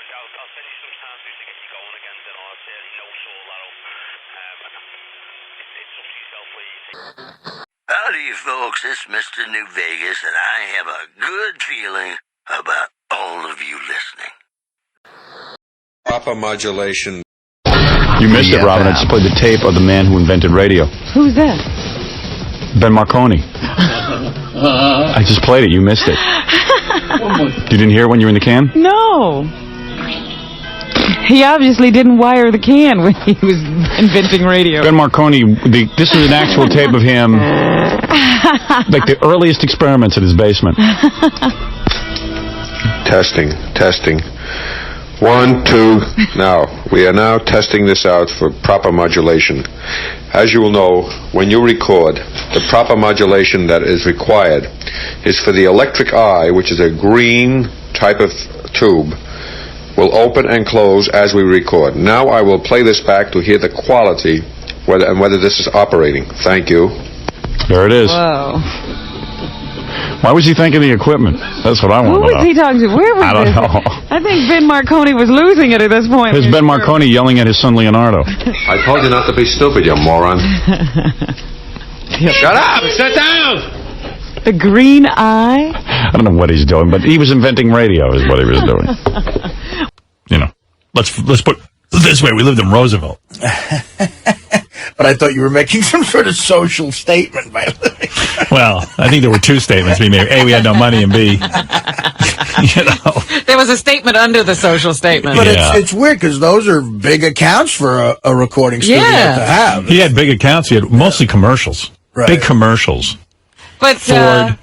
I'll send you some samples to get you going again. Then I'll say no soul arrow. It's up to yourself where you think. Howdy, folks. It's Mr. New Vegas, and I have a good feeling about all of you listening. Proper modulation. You missed it, Robin. I just played the tape of the man who invented radio. Who's that? Ben Marconi. I just played it. You missed it. You didn't hear it when you were in the can? No. He obviously didn't wire the can when he was inventing radio. Ben Marconi, this is an actual tape of him, like the earliest experiments at his basement. Testing. 1, 2, now. We are now testing this out for proper modulation. As you will know, when you record, the proper modulation that is required is for the electric eye, which is a green type of tube, will open and close as we record. Now I will play this back to hear the quality and whether this is operating. Thank you. There it is. Whoa. Why was he thanking the equipment? That's what I want to know. Who was he talking to? Where was I don't know. I think Ben Marconi was losing it at this point. There's Ben Marconi yelling at his son Leonardo. I told you not to be stupid, you moron. Shut up! Sit down! The green eye? I don't know what he's doing, but he was inventing radio is what he was doing. You know, let's put it this way. We lived in Roosevelt. But I thought you were making some sort of social statement by living. Well, I think there were two statements we made. A, we had no money, and B, you know. There was a statement under the social statement. But Yeah. it's weird because those are big accounts for a recording studio to have. He had big accounts. He had mostly commercials. Right. Big commercials. But Ford.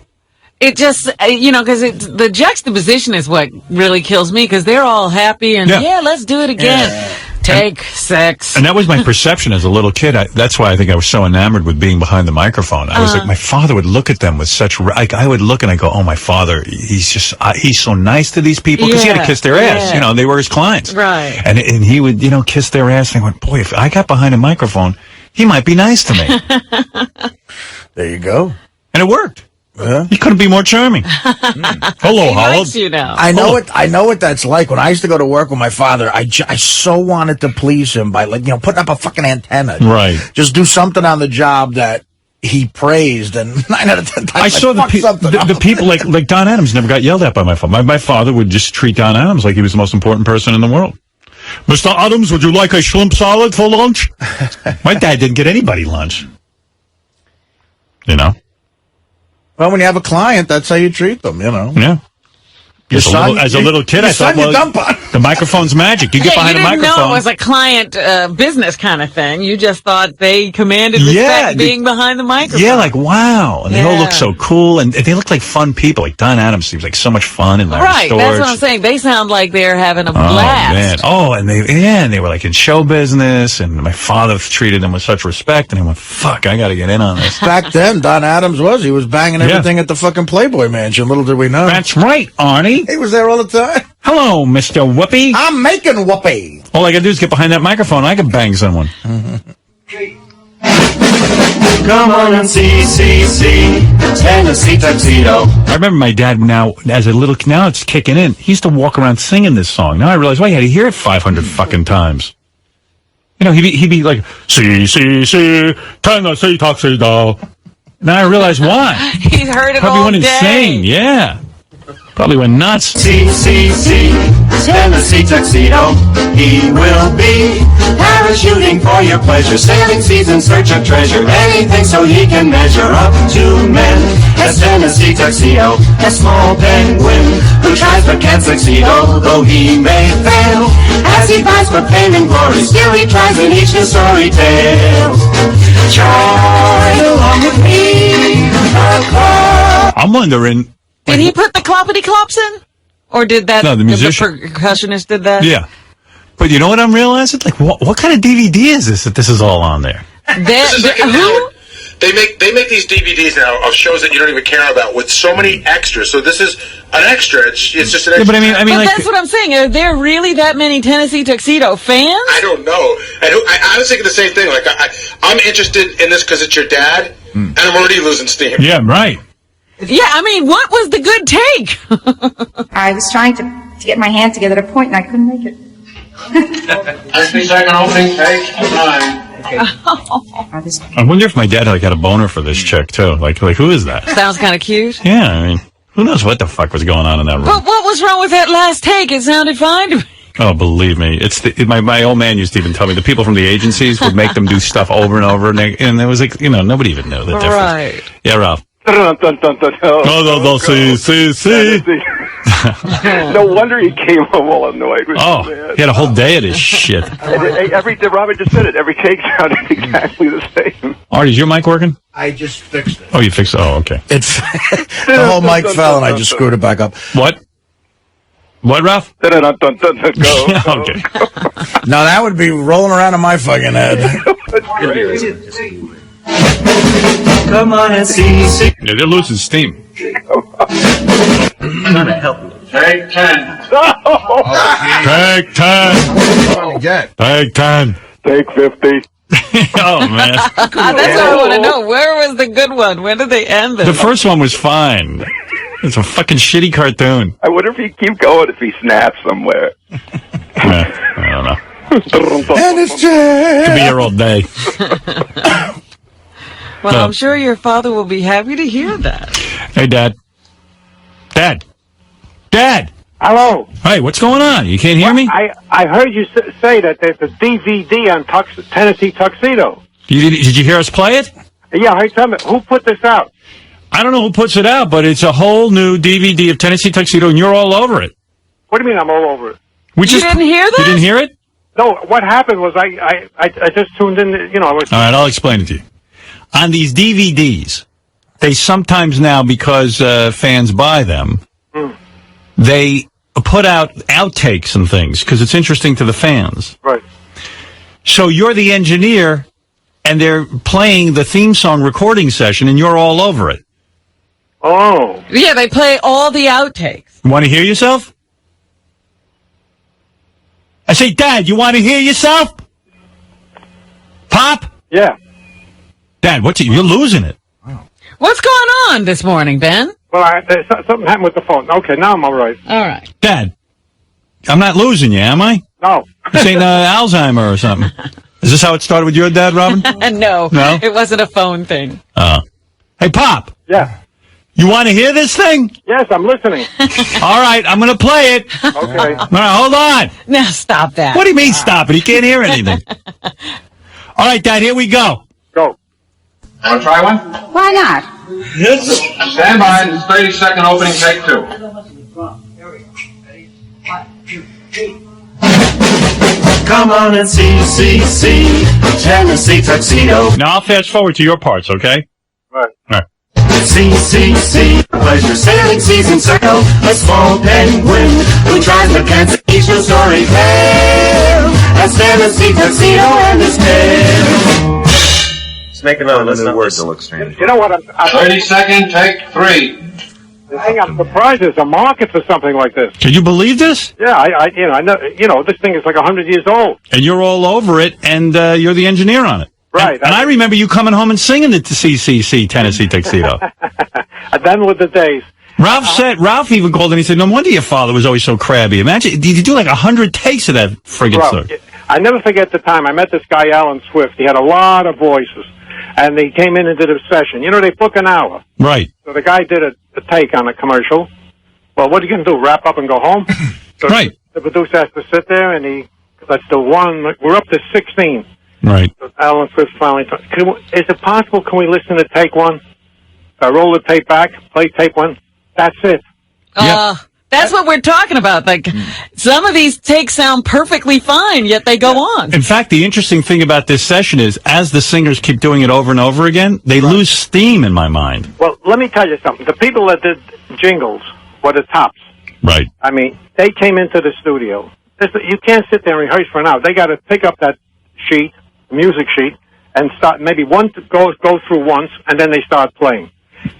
it just, because the juxtaposition is what really kills me, because they're all happy and, let's do it again. Yeah. Take sex. And that was my perception as a little kid. That's why I think I was so enamored with being behind the microphone. I was like, my father would look at them with such, I would look and I go, oh, my father, he's so nice to these people. Because he had to kiss their ass. Yeah. You know, they were his clients. Right. And he would, kiss their ass. And I went, boy, if I got behind a microphone, he might be nice to me. There you go. And it worked. Yeah. He couldn't be more charming. Hello, He Howard. likes you now. I know what that's like. When I used to go to work with my father, I so wanted to please him by putting up a fucking antenna. Right. Just do something on the job that he praised, and 9 out of 10 times I saw the people like Don Adams never got yelled at by my father. My father would just treat Don Adams like he was the most important person in the world. Mr. Adams, would you like a shrimp salad for lunch? My dad didn't get anybody lunch. You know? Well, when you have a client, that's how you treat them, Yeah. As a little kid, I thought, the microphone's magic. You get behind a microphone. You didn't know it was a client business kind of thing. You just thought they commanded respect being behind the microphone. Yeah, like, wow. And they all look so cool. And they look like fun people. Like Don Adams seems like so much fun. And Larry Storch. That's what I'm saying. They sound like they're having a blast. Man. Oh, and they were like in show business. And my father treated them with such respect. And I went, fuck, I got to get in on this. Back then, Don Adams he was banging everything at the fucking Playboy Mansion. Little did we know. That's right, Arnie. He was there all the time. Hello, Mr. Whoopi. I'm making whoopee. All I gotta do is get behind that microphone. I can bang someone. Come on and see Tennessee Tuxedo. I remember my dad now, as a little, now it's kicking in. He used to walk around singing this song. Now I realize why he had to hear it 500 fucking times. He'd be like, see, Tennessee Tuxedo. Now I realize why. He's heard it Probably all went day. insane, yeah. Probably went nuts. See, Tennessee Tuxedo. He will be parachuting for your pleasure, sailing seas in search of treasure, anything so he can measure up to men. As Tennessee Tuxedo, a small penguin who tries but can't succeed, although he may fail. As he fights for fame and glory, still he tries in each new story tale. Join along with me. I'm wondering. Did he put the cloppity-clops in? Or did that... No, the musician. The percussionist did that? Yeah. But you know what I'm realizing? Like, what kind of DVD is this that this is all on there? Who? They make these DVDs now of shows that you don't even care about with so many extras. So this is an extra. It's just an extra. Yeah, but I mean, but like, that's what I'm saying. Are there really that many Tennessee Tuxedo fans? I don't know. And I was thinking the same thing. Like, I'm interested in this because it's your dad, and I'm already losing steam. Yeah, right. Yeah, I mean, what was the good take? I was trying to to get my hand together to point, and I couldn't make it. 60-second opening, take 9. I wonder if my dad had a boner for this chick too. Like who is that? Sounds kind of cute. Yeah, I mean, who knows what the fuck was going on in that room? But what was wrong with that last take? It sounded fine to me. Oh, believe me, my old man used to even tell me the people from the agencies would make them do stuff over and over, and it was like, nobody even knew the difference. Right. Yeah, Ralph. No, see. No wonder he came home all annoyed. Oh, he had a whole day of this shit. Robert just said it. Every take sounded exactly the same. Artie, is your mic working? I just fixed it. Oh, you fixed it? Oh, okay. The whole mic fell, and I just screwed it back up. What? What, Ralph? Go. Okay. Now that would be rolling around in my fucking head. Come on and see. Yeah, they're losing steam. Trying to help me. Take 10. Take 10. Take 10. Take 50. Oh, man. That's what I want to know. Where was the good one? When did they end it? The first one was fine. It's a fucking shitty cartoon. I wonder if he keep going if he snaps somewhere. I don't know. And it's Jay. Could be here all day. Well, I'm sure your father will be happy to hear that. Hey, Dad. Dad. Hello. Hey, what's going on? You can't hear me? I heard you say that there's a DVD on Tennessee Tuxedo. Did you hear us play it? Yeah, hey, tell me, who put this out? I don't know who puts it out, but it's a whole new DVD of Tennessee Tuxedo, and you're all over it. What do you mean I'm all over it? You didn't hear that? You didn't hear it? No, what happened was I just tuned in, I was... All right, I'll explain it to you. On these DVDs, they sometimes now, because fans buy them, they put out outtakes and things, because it's interesting to the fans. Right. So you're the engineer, and they're playing the theme song recording session, and you're all over it. Oh. Yeah, they play all the outtakes. Want to hear yourself? I say, Dad, you want to hear yourself? Pop? Yeah. Dad, you're losing it. What's going on this morning, Ben? Well, something happened with the phone. Okay, now I'm all right. All right. Dad, I'm not losing you, am I? No. This ain't Alzheimer or something. Is this how it started with your dad, Robin? No. No? It wasn't a phone thing. Hey, Pop. Yeah. You want to hear this thing? Yes, I'm listening. All right, I'm going to play it. Okay. All right, hold on. Now stop that. What do you mean stop it? He can't hear anything. All right, Dad, here we go. Go. Want to try one? Why not? Stand by. 30-second opening, take 2. Come on and see Tennessee Tuxedo. Now I'll fast forward to your parts, okay? Right. All right. See, pleasure sailing season circle. A small penguin who tries but can't see no story tale. As Tennessee Tuxedo and his tail. Just make another new word to look strange. You know what? 30-second, take 3. The thing I'm surprised is a market for something like this. Can you believe this? Yeah, I know, this thing is like 100 years old. And you're all over it, and you're the engineer on it. Right. And I remember you coming home and singing it to CCC, Tennessee Tuxedo. And then with the days. Ralph even called and he said, no wonder your father was always so crabby. Imagine, did you do like 100 takes of that friggin' stuff? I never forget the time I met this guy, Alan Swift. He had a lot of voices. And they came in and did a session. They book an hour. Right. So the guy did a take on a commercial. Well, what are you going to do, wrap up and go home? So right. The producer has to sit there and that's the one, we're up to 16. Right. So Alan Swift finally is it possible, can we listen to take 1? Roll the tape back, play tape 1. That's it. That's what we're talking about. Like, some of these takes sound perfectly fine, yet they go on. In fact, the interesting thing about this session is, as the singers keep doing it over and over again, they lose steam in my mind. Well, let me tell you something. The people that did jingles were the tops. Right. I mean, they came into the studio. You can't sit there and rehearse for an hour. They got to pick up that sheet, music sheet, and start, maybe one go through once, and then they start playing.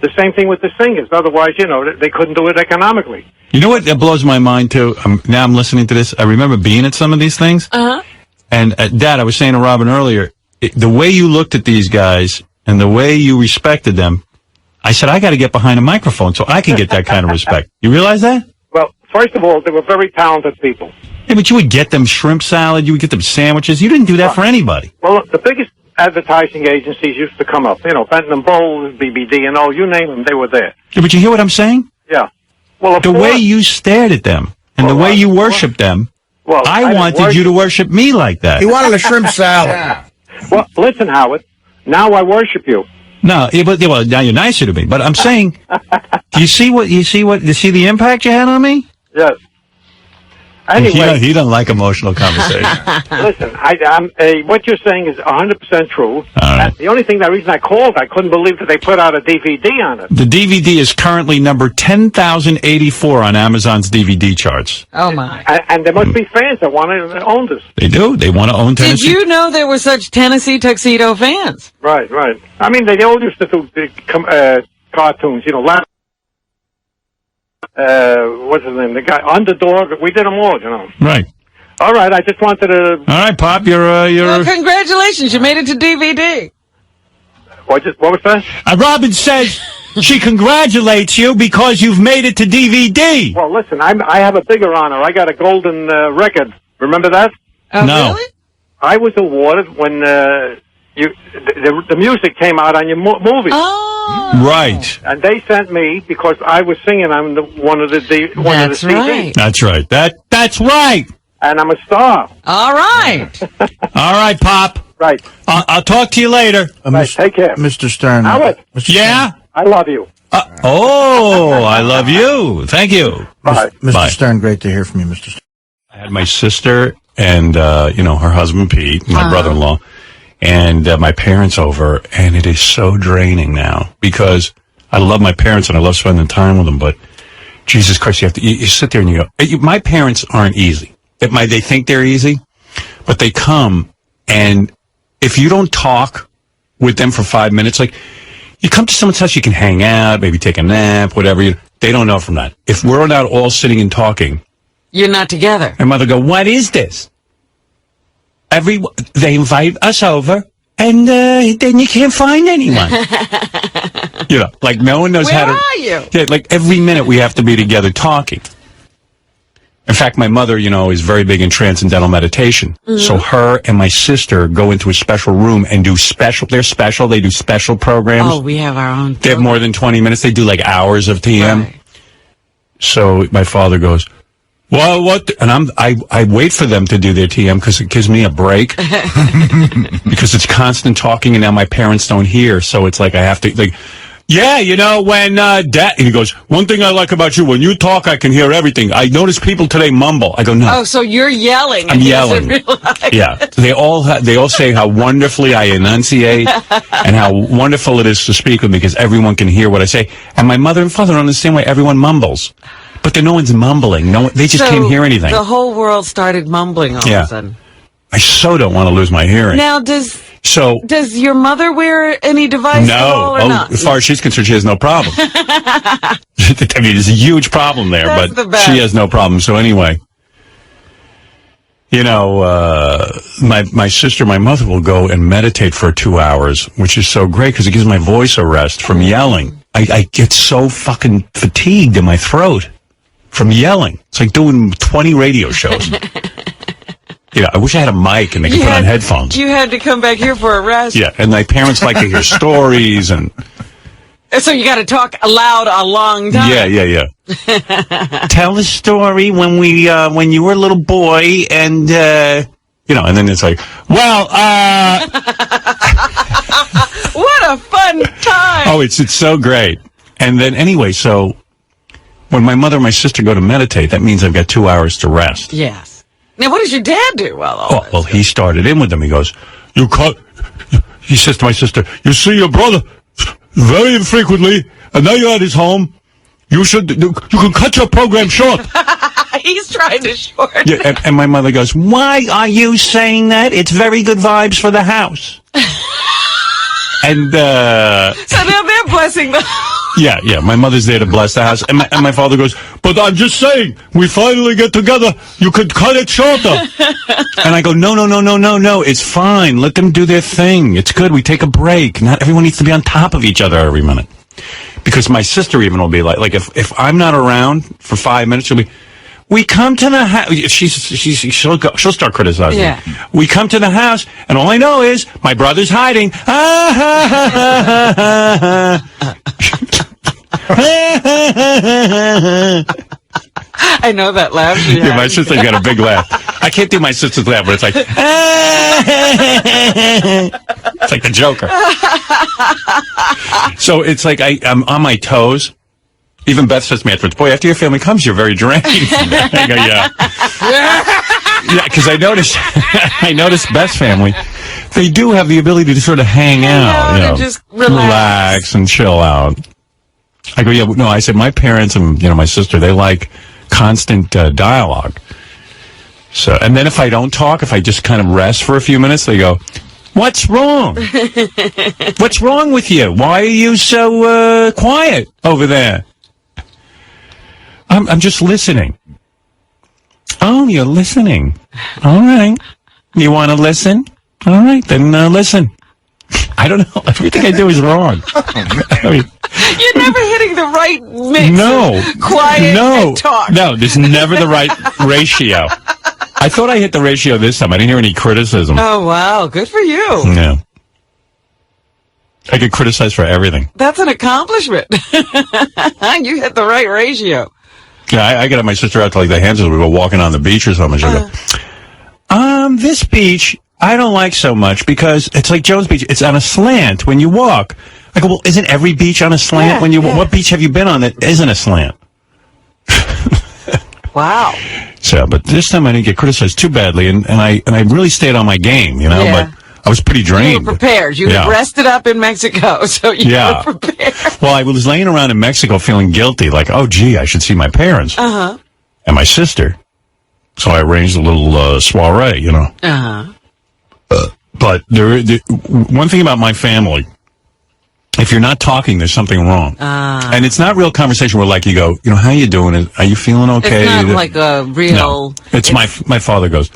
The same thing with the singers. Otherwise, they couldn't do it economically. You know what blows my mind, too? Now I'm listening to this. I remember being at some of these things. Uh-huh. And, Dad, I was saying to Robin earlier, the way you looked at these guys and the way you respected them, I said, I got to get behind a microphone so I can get that kind of respect. You realize that? Well, first of all, they were very talented people. Yeah, but you would get them shrimp salad, you would get them sandwiches. You didn't do that for anybody. Well, the biggest advertising agencies used to come up. You know, Benton and Bowles, BBD, and all, you name them, they were there. Yeah, but you hear what I'm saying? Yeah. Well, the way you stared at them and the way you worshipped them, I wanted you to worship me like that. He wanted a shrimp salad. Yeah. Well, listen, Howard. Now I worship you. No, well, now you're nicer to me. But I'm saying, do you see the impact you had on me? Yes. Anyway, he doesn't like emotional conversation. Listen, what you're saying is 100% true. All right. The only reason I called, I couldn't believe that they put out a DVD on it. The DVD is currently number 10,084 on Amazon's DVD charts. Oh, my. And there must be fans that want to own this. They do. They want to own Tennessee. Did you know there were such Tennessee Tuxedo fans? Right. I mean, they all used to do cartoons, you know, what's his name? The guy, Underdog. We did them all, you know. Right. All right. I just wanted to. All right, Pop. You're. Well, congratulations! You made it to DVD. What was that? Robin says she congratulates you because you've made it to DVD. Well, listen. I have a bigger honor. I got a golden record. Remember that? Oh, no. Really? I was awarded when the music came out on your movie. Oh. Right. And they sent me because I was singing on one of the CDs. Right. That's right. That's right. And I'm a star. All right. All right, Pop. Right. I'll talk to you later. Right, take care. Mr. Stern. Howard. Yeah? I love you. I love you. Thank you. Bye. Mr. Stern, great to hear from you, Mr. Stern. I had my sister and, her husband, Pete, my brother-in-law, and my parents over, and it is so draining now because I love my parents and I love spending time with them, but Jesus Christ, you sit there and you go, my parents aren't easy. They think they're easy, but they come, and if you don't talk with them for 5 minutes, like, you come to someone's house, you can hang out, maybe take a nap, whatever. They don't know from that. If we're not all sitting and talking, you're not together. My mother go, what is this? They invite us over, and then you can't find anyone. Like no one knows how to. Where are you? Yeah, like every minute we have to be together talking. In fact, my mother, is very big in transcendental meditation. Mm-hmm. So her and my sister go into a special room and do special. They're special. They do special programs. Oh, we have our own. They have more than 20 minutes. They do like hours of TM. Right. So my father goes, well, what? And I wait for them to do their TM because it gives me a break because it's constant talking, and now my parents don't hear, so it's like I have to like. Yeah, when Dad, he goes, one thing I like about you, when you talk, I can hear everything. I notice people today mumble. I go, no. Oh, so you're yelling. I'm yelling. Yeah. They all say how wonderfully I enunciate and how wonderful it is to speak with me because everyone can hear what I say. And my mother and father are on the same way. Everyone mumbles. But then no one's mumbling. They just can't hear anything. The whole world started mumbling all of a sudden. I so don't want to lose my hearing. Now, does your mother wear any device at all or not? As far as she's concerned, she has no problem. I mean, there's a huge problem there, but she has no problem. So anyway, my sister, my mother will go and meditate for 2 hours, which is so great because it gives my voice a rest from yelling. I get so fucking fatigued in my throat from yelling. It's like doing 20 radio shows. I wish I had a mic and they could put on headphones. You had to come back here for a rest. Yeah, and my parents like to hear stories, and so you got to talk loud a long time. Yeah. Tell the story when you were a little boy, and and then it's like, well, what a fun time! Oh, it's so great. And then anyway, so when my mother and my sister go to meditate, that means I've got 2 hours to rest. Yes. Now, what does your dad do while all this? Well, he started in with them. He goes, he says to my sister, you see your brother very infrequently, and now you're at his home. You can cut your program short. He's trying to shorten. Yeah, and my mother goes, why are you saying that? It's very good vibes for the house. And so now they're blessing the house. Yeah. My mother's there to bless the house. And my father goes, but I'm just saying, we finally get together. You could cut it shorter. And I go, no. It's fine. Let them do their thing. It's good. We take a break. Not everyone needs to be on top of each other every minute. Because my sister even will be like if I'm not around for 5 minutes, she'll be, we come to the house. She'll start criticizing. Yeah. We come to the house, and all I know is my brother's hiding. I know that laugh. Yeah, my sister's got a big laugh. I can't do my sister's laugh, but it's like, it's like the Joker. So it's like I'm on my toes. Even Beth says to me afterwards, boy, after your family comes, you're very drained. I go, yeah. Yeah, because I noticed Beth's family, they do have the ability to sort of hang out, and just relax and chill out. I go, yeah, no, I said my parents and, my sister, they like constant dialogue. So, and then if I don't talk, if I just kind of rest for a few minutes, they go, what's wrong? What's wrong with you? Why are you so quiet over there? I'm just listening. Oh, you're listening. All right. You want to listen? All right, then listen. I don't know. Everything I do is wrong. You're never hitting the right mix. No. Quiet and talk. No, there's never the right ratio. I thought I hit the ratio this time. I didn't hear any criticism. Oh, wow. Good for you. Yeah. I get criticized for everything. That's an accomplishment. You hit the right ratio. Yeah, I get my sister out to like the Hansons. We go walking on the beach or something. She'll go, this beach I don't like so much because it's like Jones Beach. It's on a slant when you walk. I go, well, isn't every beach on a slant when you walk? What beach have you been on that isn't a slant? Wow. So, but this time I didn't get criticized too badly, and I really stayed on my game, but I was pretty drained. You were prepared. You had rested up in Mexico, so you were prepared. Well, I was laying around in Mexico feeling guilty, like, oh, gee, I should see my parents and my sister. So I arranged a little soiree, But one thing about my family, if you're not talking, there's something wrong. And it's not real conversation where, like, you go, how you doing? Are you feeling okay? It's not like a real... No. It's my father goes,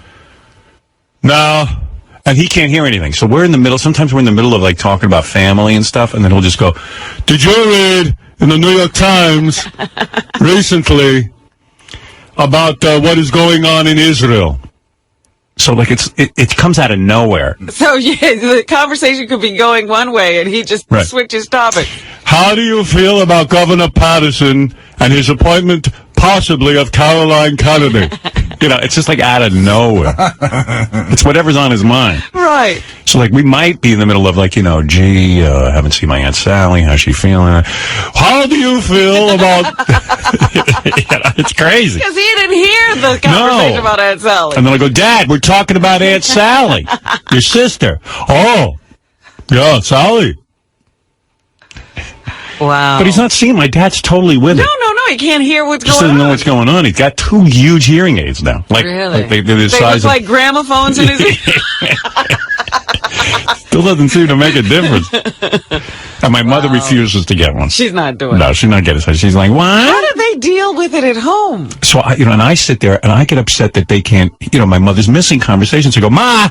no. And he can't hear anything. So we're in the middle. Sometimes we're in the middle of, like, talking about family and stuff. And then he'll just go, did you read in the New York Times recently about what is going on in Israel? So, like, it comes out of nowhere. So, the conversation could be going one way, and he just switches topics. How do you feel about Governor Patterson and his appointment, possibly, of Caroline Kennedy? It's just, like, out of nowhere. It's whatever's on his mind. Right. So, like, we might be in the middle of, like, gee, I haven't seen my Aunt Sally. How's she feeling? How do you feel about... It's crazy. Because he didn't hear the conversation about Aunt Sally. And then I go, Dad, we're talking about Aunt Sally, your sister. Oh, yeah, Sally. Wow. But he's not seeing. My dad's totally with it. No, he can't hear what's Just going on. doesn't know what's going on. He's got 2 huge hearing aids now. Really? They're the look size like gramophones in his ear. Still doesn't seem to make a difference. And my mother refuses to get one. She's not doing it. No, she's not getting it. She's like, what? How do they deal with it at home? So, and I sit there and I get upset that they can't, my mother's missing conversations. I go, Ma,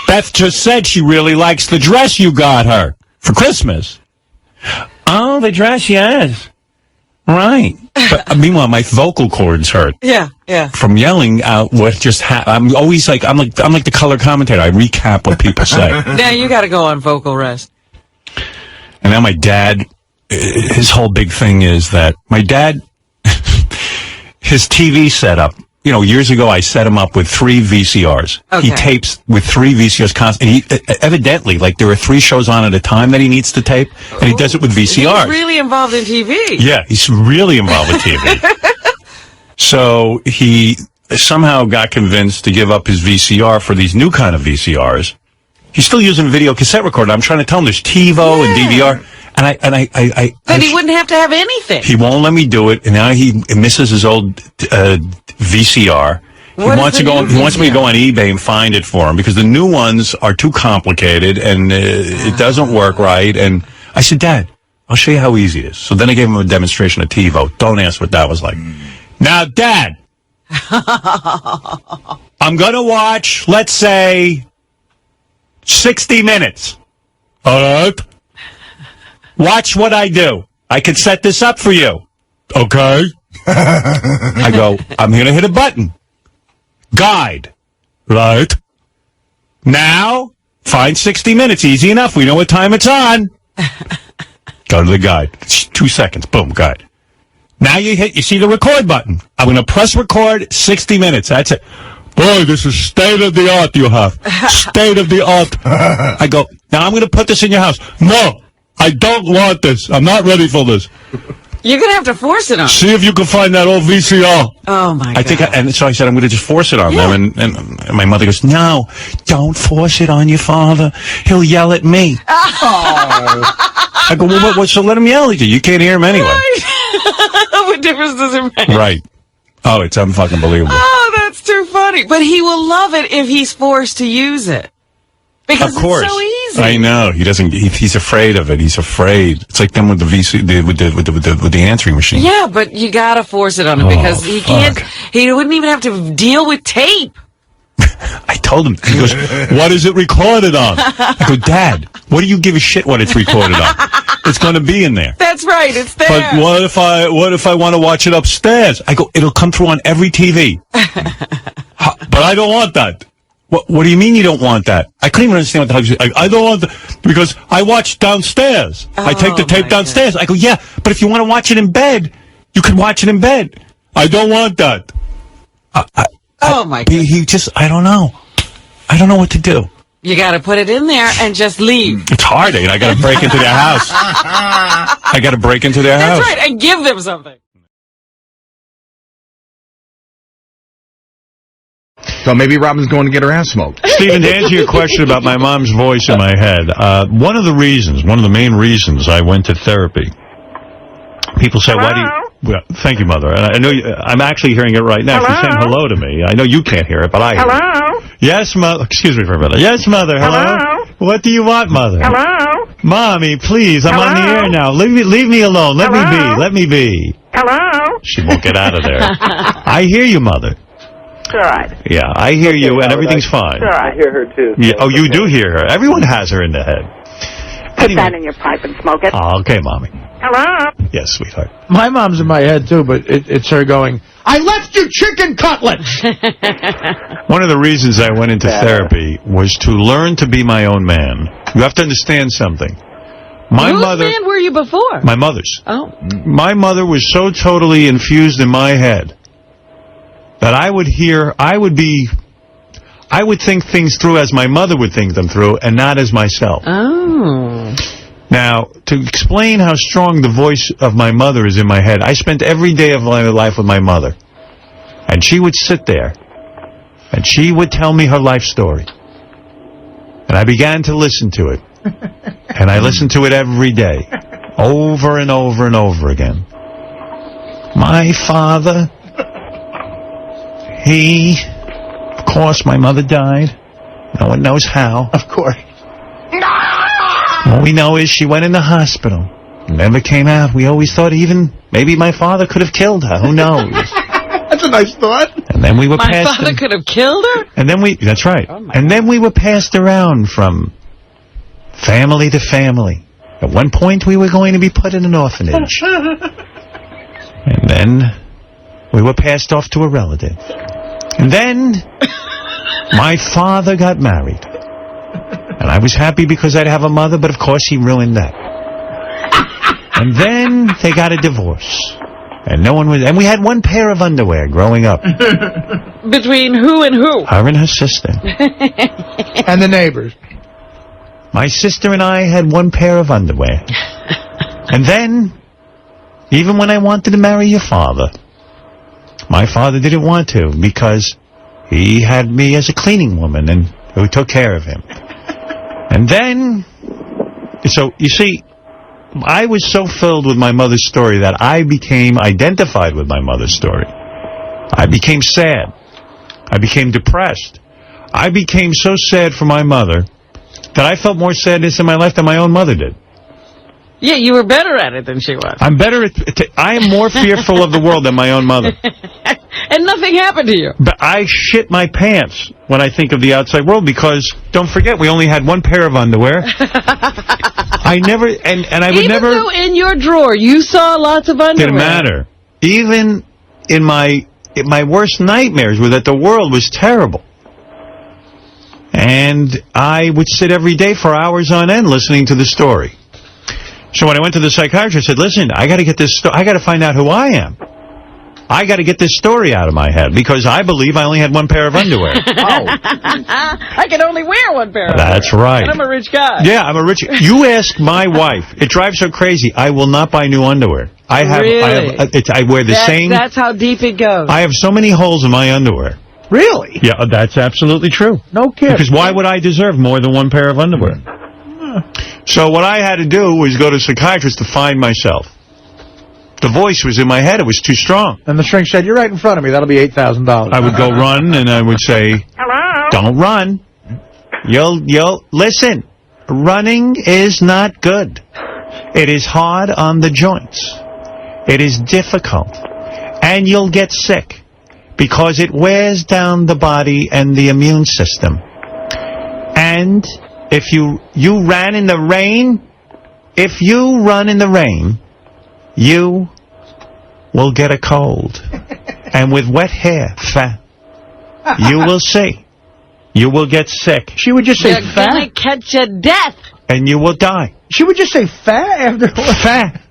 Beth just said she really likes the dress you got her for Christmas. Oh, the dress, yes. Right. But meanwhile, my vocal cords hurt. Yeah. From yelling out what just happened. I'm always like, I'm like the color commentator. I recap what people say. Now you got to go on vocal rest. And now my dad, his whole big thing is that my dad, his TV setup, years ago I set him up with 3 VCRs. Okay. He tapes with 3 VCRs constantly. Evidently, like, there are 3 shows on at a time that he needs to tape, and he does it with VCRs. He's really involved in TV. Yeah, he's really involved with TV. So he somehow got convinced to give up his VCR for these new kind of VCRs. He's still using video cassette recorder. I'm trying to tell him there's TiVo and DVR. And But he wouldn't have to have anything. He won't let me do it, and now he misses his old VCR. He wants me to go on eBay and find it for him because the new ones are too complicated and it doesn't work right. And I said, Dad, I'll show you how easy it is. So then I gave him a demonstration of TiVo. Don't ask what that was like. Now, Dad, I'm going to watch, let's say, 60 minutes. All right. Watch what I do. I can set this up for you. Okay. I go, I'm going to hit a button. Guide. Right. Now, find 60 minutes. Easy enough. We know what time it's on. Go to the guide. It's 2 seconds. Boom, guide. Now you see the record button. I'm going to press record, 60 minutes. That's it. Boy, this is state of the art you have. State of the art. I go, now I'm going to put this in your house. No, I don't want this. I'm not ready for this. You're going to have to force it on. See if you can find that old VCR. Oh, my God. And so I said, I'm going to just force it on them. And my mother goes, no, don't force it on your father. He'll yell at me. Oh. I go, well, what, so let him yell at you. You can't hear him anyway. Right. What difference does it make? Right. Oh, it's unfucking believable. Oh, that's too funny. But he will love it if he's forced to use it. Because of course. It's so easy. I know. He doesn't. He's afraid of it. He's afraid. It's like them with the with the answering machine. Yeah, but you gotta force it on him because he can't. He wouldn't even have to deal with tape. I told him. He goes, "What is it recorded on?" I go, "Dad, what do you give a shit what it's recorded on? It's going to be in there." That's right. It's there. But what if I want to watch it upstairs? I go, "It'll come through on every TV." But I don't want that. What do you mean you don't want that? I couldn't even understand what the hell you said. I don't want that because I watch downstairs. I take the tape downstairs. I go, yeah, but if you want to watch it in bed, you can watch it in bed. I don't want that. Oh, my God. He just, I don't know. I don't know what to do. You got to put it in there and just leave. It's hard, I got to break into their house. I got to break into their house. That's right, and give them something. So maybe Robin's going to get her ass smoked. Stephen, to answer your question about my mom's voice in my head, one of the main reasons I went to therapy, people say, hello? why do you... Well, thank you, Mother. I know I'm actually hearing it right now. Hello? She's saying hello to me. I know you can't hear it, but I hear Hello? it. Yes, Mother. Excuse me for a minute. Yes, Mother. Hello? Hello? What do you want, Mother? Hello? Mommy, please. I'm on the air now. Leave me alone. Let me be. Hello? She won't get out of there. I hear you, Mother. It's all right. Yeah, I hear you, and everything's fine. It's all right. I hear her, too. Yeah, oh, you do hear her. Everyone has her in the head. Put that in your pipe and smoke it. Oh, okay, Mommy. Hello? Yes, sweetheart. My mom's in my head, too, but it's her going, I left you chicken cutlets! One of the reasons I went into therapy was to learn to be my own man. You have to understand something. Whose man were you before? My mother's. Oh. My mother was so totally infused in my head that I would think things through as my mother would think them through and not as myself. Oh. Now, to explain how strong the voice of my mother is in my head, I spent every day of my life with my mother. And she would sit there, and she would tell me her life story. And I began to listen to it. And I listened to it every day, over and over and over again. My father, of course, my mother died. No one knows how. Of course. All we know is she went in the hospital. Never came out. We always thought maybe my father could have killed her. Who knows? That's a nice thought. And then we were My father could have killed her? And then that's right. And then we were passed around from family to family. At one point, we were going to be put in an orphanage. And then we were passed off to a relative. And then my father got married. And I was happy because I'd have a mother, but of course he ruined that. And then they got a divorce. And and we had one pair of underwear growing up. Between who and who? Her and her sister. And the neighbors. My sister and I had one pair of underwear. And then, even when I wanted to marry your father, my father didn't want to because he had me as a cleaning woman and who took care of him. And then, so you see, I was so filled with my mother's story that I became identified with my mother's story. I became sad. I became depressed. I became so sad for my mother that I felt more sadness in my life than my own mother did. Yeah, you were better at it than she was. I'm better I am more fearful of the world than my own mother. And nothing happened to you. But I shit my pants when I think of the outside world because, don't forget, we only had one pair of underwear. I never, and I would Even never... though in your drawer you saw lots of underwear. Didn't matter. even in my worst nightmares were that the world was terrible. And I would sit every day for hours on end listening to the story. So when I went to the psychiatrist, I said, listen, I got to get this. I got to find out who I am. I got to get this story out of my head because I believe I only had one pair of underwear. I can only wear one pair of underwear. That's right. And I'm a rich guy. Yeah, I'm a rich. You ask my wife. It drives her crazy. I will not buy new underwear. I wear the same. That's how deep it goes. I have so many holes in my underwear. Really? Yeah, that's absolutely true. No kidding. Because why would I deserve more than one pair of underwear? So what I had to do was go to a psychiatrist to find myself. The voice was in my head. It was too strong. And the shrink said, you're right in front of me. That'll be $8,000. I would go run, and I would say, Hello? don't run. You'll listen. Running is not good. It is hard on the joints. It is difficult. And you'll get sick because it wears down the body and the immune system. And if you ran in the rain, if you run in the rain, you will get a cold. And with wet hair, fat, you will see. You will get sick. She would just say You're fat. gonna catch a death. And you will die. She would just say fat after fat.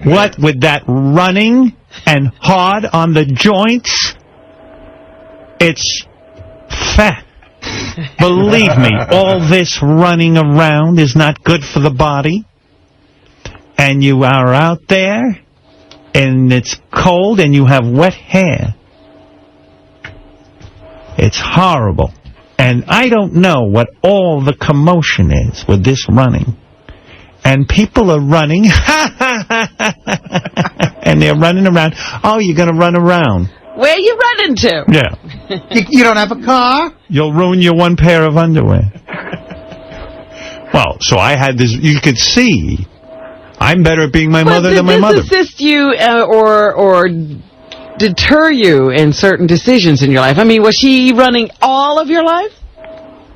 What with that running and hard on the joints? It's fat. Believe me, all this running around is not good for the body. And you are out there, and it's cold, and you have wet hair. It's horrible. And I don't know what all the commotion is with this running. And people are running, and they're running around. Oh, you're going to run around. Where are you running to? Yeah. You don't have a car? You'll ruin your one pair of underwear. Well, so I had this, you could see, I'm better at being my mother than my mother. Does this assist you or deter you in certain decisions in your life? I mean, was she running all of your life?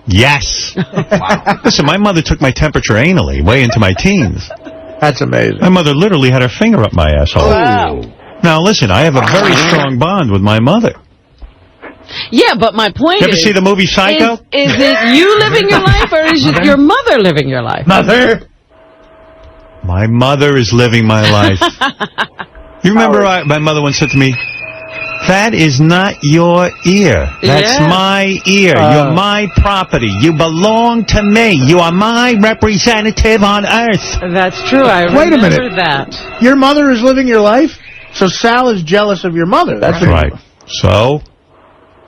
Yes. Wow. Listen, my mother took my temperature anally way into my teens. That's amazing. My mother literally had her finger up my asshole. Wow. Now, listen, I have a very strong bond with my mother. Yeah, but my point is... You ever see the movie Psycho? Is it you living your life, or is it your mother living your life? Mother! My mother is living my life. You remember my mother once said to me, that is not your ear. That's my ear. You're my property. You belong to me. You are my representative on Earth. That's true. I remember that. Your mother is living your life? So Sal is jealous of your mother. That's right. So,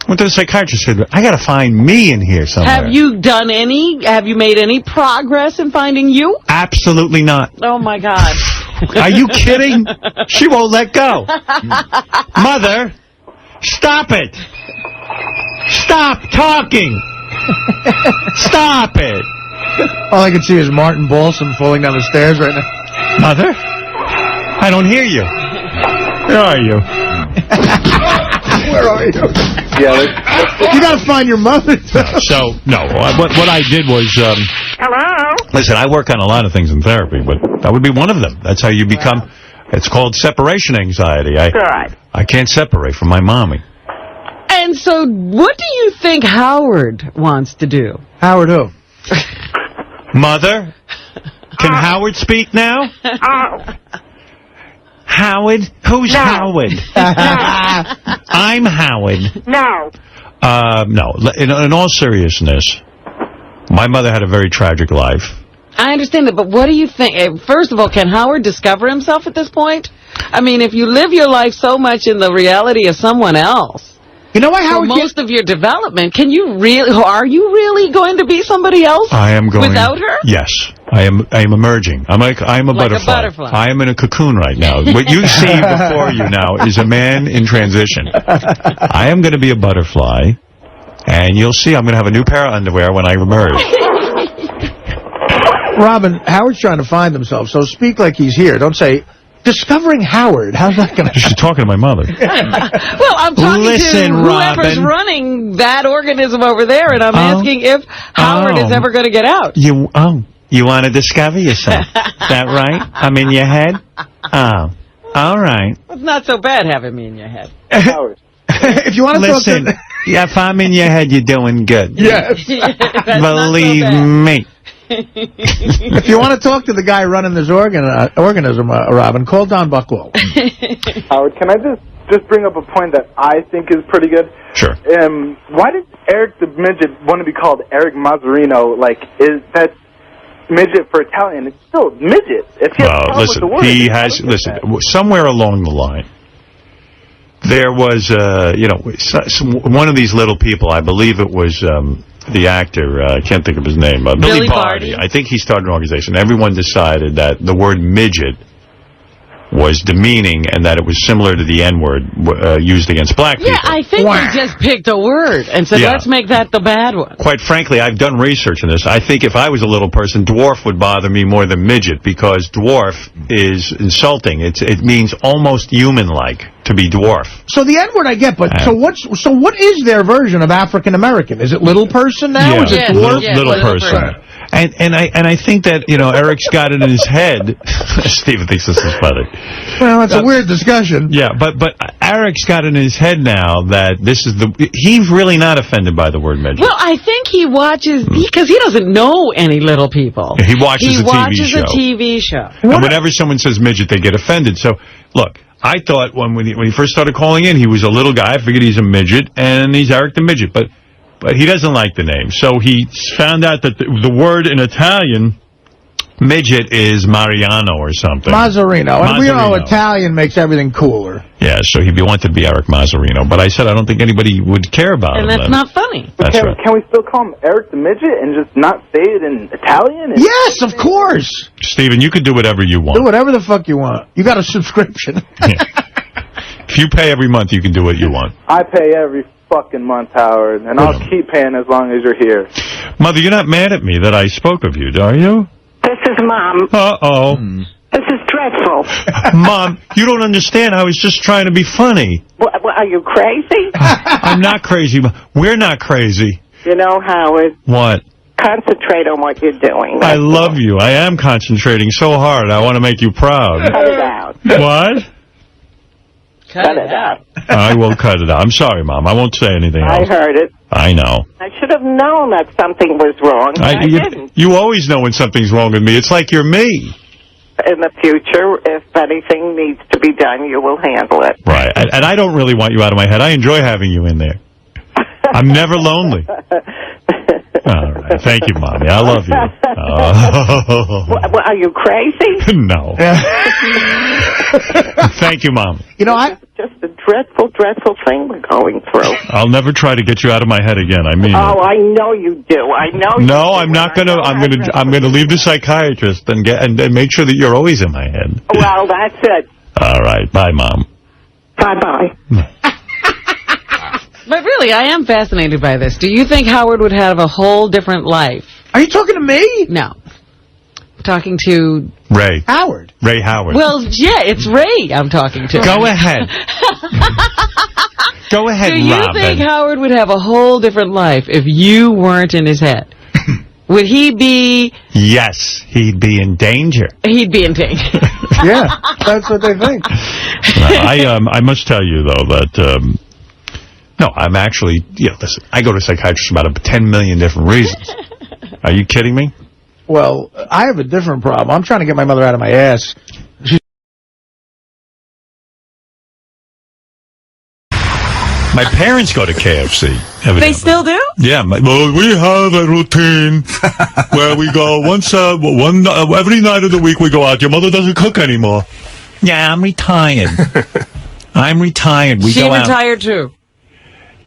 went to the psychiatrist and said, I got to find me in here somewhere. Have you made any progress in finding you? Absolutely not. Oh, my God. Are you kidding? She won't let go. Mother, stop it. Stop talking. Stop it. All I can see is Martin Balsam falling down the stairs right now. Mother, I don't hear you. Where are you? Where are you? Yeah, you got to find your mother. So, no, what I did was... Hello? Listen, I work on a lot of things in therapy, but that would be one of them. That's how you become... It's called separation anxiety. I can't separate from my mommy. And so, what do you think Howard wants to do? Howard who? Mother? Can Howard speak now? Howard? Who's Howard? I'm Howard. No. No. In all seriousness, my mother had a very tragic life. I understand that, but what do you think? First of all, can Howard discover himself at this point? I mean, if you live your life so much in the reality of someone else, you know why Howard for most of your development, are you really going to be somebody else? I am going without her? Yes. I am emerging. I am a butterfly. I am in a cocoon right now. What you see before you now is a man in transition. I am going to be a butterfly, and you'll see I'm going to have a new pair of underwear when I emerge. Robin, Howard's trying to find himself, so speak like he's here. Don't say, discovering Howard. How's that going to... She's talking to my mother. Well, I'm talking to whoever's running that organism over there, and I'm asking if Howard is ever going to get out. You want to discover yourself. Is that right? I'm in your head? Oh. All right. It's not so bad having me in your head. If you want to Listen, talk to... if I'm in your head, you're doing good. Yes. Believe me. If you want to talk to the guy running this organism, Robin, call Don Buchwald. Howard, can I just bring up a point that I think is pretty good? Sure. Why did Eric the Midget want to be called Eric Mazzarino? Like, is that midget for Italian? It's still midget. If you have a problem with the word, he has, listen, somewhere along the line, there was, one of these little people, I believe it was the actor, I can't think of his name, Billy Barty. I think he started an organization. Everyone decided that the word midget was demeaning and that it was similar to the N-word used against black people. Yeah, I think they just picked a word and said, let's make that the bad one. Quite frankly, I've done research on this. I think if I was a little person, dwarf would bother me more than midget because dwarf is insulting. It means almost human-like to be dwarf. So the N-word I get, but so what is their version of African American? Is it little person now? Yeah, is it dwarf? Little person. And I think that, Eric's got it in his head. Steven thinks this is funny. Well, it's a weird discussion. Yeah, but Eric's got it in his head now that this is he's really not offended by the word midget. Well, I think he watches, because he doesn't know any little people. He watches a TV show. And whenever someone says midget, they get offended. So, look, I thought when he first started calling in, he was a little guy. I figured he's a midget, and he's Eric the Midget. But he doesn't like the name. So he found out that the word in Italian, midget, is Mariano or something. Mazzarino. And we know Italian makes everything cooler. Yeah, so he wanted to be Eric Mazzarino. But I said I don't think anybody would care about him. And that's not funny. That's right. Can we still call him Eric the Midget and just not say it in Italian? Yes, of course. Steven, you can do whatever you want. Do whatever the fuck you want. You got a subscription. If you pay every month, you can do what you want. I pay every fucking month, Howard, and I'll keep paying as long as you're here. Mother, you're not mad at me that I spoke of you, are you? This is Mom. Uh-oh. This is dreadful. Mom, you don't understand. I was just trying to be funny. What, are you crazy? I'm not crazy. We're not crazy. You know, Howard. What? Concentrate on what you're doing. I love you. I am concentrating so hard. I want to make you proud. Cut it out. What? Cut it out. I will cut it out. I'm sorry, Mom. I won't say anything else. I heard it. I know. I should have known that something was wrong. I didn't. You always know when something's wrong with me. It's like you're me. In the future, if anything needs to be done, you will handle it. Right. And I don't really want you out of my head. I enjoy having you in there. I'm never lonely. All right. Thank you, Mommy. I love you. Well, are you crazy? No. Thank you, Mom. You know, just a dreadful, dreadful thing we're going through. I'll never try to get you out of my head again. I mean. Oh, I know you do. I know. No, I'm not going to. I'm going to leave the psychiatrist and make sure that you're always in my head. Well, that's it. All right. Bye, Mom. Bye-bye. But really, I am fascinated by this. Do you think Howard would have a whole different life? Are you talking to me? No. I'm talking to... Ray. Howard. Ray Howard. Well, yeah, it's Ray I'm talking to. Go ahead. Go ahead, Do you Robin. think Howard would have a whole different life if you weren't in his head? Would he be... Yes, he'd be in danger. He'd be in danger. Yeah, that's what they think. I must tell you, though, that... No, I'm actually, listen, I go to psychiatrists about 10 million different reasons. Are you kidding me? Well, I have a different problem. I'm trying to get my mother out of my ass. My parents go to KFC. Evidently. They still do? Yeah. Well, we have a routine where we go every night of the week we go out. Your mother doesn't cook anymore. Yeah, I'm retired. I'm retired. She retired too.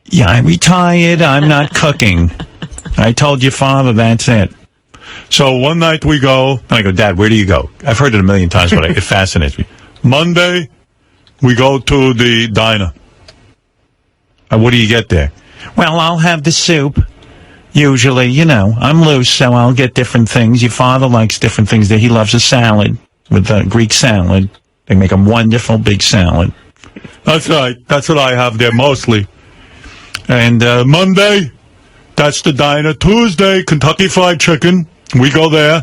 Yeah, I'm retired. I'm not cooking. I told your father that's it. So one night we go, and I go, Dad, where do you go? I've heard it a million times, but it fascinates me. Monday, we go to the diner. What do you get there? Well, I'll have the soup. Usually, I'm loose, so I'll get different things. Your father likes different things there. He loves a salad with Greek salad. They make a wonderful big salad. That's right. That's what I have there mostly. And Monday, that's the diner. Tuesday, Kentucky Fried Chicken. We go there.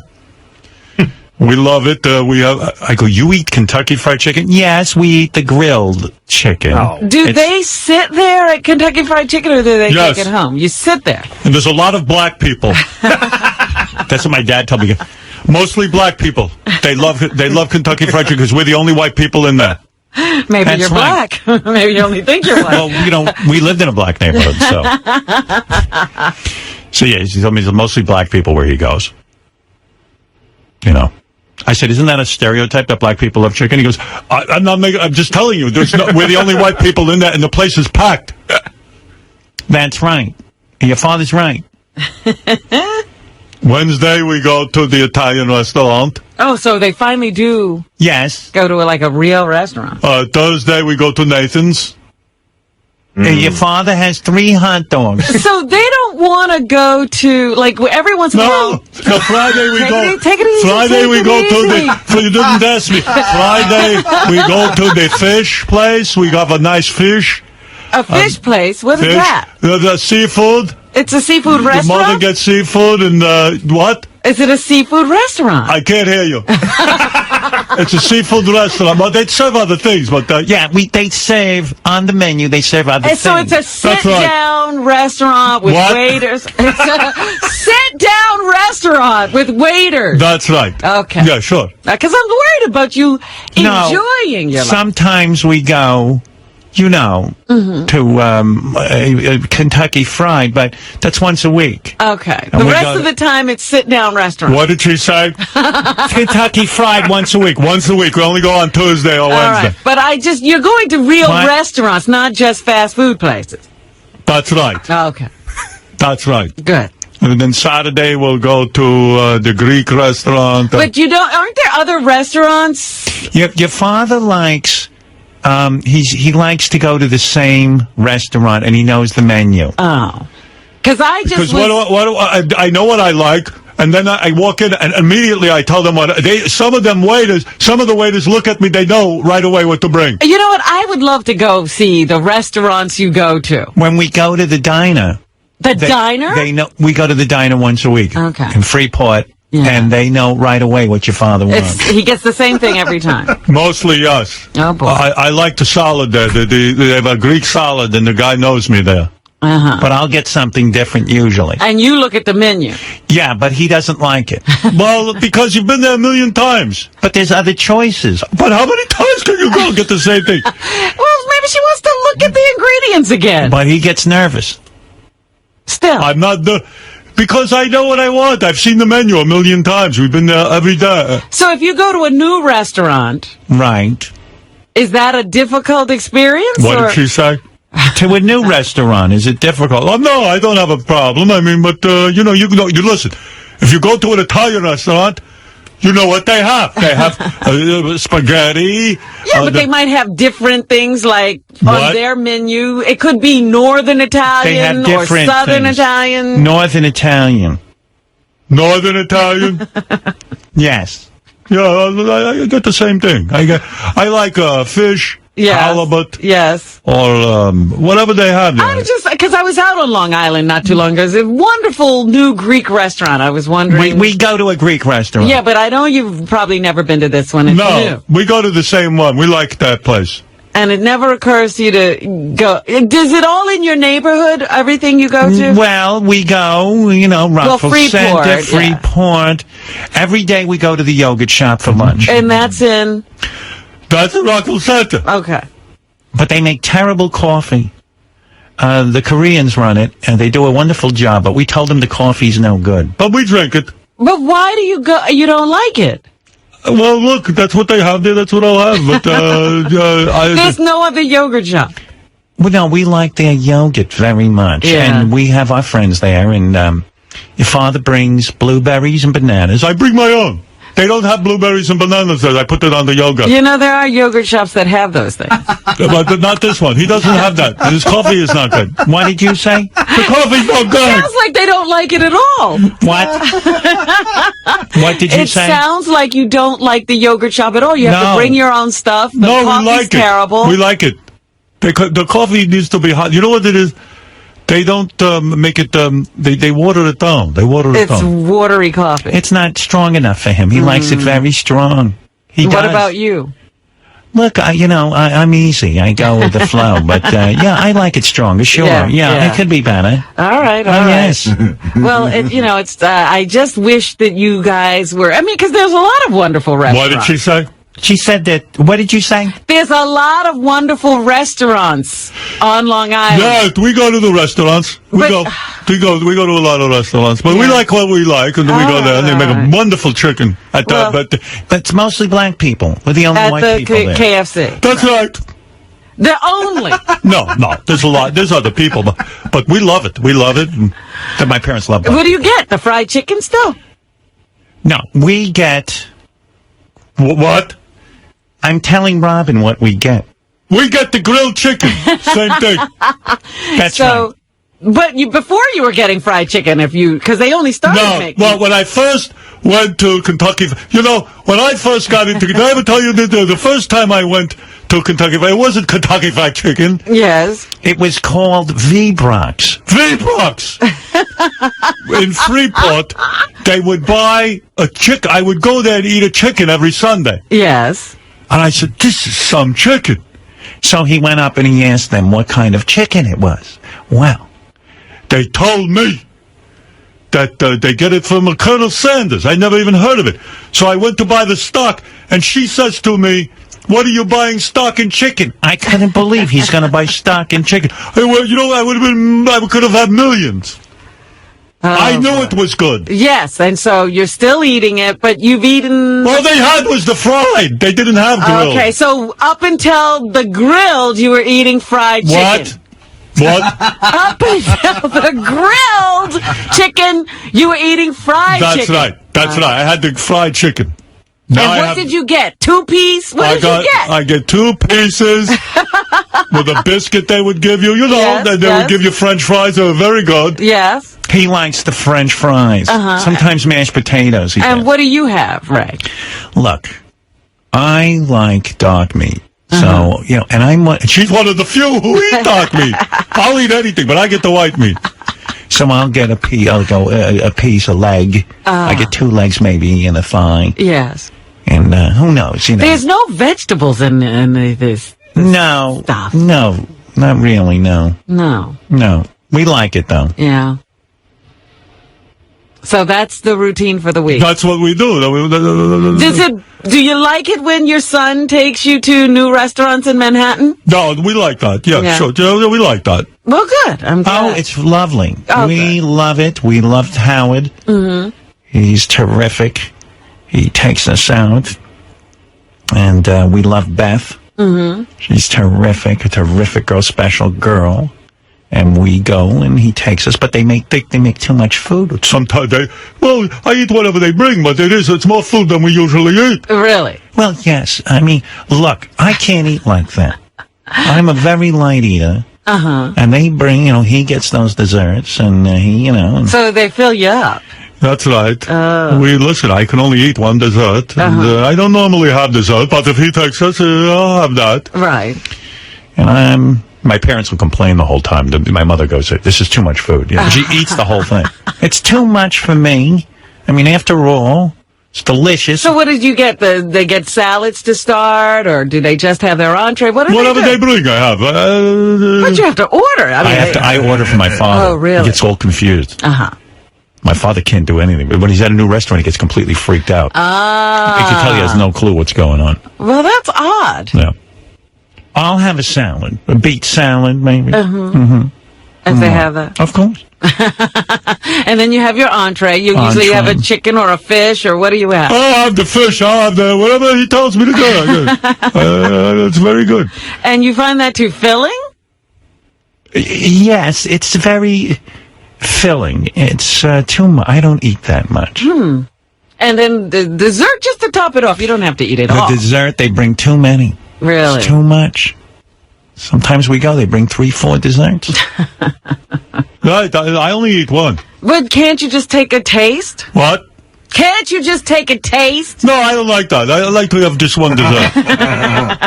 We love it. I go, you eat Kentucky Fried Chicken? Yes, we eat the grilled chicken. Do they sit there at Kentucky Fried Chicken, or do they take it home? You sit there. And there's a lot of black people. That's what my dad told me. Mostly black people. They love Kentucky Fried Chicken because we're the only white people in there. Maybe That's you're right. black. Maybe you only think you're white. Well, we lived in a black neighborhood, so. So, yeah, he told me it's mostly black people where he goes. I said, isn't that a stereotype that black people love chicken? He goes, I'm just telling you, we're the only white people in there, and the place is packed. That's right. Your father's right. Wednesday, we go to the Italian restaurant. Oh, so they finally do go to a real restaurant. Thursday, we go to Nathan's. And your father has 3 hot dogs. So they don't want to go to, every once in a while. No, Friday we go. Take it easy. Friday we go to you didn't ask me. Friday we go to the fish place. We have a nice fish. A fish place? What is that? The seafood. It's a seafood restaurant? Your mother gets seafood and, what? Is it a seafood restaurant? I can't hear you. It's a seafood restaurant, but they serve other things. But they serve on the menu. They serve other things. So it's a sit-down restaurant with waiters. It's a sit-down restaurant with waiters. That's right. Okay. Yeah, sure. Because I'm worried about you enjoying your life. Sometimes we go, to Kentucky Fried, but that's once a week. Okay. The rest of the time, it's sit-down restaurant. What did she say? Kentucky Fried once a week. Once a week. We only go on Tuesday or Wednesday. Right. But you're going to real restaurants, not just fast food places. That's right. Okay. That's right. Good. And then Saturday, we'll go to the Greek restaurant. But aren't there other restaurants? Your father likes... he likes to go to the same restaurant, and he knows the menu. Oh, because I know what I like, and then I walk in, and immediately I tell them what some of the waiters look at me. They know right away what to bring. You know what? I would love to go see the restaurants you go to. When we go to the diner, diner, they know we go to the diner once a week. Okay, in Freeport. Yeah. And they know right away what your father wants. He gets the same thing every time. Mostly, yes. Oh, boy. I like the salad there. They have a Greek salad, and the guy knows me there. Uh-huh. But I'll get something different usually. And you look at the menu. Yeah, but he doesn't like it. Well, because you've been there a million times. But there's other choices. But how many times can you go and get the same thing? Well, maybe she wants to look at the ingredients again. But he gets nervous. Still. I'm not because I know what I want. I've seen the menu a million times. We've been there every day. So if you go to a new restaurant... Right. Is that a difficult experience? What did she say? To a new restaurant, is it difficult? Oh, no, I don't have a problem. I mean, but, you listen. If you go to an Italian restaurant... You know what they have? They have spaghetti. Yeah, but they might have different things on their menu. It could be Northern Italian or Southern Italian. Northern Italian. Northern Italian? Yes. Yeah, I get the same thing. I like fish. Halibut. Yes. Or whatever they have there. Because I was out on Long Island not too long ago. It's a wonderful new Greek restaurant. I was wondering. We go to a Greek restaurant. Yeah, but I know you've probably never been to this one. No, we go to the same one. We like that place. And it never occurs to you to go. Is it all in your neighborhood, everything you go to? Well, we go, Rockville Center, Freeport. Every day we go to the yogurt shop for lunch. And that's in? That's in Rockville Center. Okay. But they make terrible coffee. The Koreans run it, and they do a wonderful job, but we told them the coffee's no good. But we drink it. But why do you go? You don't like it? Well, look, that's what they have there. That's what I'll have. But there's no other yogurt shop. Well, no, we like their yogurt very much. Yeah. And we have our friends there, and your father brings blueberries and bananas. I bring my own. They don't have blueberries and bananas there. I put it on the yogurt. There are yogurt shops that have those things. But not this one. He doesn't have that. His coffee is not good. What did you say? The coffee's not good. Sounds like they don't like it at all. What? What did you say? It sounds like you don't like the yogurt shop at all. You have to bring your own stuff. The coffee's we like it. Terrible. We like it. The coffee needs to be hot. You know what it is? They don't make it. They water it down. They water it down. It's watery coffee. It's not strong enough for him. He likes it very strong. What about you? Look, I'm easy. I go with the flow. But, I like it stronger, sure. Yeah, it could be better. All right, all right. Yes. Well, it's, I just wish that you guys were, because there's a lot of wonderful restaurants. What did she say? She said that, what did you say? There's a lot of wonderful restaurants on Long Island. Yeah, we go to the restaurants. We go to a lot of restaurants. But we like what we like, and then we go there, and they make a wonderful chicken. But it's mostly black people. We're the only white people there. At the KFC. That's right. The only. No, there's a lot. There's other people, but we love it. We love it. And my parents love it. What do you get? The fried chicken still? No, we get... What? I'm telling Robin what we get. We get the grilled chicken. Same thing. That's right. But before you were getting fried chicken, because they only started making. Well, when I first went to Kentucky, when I first got into, did I ever tell you that the first time I went to Kentucky, it wasn't Kentucky Fried Chicken. Yes. It was called V-Brox. V-Brox! In Freeport, they would buy a chicken. I would go there and eat a chicken every Sunday. Yes. And I said, this is some chicken. So he went up and he asked them what kind of chicken it was. Well, they told me that they get it from Colonel Sanders. I never even heard of it. So I went to buy the stock, and she says to me, what are you buying stock in chicken? I couldn't believe he's going to buy stock in chicken. Well, I could have had millions. I knew it was good. Yes, and so you're still eating it, but you've eaten... All they had was the fried. They didn't have grilled. Okay, so up until the grilled, you were eating fried chicken. What? Up until the grilled chicken, you were eating fried chicken. That's right. I had the fried chicken. Now and what did you get? 2-piece? What did you get? I get 2 pieces with a biscuit they would give you. They would give you French fries. They were very good. Yes. He likes the French fries. Sometimes mashed potatoes. And what do you have, Ray? Look, I like dark meat. So, and she's one of the few who eat dark meat. I'll eat anything, but I get the white meat. So I'll get a piece, a leg. I get 2 legs maybe and a thigh. Yes. And who knows, There's no vegetables in this stuff. No, not really, no. No. We like it, though. Yeah. So that's the routine for the week. That's what we do. Do you like it when your son takes you to new restaurants in Manhattan? No, we like that. Yeah. Sure. We like that. Well, good. I'm glad. Oh, it's lovely. We love it. We loved Howard. Mm-hmm. He's terrific. He takes us out. And we love Beth. Mm-hmm. She's terrific. A terrific girl, special girl. And we go, and he takes us, but they make too much food. Sometimes I eat whatever they bring, but it's more food than we usually eat. Really? Well, yes. Look, I can't eat like that. I'm a very light eater. And they bring, he gets those desserts, and So they fill you up. That's right. Listen, I can only eat 1 dessert, and I don't normally have dessert, but if he takes us, I'll have that. Right. And my parents would complain the whole time. My mother goes, this is too much food. She eats the whole thing. It's too much for me. After all, it's delicious. So what did you get? They get salads to start, or do they just have their entree? Whatever they bring, I have. But you have to order. I order for my father. Oh, really? He gets all confused. My father can't do anything. But when he's at a new restaurant, he gets completely freaked out. He can tell he has no clue what's going on. Well, that's odd. Yeah. I'll have a salad. A beet salad, maybe. If they have that. Of course. And then you have your entree. You usually have a chicken or a fish, or what do you have? I'll have the fish. I'll have whatever he tells me to do. It's very good. And you find that too filling? Yes, it's very filling. It's too much. I don't eat that much. And then the dessert, just to top it off. You don't have to eat it all. The dessert, they bring too many. Really? It's too much. Sometimes we go, they bring 3-4 desserts. Right, I only eat 1. But can't you just take a taste? What? Can't you just take a taste? No, I don't like that. I like to have just one dessert.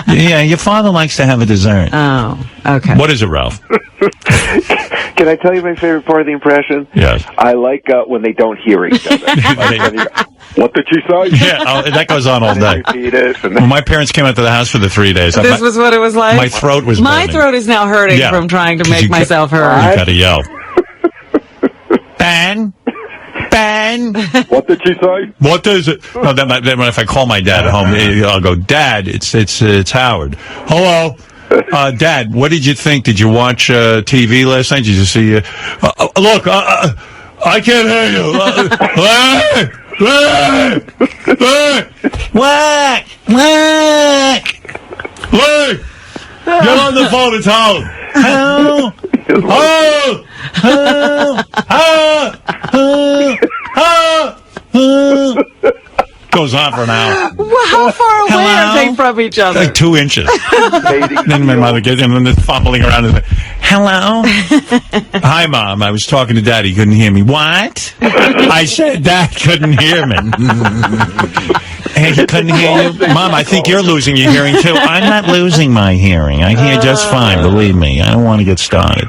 Yeah, your father likes to have a dessert. Oh, okay. What is it, Ralph? Can I tell you my favorite part of the impression? Yes. I like when they don't hear each other. What did you say? Yeah, that goes on all day. Repeat it. When my parents came out to the house for the 3 days, This was what it was like? my throat was My burning. throat is now hurting from trying to make myself heard. You gotta yell. Ben? What did you say? What is it? No, then if I call my dad at home, I'll go, Dad, it's Howard. Hello. Dad, what did you think? Did you watch TV last night? Did you see... look, I can't hear you. What? Look! Get on the phone, it's Howard. Goes on for an hour. Well, how far away are they from each other? Like 2 inches. Then my mother gets in and then fumbling around and hello? Hi, Mom. I was talking to Dad. He couldn't hear me. What? I said Dad couldn't hear me. And he couldn't hear you? Mom, I think you're losing your hearing, too. I'm not losing my hearing. I hear just fine, believe me. I don't want to get started.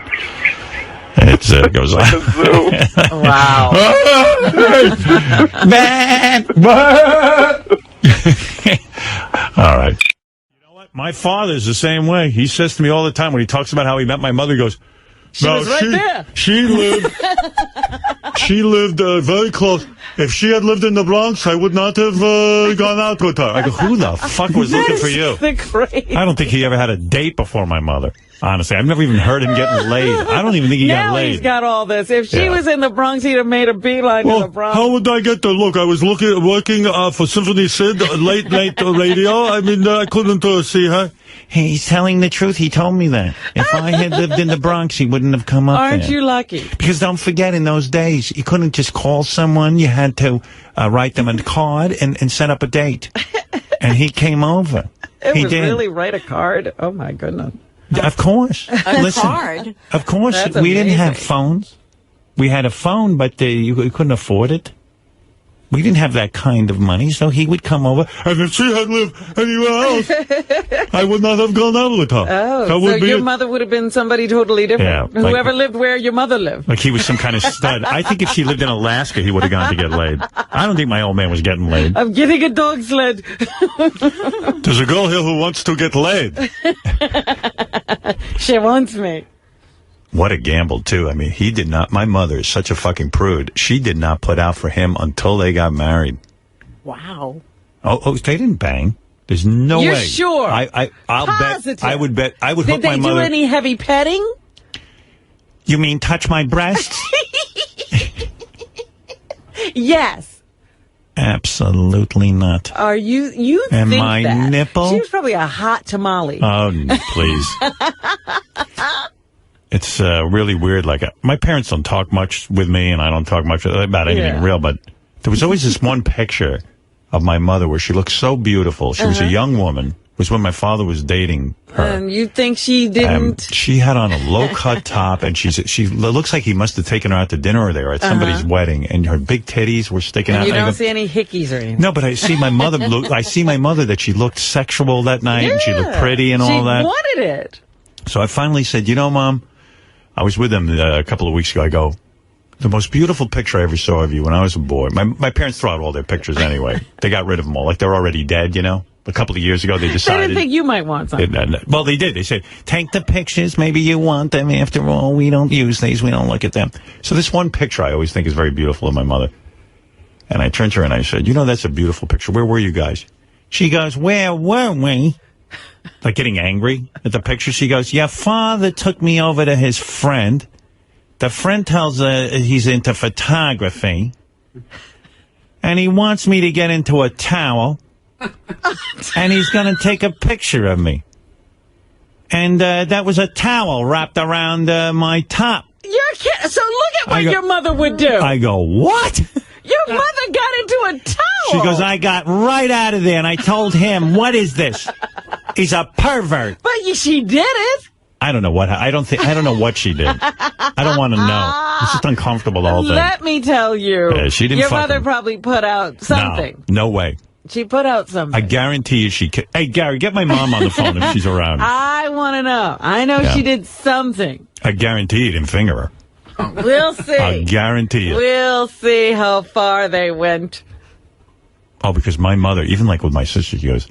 It goes on. Wow. All right. You know what? My father's the same way. He says to me all the time when he talks about how he met my mother, he goes, She was right there. She lived very close. If she had lived in the Bronx, I would not have gone out with her. I go, who the fuck was looking for you? I don't think he ever had a date before my mother. Honestly, I've never even heard him getting laid. I don't even think he got laid. Now he's got all this. If she was in the Bronx, he'd have made a beeline to the Bronx. How would I get there? Look, I was working for Symphony Sid, late radio. I mean, I couldn't see her. Hey, he's telling the truth. He told me that. If I had lived in the Bronx, he wouldn't have come up there. Aren't you lucky? Because don't forget, in those days, you couldn't just call someone. You had to write them a card and set up a date. And he came over. He did. Really write a card? Oh, my goodness. Of course. Listen, card? Of course. That's we didn't amazing. have phones. We had a phone, but you couldn't afford it. We didn't have that kind of money, so he would come over. And if she had lived anywhere else, I would not have gone out with her. Oh, so your mother would have been somebody totally different. Yeah, Whoever lived where your mother lived. Like he was some kind of stud. I think if she lived in Alaska, he would have gone to get laid. I don't think my old man was getting laid. I'm getting a dog sled. There's a girl here who wants to get laid. She wants me. What a gamble, too. I mean, he did not. My mother is such a fucking prude. She did not put out for him until they got married. Wow. Oh, they didn't bang. There's no way. You're sure? I'll Positive. bet. I would bet. I would Did hook they my mother. do any heavy petting? You mean touch my breasts? Yes. Absolutely not. Are you And think my that? nipple? She was probably a hot tamale. Oh, please. It's really weird. Like, my parents don't talk much with me, and I don't talk much about anything real, but there was always this one picture of my mother where she looked so beautiful. She was a young woman. It was when my father was dating her. And you think she didn't? She had on a low-cut top, and she looks like he must have taken her out to dinner there at somebody's wedding, and her big titties were sticking out. You don't see any hickeys or anything. No, but I see my mother. I see my mother that she looked sexual that night, and she looked pretty and all that. She wanted it. So I finally said, you know, Mom, I was with them a couple of weeks ago. I go, the most beautiful picture I ever saw of you when I was a boy. My parents throw out all their pictures anyway. They got rid of them all. Like they're already dead, you know. A couple of years ago, they decided. They didn't think you might want something. Well, they did. They said, take the pictures. Maybe you want them. After all, we don't use these. We don't look at them. So this one picture I always think is very beautiful of my mother. And I turned to her and I said, you know, that's a beautiful picture. Where were you guys? She goes, where were we? Like getting angry at the picture. She goes, your father took me over to his friend. The friend tells her he's into photography. And he wants me to get into a towel. And he's going to take a picture of me. And that was a towel wrapped around my top. You're kidding. So look at what your mother would do. I go, what? Your mother got into a towel. She goes, I got right out of there, and I told him, what is this? He's a pervert. But she did it. I don't know what. I don't know what she did. I don't want to know. It's just uncomfortable the whole thing. Let me tell you. She didn't. Your mother probably put out something. No way. She put out something. I guarantee you she... Hey, Gary, get my mom on the phone if she's around. I want to know. I know she did something. I guarantee you didn't finger her. We'll see. I guarantee you. We'll see how far they went. Oh, because my mother, even like with my sister, she goes...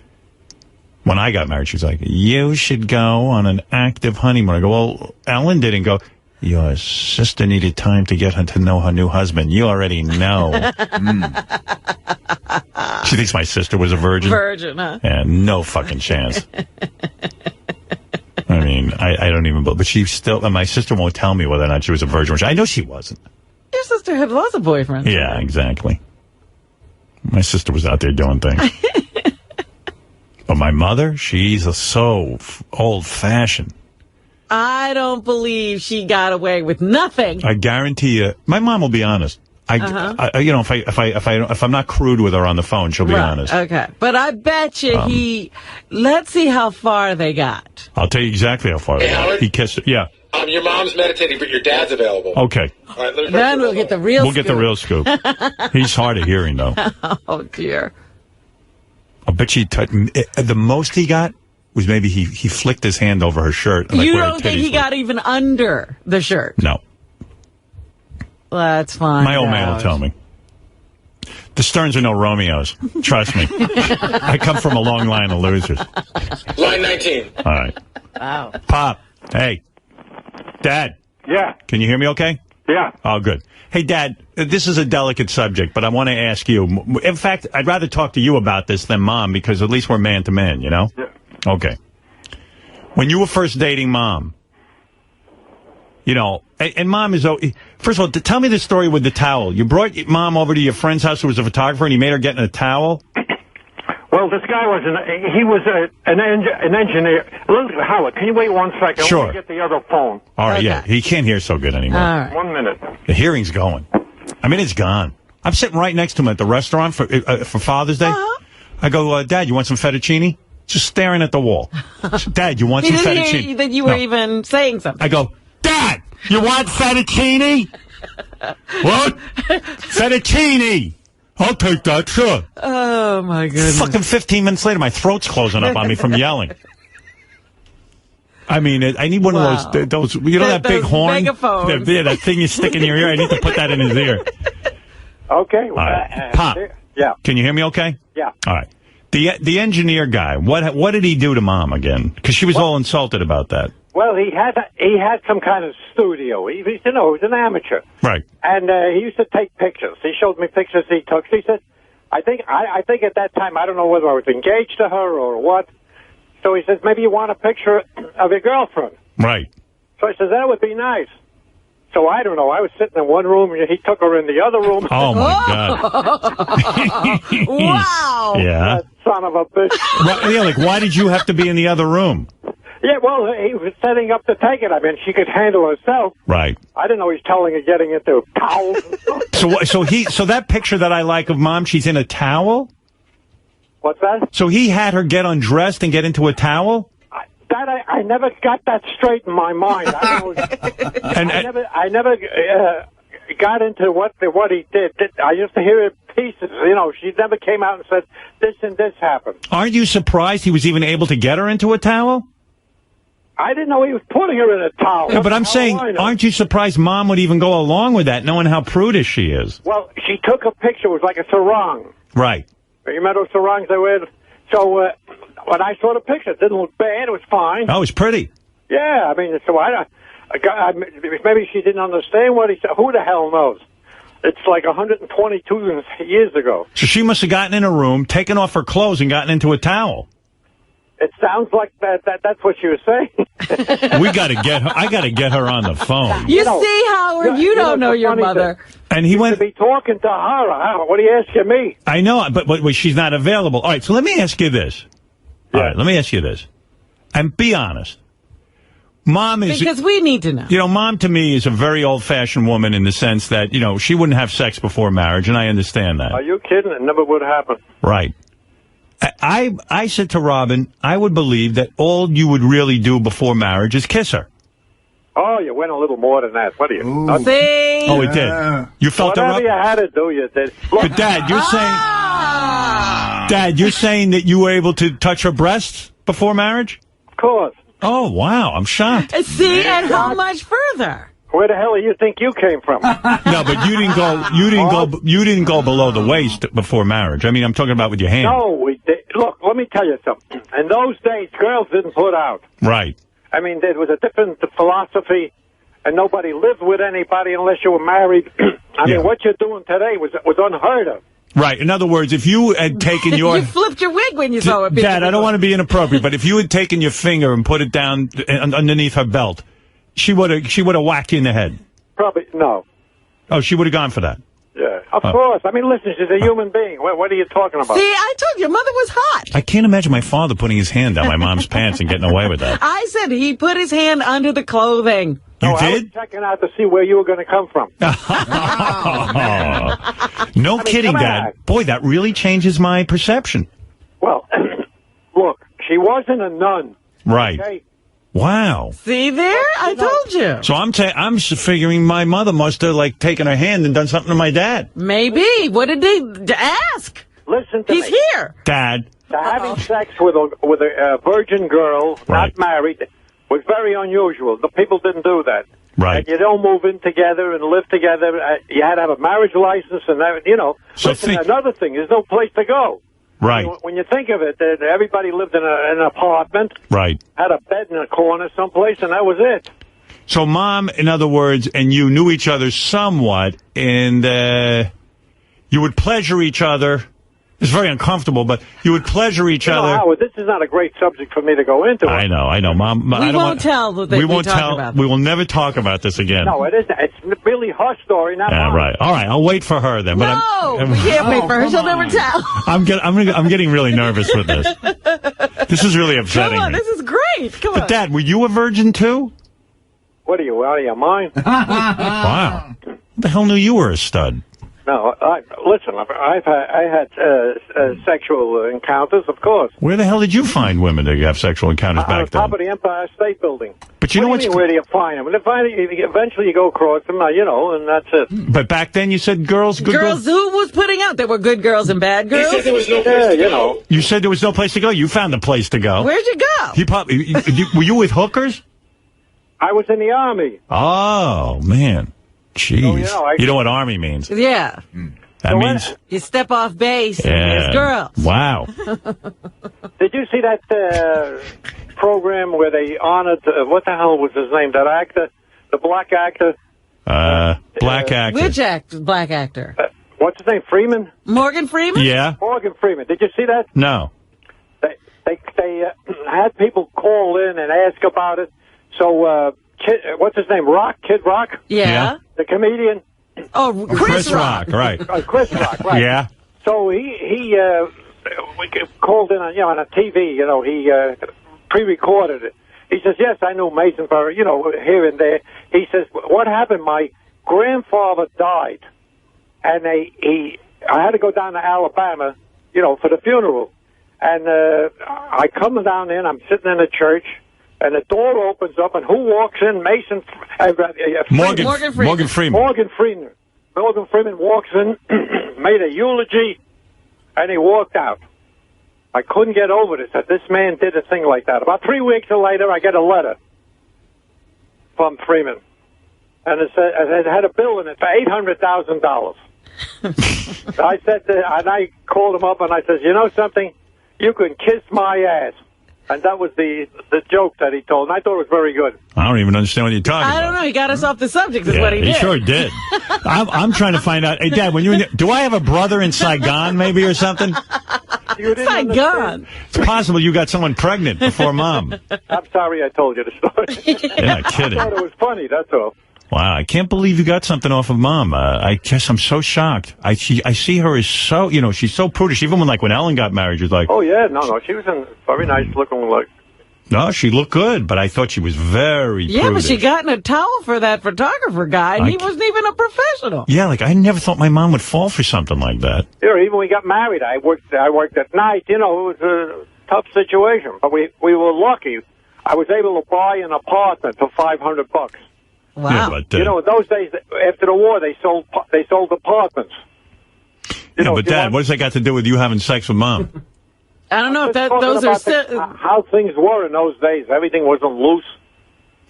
When I got married, she was like, you should go on an active honeymoon. I go, well, Ellen didn't go. Your sister needed time to get her to know her new husband. You already know. She thinks my sister was a virgin. Virgin, huh? Yeah, no fucking chance. I mean, I don't even... But she still... And my sister won't tell me whether or not she was a virgin. I know she wasn't. Your sister had lots of boyfriends. Yeah, exactly. My sister was out there doing things. But my mother, she's so old-fashioned. I don't believe she got away with nothing. I guarantee you, my mom will be honest. You know, if I'm not crude with her on the phone, she'll be honest. Okay, but I bet you let's see how far they got. I'll tell you exactly how far they got. He kissed her. Yeah. Your mom's meditating, but your dad's available. Okay. All right, then we'll get the real scoop. We'll get the real scoop. He's hard of hearing, though. Oh, dear. I bet you the most he got was maybe he flicked his hand over her shirt. Like you don't think he got even under the shirt? No. Let's find My old man will tell me. The Sterns are no Romeos. Trust me. I come from a long line of losers. Line 19. All right. Wow. Pop. Hey. Dad. Yeah. Can you hear me okay? Yeah. Oh, good. Hey, Dad, this is a delicate subject, but I want to ask you. In fact, I'd rather talk to you about this than Mom, because at least we're man to man, you know? Yeah. Okay. When you were first dating Mom, you know, and Mom is... First of all, tell me the story with the towel. You brought Mom over to your friend's house who was a photographer, and he made her get in a towel? Well, this guy was an engineer. Howard, can you wait 1 second? Sure. Let me get the other phone. All right, yeah. He can't hear so good anymore. All right. 1 minute. The hearing's going. I mean, it's gone. I'm sitting right next to him at the restaurant for Father's Day. I go, Dad, you want some fettuccine? Just staring at the wall. Dad, you want some fettuccine? He didn't hear that you were even saying something. I go, Dad, you want fettuccine? What? Fettuccine. I'll take that, sure. Oh, my goodness. Fucking 15 minutes later, my throat's closing up on me from yelling. I mean, I need one of those, you know, that big horn? Megaphones. Yeah, that thing you stick in your ear. I need to put that in his ear. Okay. All right. Pop. Yeah. Can you hear me okay? Yeah. All right. The engineer guy, what did he do to Mom again? Because she was all insulted about that. Well, he had some kind of studio. He was an amateur. Right. And he used to take pictures. He showed me pictures he took. He said, I think at that time, I don't know whether I was engaged to her or what. So he says, maybe you want a picture of your girlfriend. Right. So I said, that would be nice. So I don't know. I was sitting in one room, and he took her in the other room. Oh, my God. Wow. Yeah. That son of a bitch. Yeah, like, why did you have to be in the other room? Yeah, well, he was setting up to take it. I mean, she could handle herself. Right. I didn't know he's telling her getting into towels. So that picture that I like of Mom, she's in a towel? What's that? So he had her get undressed and get into a towel? I never got that straight in my mind. I never got into what he did. I used to hear it pieces. You know, she never came out and said, this and this happened. Aren't you surprised he was even able to get her into a towel? I didn't know he was putting her in a towel. No, but I'm saying, aren't you surprised Mom would even go along with that, knowing how prudish she is? Well, she took a picture. It was like a sarong. Right. You remember those sarongs they wear? So when I saw the picture, it didn't look bad. It was fine. Oh, it's pretty. Yeah, I mean, so maybe she didn't understand what he said. Who the hell knows? It's like 122 years ago. So she must have gotten in a room, taken off her clothes, and gotten into a towel. It sounds like that's what she was saying. We got to get her. I got to get her on the phone. You see, Howard, you don't know your mother. And he went to be talking to her. What are you asking me? I know, but she's not available. All right, so let me ask you this. Yeah. All right, let me ask you this. And be honest. Mom is... Because we need to know. You know, Mom to me is a very old-fashioned woman in the sense that, you know, she wouldn't have sex before marriage, and I understand that. Are you kidding? It never would happen. Right. I said to Robin, I would believe that all you would really do before marriage is kiss her. Oh, you went a little more than that. What are you? See? Oh, it did. You felt Whatever the you had to do, you did. Look, But Dad, you're saying that you were able to touch her breasts before marriage? Of course. Oh, wow. I'm shocked. See, and how much further? Where the hell do you think you came from? No, but you didn't go below the waist before marriage. I mean, I'm talking about with your hand. No, we did. Look, let me tell you something. In those days, girls didn't put out. Right. I mean, there was a different philosophy, and nobody lived with anybody unless you were married. I mean, what you're doing today was unheard of. Right. In other words, if you had taken your... You flipped your wig when you saw it. Dad, I don't want to be inappropriate, but if you had taken your finger and put it down underneath her belt, she would have whacked you in the head. Probably, no. Oh, she would have gone for that. Yeah, of course. I mean, listen, she's a human being. What are you talking about? See, I told you, your mother was hot. I can't imagine my father putting his hand down my mom's pants and getting away with that. I said he put his hand under the clothing. You I was checking out to see where you were going to come from. No kidding, Dad. Boy, that really changes my perception. Well, look, she wasn't a nun. Right. Okay? Wow. See there? I told you. So I'm figuring my mother must have, like, taken her hand and done something to my dad. Maybe. What did they ask? Listen to He's me. here. Dad. Having sex with a virgin girl, not married, was very unusual. The people didn't do that. Right. And you don't move in together and live together. You had to have a marriage license and that, you know. So listen, another thing, there's no place to go. Right. When you think of it, everybody lived in an apartment. Right. Had a bed in a corner someplace, and that was it. So Mom, in other words, and you knew each other somewhat, and you would pleasure each other. It's very uncomfortable, but you would pleasure each other. Howard, this is not a great subject for me to go into. I know, Mom. We won't tell that we won't talk tell. about We will never talk about this again. No, it isn't. It's really her story, not mine. Right. All right. I'll wait for her then. But we can't wait for her. She'll never tell. I'm getting really nervous with this. This is really upsetting. Come on, me. this is great. Come on. But Dad, were you a virgin too? What are you, out of your mind? Wow. Who the hell knew you were a stud? No, listen, I had sexual encounters, of course. Where the hell did you find women to have sexual encounters back then? On top of the Empire State Building. But you know what's... Where do you find them? Eventually you go across them, you know, and that's it. But back then you said girls... Girls who was putting out? There were good girls and bad girls? He said there was no place to go. You said there was no place to go. You found a place to go. Where'd you go? Were you with hookers? I was in the Army. Oh, man. Jeez. So, you know what Army means? Yeah. That means... You step off base, Yeah. and there's girls. Wow. Did you see that program where they honored, what the hell was his name, that actor, the black actor? Black actor. Which black actor? What's his name, Freeman? Morgan Freeman? Yeah. Morgan Freeman. Did you see that? No. They had people call in and ask about it. So, what's his name, Kid Rock? Yeah. The comedian? Oh, Chris Rock. Right. Chris Rock, right. Yeah. So he called in on a TV, you know, he pre-recorded it. He says, yes, I knew Mason for, you know, here and there. He says, what happened? My grandfather died, and I had to go down to Alabama, you know, for the funeral. And I come down there, and I'm sitting in the church, and the door opens up, and who walks in? Mason. Morgan Freeman. Morgan Freeman walks in, made a eulogy, and he walked out. I couldn't get over this, that this man did a thing like that. About 3 weeks later, I get a letter from Freeman. And it had a bill in it for $800,000. I said, and I called him up, and I said, you know something? You can kiss my ass. And that was the joke that he told, and I thought it was very good. I don't even understand what you're talking about. I don't know. He got us off the subject is Yeah, what he did. He sure did. I'm trying to find out. Hey, Dad, do I have a brother in Saigon maybe or something? Saigon. It's possible you got someone pregnant before Mom. I'm sorry I told you the story. Yeah, kidding. I thought it was funny, that's all. Wow, I can't believe you got something off of Mom. I guess I'm so shocked. I see her as so, she's so prudish. Even when Ellen got married, she was like... Oh, yeah, no, she was very nice looking, like, No, she looked good, but I thought she was very Yeah, prudish. but she got in a towel for that photographer guy, and he wasn't even a professional. Yeah, like, I never thought my mom would fall for something like that. Here, even when we got married, I worked at night. You know, it was a tough situation, but we were lucky. I was able to buy an apartment for $500. Wow. Yeah, but, You know, in those days, after the war, they sold apartments. But Dad, what does that got to do with you having sex with Mom? I don't know if Talking those are... about how things were in those days. Everything wasn't loose.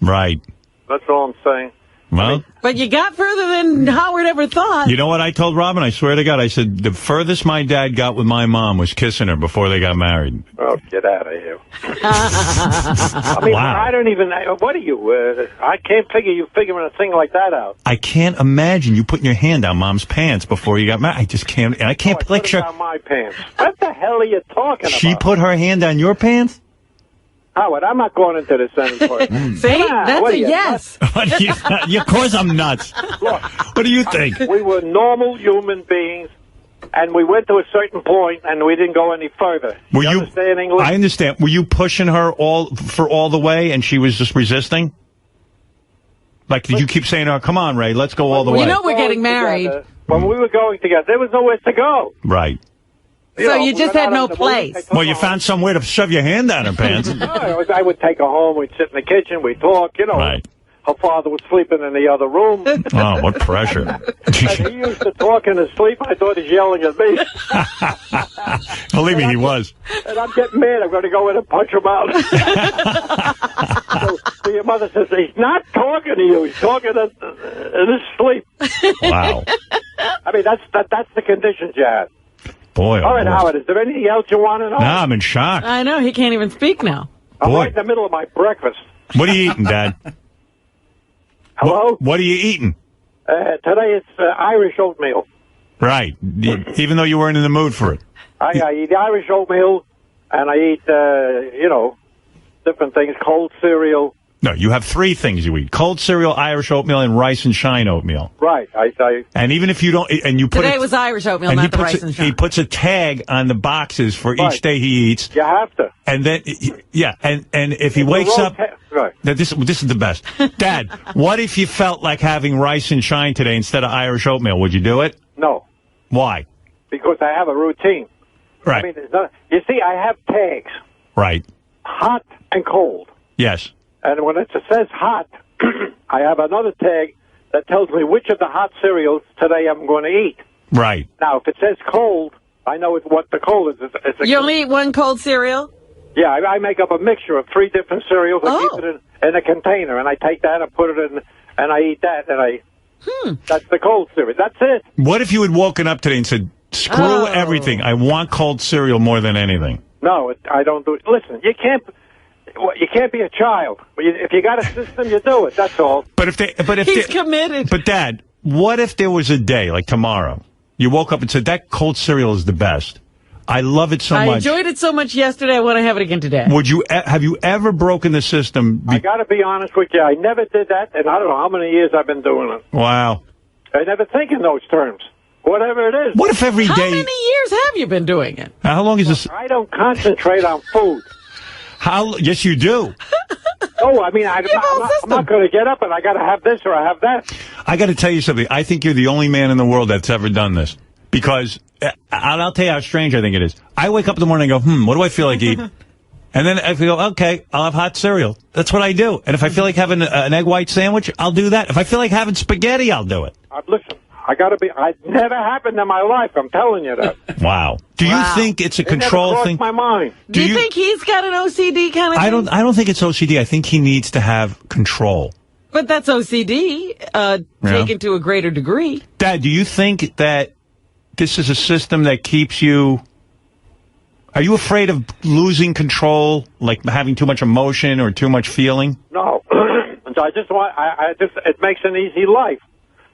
Right. That's all I'm saying. Well, But you got further than Howard ever thought. you know what I told Robin? I swear to God, I said the furthest my dad got with my mom was kissing her before they got married. Oh, get out of here. I mean, Wow. I don't even... What are you? I can't figure you figuring a thing like that out. I can't imagine you putting your hand down Mom's pants before you got married. I just can't. And I can't picture. Put it down my pants. What the hell are you talking about? She put her hand down your pants? Howard, I'm not going into this anymore. See? That's a yes. Of course I'm nuts. Look, what do you think? We were normal human beings, and we went to a certain point, and we didn't go any further. Were you understand English? I understand. Were you pushing her all the way, and she was just resisting? Like, did you keep saying, "Oh, come on, Ray, let's go all the way"? You know we're getting married. When we were going together, there was nowhere to go. Right. So you just had no place. Well, you found somewhere to shove your hand down her pants. I would take her home. We'd sit in the kitchen. We'd talk. You know, Right. her father was sleeping in the other room. Oh, what pressure. And he used to talk in his sleep. I thought he's yelling at me. Believe me, he was. And I'm getting mad. I'm going to go in and punch him out. So your mother says, he's not talking to you. He's talking in his sleep. Wow. I mean, that's the conditions you had. Boy, oh All right, boy. Howard, is there anything else you want to know? No, I'm in shock. I know, he can't even speak now. I'm Boy. right in the middle of my breakfast. What are you eating, Dad? Hello? What are you eating? Today it's Irish oatmeal. Right. Even though you weren't in the mood for it. I eat Irish oatmeal, and I eat, different things, cold cereal. No, you have three things you eat. Cold cereal, Irish oatmeal, and rice and shine oatmeal. Right. And even if you don't, and you put Today was Irish oatmeal, and not he the puts rice and shine. He puts a tag on the boxes for Right. each day he eats. You have to. And then, yeah, and if he wakes up, right. now this is the best. Dad, what if you felt like having rice and shine today instead of Irish oatmeal? Would you do it? No, Why? because I have a routine. Right. I mean, you see, I have tags, Right. hot and cold. Yes. And when it says hot, I have another tag that tells me which of the hot cereals today I'm going to eat. Right. Now, if it says cold, I know what the cold is. You only eat one cold cereal? Yeah, I make up a mixture of 3 different cereals. I keep it in a container, and I take that and put it in, and I eat that, and that's the cold cereal. That's it. What if you had woken up today and said, screw everything, I want cold cereal more than anything? No, I don't do it. Listen, you can't be a child. If you got a system, you do it. That's all. But if He's committed. But Dad, what if there was a day like tomorrow, you woke up and said that cold cereal is the best? I love it so much. I enjoyed it so much yesterday. I want to have it again today. Would you have you ever broken the system? I got to be honest with you. I never did that, and I don't know how many years I've been doing it. Wow. I never think in those terms. Whatever it is. What if every How day? many years have you been doing it? How long is this? I don't concentrate on food. Yes, you do. Oh, I mean, I'm not going to get up and I got to have this or I have that. I got to tell you something. I think you're the only man in the world that's ever done this. Because, I'll tell you how strange I think it is. I wake up in the morning and go, what do I feel like eating? And then I feel, okay, I'll have hot cereal. That's what I do. And if I feel like having an egg white sandwich, I'll do that. If I feel like having spaghetti, I'll do it. Listen, it never happened in my life. I'm telling you that. Wow. Do you think it's a control never thing? crossed my mind. Do you think he's got an OCD kind of thing? I don't think it's OCD. I think he needs to have control. But that's OCD, taken to a greater degree. Dad, do you think that this is a system that keeps you... Are you afraid of losing control, like having too much emotion or too much feeling? No. So it makes an easy life.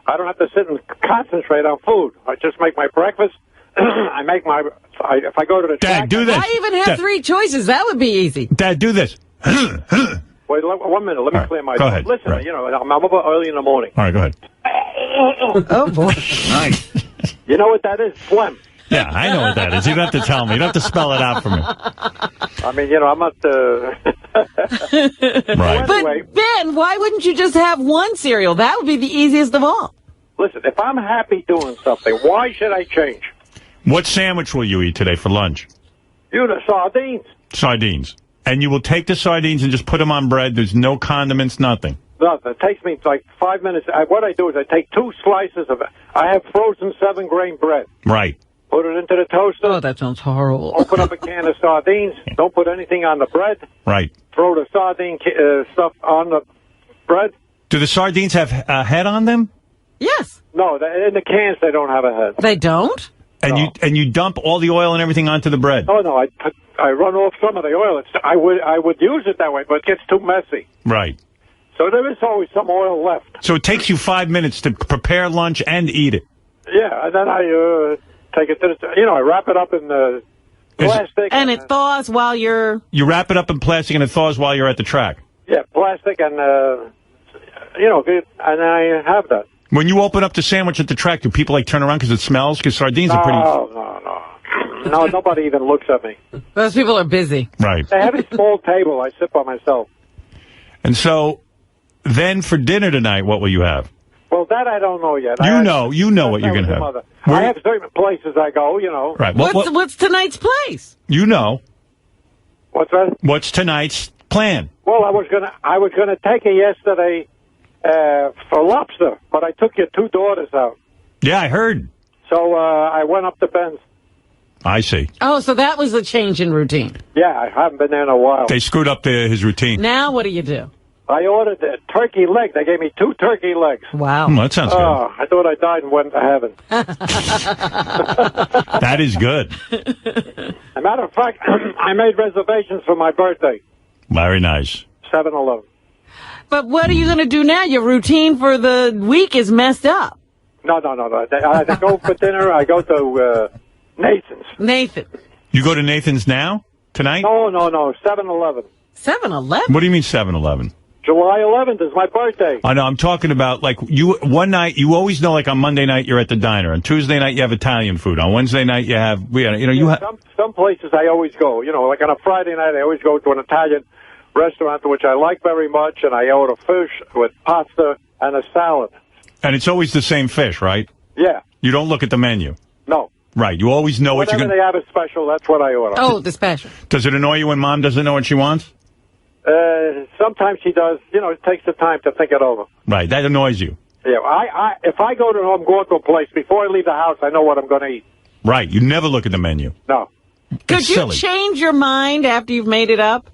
I don't have to sit and concentrate on food. I just make my breakfast. If I go to the Dad, do this. I even have 3 choices. That would be easy. Dad, do this. Wait, 1 minute. Let me clear my go throat. ahead. Listen, Right. I'm up early in the morning. All right, go ahead. Oh, boy. Nice. You know what that is? Phlegm. Yeah, I know what that is. You don't have to tell me. You don't have to spell it out for me. I mean, I'm not... Right. But, Ben, why wouldn't you just have one cereal? That would be the easiest of all. Listen, if I'm happy doing something, why should I change? What sandwich will you eat today for lunch? The sardines. Sardines. And you will take the sardines and just put them on bread. There's no condiments, nothing. Nothing. It takes me like 5 minutes. What I do is I take 2 slices of it. I have frozen 7-grain bread. Right. Put it into the toaster. Oh, that sounds horrible. Open up a can of sardines. Don't put anything on the bread. Right. Throw the sardine stuff on the bread. Do the sardines have a head on them? Yes. No, in the cans they don't have a head. They don't? And you dump all the oil and everything onto the bread? Oh, no, I run off some of the oil. I would use it that way, but it gets too messy. Right. So there is always some oil left. So it takes you 5 minutes to prepare lunch and eat it? Yeah, and then I take it to the, I wrap it up in the plastic. And it thaws while you're... You wrap it up in plastic and it thaws while you're at the track? Yeah, plastic and, and I have that. When you open up the sandwich at the track, do people turn around because it smells? Because sardines are pretty... No, nobody even looks at me. Those people are busy. Right. They have a small table. I sit by myself. And so, then for dinner tonight, what will you have? Well, that I don't know yet. You know what you're going to have. I have certain places I go, Right. What's tonight's place? You know. What's that? What's tonight's plan? Well, I was gonna take it yesterday for lobster, but I took your 2 daughters out. Yeah, I heard. So I went up to Ben's. I see. Oh, so that was a change in routine. Yeah, I haven't been there in a while. They screwed up his routine. Now what do you do? I ordered a turkey leg. They gave me 2 turkey legs. Wow. That sounds good. I thought I died and went to heaven. That is good. As a matter of fact, I made reservations for my birthday. Very nice. 7-Eleven. But what are you going to do now? Your routine for the week is messed up. No. I go for dinner. I go to Nathan's. Nathan. You go to Nathan's now? Tonight? No. 7-Eleven. 7-Eleven? What do you mean 7-Eleven? July 11th is my birthday. I know. I'm talking about, one night, you always know, on Monday night, you're at the diner. On Tuesday night, you have Italian food. On Wednesday night, you have, Some places I always go. Like on a Friday night, I always go to an Italian restaurant, which I like very much, and I order fish with pasta and a salad. And it's always the same fish, right? Yeah. You don't look at the menu? No. Right. You always know what you're going to... Whenever they have a special, that's what I order. Oh, the special. Does it annoy you when Mom doesn't know what she wants? Sometimes she does. It takes the time to think it over. Right. That annoys you. Yeah. If I go to a place, before I leave the house, I know what I'm going to eat. Right. You never look at the menu. No. Could you change your mind after you've made it up?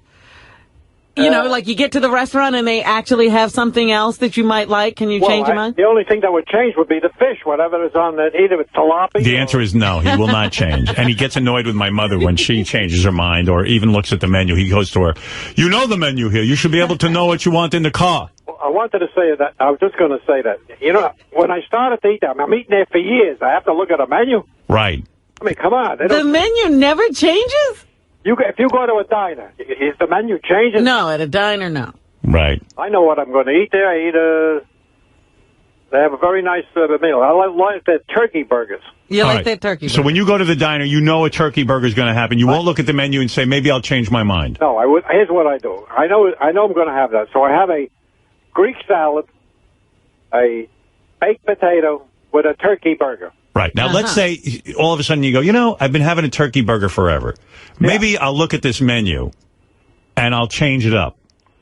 You get to the restaurant and they actually have something else that you might like. Can you change your mind? The only thing that would change would be the fish, whatever is on that. Either it's tilapia. The answer is no. He will not change. And he gets annoyed with my mother when she changes her mind or even looks at the menu. He goes to her, you know the menu here. You should be able to know what you want in the car. Well, I wanted to say that. I was just going to say that. When I started to eat that, I'm eating there for years. I have to look at a menu. Right. I mean, come on. The menu never changes? If you go to a diner, is the menu changing? No, at a diner, no. Right. I know what I'm going to eat there. They have a very nice meal. I like their turkey burgers. You like their turkey burgers. So when you go to the diner, you know a turkey burger is going to happen. You won't look at the menu and say, maybe I'll change my mind. No, here's what I do. I know I'm going to have that. So I have a Greek salad, a baked potato with a turkey burger. Right. Now, let's say all of a sudden you go, I've been having a turkey burger forever. Maybe I'll look at this menu and I'll change it up.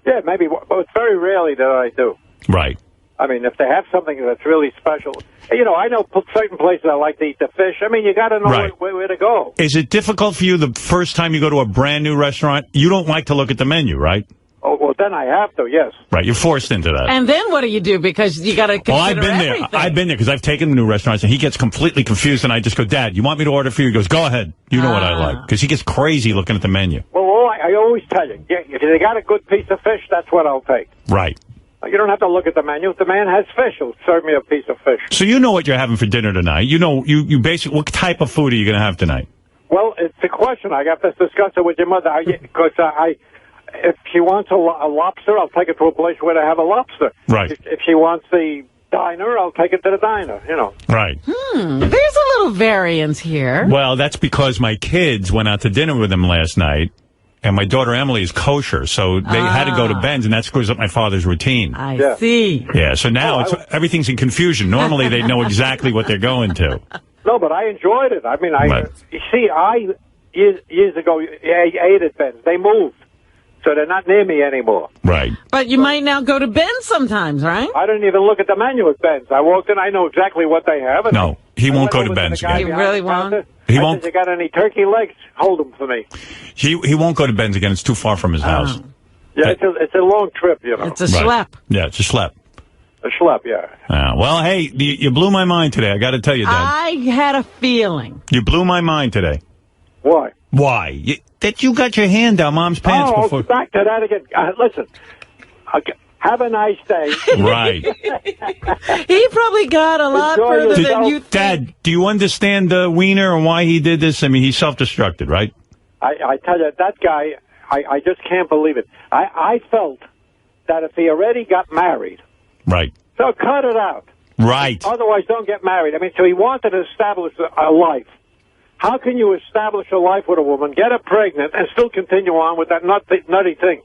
Yeah, maybe. But it's very rarely that I do. Right. I mean, if they have something that's really special. I know certain places I like to eat the fish. I mean, you got to know where to go. Is it difficult for you the first time you go to a brand new restaurant? You don't like to look at the menu, right? Oh, well, then I have to, yes. Right, you're forced into that. And then what do you do? Because you got to consider I've been everything. there. I've been there because I've taken the new restaurants, and he gets completely confused, and I just go, Dad, you want me to order for you? He goes, go ahead. You know what I like. Because he gets crazy looking at the menu. Well, I always tell you, if they got a good piece of fish, that's what I'll take. Right. You don't have to look at the menu. If the man has fish, he'll serve me a piece of fish. So you know what you're having for dinner tonight. You basically, what type of food are you going to have tonight? Well, it's a question. I got to discuss it with your mother. Because if she wants a lobster, I'll take it to a place where they have a lobster. Right. If she wants the diner, I'll take it to the diner, Right. There's a little variance here. Well, that's because my kids went out to dinner with him last night, And my daughter Emily is kosher, so they had to go to Ben's, and that screws up my father's routine. I see. Yeah, so now everything's in confusion. Normally, they know exactly what they're going to. No, but I enjoyed it. I mean, you see, years ago, I ate at Ben's. They moved, so they're not near me anymore. Right. But you might now go to Ben's sometimes, right? I didn't even look at the menu at Ben's. I walked in, I know exactly what they have. No, he won't go to Ben's again. He really won't? He won't. If you got any turkey legs, hold them for me. He won't go to Ben's again. It's too far from his house. Yeah, it's a long trip, you know. It's a schlep. Yeah, it's a schlep. A schlep, yeah. Well, hey, you blew my mind today. I got to tell you, Dad. I had a feeling. You blew my mind today. Why? Why? That you got your hand down Mom's pants before. Back to that again. Listen, have a nice day. Right. He probably got a lot further than you think. Dad, do you understand Wiener and why he did this? I mean, he self-destructed, right? I tell you, that guy, I just can't believe it. I felt that if he already got married, right, so cut it out. Right. Otherwise, don't get married. I mean, so he wanted to establish a life. How can you establish a life with a woman, get her pregnant, and still continue on with that nutty thing?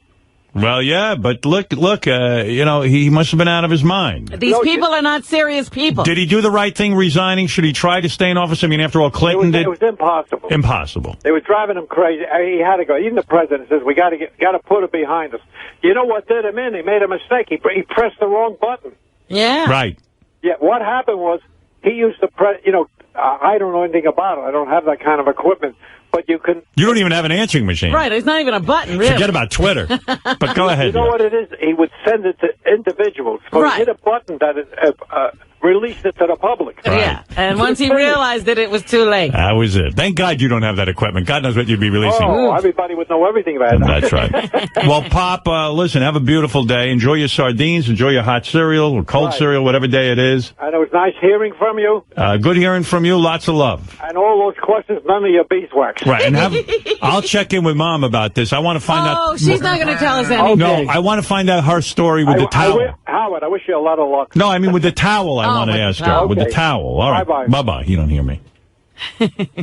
Well, yeah, but look, he must have been out of his mind. These people are not serious people. Did he do the right thing resigning? Should he try to stay in office? I mean, after all, Clinton did. It was impossible. Impossible. They were driving him crazy. He had to go. Even the president says, we got to put it behind us. You know what did him in? He made a mistake. He pressed the wrong button. Yeah. Right. Yeah, what happened was he used to press, I don't know anything about it. I don't have that kind of equipment. But you can... You don't even have an answering machine. Right, it's not even a button, really. Forget about Twitter. But go ahead. You know what it is? He would send it to individuals. So he hit a button that released it to the public. Right. Yeah, and once he realized that it was too late. That was it. Thank God you don't have that equipment. God knows what you'd be releasing. Oh, everybody would know everything about it. That's right. Well, Pop, listen, have a beautiful day. Enjoy your sardines. Enjoy your hot cereal or cold cereal, whatever day it is. And it was nice hearing from you. Good hearing from you. Lots of love. And all those questions, none of your beeswax. Right. And I'll check in with Mom about this. I want to find out. Oh, she's not going to tell us anything. No, I want to find out her story with the towel. Howard, I wish you a lot of luck. No, I mean with the towel. I want to ask her. With the towel. All right. Bye-bye. Bye-bye. You don't hear me.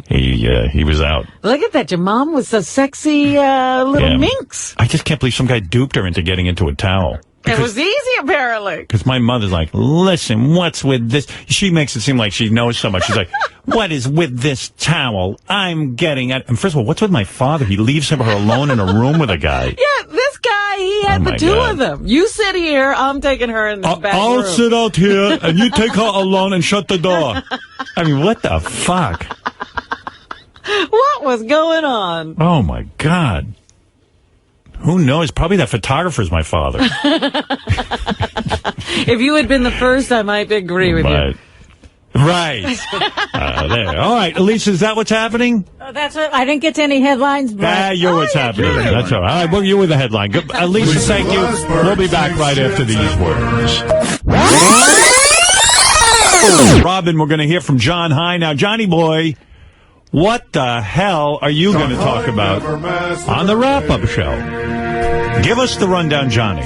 He was out. Look at that. Your mom was a sexy little minx. I just can't believe some guy duped her into getting into a towel. It was easy, apparently. Because my mother's like, listen, what's with this? She makes it seem like she knows so much. She's like, what is with this towel? I'm getting it. And first of all, what's with my father? He leaves her alone in a room with a guy. Yeah, this guy, he had the two of them. You sit here, I'm taking her in the back room. I'll sit out here, and you take her alone and shut the door. I mean, what the fuck? What was going on? Oh, my God. Who knows? Probably that photographer's my father. If you had been the first, I might agree with you. Right. There. All right, Elisa, is that what's happening? That's it. I didn't get to any headlines, but... you're what's happening. That's all right. All right, well, you were the headline. Elisa, thank you. We'll be back right after these words. Robin, we're going to hear from John High. Now, Johnny boy, what the hell are you going to talk about on the wrap-up show? Give us the rundown, Johnny.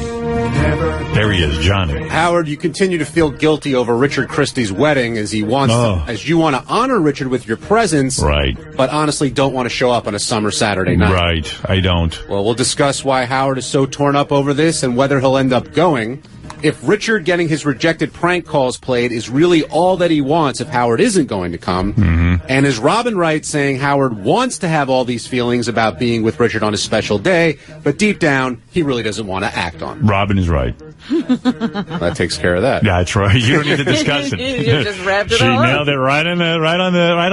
There he is, Johnny. Howard, you continue to feel guilty over Richard Christie's wedding as he wants, as you want to honor Richard with your presence, right? But honestly, don't want to show up on a summer Saturday night. Right, I don't. Well, we'll discuss why Howard is so torn up over this and whether he'll end up going. If Richard getting his rejected prank calls played is really all that he wants if Howard isn't going to come, and is Robin right saying Howard wants to have all these feelings about being with Richard on a special day, but deep down, he really doesn't want to act on. Robin is right. That takes care of that. That's right. You don't need to discuss it. You just wrapped it She all nailed it right on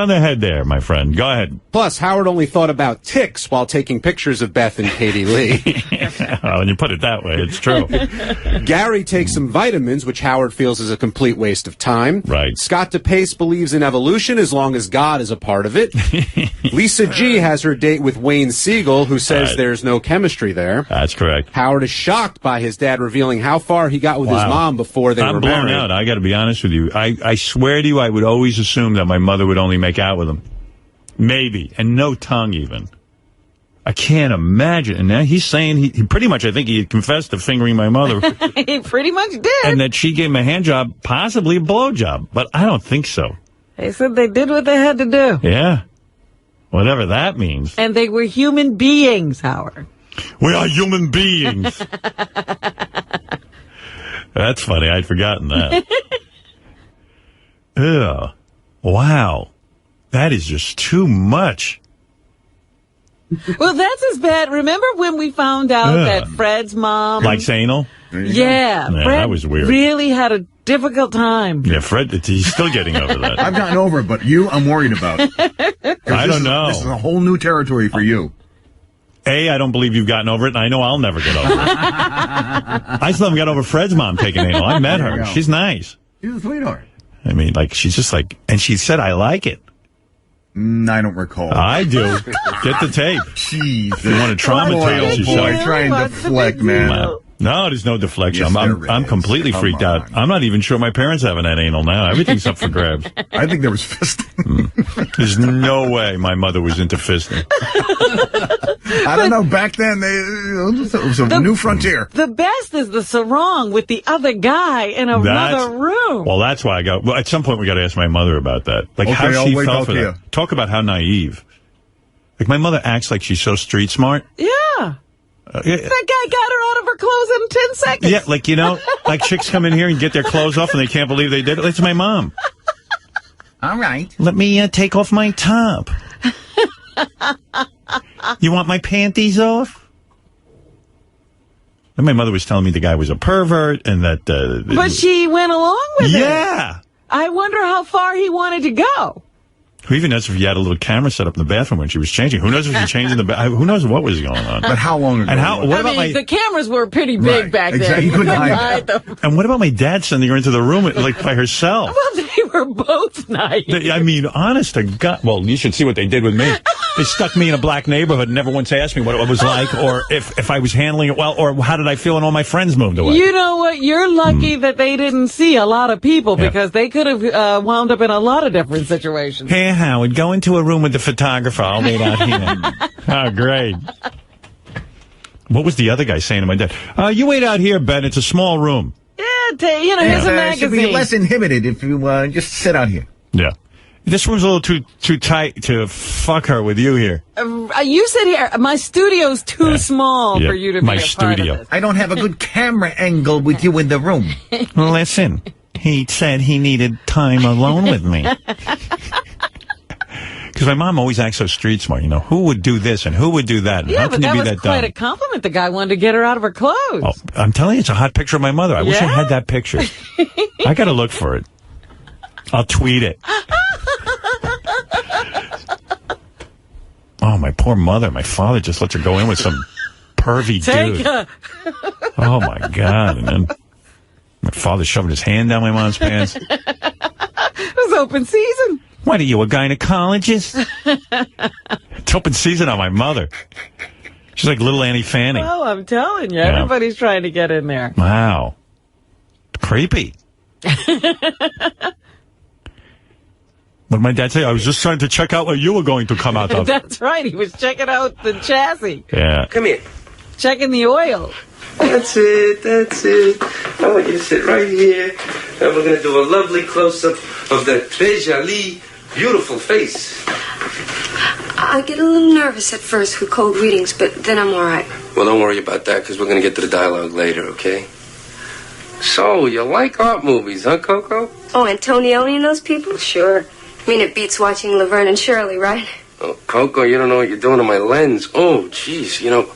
the head there, my friend. Go ahead. Plus, Howard only thought about ticks while taking pictures of Beth and Katie Lee. Well, when you put it that way, it's true. Gary takes some vitamins, which Howard feels is a complete waste of time. Right. Scott DePace believes in evolution as long as God is a part of it. Lisa G has her date with Wayne Siegel, who says there's no chemistry there. That's correct. Howard is shocked by his dad revealing how far he got with his mom before they were married. I'm blown out. I got to be honest with you. I swear to you, I would always assume that my mother would only make out with him. Maybe. And no tongue even. I can't imagine. And now he's saying he pretty much, I think he had confessed to fingering my mother. He pretty much did. And that she gave him a hand job, possibly a blow job. But I don't think so. They said they did what they had to do. Yeah. Whatever that means. And they were human beings, Howard. We are human beings. That's funny. I'd forgotten that. Ugh. Wow. That is just too much. Well, that's as bad. Remember when we found out that Fred's mom... Likes anal? Yeah. Fred that was weird. Really had a difficult time. Yeah, Fred, he's still getting over that. I've gotten over it, but you, I'm worried about. I don't know. This is a whole new territory for you. A, I don't believe you've gotten over it, and I know I'll never get over it. I still haven't got over Fred's mom taking anal. I met her. She's nice. She's a sweetheart. I mean, like, she's just like, and she said, I like it. I don't recall. I do. Get the tape. Jeez. If you want to traumatize yourself. Trying to deflect, man. No, there's no deflection. Yes, I'm completely freaked out. I'm not even sure my parents haven't had anal now. Everything's up for grabs. I think there was fisting. There's no way my mother was into fisting. I don't know. Back then, it was a new frontier. The best is the sarong with the other guy in another room. Well, that's why at some point we got to ask my mother about that. Like, how she felt for that. Talk about how naive. Like, my mother acts like she's so street smart. Yeah. That guy got her out of her clothes in 10 seconds. Yeah, like, you know, like chicks come in here and get their clothes off and they can't believe they did it. It's my mom. All right. Let me take off my top. You want my panties off? And my mother was telling me the guy was a pervert and that... but she went along with it. Yeah. I wonder how far he wanted to go. Who even knows if you had a little camera set up in the bathroom when she was changing? Who knows if she changed in the bathroom? Who knows what was going on? But how long ago? And how? What about the cameras were pretty big back then. You couldn't hide them. And what about my dad sending her into the room like by herself? Well, they were both nice. I mean, honest to God. Well, you should see what they did with me. They stuck me in a black neighborhood and never once asked me what it was like or if I was handling it well or how did I feel when all my friends moved away. You know what? You're lucky that they didn't see a lot of people because they could have wound up in a lot of different situations. Hey, Howard, go into a room with the photographer. I'll wait out here. Oh, great. What was the other guy saying to my dad? You wait out here, Ben. It's a small room. Yeah, here's a magazine. Should be less inhibited if you just sit out here. Yeah. This room's a little too tight to fuck her with you here. You sit here. My studio's too small for you to be a part of this. I don't have a good camera angle with you in the room. Listen, he said he needed time alone with me. Because my mom always acts so street smart, you know. Who would do this and who would do that? And how can you be that dumb? Quite a compliment. The guy wanted to get her out of her clothes. Oh, I'm telling you, it's a hot picture of my mother. I wish I had that picture. I got to look for it. I'll tweet it. Oh, my poor mother. My father just lets her go in with some pervy dude. Oh, my God. And then my father shoving his hand down my mom's pants. It was open season. What are you, a gynecologist? It's open season on my mother. She's like little Annie Fanning. Oh, I'm telling you. Everybody's trying to get in there. Wow. Creepy. What did my dad say? I was just trying to check out where you were going to come out of. That's right. He was checking out the chassis. Yeah. Come here. Checking the oil. That's it. I want you to sit right here, and we're going to do a lovely close-up of that très jolie, beautiful face. I get a little nervous at first with cold readings, but then I'm all right. Well, don't worry about that, because we're going to get to the dialogue later, okay? So, you like art movies, huh, Coco? Oh, Antonioni and those people? Sure. I mean, it beats watching Laverne and Shirley, right? Oh, Coco, you don't know what you're doing to my lens. Oh, jeez, you know...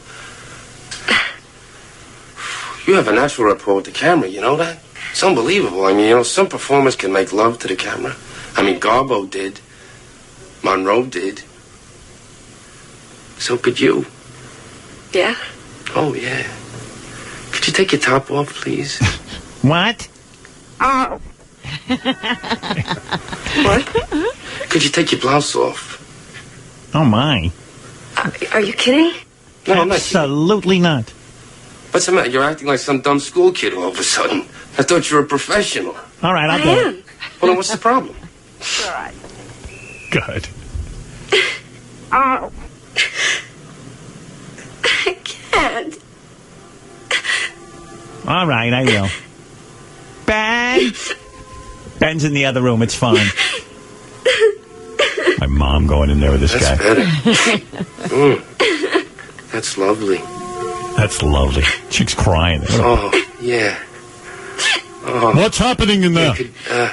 You have a natural rapport with the camera, you know that? It's unbelievable. I mean, you know, some performers can make love to the camera. I mean, Garbo did. Monroe did. So could you. Yeah? Oh, yeah. Could you take your top off, please? What? Oh. What? Could you take your blouse off? Oh, my. Are you kidding? No, I'm not. Absolutely not. What's the matter? You're acting like some dumb school kid all of a sudden. I thought you were a professional. All right, I'll I do am. it. Well, then what's the problem? All right. Good. Oh. I can't. All right, I will. Ben! Ben's in the other room. It's fine. My mom going in there with this guy. Better. That's lovely. That's lovely. Chick's crying. Oh, yeah. Oh. What's happening in there?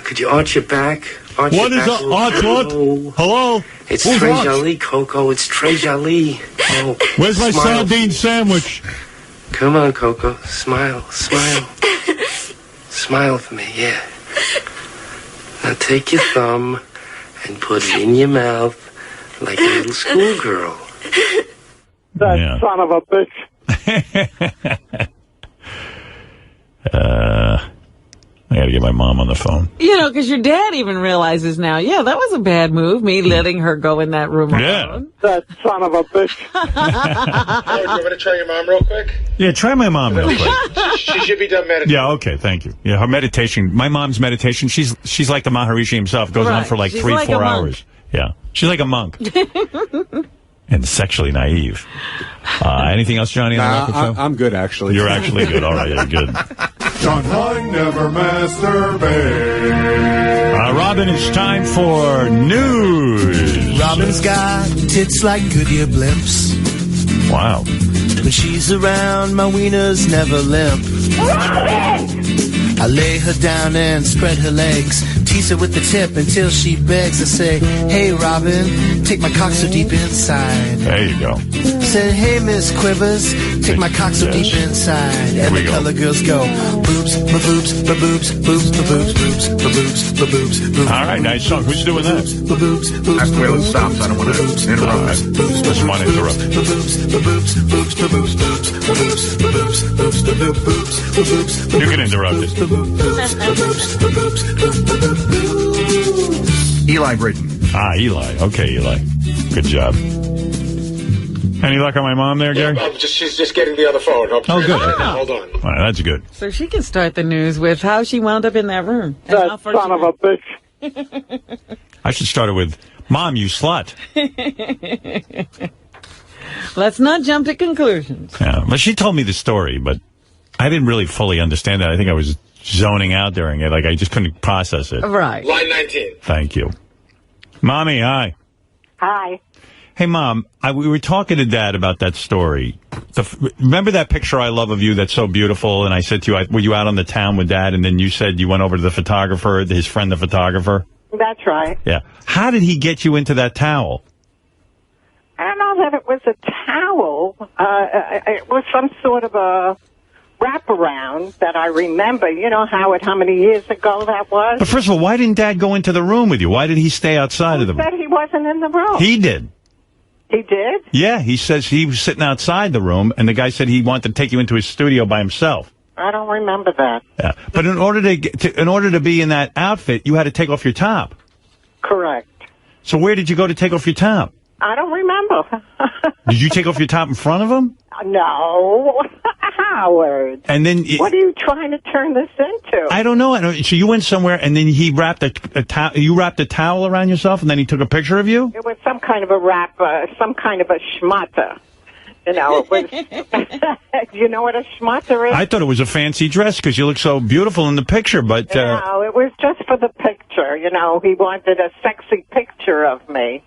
Could you arch your back? What is that? Arch what? Hello? It's Who's Trey arch? Jolie, Coco. It's Trey Jolie. Oh, where's my smile. sardine sandwich? Come on, Coco. Smile. Smile for me, yeah. Now take your thumb and put it in your mouth like a little schoolgirl. That son of a bitch. I gotta get my mom on the phone. You know, because your dad even realizes now, that was a bad move, me letting her go in that room alone. That son of a bitch. Howard, you want me to try your mom real quick? Yeah, try my mom real quick. She should be done meditating. Yeah, okay, thank you. Yeah, her meditation, my mom's meditation, she's like the Maharishi himself. Goes on for like She's 3-4 like hours. Yeah, she's like a monk. And sexually naive. Anything else, Johnny? I'm good, actually. You're actually good. All right, you're good. John Klein never masturbate. Robin, it's time for news. Robin's got tits like Goodyear blimps. Wow. When she's around, my wiener's never limp. I lay her down and spread her legs, tease her with the tip until she begs. I say, hey, Robin, take my cock so deep inside. There you go. I said, hey, Miss Quivers, take my cock so deep inside. And the color girls go, boobs, ba-boobs, ba-boobs, boobs, ba-boobs, boobs, ba-boobs, ba-boobs, boobs. All right, nice song. Who's doing that? That's the way it stops. I don't want to interrupt. Doesn't want to interrupt. You can interrupt it. Eli Braden. Eli. Okay, Eli. Good job. Any luck on my mom there, Gary? She's just getting the other phone. Oh, good. Okay. Hold on. All right, that's good. So she can start the news with how she wound up in that room. That son of a bitch. I should start it with, Mom, you slut. Let's not jump to conclusions. Yeah, well, she told me the story, but I didn't really fully understand it. I think I was zoning out during it. Like, I just couldn't process it. Right. Line 19. Thank you. Mommy, hi. Hi. Hey, Mom, we were talking to Dad about that story. Remember that picture I love of you that's so beautiful? And I said to you, were you out on the town with Dad? And then you said you went over to the photographer, his friend, the photographer? That's right. Yeah. How did he get you into that towel? I don't know that it was a towel. It was some sort of a wraparound that I remember. You know, Howard, how many years ago that was? But first of all, why didn't Dad go into the room with you? Why did he stay outside of the room? He said he wasn't in the room. He did. He did? Yeah, he says he was sitting outside the room, and the guy said he wanted to take you into his studio by himself. I don't remember that. Yeah, but in order to be in that outfit, you had to take off your top. Correct. So where did you go to take off your top? I don't remember. Did you take off your top in front of him? No. Howard. And then what are you trying to turn this into? I don't know. So you went somewhere, and then he wrapped you wrapped a towel around yourself, and then he took a picture of you? It was some kind of a wrap, some kind of a schmata. You know, it was. Do you know what a schmata is? I thought it was a fancy dress because you look so beautiful in the picture, but no, it was just for the picture. You know, he wanted a sexy picture of me.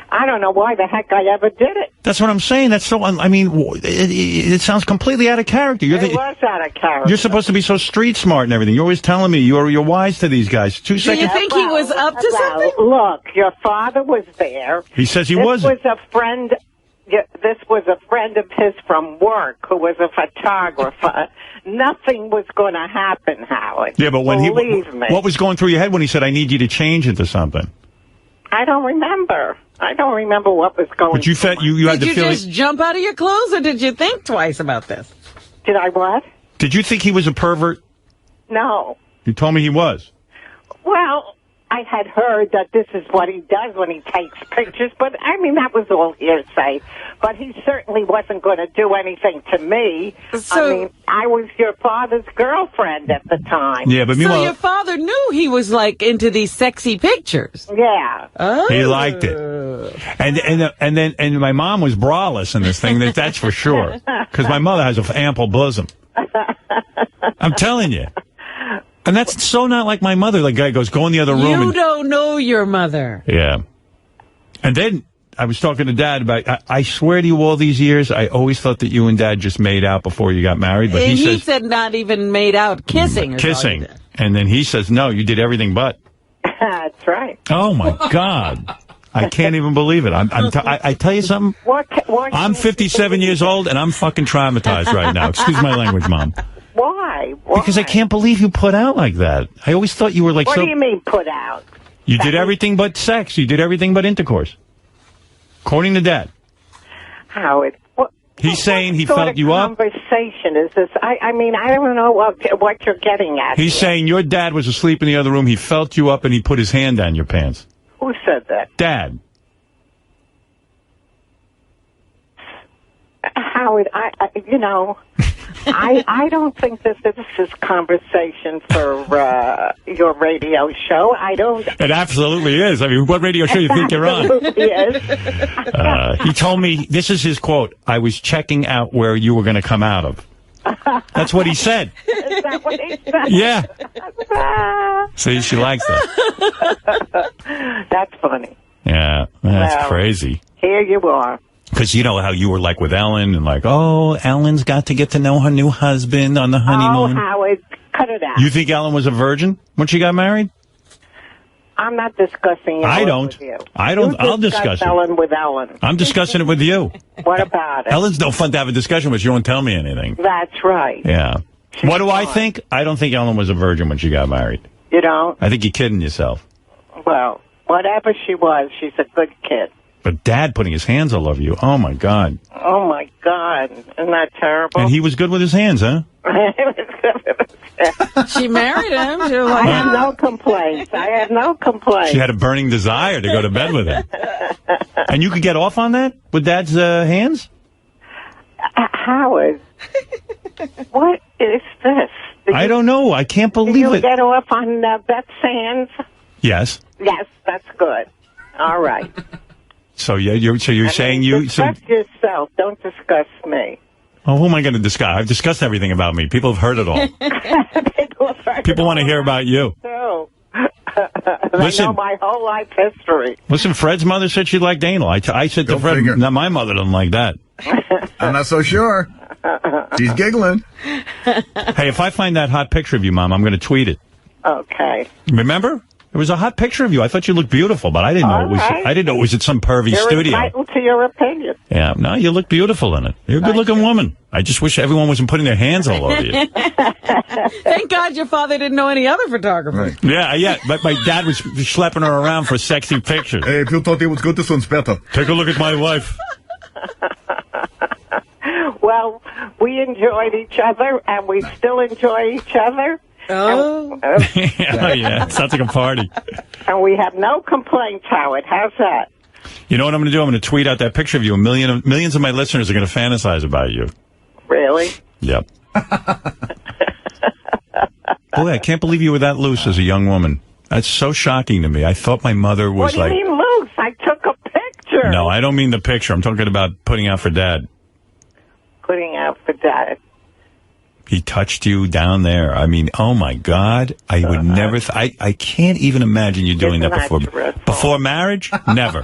I don't know why the heck I ever did it. That's what I'm saying. That's so. I mean, it sounds completely out of character. It was out of character. You're supposed to be so street smart and everything. You're always telling me you're wise to these guys. 2 seconds. Do you think he was up to something? Look, your father was there. He says he wasn't. This was a friend. This was a friend of his from work who was a photographer. Nothing was going to happen, Howard. Yeah, but when Believe me. What was going through your head when he said, "I need you to change into something"? I don't remember. I don't remember what was going. But you felt you had the feeling. Did you just jump out of your clothes, or did you think twice about this? Did I what? Did you think he was a pervert? No. You told me he was. Well, I had heard that this is what he does when he takes pictures, but I mean, that was all hearsay. But he certainly wasn't going to do anything to me. So, I mean, I was your father's girlfriend at the time. Yeah, but meanwhile, so your father knew he was like into these sexy pictures. Yeah. Oh. He liked it. And then my mom was braless in this thing. That's for sure. Because my mother has an ample bosom. I'm telling you. And that's so not like my mother. The guy goes, go in the other room. You don't know your mother. Yeah. And then I was talking to Dad about, I swear to you all these years, I always thought that you and Dad just made out before you got married. But he said not even made out, kissing. Kissing. And then he says, no, you did everything but. That's right. Oh, my God. I can't even believe it. I tell you something. I'm 57 years old, and I'm fucking traumatized right now. Excuse my language, Mom. Why? Because I can't believe you put out like that. I always thought you were like What do you mean put out? You did everything but sex. You did everything but intercourse. According to Dad. Howard. He's saying he felt you up. What conversation is this? I mean, I don't know what you're getting at. He's saying your dad was asleep in the other room. He felt you up and he put his hand down your pants. Who said that? Dad. Howard, I don't think this is conversation for your radio show. I don't. It absolutely is. I mean, what radio show do you think you're on? Yes. He told me, this is his quote, I was checking out where you were going to come out of. That's what he said. Is that what he said? Yeah. See, she likes that. That's funny. Yeah, that's crazy. Here you are. Because you know how you were like with Ellen and like, oh, Ellen's got to get to know her new husband on the honeymoon. Oh, Howard, cut it out. You think Ellen was a virgin when she got married? I'm not discussing it. I don't. I'll discuss it. Ellen with Ellen. I'm discussing it with you. What about it? Ellen's no fun to have a discussion with. She won't tell me anything. That's right. Yeah. What do I think? I don't think Ellen was a virgin when she got married. You don't? I think you're kidding yourself. Well, whatever she was, she's a good kid. But Dad putting his hands all over you. Oh, my God. Oh, my God. Isn't that terrible? And he was good with his hands, huh? She married him. She was I like, have no complaints. She had a burning desire to go to bed with him. And you could get off on that with Dad's hands? Howard, what is this? I don't know. I can't believe it. it. You get off on Beth's hands? Yes. Yes, that's good. All right. So you're saying you discuss yourself. Don't discuss me. Oh, who am I going to discuss? I've discussed everything about me. People have heard it all. People want to hear about you. No. Listen, they know my whole life history. Listen, Fred's mother said she liked anal. I said to Fred, no, my mother doesn't like that. I'm not so sure. She's giggling. Hey, if I find that hot picture of you, Mom, I'm going to tweet it. Okay. Remember? It was a hot picture of you. I thought you looked beautiful, but I didn't know it was. I didn't know it was at some pervy studio. You're entitled to your opinion. Yeah, no, you look beautiful in it. You're a good-looking woman. I just wish everyone wasn't putting their hands all over you. Thank God your father didn't know any other photographer. Right. Yeah. But my dad was schlepping her around for sexy pictures. Hey, if you thought it was good, this one's better. Take a look at my wife. Well, we enjoyed each other, and we still enjoy each other. Oh. Yeah. Sounds like a party. And we have no complaints, Howard. How's that? You know what I'm going to do? I'm going to tweet out that picture of you. Millions of my listeners are going to fantasize about you. Really? Yep. Boy, I can't believe you were that loose as a young woman. That's so shocking to me. I thought my mother was like... What do you mean loose? I took a picture. No, I don't mean the picture. I'm talking about putting out for Dad. Putting out for Dad. He touched you down there. I mean, oh, my God. I would never... I can't even imagine you doing that before. Before marriage? Never.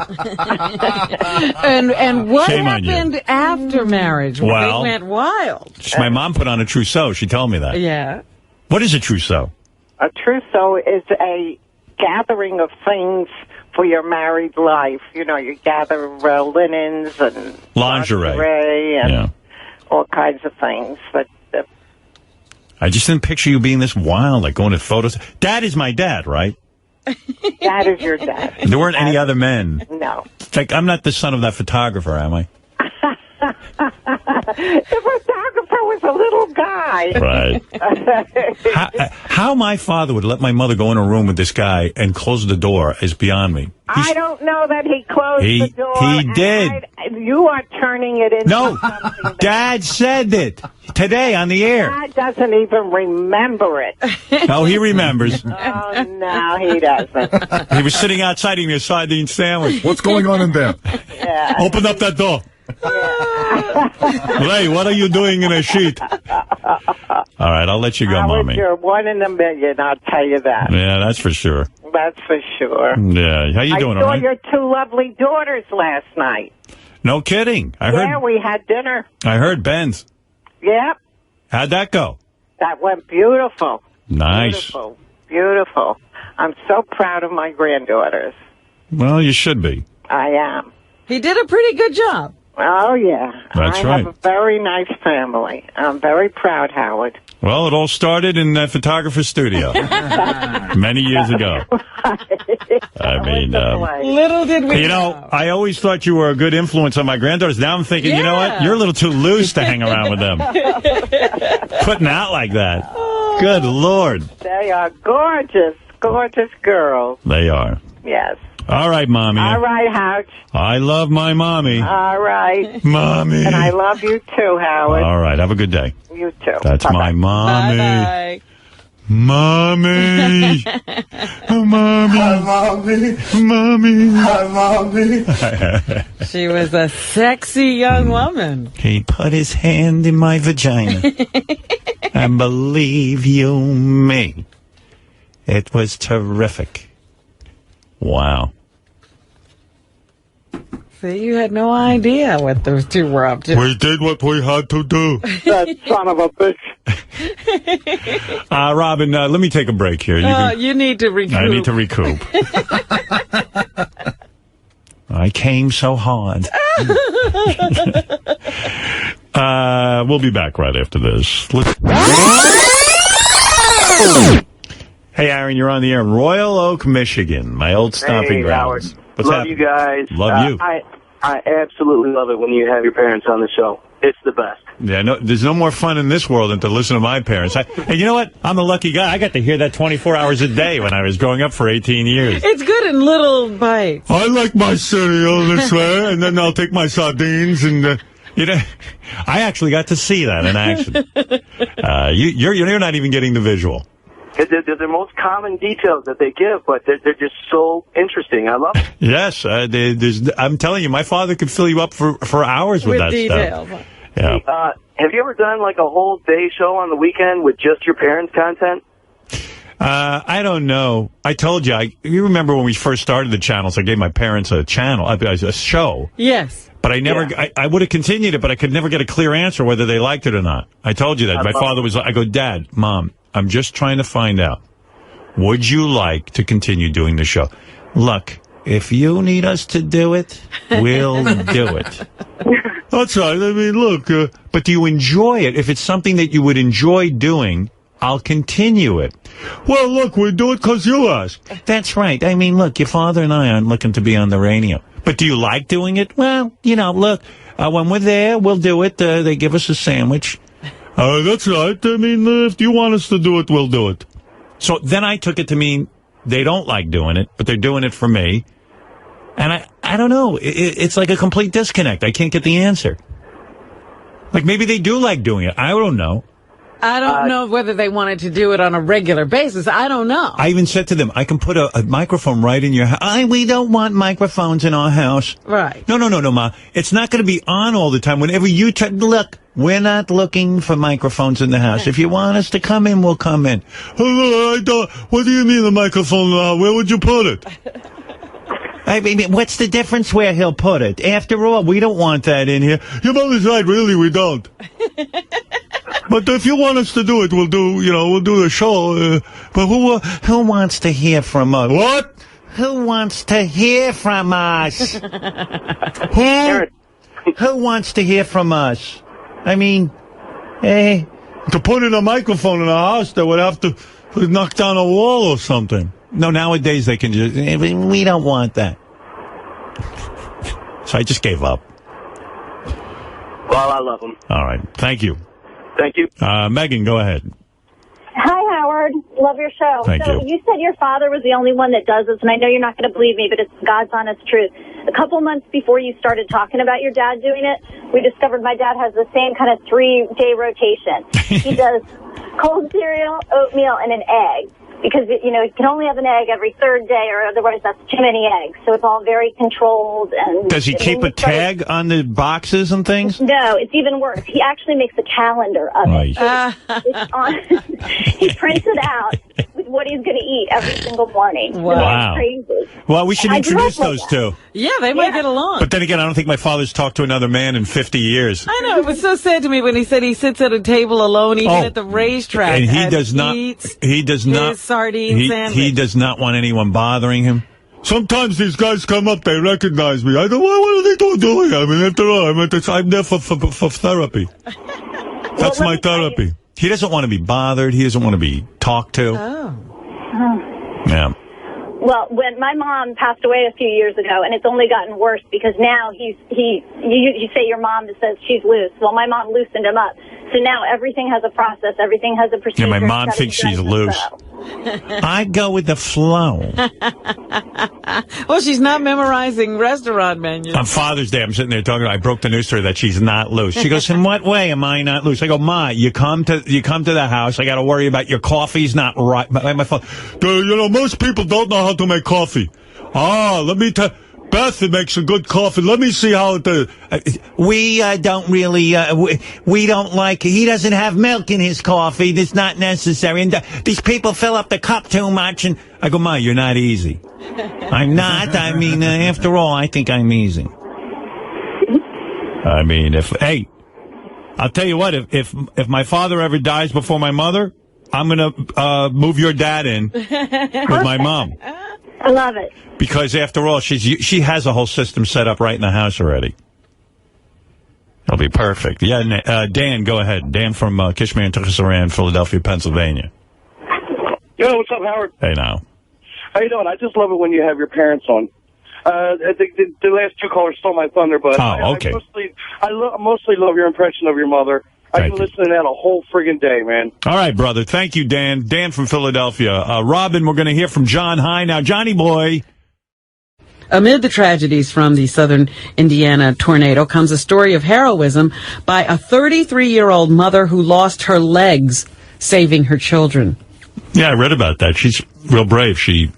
And what Shame happened after marriage? Well, they went wild. My mom put on a trousseau. She told me that. Yeah. What is a trousseau? A trousseau is a gathering of things for your married life. You know, you gather linens and lingerie and all kinds of things. But I just didn't picture you being this wild, like going to photos. Dad is my dad, right? That is your dad. There weren't any other men. No. It's like, I'm not the son of that photographer, am I? The photographer was a little guy. Right. How my father would let my mother go in a room with this guy and close the door is beyond me. I don't know that he closed the door. He did. You are turning it into something. Dad said it today on the air. Dad doesn't even remember it. No, he remembers. Oh, no, he doesn't. He was sitting outside eating a sardine sandwich. What's going on in there? Yeah. Open up that door. Yeah. Ray, what are you doing in a sheet? All right, I'll let you go, Howard, Mommy. you're 1 in a million, I'll tell you that. Yeah, that's for sure. That's for sure. Yeah, how you doing, I all saw right? your 2 lovely daughters last night. No kidding. Yeah, we had dinner. I heard Ben's. Yep, How'd that go? that went beautiful. Nice. Beautiful, beautiful. I'm so proud of my granddaughters. Well, you should be. I am. He did a pretty good job. Oh, yeah. That's I right. have a very nice family. I'm very proud, Howard. Well, it all started in that photographer's studio many years ago. I mean, little did we know, I always thought you were a good influence on my granddaughters. Now I'm thinking, you know what? You're a little too loose to hang around with them. Putting out like that. Good Lord. They are gorgeous, gorgeous girls. They are. Yes. All right, Mommy. All right, Howard. I love my Mommy. All right. Mommy. And I love you too, Howard. All right, have a good day. You too. That's Bye-bye. my Mommy. Bye-bye. Mommy. Oh, Mommy. Hi, Mommy. Mommy. Hi, Mommy. She was a sexy young woman. He put his hand in my vagina. And believe you me, it was terrific. Wow. See, you had no idea what those two were up to. We did what we had to do. That son of a bitch. Robin, let me take a break here. You need to recoup. I need to recoup. I came so hard. We'll be back right after this. Hey, Aaron, you're on the air. Royal Oak, Michigan, my old stomping grounds. Howard. Love you guys. Love you. I absolutely love it when you have your parents on the show. It's the best. Yeah, no, there's no more fun in this world than to listen to my parents. And you know what? I'm a lucky guy. I got to hear that 24 hours a day when I was growing up for 18 years. It's good in little bites. I like my cereal this way, and then I'll take my sardines and... you know, I actually got to see that in action. You're not even getting the visual. They're the most common details that they give, but they're just so interesting. I love it. Yes, I'm telling you, my father could fill you up for hours with that details. stuff. Yeah. Have you ever done like a whole day show on the weekend with just your parents' content? I don't know. I told you. You remember when we first started the channels, I gave my parents a channel, a show. Yes. But I never, I would have continued it, but I could never get a clear answer whether they liked it or not. I told you that. My father was, I go, Dad, Mom, I'm just trying to find out. Would you like to continue doing the show? Look, if you need us to do it, we'll do it. That's right. I mean, look, but do you enjoy it? If it's something that you would enjoy doing, I'll continue it. Well, look, we do it because you asked. That's right. I mean, look, your father and I aren't looking to be on the radio. But do you like doing it? Well, you know, look, when we're there, we'll do it. They give us a sandwich. That's right. I mean, if you want us to do it, we'll do it. So then I took it to mean they don't like doing it, but they're doing it for me. And I don't know. It's like a complete disconnect. I can't get the answer. Like maybe they do like doing it. I don't know. I don't know whether they wanted to do it on a regular basis. I don't know. I even said to them, I can put a microphone right in your house. We don't want microphones in our house. Right. No, Ma. It's not going to be on all the time. Whenever you look, we're not looking for microphones in the house. If you want us to come in, we'll come in. What do you mean the microphone? Where would you put it? I mean, what's the difference where he'll put it? After all, we don't want that in here. Your mother's right, really, we don't. But if you want us to do it, we'll do the show. But who wants to hear from us? What? Who wants to hear from us? Who wants to hear from us? I mean, to put in a microphone in a house, they would have to knock down a wall or something. No, nowadays they can just, we don't want that. So I just gave up. Well, I love them. All right. Thank you. Thank you. Megan, go ahead. Hi, Howard. Love your show. Thank you. You said your father was the only one that does this, and I know you're not going to believe me, but it's God's honest truth. A couple months before you started talking about your dad doing it, we discovered my dad has the same kind of 3-day rotation. He does cold cereal, oatmeal, and an egg. because, you can only have an egg every third day, or otherwise that's too many eggs. So it's all very controlled. And does he keep a tag on the boxes and things? No, it's even worse. He actually makes a calendar of it. It's on, he prints it out with what he's going to eat every single morning. Wow. It's crazy. Well, we should introduce those two. Yeah, they might get along. But then again, I don't think my father's talked to another man in 50 years. I know. It was so sad to me when he said he sits at a table alone, even at the racetrack. And he does not. He does not. Sardine sandwich. He does not want anyone bothering him. Sometimes these guys come up, they recognize me. I don't. What are they doing? I mean, after all, I'm there for therapy. That's my therapy. He doesn't want to be bothered. He doesn't want to be talked to. Yeah. Well, when my mom passed away a few years ago, and it's only gotten worse because now you say your mom says she's loose. Well, my mom loosened him up. So now everything has a process. Everything has a procedure. Yeah, my mom thinks she's loose. I go with the flow. Well, she's not memorizing restaurant menus. On Father's Day, I'm sitting there talking. I broke the news to her that she's not loose. She goes, "In what way am I not loose?" I go, "Ma, you come to the house. I got to worry about your coffee's not right." My father, most people don't know how to make coffee. Let me tell. Beth makes a good coffee. Let me see how it we don't really, we don't like, he doesn't have milk in his coffee. That's not necessary. And these people fill up the cup too much. And I go, Ma, you're not easy. I'm not. I mean, after all, I think I'm easy. I mean, I'll tell you what, if my father ever dies before my mother, I'm going to move your dad in with my mom. I love it. Because after all, she has a whole system set up right in the house already. It'll be perfect. Yeah, Dan, go ahead. Dan from Kishmer, Tuckasaran, Philadelphia, Pennsylvania. Yo, what's up, Howard? Hey, now. How you doing? I just love it when you have your parents on. The last two callers stole my thunder, but okay. I mostly love your impression of your mother. I can listen to that a whole friggin' day, man. All right, brother. Thank you, Dan. Dan from Philadelphia. Robin, we're going to hear from John High now. Johnny boy. Amid the tragedies from the southern Indiana tornado comes a story of heroism by a 33-year-old mother who lost her legs saving her children. Yeah, I read about that. She's real brave. She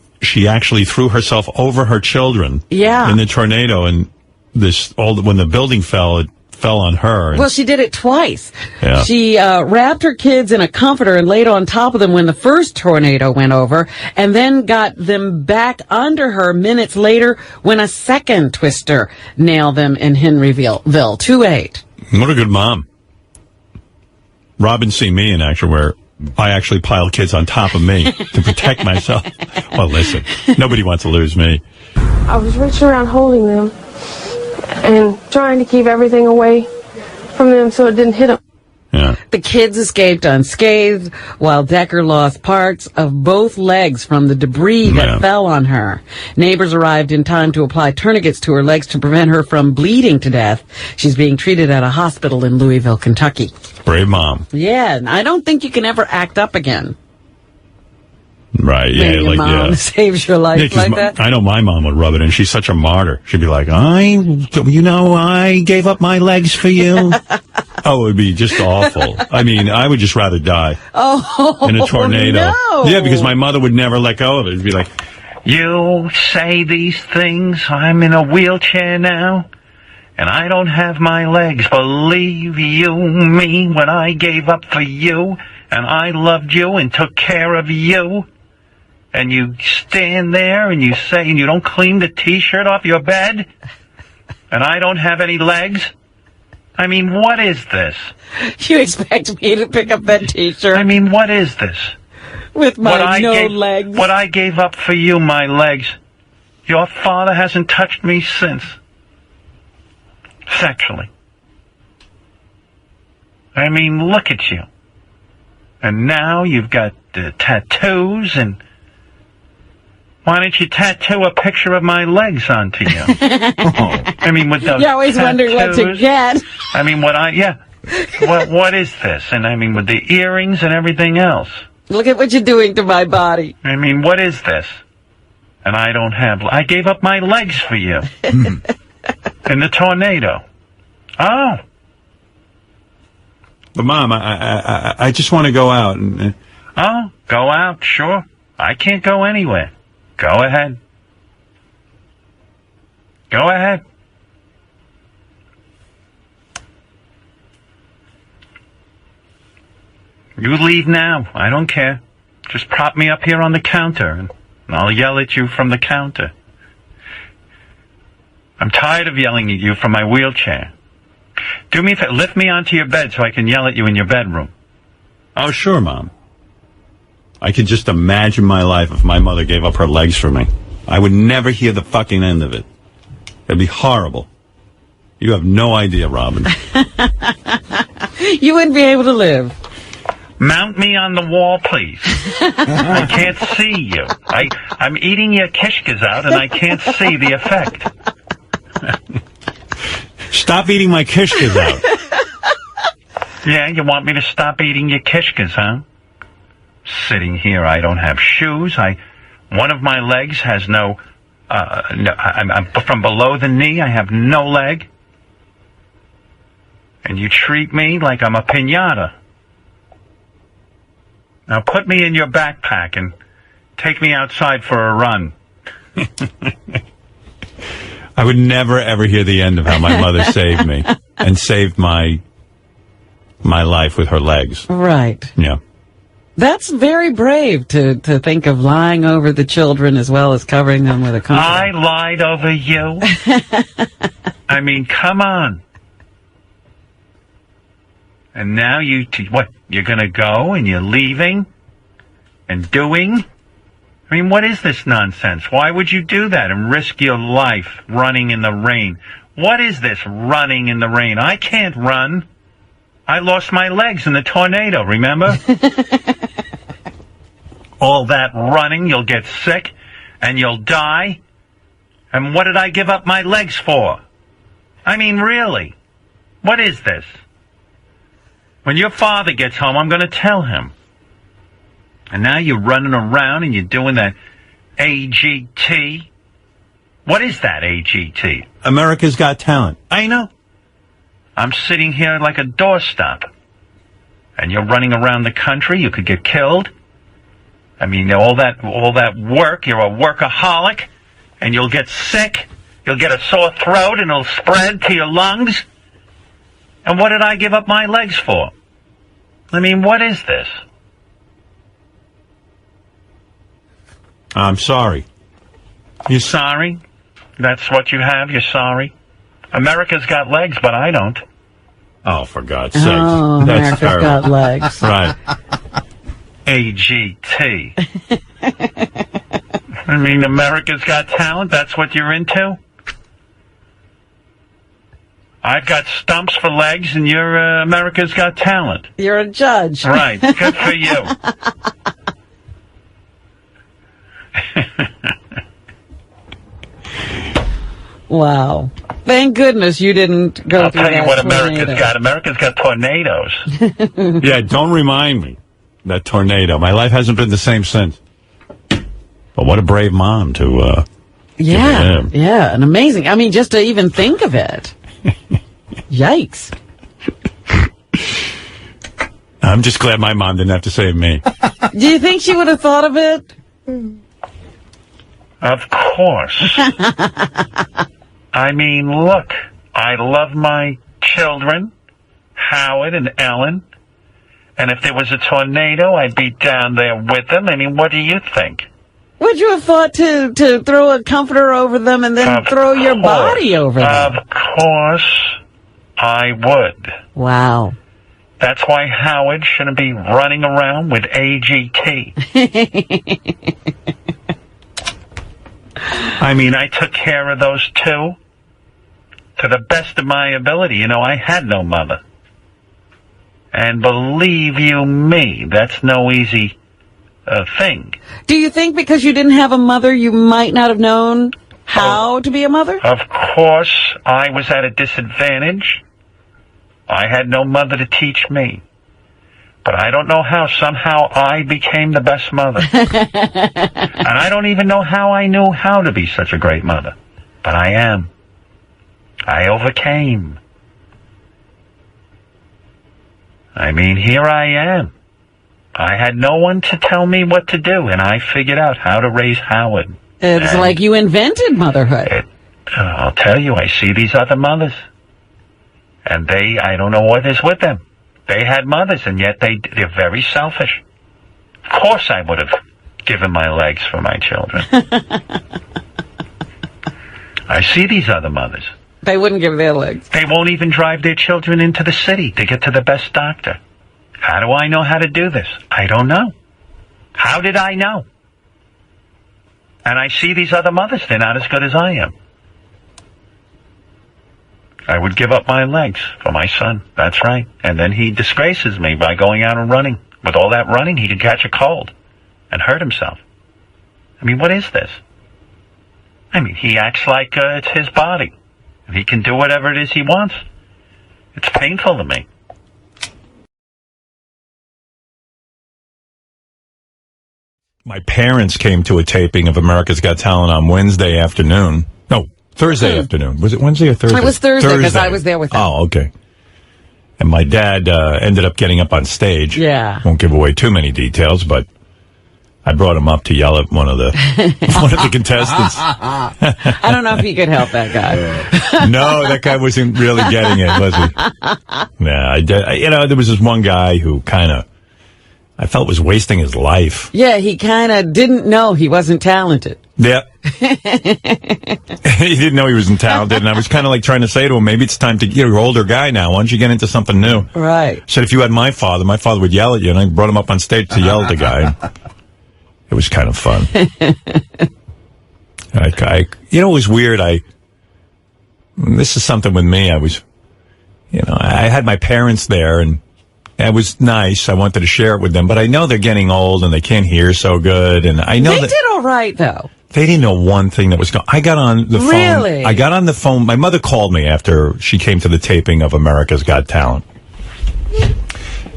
actually threw herself over her children in the tornado, and when the building fell, it fell on her. Well, she did it twice. Yeah. She wrapped her kids in a comforter and laid on top of them when the first tornado went over, and then got them back under her minutes later when a second twister nailed them in Henryville. 2-8. What a good mom. Robin seen me in action where I actually pile kids on top of me to protect myself. Well, listen, nobody wants to lose me. I was reaching around holding them and trying to keep everything away from them so it didn't hit them. Yeah. The kids escaped unscathed, while Decker lost parts of both legs from the debris that fell on her. Neighbors arrived in time to apply tourniquets to her legs to prevent her from bleeding to death. She's being treated at a hospital in Louisville, Kentucky. Brave mom. Yeah, I don't think you can ever act up again. Right, yeah. Your mom saves your life like that. I know my mom would rub it in. She's such a martyr. She'd be like, I gave up my legs for you. Oh, it would be just awful. I mean, I would just rather die in a tornado. No. Yeah, because my mother would never let go of it. It'd be like, you say these things, I'm in a wheelchair now, and I don't have my legs. Believe you me, when I gave up for you, and I loved you and took care of you, and you stand there and you say, and you don't clean the T-shirt off your bed, and I don't have any legs? I mean, what is this? You expect me to pick up that T-shirt? I mean, what is this? With my legs. What I gave up for you, my legs. Your father hasn't touched me since. Sexually. I mean, look at you. And now you've got tattoos, and why don't you tattoo a picture of my legs onto you? I mean, with those You're always wondering what to get. I mean, what is this? And I mean, with the earrings and everything else. Look at what you're doing to my body. I mean, what is this? And I gave up my legs for you. In the tornado. Oh. But Mom, I just want to go out. Oh, go out, sure. I can't go anywhere. Go ahead. Go ahead. You leave now. I don't care. Just prop me up here on the counter, and I'll yell at you from the counter. I'm tired of yelling at you from my wheelchair. Do me a favor. Lift me onto your bed so I can yell at you in your bedroom. Oh, sure, Mom. I can just imagine my life if my mother gave up her legs for me. I would never hear the fucking end of it. It'd be horrible. You have no idea, Robin. You wouldn't be able to live. Mount me on the wall, please. I can't see you. I'm eating your kishkas out, and I can't see the effect. Stop eating my kishkas out. Yeah, you want me to stop eating your kishkas, huh? Sitting here, I don't have shoes. One of my legs has no, I'm from below the knee, I have no leg. And you treat me like I'm a piñata. Now put me in your backpack and take me outside for a run. I would never, ever hear the end of how my mother saved me and saved my life with her legs. Right. Yeah. That's very brave to think of lying over the children as well as covering them with a comforter. I lied over you? I mean, come on. And now what, you're going to go and you're leaving and doing? I mean, what is this nonsense? Why would you do that and risk your life running in the rain? What is this running in the rain? I can't run. I lost my legs in the tornado, remember? All that running, you'll get sick and you'll die. And what did I give up my legs for? I mean, really, what is this? When your father gets home, I'm going to tell him. And now you're running around and you're doing that AGT. What is that, AGT? America's Got Talent. I know. I'm sitting here like a doorstop. And you're running around the country. You could get killed. I mean, all that work, you're a workaholic. And you'll get sick. You'll get a sore throat and it'll spread to your lungs. And what did I give up my legs for? I mean, what is this? I'm sorry. You sorry? That's what you have? You're sorry? America's got legs, but I don't. Oh, for God's sake. Oh, That's America's got legs. Right. AGT. I mean, America's Got Talent? That's what you're into? I've got stumps for legs, and you're America's Got Talent. You're a judge. Right. Good for you. Wow. Thank goodness you didn't go through that. I'll tell you what America's got. America's got tornadoes. Yeah, don't remind me. That tornado. My life hasn't been the same since. But what a brave mom to... Yeah, and amazing. I mean, just to even think of it. Yikes. I'm just glad my mom didn't have to save me. Do you think she would have thought of it? Of course. I mean, look, I love my children, Howard and Ellen, and if there was a tornado, I'd be down there with them. I mean, what do you think? Would you have thought to throw a comforter over them and then throw your body over them? Of course I would. Wow. That's why Howard shouldn't be running around with AGT. I mean, I took care of those two to the best of my ability. You know, I had no mother. And believe you me, that's no easy thing. Do you think because you didn't have a mother, you might not have known how to be a mother? Of course, I was at a disadvantage. I had no mother to teach me. But I don't know how. Somehow I became the best mother. And I don't even know how I knew how to be such a great mother. But I am. I overcame. I mean, here I am. I had no one to tell me what to do, and I figured out how to raise Howard. It's like you invented motherhood. I'll tell you, I see these other mothers, and I don't know what is with them. They had mothers, and yet they're very selfish. Of course I would have given my legs for my children. I see these other mothers. They wouldn't give their legs. They won't even drive their children into the city to get to the best doctor. How do I know how to do this? I don't know. How did I know? And I see these other mothers. They're not as good as I am. I would give up my legs for my son. That's right. And then he disgraces me by going out and running. With all that running, he could catch a cold and hurt himself. I mean, what is this? I mean, he acts like it's his body. He can do whatever it is he wants. It's painful to me. My parents came to a taping of America's Got Talent on Wednesday afternoon. No, Thursday afternoon. Was it Wednesday or Thursday? It was Thursday because I was there with them. Oh, okay. And my dad ended up getting up on stage. Yeah. Won't give away too many details, but I brought him up to yell at one of the contestants. I don't know if he could help that guy. No, that guy wasn't really getting it, was he? Nah, there was this one guy who I felt was wasting his life. Yeah, he kind of didn't know he wasn't talented. Yeah. He didn't know he wasn't talented, and I was kind of like trying to say to him, maybe it's time to, you're an older guy now, why don't you get into something new? Right. Said if you had my father would yell at you, and I brought him up on stage to yell at the guy. It was kind of fun. It was weird. This is something with me. I had my parents there, and it was nice. I wanted to share it with them, but I know they're getting old and they can't hear so good. And I know they did all right, though. They didn't know one thing that was going. I got on the phone. Really? I got on the phone. My mother called me after she came to the taping of America's Got Talent,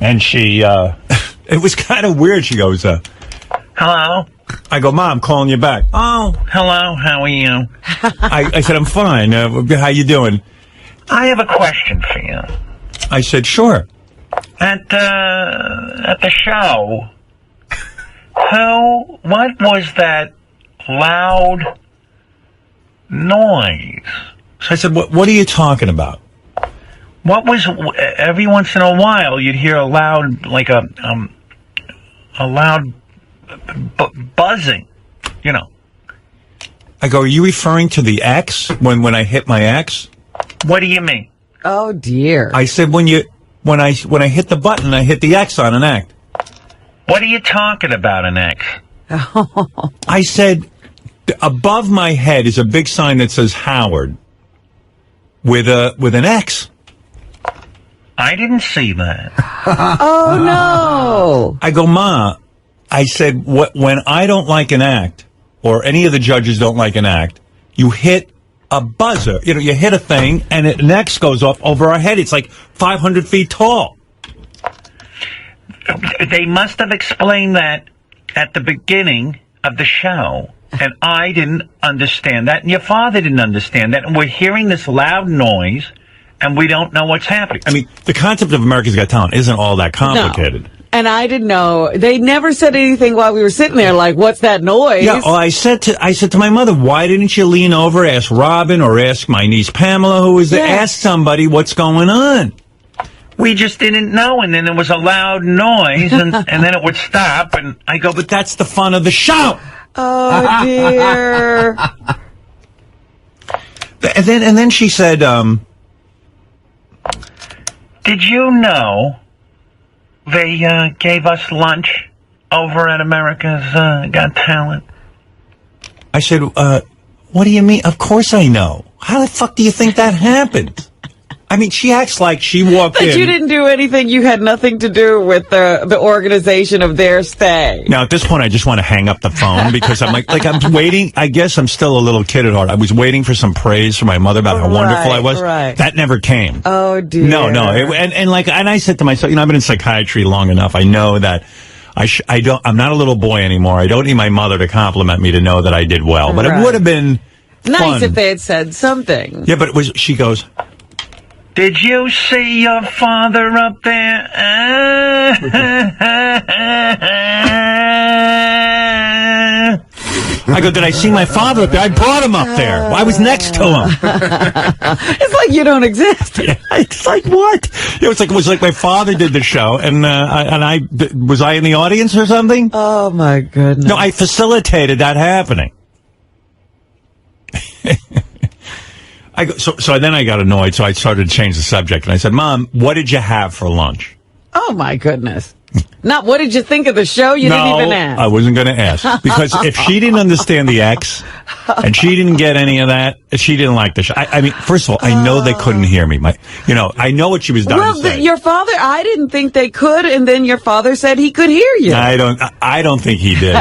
and she. It was kind of weird. She goes, "Hello." I go, "Mom, I'm calling you back." "Oh, hello. How are you?" I said, "I'm fine. How you doing?" "I have a question for you." I said, "Sure." At the show, what was that loud noise? So I said, what are you talking about? What was, every once in a while, you'd hear a loud, like a loud buzzing, I go, are you referring to the X, when I hit my X? What do you mean? Oh, dear. I said, when I hit the button, I hit the X on an act. What are you talking about, an X? I said, above my head is a big sign that says Howard with an X. I didn't see that. Oh, no. I go, Ma, I said, when I don't like an act, or any of the judges don't like an act, you hit a buzzer. You hit a thing, and an X goes off over our head. It's like 500 feet tall. They must have explained that at the beginning of the show, and I didn't understand that, and your father didn't understand that, and we're hearing this loud noise, and we don't know what's happening. I mean, the concept of America's Got Talent isn't all that complicated. No. And I didn't know. They never said anything while we were sitting there, like, what's that noise? Yeah, well, I said to my mother, why didn't you lean over, ask Robin, or ask my niece Pamela, who was there, ask somebody what's going on? We just didn't know, and then there was a loud noise, and then it would stop, and I go, but that's the fun of the show! Oh, dear. And then she said, did you know they gave us lunch over at America's Got Talent? I said, what do you mean? Of course I know. How the fuck do you think that happened? I mean, she acts like she walked in. But you didn't do anything. You had nothing to do with the organization of their stay. Now, at this point, I just want to hang up the phone because I'm like I'm waiting. I guess I'm still a little kid at heart. I was waiting for some praise from my mother about how wonderful I was. Right. That never came. Oh, dear. No. And I said to myself, I've been in psychiatry long enough. I know that I'm not a little boy anymore. I don't need my mother to compliment me to know that I did well. But it would have been nice fun if they had said something. Yeah, but she goes, Did you see your father up there? I go, did I see my father up there? I brought him up there. I was next to him. It's like you don't exist. Yeah, it's like what? It was like my father did the show, and was I in the audience or something? Oh my goodness! No, I facilitated that happening. So then I got annoyed, so I started to change the subject, and I said, Mom, what did you have for lunch? Oh, my goodness. Not what did you think of the show? You didn't even ask. I wasn't going to ask. Because if she didn't understand the X, and she didn't get any of that, she didn't like the show. I mean, first of all, I know they couldn't hear me. I know what she was dying to say. Your father, I didn't think they could, and then your father said he could hear you. I don't think he did.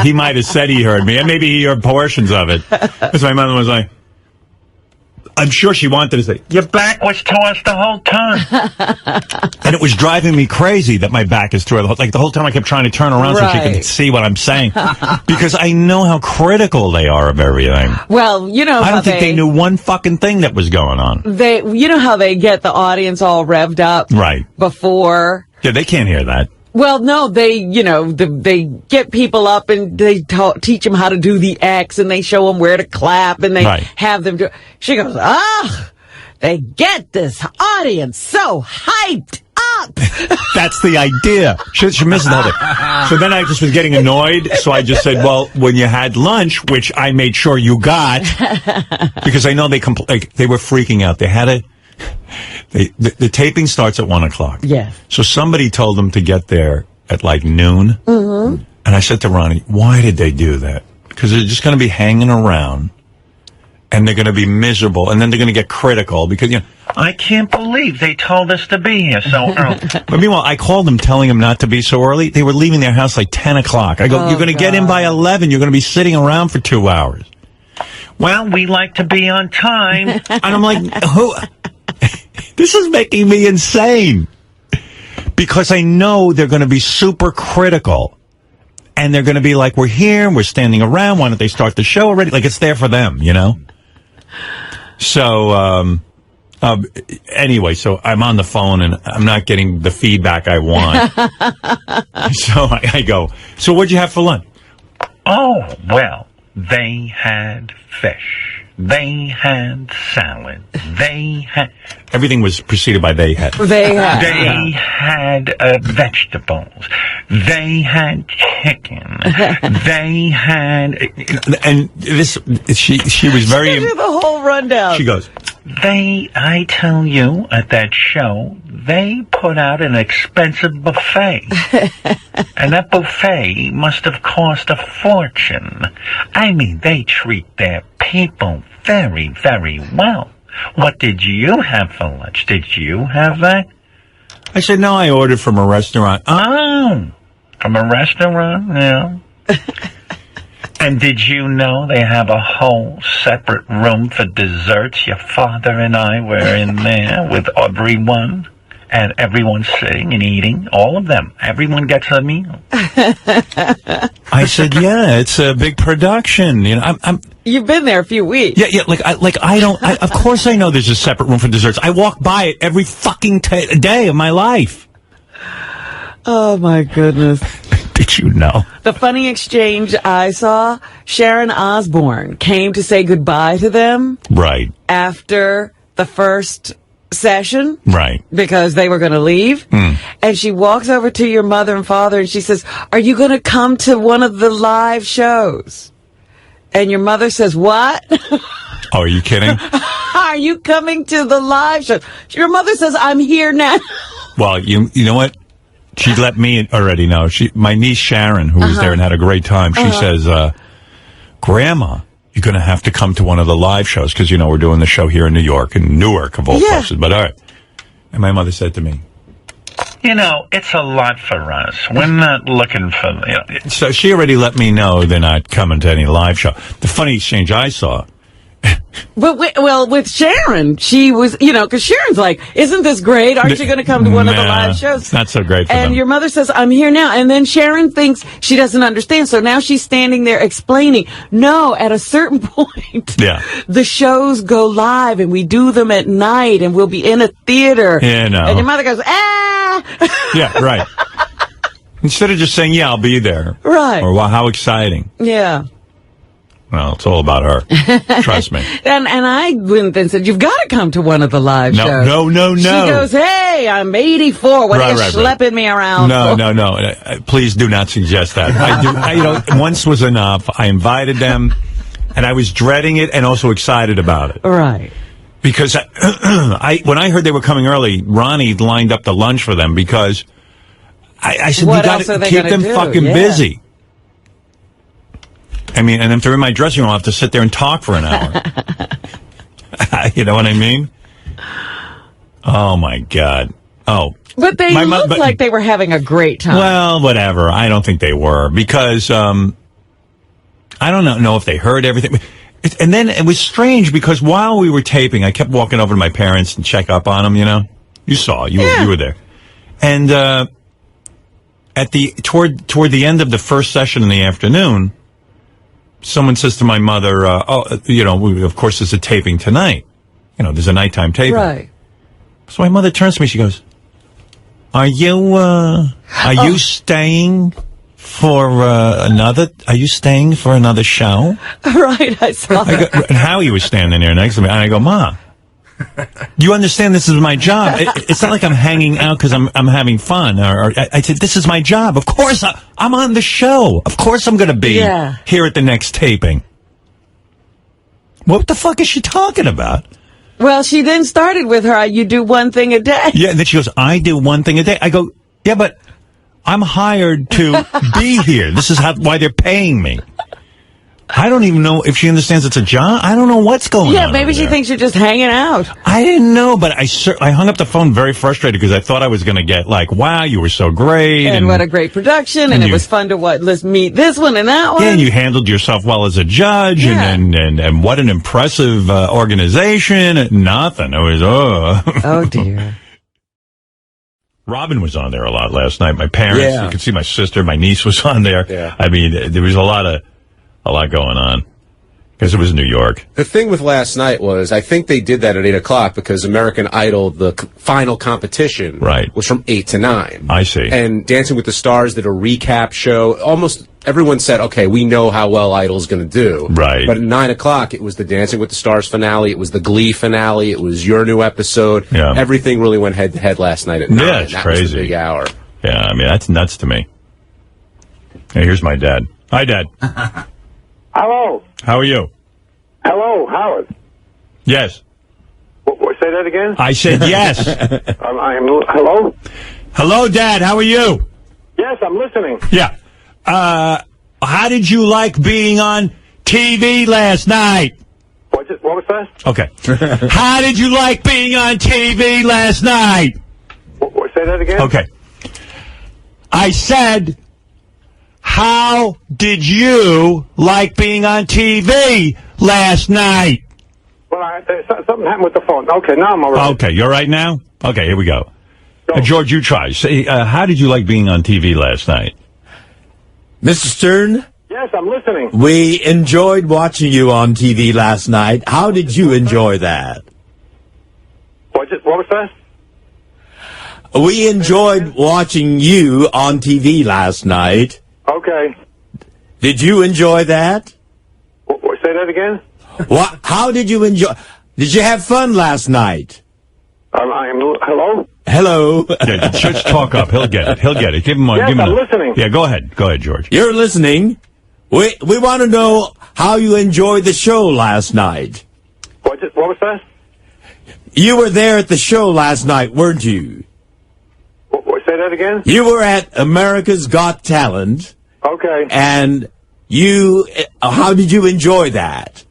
He might have said he heard me, and maybe he heard portions of it. Because my mother was like, I'm sure she wanted to say, your back was to us the whole time. And it was driving me crazy that my back is to her. Like, the whole time I kept trying to turn around so she could see what I'm saying. Because I know how critical they are of everything. Well, you know, I don't think they knew one fucking thing that was going on. You know how they get the audience all revved up? Right. Before. Yeah, they can't hear that. Well, no, they get people up and they teach them how to do the X, and they show them where to clap, and they have them do. She goes, they get this audience so hyped up. That's the idea. She misses the whole thing. So then I just was getting annoyed, so I just said, well, when you had lunch, which I made sure you got, because I know they were freaking out. They had the taping starts at 1:00. Yeah. So somebody told them to get there at like noon. Mm-hmm. And I said to Ronnie, why did they do that? Because they're just going to be hanging around, and they're going to be miserable, and then they're going to get critical because, I can't believe they told us to be here so early. But meanwhile, I called them telling them not to be so early. They were leaving their house like 10 o'clock. I go, you're going to get in by 11. You're going to be sitting around for 2 hours. Well, we like to be on time. And I'm like, who? This is making me insane. Because I know they're going to be super critical. And they're going to be like, we're here, we're standing around, why don't they start the show already? Like, it's there for them, So, anyway, so I'm on the phone, and I'm not getting the feedback I want. So I go, so what'd you have for lunch? Oh, well, they had fish. They had salad. They had... Everything was preceded by they had. They had. They had vegetables. They had chicken. They had... And this, she was very... She did the whole rundown. She goes... I tell you, at that show, they put out an expensive buffet. And that buffet must have cost a fortune. I mean, they treat their people very, very well. What did you have for lunch? Did you have that? I said, no, I ordered from a restaurant. Oh, from a restaurant? Yeah. And did you know they have a whole separate room for desserts? Your father and I were in there with everyone, and everyone's sitting and eating, all of them. Everyone gets a meal. I said, yeah, it's a big production. You've been there a few weeks. Yeah. Of course I know there's a separate room for desserts. I walk by it every fucking day of my life. Oh my goodness. Did you know? The funny exchange I saw, Sharon Osbourne came to say goodbye to them. Right. After the first session. Right. Because they were going to leave. And she walks over to your mother and father and she says, are you going to come to one of the live shows? And your mother says, what? Oh, are you kidding? Are you coming to the live show? Your mother says, I'm here now. Well, you know what? She let me already know. My niece Sharon, who was there and had a great time, she says, Grandma, you're going to have to come to one of the live shows because, we're doing the show here in New York, in Newark of all places. But all right. And my mother said to me, it's a lot for us. We're not looking for... So she already let me know they're not coming to any live show. The funny exchange I saw But with Sharon, she was, because Sharon's like, isn't this great? Aren't you going to come to one of the live shows? It's not so great for And them. your mother says, I'm here now. And then Sharon thinks she doesn't understand. So now she's standing there explaining, no, at a certain point, the shows go live and we do them at night and we'll be in a theater. Yeah, no. And your mother goes, ah! Yeah, right. Instead of just saying, yeah, I'll be there. Right. Or, wow, how exciting. Yeah. Well, it's all about her. Trust me. And I went and said, you've got to come to one of the live shows. No. She goes, hey, I'm 84. What are you schlepping me around for? No. Please do not suggest that. Once was enough. I invited them, and I was dreading it and also excited about it. Right. Because when I heard they were coming early, Ronnie lined up the lunch for them because I said, you got to keep them fucking busy. I mean, and if they're in my dressing room, I'll have to sit there and talk for an hour. You know what I mean? Oh, my God. Oh. But they looked like they were having a great time. Well, whatever. I don't think they were because I don't know if they heard everything. And then it was strange because while we were taping, I kept walking over to my parents and check up on them, You saw. You were there. And toward the end of the first session in the afternoon, someone says to my mother, of course, there's a taping tonight. There's a nighttime taping. Right. So my mother turns to me, she goes, are you staying for another show? Right, I saw that. And Howie was standing there next to me, and I go, Ma, you understand this is my job. It's not like I'm hanging out because I'm having fun. Or I said, this is my job. Of course, I'm on the show. Of course I'm going to be here at the next taping. What the fuck is she talking about? Well, she then started with her, you do one thing a day. Yeah, and then she goes, I do one thing a day. I go, yeah, but I'm hired to be here. This is why they're paying me. I don't even know if she understands it's a job. I don't know what's going on. Yeah, maybe she thinks you're just hanging out. I didn't know, but I hung up the phone very frustrated because I thought I was going to get like, wow, you were so great. And what a great production. And it was fun to let's meet this one and that one. Yeah, and you handled yourself well as a judge. Yeah. And what an impressive organization. Nothing. It was, Oh, dear. Robin was on there a lot last night. My parents, you could see my sister, my niece was on there. Yeah. I mean, there was a lot going on because it was New York. The thing with last night was I think they did that at 8 o'clock because American Idol, the final competition, was from 8 to 9. I see. And Dancing with the Stars did a recap show. Almost everyone said, okay, we know how well Idol's going to do. Right. But at 9 o'clock, it was the Dancing with the Stars finale. It was the Glee finale. It was your new episode. Yeah. Everything really went head to head last night at 9. Yeah, it's crazy. Was a big hour. Yeah, I mean, that's nuts to me. Hey, here's my dad. Hi, Dad. Hello. How are you? Hello, Howard. Yes. Say that again? I said yes. Hello? Hello, Dad. How are you? Yes, I'm listening. Yeah. How did you like being on TV last night? What was that? Okay. How did you like being on TV last night? Say that again? Okay. I said, how did you like being on TV last night? Well, something happened with the phone. Okay, now I'm all right. Okay, you're right now? Okay, here we go. George, you try. Say, how did you like being on TV last night? Mr. Stern? Yes, I'm listening. We enjoyed watching you on TV last night. How did you enjoy that? What was that? We enjoyed watching you on TV last night. Okay. Did you enjoy that? Say that again? What? How did you enjoy? Did you have fun last night? Hello? Hello. Yeah, just talk up. He'll get it. Give him Yes, I'm listening. Yeah, go ahead. Go ahead, George. You're listening. We want to know how you enjoyed the show last night. What was that? You were there at the show last night, weren't you? Say that again? You were at America's Got Talent. Okay. And how did you enjoy that?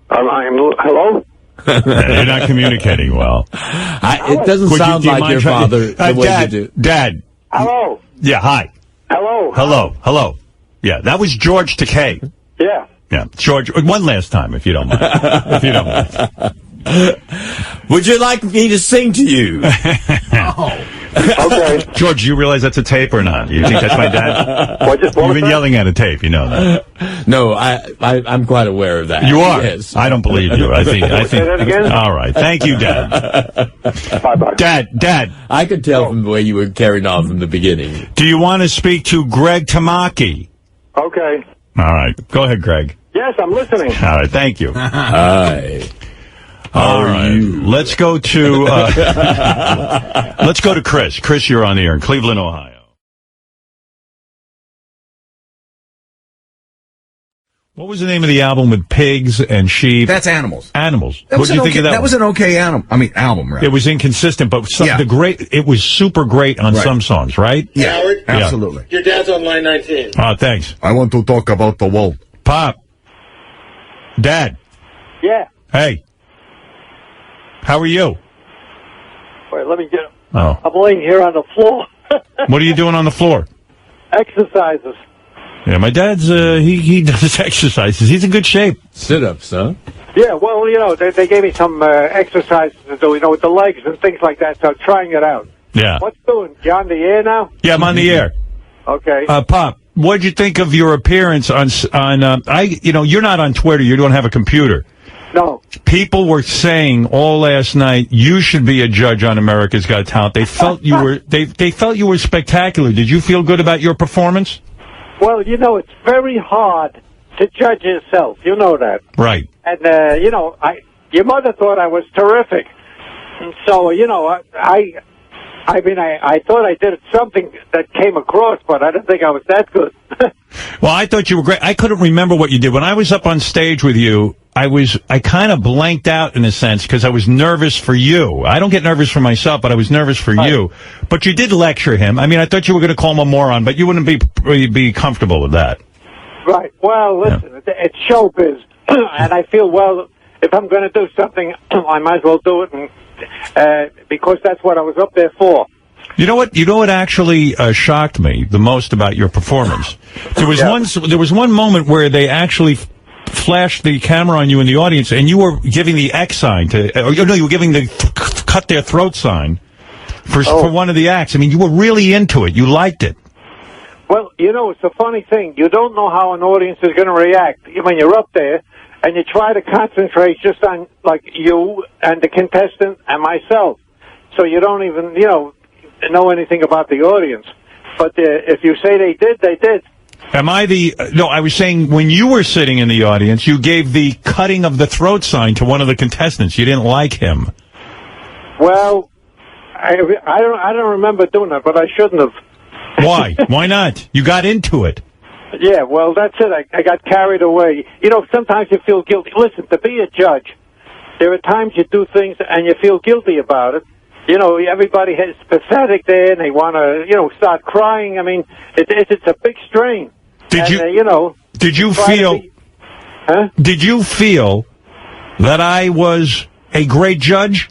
Hello? You're not communicating well. It doesn't sound like your father the way Dad, you do. Dad. Hello? Yeah, hi. Hello? Hello. Yeah, that was George Takei. Yeah. Yeah. George, one last time, if you don't mind. If you don't mind. Would you like me to sing to you? Okay. George, do you realize that's a tape or not? You think that's my dad? You've been yelling at a tape, you know that. No, I'm quite aware of that. You are? Yes. I don't believe you. I think. Say that again? All right. Thank you, Dad. Bye-bye. Dad. I could tell from the way you were carrying on from the beginning. Do you want to speak to Greg Tamaki? Okay. All right. Go ahead, Greg. Yes, I'm listening. All right. Thank you. Hi. All right. Let's go to Chris. Chris, you're on the air in Cleveland, Ohio. What was the name of the album with pigs and sheep? That's Animals. Animals. That What was did you think of that? That was an okay album, right? It was inconsistent, but it was super great on some songs, right? Yeah, Howard? absolutely. Your dad's on line 19. Thanks. I want to talk about the wall. Pop. Dad. Yeah. Hey. How are you? Wait, let me get. Oh. I'm laying here on the floor. What are you doing on the floor? Exercises. Yeah, my dad's, he does exercises. He's in good shape. Sit-ups, huh? Yeah, well, they gave me some exercises to do, with the legs and things like that, so I'm trying it out. Yeah. What's doing? You on the air now? Yeah, I'm on the air. Okay. Pop, what'd you think of your appearance on you're not on Twitter, you don't have a computer. No. People were saying all last night you should be a judge on America's Got Talent. They felt you were they felt you were spectacular. Did you feel good about your performance? Well, it's very hard to judge yourself. You know that. Right. And, your mother thought I was terrific. And so, I thought I did something that came across, but I didn't think I was that good. Well, I thought you were great. I couldn't remember what you did. When I was up on stage with you, I kind of blanked out in a sense because I was nervous for you. I don't get nervous for myself, but I was nervous for you. But you did lecture him. I mean, I thought you were going to call him a moron, but you wouldn't be comfortable with that. Right. Well, listen, it's showbiz. And I feel, if I'm going to do something, I might as well do it, and because that's what I was up there for. You know what actually shocked me the most about your performance? There was one moment where they actually flashed the camera on you in the audience, and you were giving the X sign you were giving the cut their throat sign for one of the acts. I mean, you were really into it. You liked it. Well, it's a funny thing. You don't know how an audience is going to react when you're up there, and you try to concentrate just on, you and the contestant and myself. So you don't even, know anything about the audience. But if you say they did, they did. No, I was saying when you were sitting in the audience, you gave the cutting of the throat sign to one of the contestants. You didn't like him. Well, I don't remember doing that, but I shouldn't have. Why? Why not? You got into it. Yeah, well, that's it. I got carried away. Sometimes you feel guilty. Listen, to be a judge, there are times you do things and you feel guilty about it. Everybody is pathetic there, and they want to, start crying. I mean, it's a big strain. Did you feel that I was a great judge?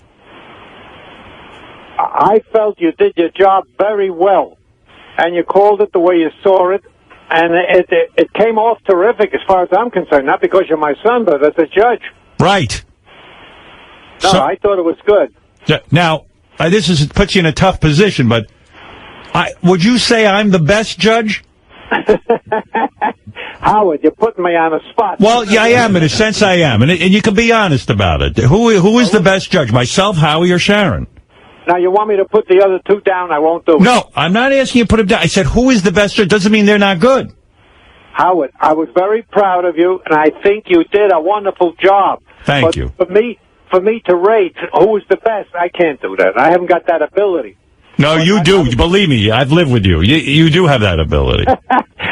I felt you did your job very well, and you called it the way you saw it, and it came off terrific as far as I'm concerned. Not because you're my son, but as a judge. Right. No, I thought it was good. Now, this puts you in a tough position, but would you say I'm the best judge? Howard, you're putting me on a spot. Well, yeah, I am. In a sense, I am. And you can be honest about it. Who is the best judge, myself, Howie, or Sharon? Now, you want me to put the other two down? I won't do it. No, I'm not asking you to put them down. I said, who is the best judge? Doesn't mean they're not good. Howard, I was very proud of you, and I think you did a wonderful job. Thank you. For me to rate who is the best, I can't do that. I haven't got that ability. No, you do. Believe me, I've lived with you. You do have that ability.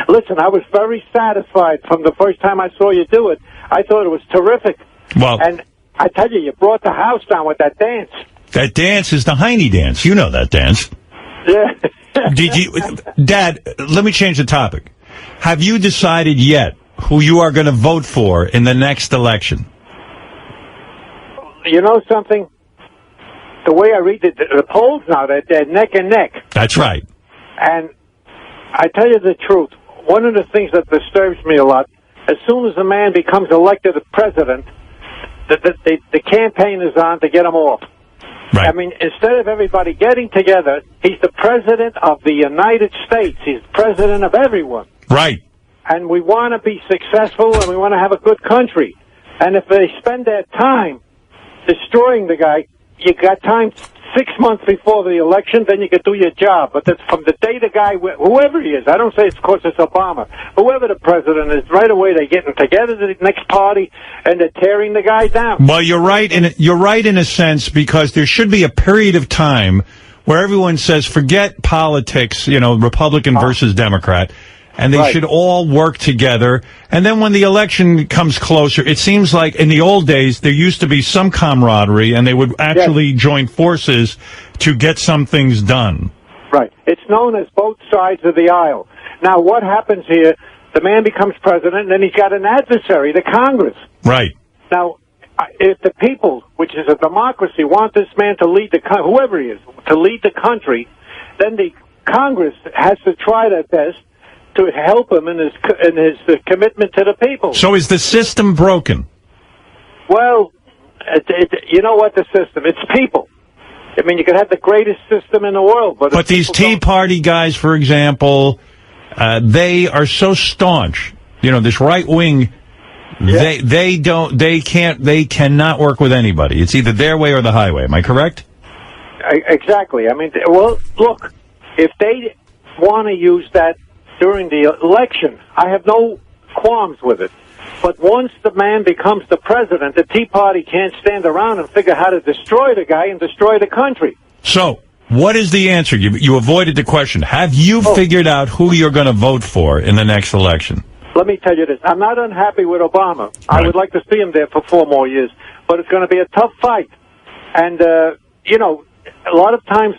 Listen, I was very satisfied from the first time I saw you do it. I thought it was terrific. Well, and I tell you, you brought the house down with that dance. That dance is the Heine dance. You know that dance. Yeah. Dad, let me change the topic. Have you decided yet who you are going to vote for in the next election? You know something? The way I read the polls now, they're neck and neck. That's right. And I tell you the truth, one of the things that disturbs me a lot as soon as a man becomes elected president, the campaign is on to get him off. Right. I mean, instead of everybody getting together, he's the president of the United States. He's president of everyone. Right. And we want to be successful, and we want to have a good country. And if they spend their time destroying the guy, you got time 6 months before the election, then you can do your job. But that's from the day the guy, whoever he is, I don't say it's because it's Obama, whoever the president is, right away they're getting together to the next party and they're tearing the guy down. Well, you're right in a sense, because there should be a period of time where everyone says, forget politics, Republican versus Democrat. And they should all work together. And then when the election comes closer, it seems like in the old days, there used to be some camaraderie, and they would actually join forces to get some things done. Right. It's known as both sides of the aisle. Now, what happens here, the man becomes president, and then he's got an adversary, the Congress. Right. Now, if the people, which is a democracy, want this man to lead whoever he is, to lead the country, then the Congress has to try their best to help him in his commitment to the people. So is the system broken? Well, you know what, the system? It's people. I mean, you could have the greatest system in the world, but these Tea Party guys, for example, they are so staunch. This right wing, they cannot work with anybody. It's either their way or the highway. Am I correct? Exactly. I mean, well, look, if they want to use that during the election, I have no qualms with it. But once the man becomes the president, the Tea Party can't stand around and figure how to destroy the guy and destroy the country. So, what is the answer? You avoided the question. Have you figured out who you're going to vote for in the next election? Let me tell you this. I'm not unhappy with Obama. Right. I would like to see him there for 4 more years. But it's going to be a tough fight. And, a lot of times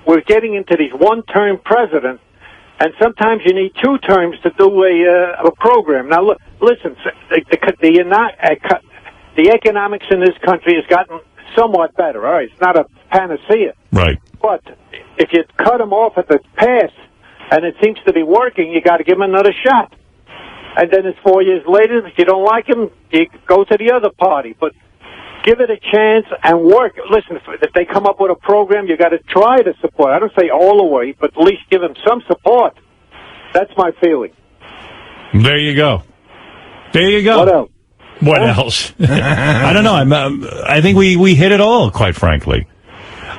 we're getting into these one-term presidents. And sometimes you need 2 terms to do a program. Now, listen, the economics in this country has gotten somewhat better. All right, it's not a panacea. Right. But if you cut them off at the pass, and it seems to be working, you got to give them another shot. And then it's 4 years later. If you don't like them, you go to the other party. But give it a chance and work. Listen, if they come up with a program, you got to try to support. I don't say all the way, but at least give them some support. That's my feeling. There you go. What else? What else? I don't know. I think we hit it all, quite frankly.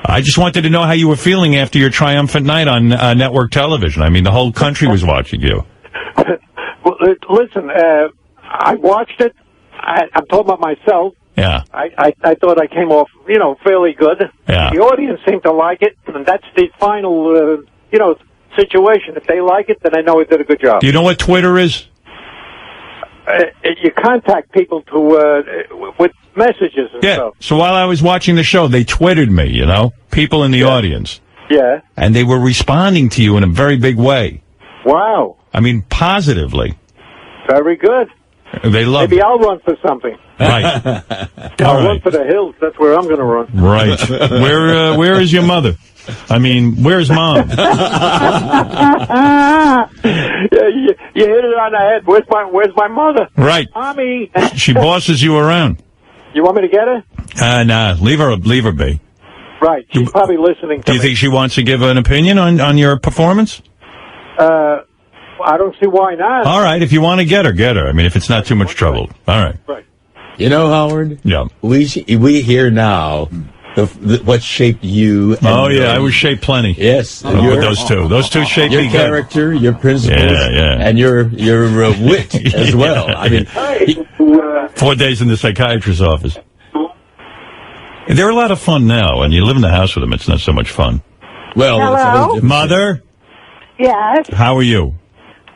I just wanted to know how you were feeling after your triumphant night on network television. I mean, the whole country was watching you. Well, listen, I watched it. I'm talking about myself. Yeah. I thought I came off, fairly good. Yeah. The audience seemed to like it, and that's the final, situation. If they like it, then I know I did a good job. Do you know what Twitter is? You contact people with messages and stuff. So while I was watching the show, they Twittered me, people in the audience. Yeah. And they were responding to you in a very big way. Wow. I mean, positively. Very good. They love Maybe I'll run for something. Right. I'll run for the hills. That's where I'm going to run. Right. Where is your mother? I mean, where's Mom? Yeah, you hit it on the head. Where's my mother? Right. Mommy. She bosses you around. You want me to get her? Nah. Leave her be. Right. She's probably listening to Do you think she wants to give an opinion on your performance? I don't see why not. All right. If you want to get her. I mean, if it's not too much trouble. All right. Right. Howard? Yeah. We hear now what shaped you. I was shaped plenly. Yes. Those two shaped me. Your character, your principles, and your wit as well. I mean, 4 days in the psychiatrist's office. They're a lot of fun now, and you live in the house with them. It's not so much fun. Well, hello? Mother? Yes. How are you?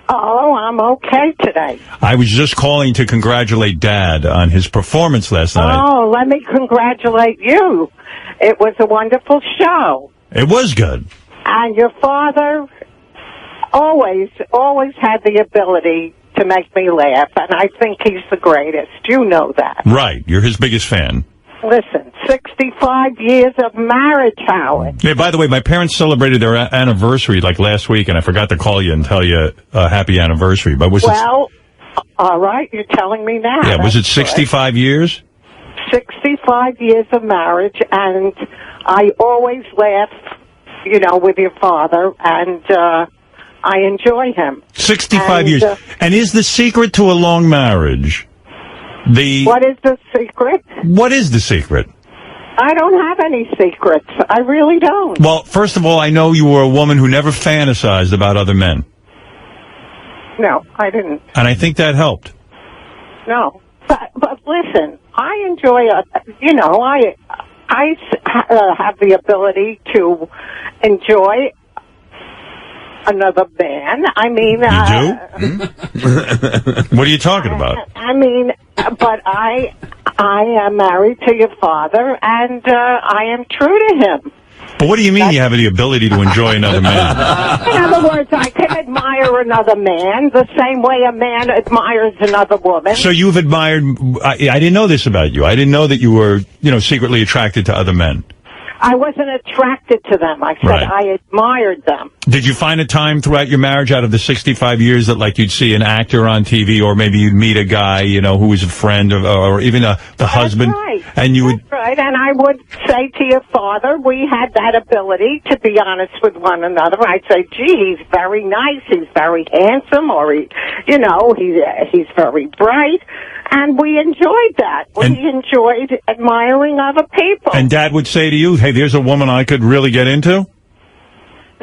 Oh, I'm okay today. I was just calling to congratulate Dad on his performance last night. Oh, let me congratulate you. It was a wonderful show. It was good. And your father always had the ability to make me laugh, and I think he's the greatest. You know that. Right. You're his biggest fan. Listen, 65 years of marriage, Howard. Yeah, by the way, my parents celebrated their anniversary like last week, and I forgot to call you and tell you a happy anniversary. But All right, you're telling me now. Yeah, was it 65 years? 65 years of marriage, and I always laugh, with your father, and I enjoy him. 65 years. And is the secret to a long marriage What is the secret? What is the secret? I don't have any secrets. I really don't. Well, first of all, I know you were a woman who never fantasized about other men. No, I didn't. And I think that helped. No. But listen, I enjoy, I have the ability to enjoy another man. I mean... You do? What are you talking about? I mean, but I am married to your father, and I am true to him. But what do you mean you have the ability to enjoy another man? In other words, I can admire another man the same way a man admires another woman. So you've admired... I didn't know this about you. I didn't know that you were, secretly attracted to other men. I wasn't attracted to them. I said I admired them. Did you find a time throughout your marriage out of the 65 years that, like, you'd see an actor on TV, or maybe you'd meet a guy, who was a friend of, or even the husband? Right. And you would... That's right. And I would say to your father, we had that ability to be honest with one another. I'd say, gee, he's very nice, he's very handsome, or he's very bright. And we enjoyed that. We enjoyed admiring other people. And Dad would say to you, hey, there's a woman I could really get into?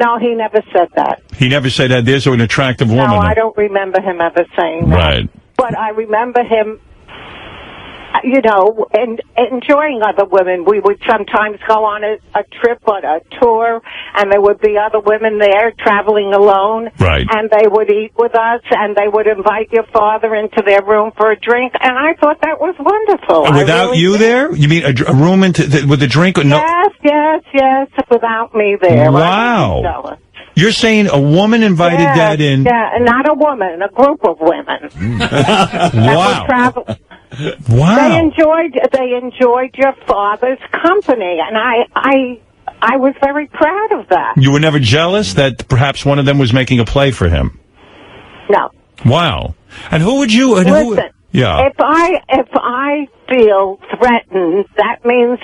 No, he never said that. He never said that there's an attractive woman. No, I don't remember him ever saying that. Right. But I remember him, and enjoying other women. We would sometimes go on a trip or a tour, and there would be other women there traveling alone. Right. And they would eat with us, and they would invite your father into their room for a drink, and I thought that was wonderful. Without you there? You mean a room with a drink? Or no? Yes, without me there. Wow. You're saying a woman invited Dad in? Yeah, not a woman, a group of women. Wow. Wow. They enjoyed your father's company, and I was very proud of that. You were never jealous that perhaps one of them was making a play for him? No. Wow. And who would you... Listen, yeah. If I feel threatened, that means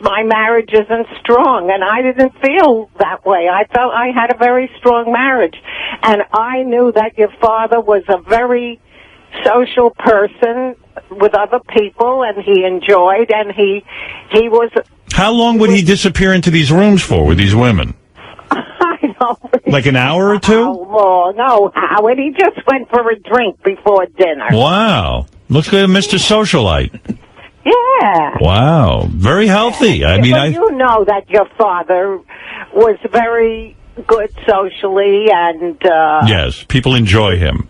my marriage isn't strong, and I didn't feel that way. I felt I had a very strong marriage, and I knew that your father was a very social person with other people, and he enjoyed, and he was... How long would he disappear into these rooms for with these women? I don't really Like an hour or two? No, Howard. He just went for a drink before dinner. Wow. Looks like a Mr. Socialite. Yeah. Wow. Very healthy. I mean, you know that your father was very good socially, and... yes, people enjoy him.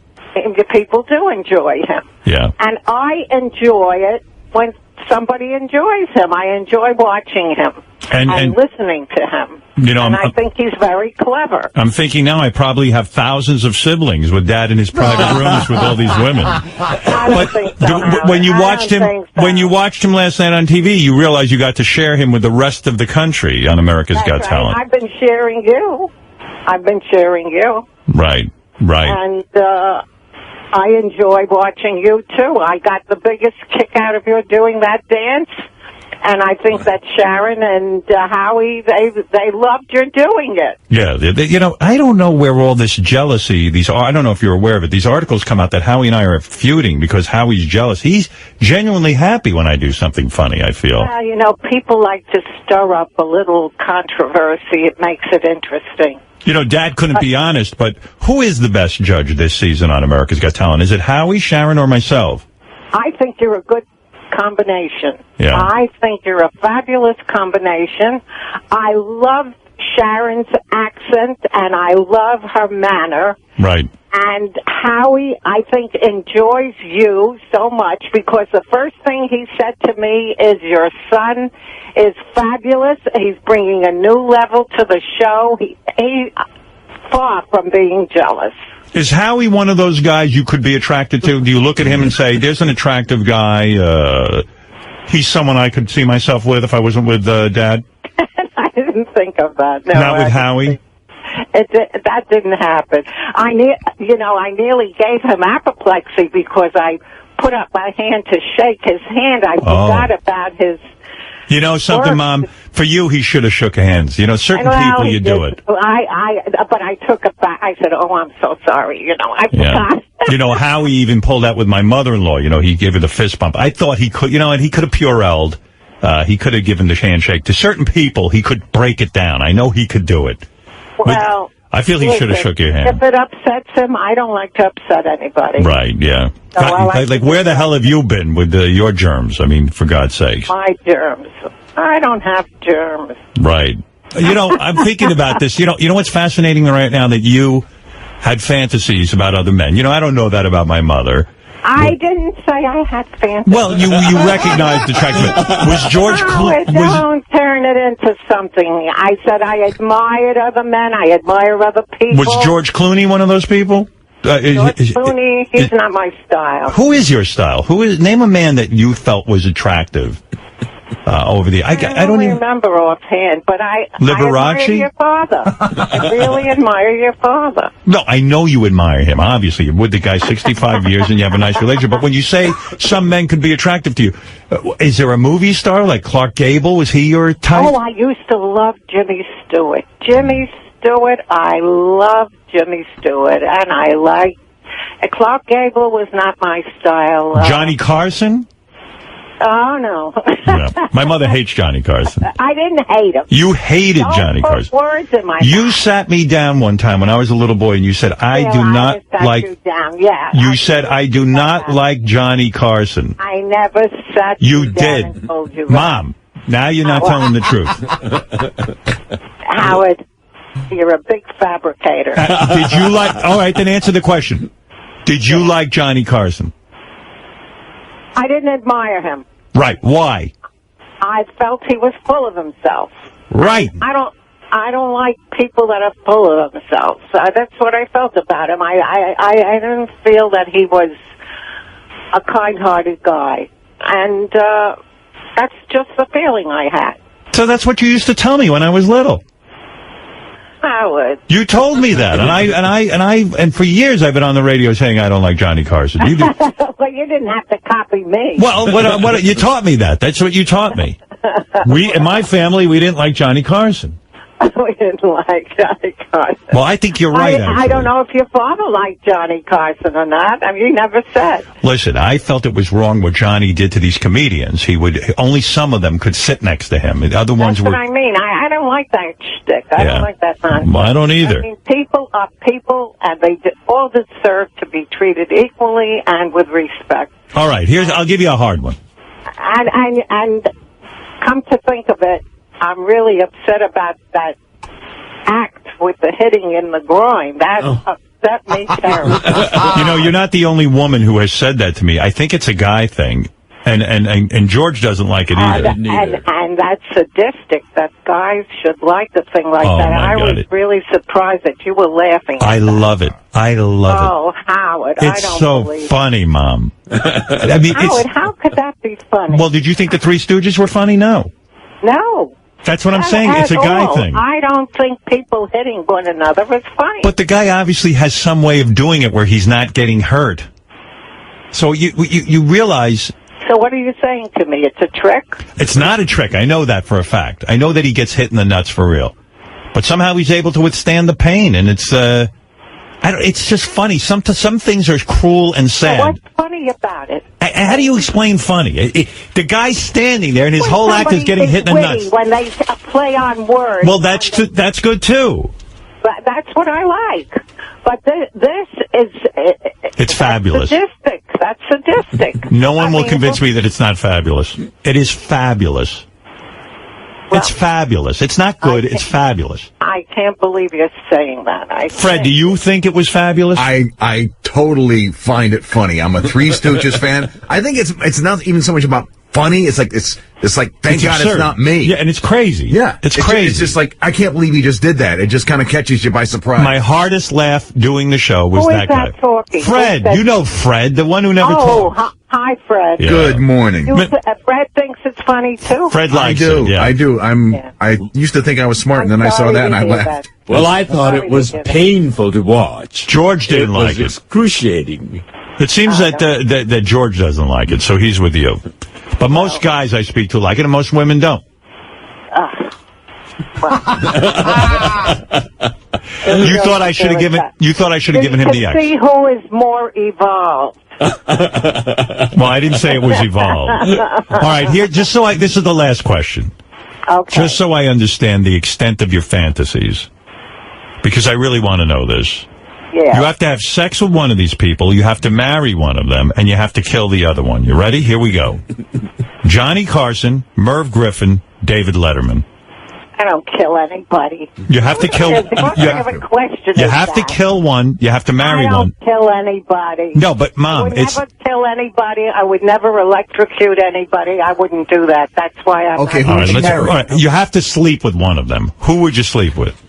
People do enjoy him. Yeah. And I enjoy it when somebody enjoys him. I enjoy watching him and listening to him. And I think he's very clever. I'm thinking now I probably have thousands of siblings with Dad in his private rooms with all these women. I don't think so, when you watched him last night on TV, you realize you got to share him with the rest of the country on America's Got Talent. I've been sharing you. Right. And I enjoy watching you, too. I got the biggest kick out of you doing that dance. And I think that Sharon and Howie, they loved your doing it. Yeah. I don't know where all this jealousy, I don't know if you're aware of it. These articles come out that Howie and I are feuding because Howie's jealous. He's genuinely happy when I do something funny, I feel. People like to stir up a little controversy. It makes it interesting. Dad couldn't be honest, but who is the best judge this season on America's Got Talent? Is it Howie, Sharon, or myself? I think you're a good combination. Yeah. I think you're a fabulous combination. I love Sharon's accent, and I love her manner. Right. And Howie, I think, enjoys you so much because the first thing he said to me is your son is fabulous. He's bringing a new level to the show. He far from being jealous. Is Howie one of those guys you could be attracted to? Do you look at him and say, there's an attractive guy, he's someone I could see myself with if I wasn't with Dad? I didn't think of that. No, Not with Howie? That didn't happen. I nearly gave him apoplexy because I put up my hand to shake his hand. I forgot about his... You know something, Mom? For you, he should have shook hands. You know, certain people, you do it. But I took it back. I said, "Oh, I'm so sorry." I forgot. Howie even pulled out with my mother-in-law. He gave her the fist bump. I thought he could, and he could have Purelled. He could have given the handshake. To certain people, he could break it down. I know he could do it. Well, I feel he should have shook your hand. If it upsets him, I don't like to upset anybody. Right, yeah. So like where the hell have you been with your germs? I mean, for God's sakes. My germs. I don't have germs. Right. I'm thinking about this. You know what's fascinating right now? That you had fantasies about other men. I don't know that about my mother. I didn't say I had fantasies. Well, you recognized the attractive. Was George Clooney... Don't turn it into something. I said I admired other men. I admire other people. Was George Clooney one of those people? George Clooney, he's not my style. Who is your style? Name a man that you felt was attractive over the... I don't even remember offhand, but I Liberace? admire your father. I really admire your father. No, I know you admire him. Obviously, you're with the guy 65 years and you have a nice relationship. But when you say some men could be attractive to you, is there a movie star like Clark Gable? Was he your type? Oh, I used to love Jimmy Stewart. I love Jimmy Stewart, and I like... Clark Gable was not my style. Johnny Carson? Oh, no. No. My mother hates Johnny Carson. I didn't hate him. You hated Johnny Carson. Don't put words in my You mouth. sat me down one time when I was a little boy, and you said, I said, I do not like Johnny Carson. I never sat you down did. and told you Mom, now you're not telling the truth. Howard, you're a big fabricator. Did you like... All right, then answer the question. Did you like Johnny Carson? I didn't admire him. Right. Why? I felt he was full of himself. Right. I don't like people that are full of themselves. That's what I felt about him. I didn't feel that he was a kind-hearted guy. And that's just the feeling I had. So that's what you used to tell me when I was little. Howard. You told me that, and for years I've been on the radio saying I don't like Johnny Carson. You did. Well, you didn't have to copy me. Well, what you taught me that. That's what you taught me. In my family, we didn't like Johnny Carson. We didn't like Johnny Carson. Well, I think you're right, actually. I don't know if your father liked Johnny Carson or not. I mean, he never said. Listen, I felt it was wrong what Johnny did to these comedians. Only some of them could sit next to him. The other ones were... That's what I mean. I don't like that shtick. I don't like that nonsense. Well, I don't either. I mean, people are people, and they all deserve to be treated equally and with respect. All right, I'll give you a hard one. And come to think of it, I'm really upset about that act with the hitting in the groin. That upset me terribly. You're not the only woman who has said that to me. I think it's a guy thing. And George doesn't like it either. And that's sadistic, that guys should like the thing like that. I was really surprised that you were laughing. I love it. I love it. Oh, Howard, it's I don't so believe funny, Mom. I mean, Howard, how could that be funny? Well, did you think the Three Stooges were funny? No. No. That's what I'm saying. It's a guy thing. I don't think people hitting one another is funny. But the guy obviously has some way of doing it where he's not getting hurt. So you realize... So what are you saying to me? It's a trick? It's not a trick. I know that for a fact. I know that he gets hit in the nuts for real. But somehow he's able to withstand the pain, and it's it's just funny. Some things are cruel and sad. So what's funny about it? How do you explain funny? The guy's standing there, and his whole act is getting hit in the nuts. When they play on words. Well, that's good too. But that's what I like. But this is... It's fabulous. Sadistic. That's sadistic. No one will convince me that it's not fabulous. It is fabulous. Well, it's fabulous. It's not good. It's fabulous. I can't believe you're saying that. Fred, do you think it was fabulous? I totally find it funny. I'm a Three Stooges fan. I think it's not even so much about funny. It's like thank God absurd. it's not me. Yeah, and it's crazy. Yeah, it's crazy. It's just like I can't believe he just did that. It just kind of catches you by surprise. My hardest laugh doing the show was Who is that that guy. talking? Fred, you know Fred, the one who never Oh, talks. hi, Fred. Yeah. Good morning. Fred thinks it's funny too. Fred likes I do. it. Yeah. I do. I used to think I was smart, and then I saw that and I laughed. Well, I thought it was painful to watch. George didn't like it. Excruciating. It seems that George doesn't like it, so he's with you. But most guys I speak to like it, and most women don't. You thought I should have given him the X. See who is more evolved. Well, I didn't say it was evolved. All right, here, this is the last question. Okay. Just so I understand the extent of your fantasies, because I really want to know this. Yeah. You have to have sex with one of these people, you have to marry one of them, and you have to kill the other one. You ready? Here we go. Johnny Carson, Merv Griffin, David Letterman. I don't kill anybody. You have to kill. You have to kill one. You have to marry I don't one. kill anybody. No, but Mom, I would never kill anybody. I would never electrocute anybody. I wouldn't do that. That's why I'm All right, you have to sleep with one of them. Who would you sleep with?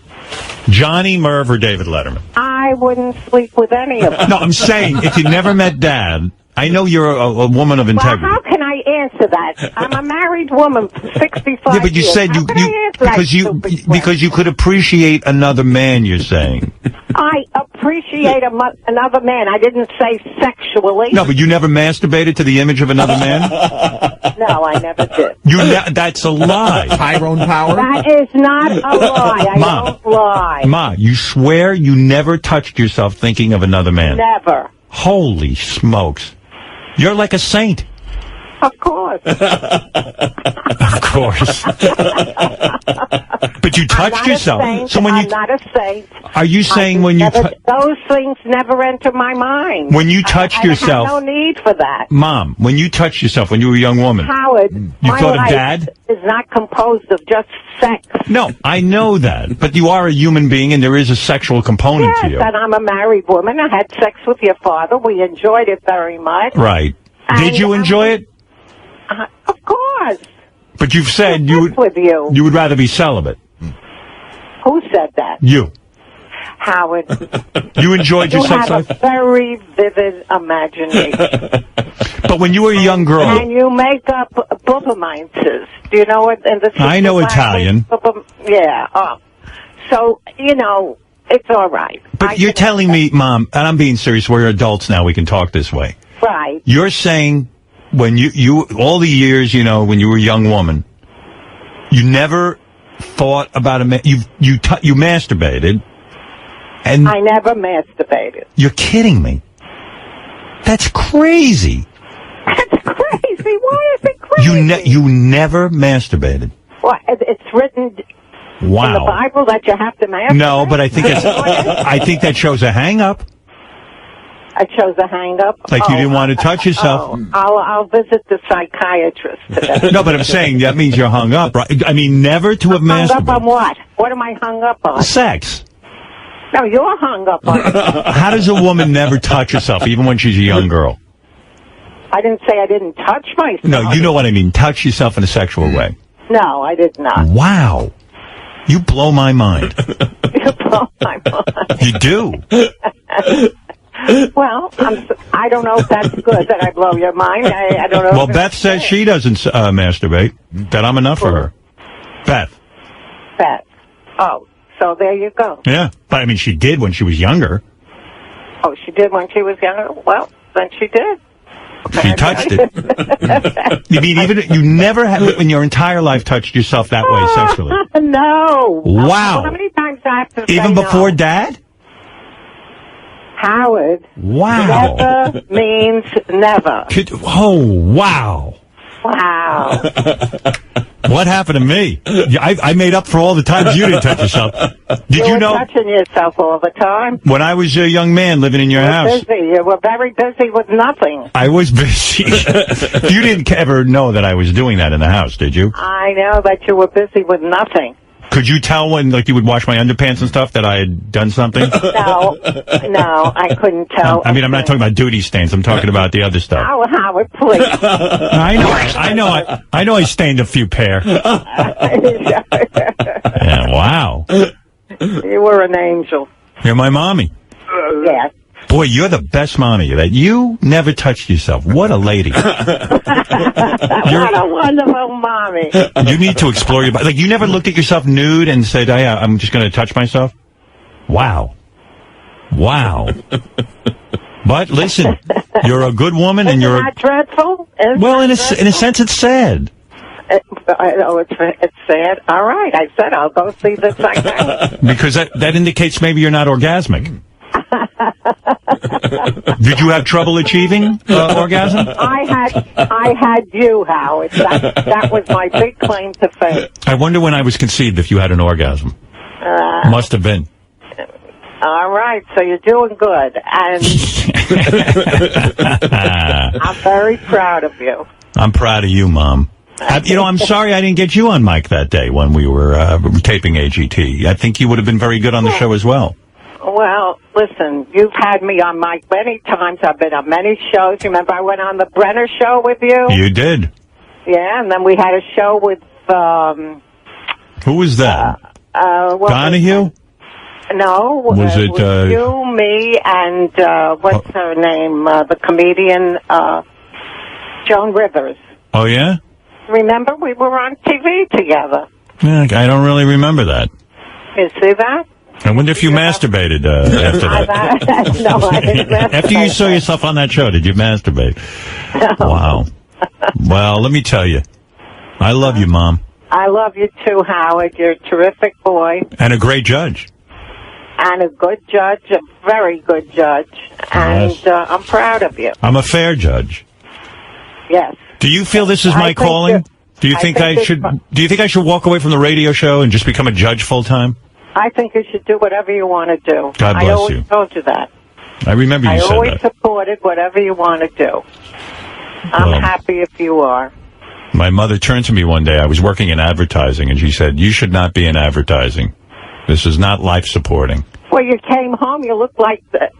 Johnny, Merv, or David Letterman? I wouldn't sleep with any of them. No, I'm saying if you never met Dad, I know you're a woman of integrity. Well, how can I answer that? I'm a married woman for 65 Yeah, but you years. said How can I answer that because you could appreciate another man. You're saying I appreciate another man. I didn't say sexually. no, but you never masturbated to the image of another man. No, I never did. That's a lie. Tyrone Power. That is not a lie. I don't lie. Ma, you swear you never touched yourself thinking of another man. Never. Holy smokes, you're like a saint. Of course. Of course. But you touched yourself. So when I'm not a saint. Are you saying when you those things never enter my mind? When you touched yourself, I have no need for that. Mom, when you touched yourself when you were a young woman, Howard, you my thought of life Dad? is not composed of just sex. No, I know that, but you are a human being, and there is a sexual component Yes, to you. and I'm a married woman. I had sex with your father. We enjoyed it very much. Right? Did you enjoy it? Of course. But you've said you would rather be celibate. Who said that? You. Howard. You enjoyed your sex You life? have a very vivid imagination. But when you were a young girl, And you make up bubberminces. Do you know what? And the I know Italian. Yeah. So, it's all right. But you're telling me, Mom, and I'm being serious, we're adults now, we can talk this way. Right. You're saying when you all the years, when you were a young woman, you never thought about a man, you masturbated, and I never masturbated. You're kidding me. That's crazy. That's crazy. Why is it crazy? You never masturbated. Well, it's written in the Wow. Bible that you have to masturbate. No, but I think that shows a hang up. I chose a hang up. Like you didn't want to touch yourself. I'll visit the psychiatrist today. No, but I'm saying that means you're hung up, right? I mean, never to have Hung up masturbated. on what? What am I hung up on? Sex. No, you're hung up on it. How does a woman never touch herself, even when she's a young girl? I didn't say I didn't touch myself. No, you know what I mean. Touch yourself in a sexual way. No, I did not. Wow. You blow my mind. You blow my mind. You do. Well, I don't know if that's good that I blow your mind. I don't know. Well, Beth says she doesn't masturbate. That I'm enough for her. Beth. Beth. Oh, so there you go. Yeah. But I mean, she did when she was younger. Oh, she did when she was younger? Well, then she did. She touched it. You mean you never in your entire life touched yourself that way sexually? No. Wow. How many times I have to say Even before no? Dad? Howard. Wow. Never means never. Oh, wow. Wow. What happened to me? I made up for all the times you didn't touch yourself. Did you were know? touching yourself all the time. When I was a young man living in your house. Busy. You were very busy with nothing. I was busy. You didn't ever know that I was doing that in the house, did you? I know that you were busy with nothing. Could you tell when, like, you would wash my underpants and stuff that I had done something? No, I couldn't tell. I mean, I'm not talking about duty stains. I'm talking about the other stuff. Oh, Howard, please. I know I stained a few pair. Yeah, wow. You were an angel. You're my mommy. Yes. Boy, you're the best mommy. That you never touched yourself. What a lady. What a wonderful mommy. You need to explore your body. Like, you never looked at yourself nude and said, hey, I'm just going to touch myself? Wow. But listen, you're a good woman and you're... Isn't that dreadful? Well, in a sense, it's sad. It's sad. All right, I said I'll go see the psychiatrist. Because that indicates maybe you're not orgasmic. Did you have trouble achieving orgasm? I had you, Howard. That was my big claim to fame. I wonder when I was conceived if you had an orgasm. Must have been. All right, so you're doing good, and I'm very proud of you. I'm proud of you, Mom. I'm sorry I didn't get you on mic that day when we were taping AGT. I think you would have been very good on the show as well. Well, listen, you've had me on mic many times. I've been on many shows. Remember I went on the Brenner show with you? You did. Yeah, and then we had a show with... who was that? Donahue? No. Was it... you, me, and what's her name? The comedian, Joan Rivers. Oh, yeah? Remember, we were on TV together. Yeah, I don't really remember that. You see that? I wonder if you masturbated after that. No, I didn't masturbate. After you saw yourself on that show, did you masturbate? No. Wow. Well, let me tell you, I love you, Mom. I love you too, Howard. You're a terrific boy. And a great judge. And a good judge, a very good judge. And Yes. I'm proud of you. I'm a fair judge. Yes. Do you feel this is my calling? Do you think I should walk away from the radio show and just become a judge full time? I think you should do whatever you want to do. God bless I always you. told you that. I remember you said I always that. supported whatever you want to do. I'm happy if you are. My mother turned to me one day. I was working in advertising, and she said, "You should not be in advertising. This is not life supporting." Well, you came home, you looked like the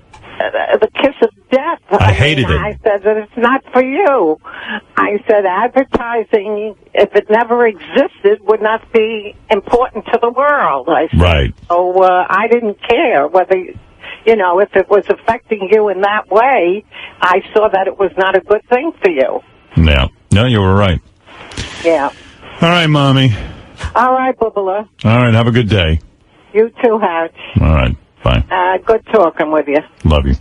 kiss of death. I hated it. I said that it's not for you. I said advertising, if it never existed, would not be important to the world. I said, right. So I didn't care whether, if it was affecting you in that way. I saw that it was not a good thing for you. Yeah. No, you were right. Yeah. All right, Mommy. All right, Bubala. All right, have a good day. You too, Hatch. All right, bye. Good talking with you. Love you.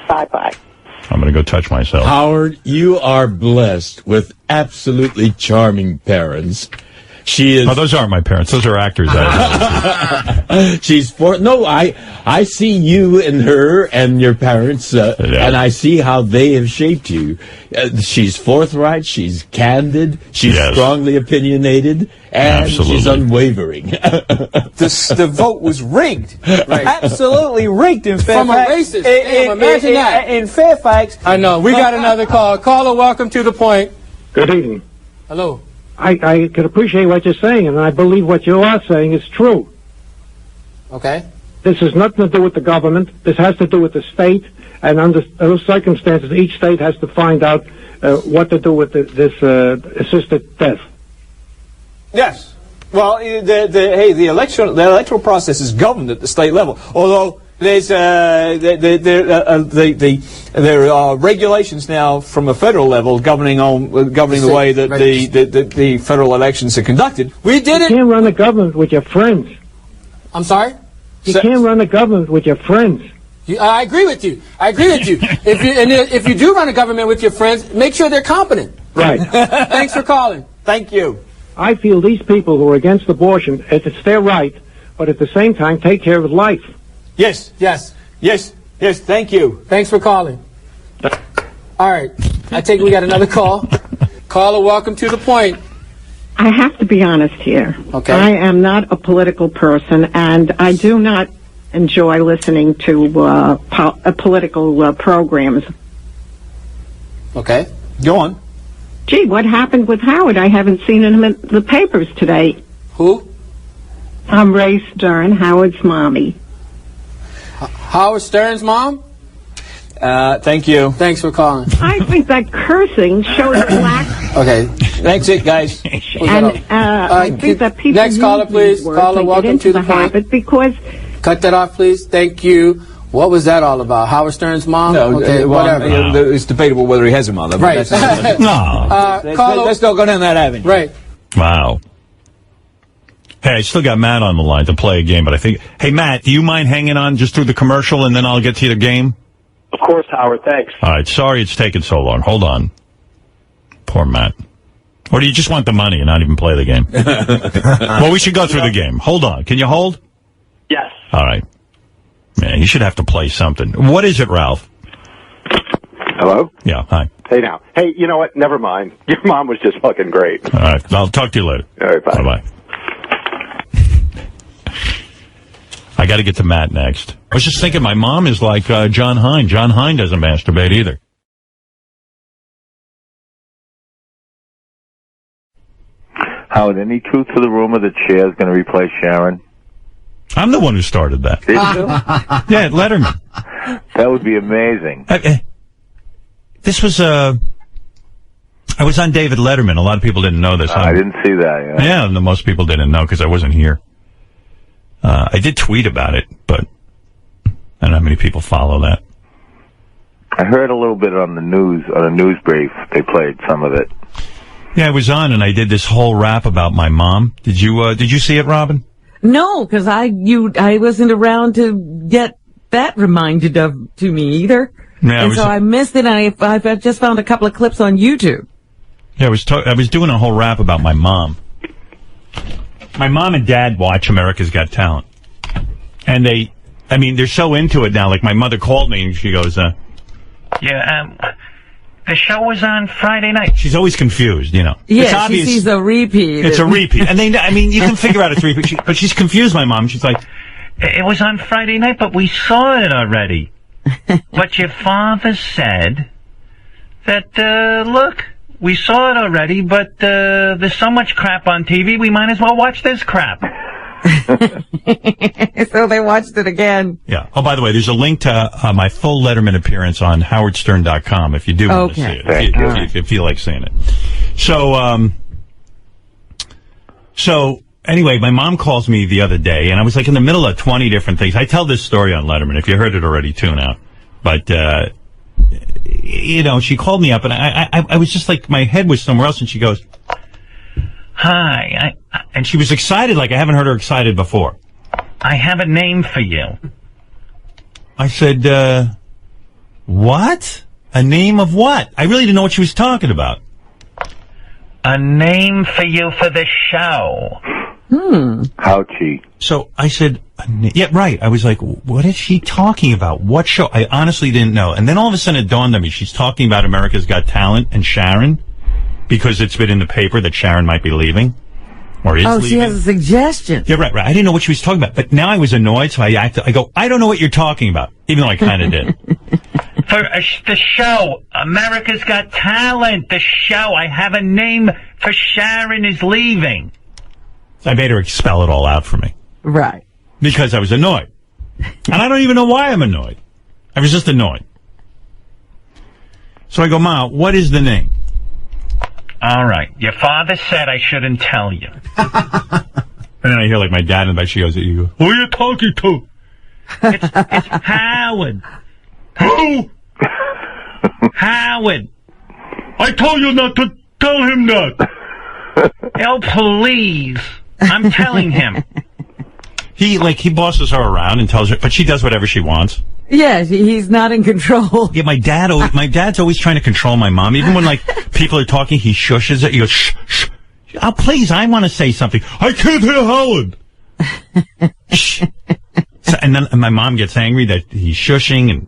Bye-bye. I'm going to go touch myself. Howard, you are blessed with absolutely charming parents. She is. Oh, those aren't my parents. Those are actors. She's I see you and her and your parents, and I see how they have shaped you. She's forthright. She's candid. She's strongly opinionated, and she's unwavering. The vote was rigged. Right. Absolutely rigged in Fairfax. From a racist. Imagine that. In Fairfax. I know. We got another call. Caller, welcome to the point. Good evening. Hello. I can appreciate what you're saying, and I believe what you are saying is true. Okay. This has nothing to do with the government. This has to do with the state, and under those circumstances, each state has to find out what to do with this assisted death. Yes. Well, the electoral process is governed at the state level. Although there's there are regulations now from a federal level governing the way that the federal elections are conducted. We did it. You can't run a government with your friends. I'm sorry? You can't run a government with your friends. I agree with you. If you do run a government with your friends, make sure they're competent. Right. Thanks for calling. Thank you. I feel these people who are against abortion, it's their right, but at the same time, take care of life. Yes. Thank you. Thanks for calling. All right. I take it we got another call. Caller, welcome to the point. I have to be honest here. Okay. I am not a political person, and I do not enjoy listening to political programs. Okay. Go on. Gee, what happened with Howard? I haven't seen him in the papers today. Who? I'm Ray Stern, Howard's mommy. Howard Stern's mom? Thank you. Thanks for calling. I think that cursing shows lack. Okay, that's it, guys. And I think that people next caller, please. Caller, welcome to the habit because. Cut that off, please. Thank you. What was that all about? Howard Stern's mom? No, okay, whatever. It's debatable whether he has a mother. Right. Let's not go down that avenue. Right. Wow. Hey, I still got Matt on the line to play a game, but I think... Hey, Matt, do you mind hanging on just through the commercial and then I'll get to the game? Of course, Howard. Thanks. All right. Sorry it's taken so long. Hold on. Poor Matt. Or do you just want the money and not even play the game? Well, we should go through the game. Hold on. Can you hold? Yes. All right. Man, you should have to play something. What is it, Ralph? Hello? Yeah, hi. Hey, now. Hey, you know what? Never mind. Your mom was just fucking great. All right. I'll talk to you later. All right, bye. Bye-bye. I got to get to Matt next. I was just thinking my mom is like John Hine. John Hine doesn't masturbate either. Howard, any truth to the rumor that Cher's going to replace Sharon? I'm the one who started that. Did you? Yeah, Letterman. That would be amazing. This was I was on David Letterman. A lot of people didn't know this. I didn't see that. Yeah, and most people didn't know because I wasn't here. I did tweet about it, but I don't know how many people follow that. I heard a little bit on the news, on a news brief. They played some of it. Yeah, I was on, and I did this whole rap about my mom. Did you see it, Robin? No, because I wasn't around to get that reminded to me either. Yeah, so I missed it, and I just found a couple of clips on YouTube. Yeah, I was doing a whole rap about my mom. My mom and dad watch America's Got Talent. And they're so into it now. Like, my mother called me, and she goes, the show was on Friday night. She's always confused, you know. Yeah, it's obvious, she sees a repeat. It's a repeat. And you can figure out it's a repeat. But she's confused, my mom. She's like, it was on Friday night, but we saw it already. But your father said that, look, we saw it already, but there's so much crap on TV, we might as well watch this crap. So they watched it again. Yeah. Oh, by the way, there's a link to my full Letterman appearance on howardstern.com if you do want to see it. If you feel like seeing it. So anyway, my mom calls me the other day, and I was like in the middle of 20 different things. I tell this story on Letterman, if you heard it already, tune out. But, she called me up, and I was just like, my head was somewhere else, and she goes, hi. And she was excited like I haven't heard her excited before. I have a name for you. I said, what? A name of what? I really didn't know what she was talking about. A name for you for the show. Ouchie. So I said, yeah, right. I was like, what is she talking about? What show? I honestly didn't know. And then all of a sudden it dawned on me. She's talking about America's Got Talent and Sharon because it's been in the paper that Sharon might be leaving or is leaving. She has a suggestion. Yeah, right. I didn't know what she was talking about. But now I was annoyed, so I go, I don't know what you're talking about, even though I kind of did. For the show, America's Got Talent, the show. I have a name for Sharon is leaving. I made her spell it all out for me. Right. Because I was annoyed. And I don't even know why I'm annoyed. I was just annoyed. So I go, Ma, what is the name? All right. Your father said I shouldn't tell you. And then I hear like my dad in the back, she goes, who are you talking to? It's Howard. Who? Howard. I told you not to tell him that. Oh, please. I'm telling him. He bosses her around and tells her, but she does whatever she wants. Yeah, he's not in control. Yeah, my dad's always trying to control my mom. Even when people are talking, he shushes it. He goes, shh, shh. Oh, please, I want to say something. I can't hear Howard. Shh. So, and then my mom gets angry that he's shushing, and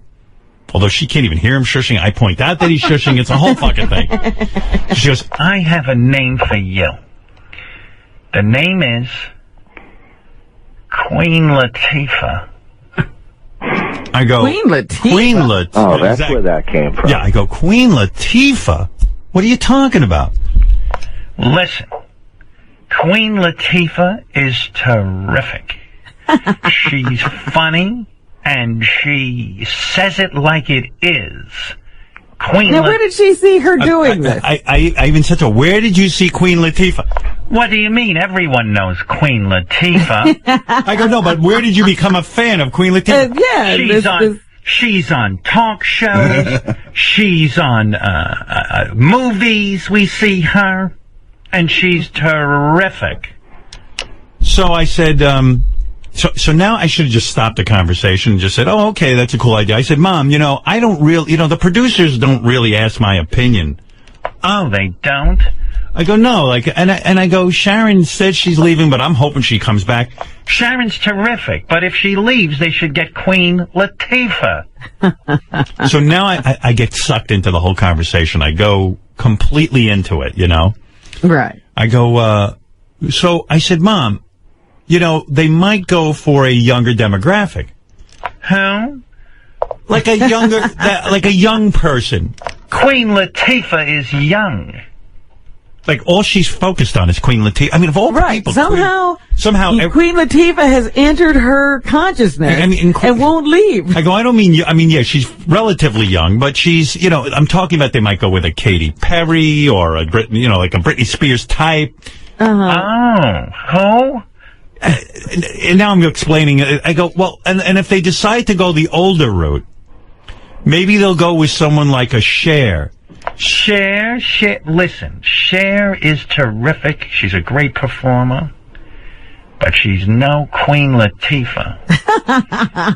although she can't even hear him shushing, I point out that he's shushing. It's a whole fucking thing. She goes, I have a name for you. The name is Queen Latifah. I go, Queen Latifah? Queen Latifah. Oh, that's where that came from. Yeah, I go, Queen Latifah? What are you talking about? Listen, Queen Latifah is terrific. She's funny, and she says it like it is. Now, where did she see her doing this? I even said to her, where did you see Queen Latifah? What do you mean? Everyone knows Queen Latifah. I go, no, but where did you become a fan of Queen Latifah? She's on talk shows. She's on movies. We see her, and she's terrific. So I said, So now I should have just stopped the conversation and just said, oh, okay, that's a cool idea. I said, Mom, I don't really, the producers don't really ask my opinion. Oh, they don't? I go, no, and I go, Sharon said she's leaving, but I'm hoping she comes back. Sharon's terrific, but if she leaves, they should get Queen Latifah. So now I get sucked into the whole conversation. I go completely into it, Right. I go, so I said, Mom, they might go for a younger demographic. Who? Like a young person. Queen Latifah is young. Like, all she's focused on is Queen Latifah. I mean, of all people... Somehow Queen Latifah has entered her consciousness and won't leave. I go, I don't mean... yeah, she's relatively young, but she's, I'm talking about they might go with a Katy Perry or a Britney, like a Britney Spears type. Oh, who? And now I'm explaining it. I go, well, and if they decide to go the older route, maybe they'll go with someone like a Cher. Cher, listen, Cher is terrific. She's a great performer. But she's no Queen Latifah.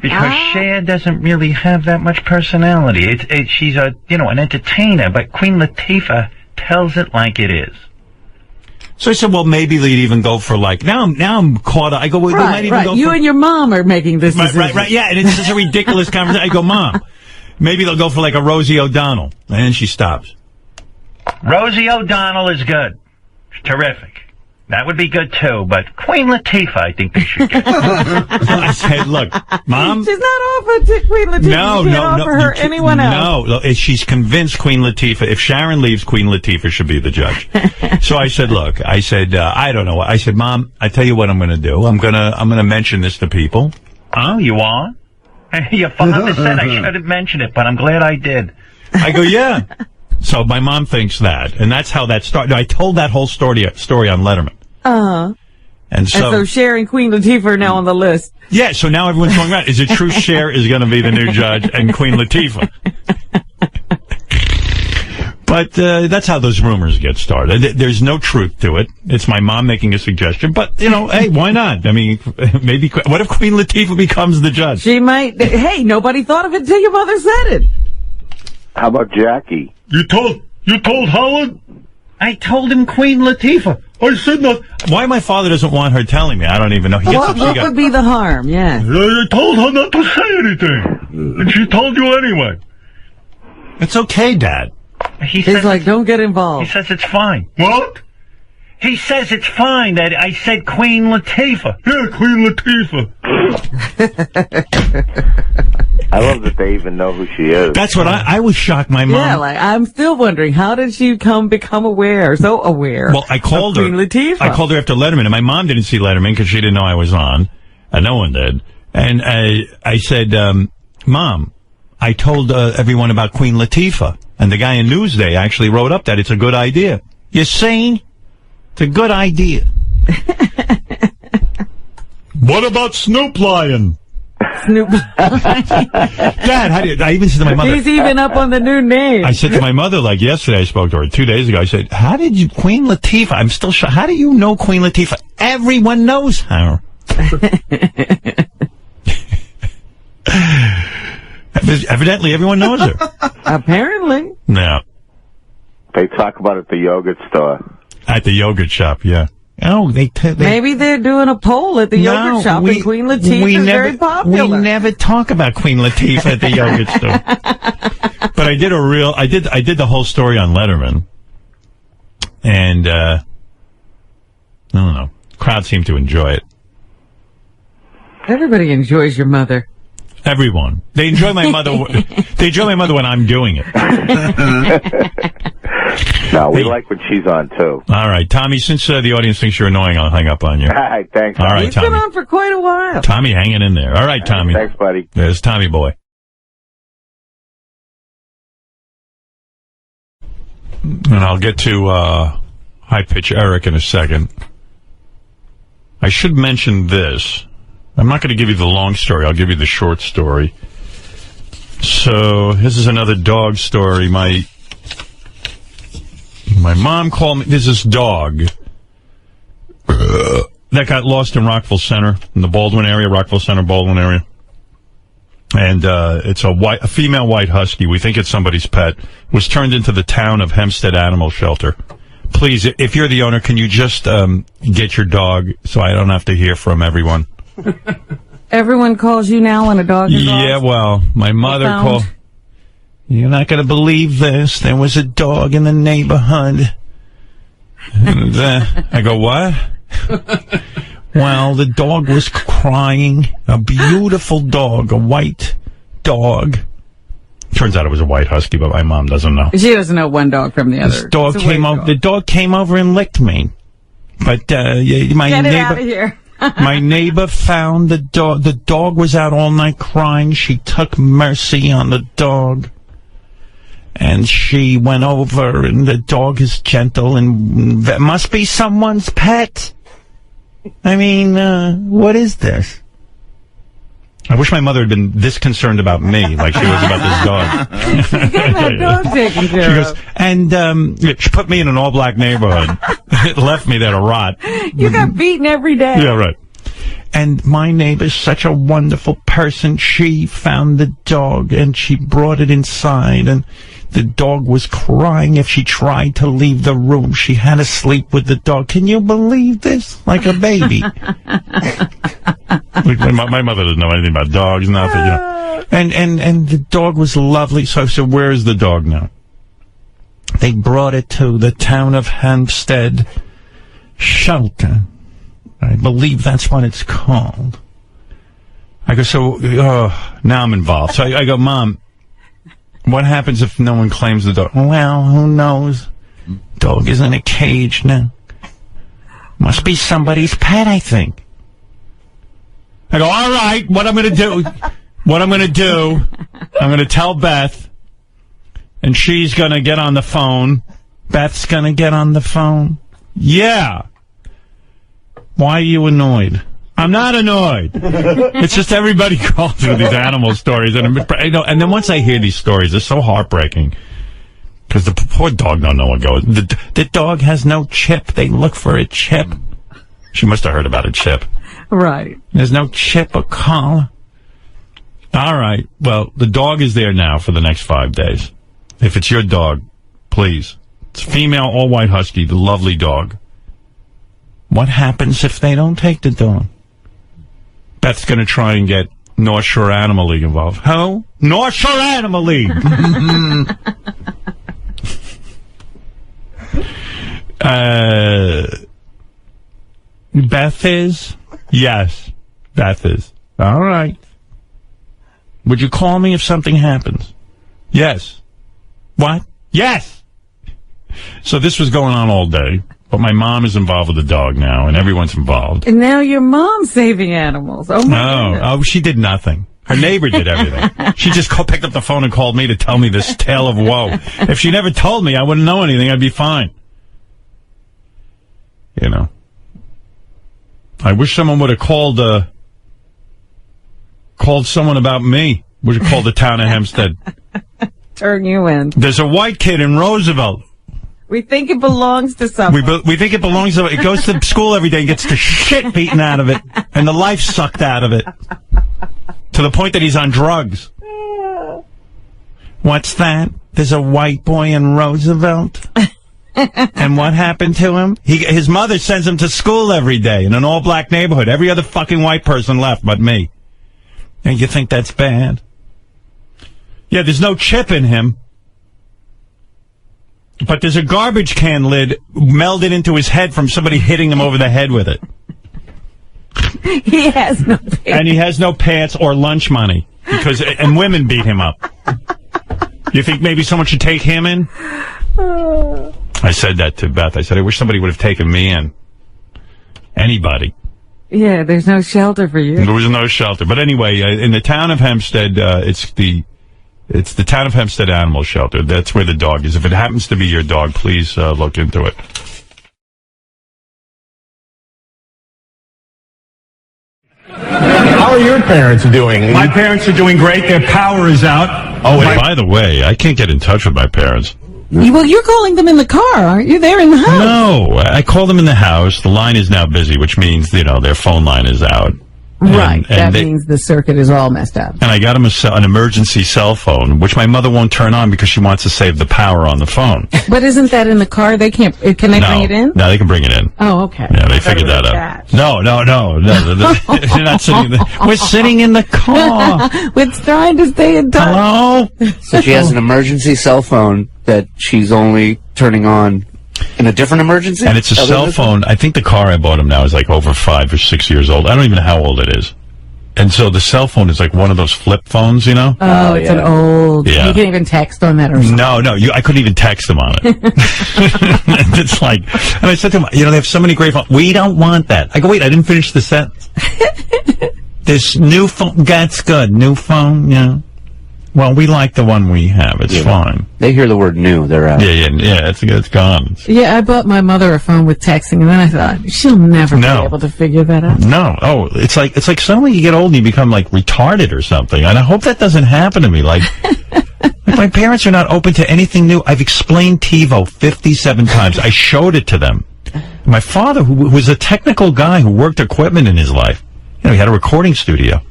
Because Cher doesn't really have that much personality. She's an entertainer, but Queen Latifah tells it like it is. So I said, well, maybe they'd even go for now I'm caught up. I go, well, they might even go you and your mom are making this decision. Right, yeah, and it's just a ridiculous conversation. I go, Mom, maybe they'll go for a Rosie O'Donnell. And then she stops. Rosie O'Donnell is good. Terrific. That would be good, too, but Queen Latifah, I think they should get. So I said, look, Mom... She's not offered to Queen Latifah. No, you can't offer her anyone else. No, she's convinced Queen Latifah, if Sharon leaves, Queen Latifah should be the judge. So I said, look, I don't know. I said, Mom, I tell you what I'm going to do. I'm going to mention this to people. Oh, you are? Your father said I shouldn't mention it, but I'm glad I did. I go, yeah. So my mom thinks that, and that's how that started. I told that whole story on Letterman. And so Cher and Queen Latifah are now on the list. Yeah, so now everyone's going around. Is it true Cher is going to be the new judge and Queen Latifah? But that's how those rumors get started. There's no truth to it. It's my mom making a suggestion. But, hey, why not? I mean, maybe... What if Queen Latifah becomes the judge? She might... Hey, nobody thought of it until your mother said it. How about Jackie? You told Howard? I told him Queen Latifah. I said no. Why my father doesn't want her telling me? I don't even know. What would be the harm? Yeah. I told her not to say anything. And she told you anyway. It's okay, Dad. He's like, don't get involved. He says it's fine. What? He says it's fine that I said Queen Latifah. Yeah, Queen Latifah. I love that they even know who she is. That's what I was shocked. My mom. Yeah, I'm still wondering, how did she become aware, so aware? Well, I called her. Queen Latifah. I called her after Letterman, and my mom didn't see Letterman because she didn't know I was on, and no one did. And I said, Mom, I told everyone about Queen Latifah, and the guy in Newsday actually wrote up that it's a good idea. You see? It's a good idea. What about Snoop Lion? Snoop. Dad, I even said to my mother. He's even up on the new name. I said to my mother, yesterday I spoke to her, 2 days ago, I said, how did you, Queen Latifah, I'm still shocked, how do you know Queen Latifah? Everyone knows her. Evidently, everyone knows her. Apparently. No. They talk about it at the yogurt store. At the yogurt shop, yeah. Oh, maybe they're doing a poll at the yogurt shop, and Queen Latifah is very popular. We never talk about Queen Latifah at the yogurt store. But I did the whole story on Letterman, and I don't know. Crowd seemed to enjoy it. Everybody enjoys your mother. Everyone. They enjoy my mother. They enjoy my mother when I'm doing it. No, we like when she's on, too. All right, Tommy, since the audience thinks you're annoying, I'll hang up on you. All right, thanks. All right, He's Tommy. been on for quite a while. Tommy hanging in there. All right, Tommy. Thanks, buddy. There's Tommy boy. And I'll get to High Pitch Eric in a second. I should mention this. I'm not going to give you the long story. I'll give you the short story. So, this is another dog story. My mom called me. There's this dog that got lost in Rockville Center, in the Baldwin area, Rockville Center, Baldwin area. And it's a female white husky. We think it's somebody's pet. Was turned into the town of Hempstead Animal Shelter. Please, if you're the owner, can you just get your dog so I don't have to hear from everyone? Everyone calls you now when a dog is lost? Yeah, well, my mother called. You're not going to believe this. There was a dog in the neighborhood. And, I go, what? Well, the dog was crying. A beautiful dog, a white dog. Turns out it was a white husky, but my mom doesn't know. She doesn't know one dog from the other. This dog came over. The dog came over and licked me. But my Get it neighbor, out of here. my neighbor found the dog. The dog was out all night crying. She took mercy on the dog. And she went over, and the dog is gentle, and that must be someone's pet. I mean, what is this? I wish my mother had been this concerned about me, like she was about this dog. Get that dog taken care She goes, and she put me in an all-black neighborhood. It left me there to rot. You got beaten every day. Yeah, right. And my neighbor's such a wonderful person. She found the dog, and she brought it inside, and the dog was crying. If she tried to leave the room, she had to sleep with the dog. Can you believe this? Like a baby. My mother doesn't know anything about dogs, nothing, you know. And the dog was lovely. So I said, where is the dog now? They brought it to the town of Hempstead Shelter. I believe that's what it's called. I go, so now I'm involved. So I go, Mom, what happens if no one claims the dog? Well, who knows? Dog is in a cage now. Must be somebody's pet, I think. I go, all right, what I'm going to do, I'm going to tell Beth, and she's going to get on the phone. Beth's going to get on the phone. Yeah. Why are you annoyed? I'm not annoyed. It's just everybody calls with these animal stories. And then once I hear these stories, they're so heartbreaking. Because the poor dog don't know what goes. The dog has no chip. They look for a chip. She must have heard about a chip. Right. There's no chip or collar. All right. Well, the dog is there now for the next 5 days. If it's your dog, please. It's a female, all-white husky, the lovely dog. What happens if they don't take the dog? Beth's going to try and get North Shore Animal League involved. Who? North Shore Animal League! Beth is? Yes, Beth is. All right. Would you call me if something happens? Yes. What? Yes! So this was going on all day. But my mom is involved with the dog now, and everyone's involved. And now your mom's saving animals. Oh, my goodness. Oh, she did nothing. Her neighbor did everything. She just picked up the phone and called me to tell me this tale of woe. If she never told me, I wouldn't know anything. I'd be fine. You know. I wish someone would have called someone about me. Would have called the town of Hempstead. Turn you in. There's a white kid in Roosevelt. We think it belongs to someone. We think it belongs to... It goes to school every day and gets the shit beaten out of it. And the life sucked out of it. To the point that he's on drugs. What's that? There's a white boy in Roosevelt? And what happened to him? His mother sends him to school every day in an all-black neighborhood. Every other fucking white person left but me. And you think that's bad? Yeah, there's no chip in him. But there's a garbage can lid melded into his head from somebody hitting him over the head with it. He has no pants. And he has no pants or lunch money. And women beat him up. You think maybe someone should take him in? I said that to Beth. I said, I wish somebody would have taken me in. Anybody. Yeah, there's no shelter for you. There was no shelter. But anyway, in the town of Hempstead, it's the town of Hempstead Animal Shelter. That's where the dog is. If it happens to be your dog, please look into it. How are your parents doing? My parents are doing great. Their power is out. Oh, and by the way, I can't get in touch with my parents. Well, you're calling them in the car, aren't you? They're in the house. No, I call them in the house. The line is now busy, which means, their phone line is out. Right. That means the circuit is all messed up. And I got them an emergency cell phone, which my mother won't turn on because she wants to save the power on the phone. But isn't that in the car? They can't. Can they bring it in? No, they can bring it in. Oh, okay. Yeah, they figured that out. No. You're not sitting in we're sitting in the car. We're trying to stay in touch. Hello? So she has an emergency cell phone that she's only turning on in a different emergency? And it's a cell phone. I think the car I bought him now is like over 5 or 6 years old. I don't even know how old it is. And so the cell phone is like one of those flip phones, Oh, it's an old. Yeah. You can't even text on that or something. No, I couldn't even text them on it. It's like, and I said to them, they have so many great phones. We don't want that. I go, wait, I didn't finish the sentence. This new phone, that's good. New phone, Well, we like the one we have. It's fine. They hear the word new, they're out. Yeah, it's gone. Yeah, I bought my mother a phone with texting, and then I thought, she'll never be able to figure that out. No. Oh, it's like suddenly you get old and you become like retarded or something. And I hope that doesn't happen to me. Like my parents are not open to anything new. I've explained TiVo 57 times. I showed it to them. My father, who was a technical guy who worked equipment in his life, he had a recording studio.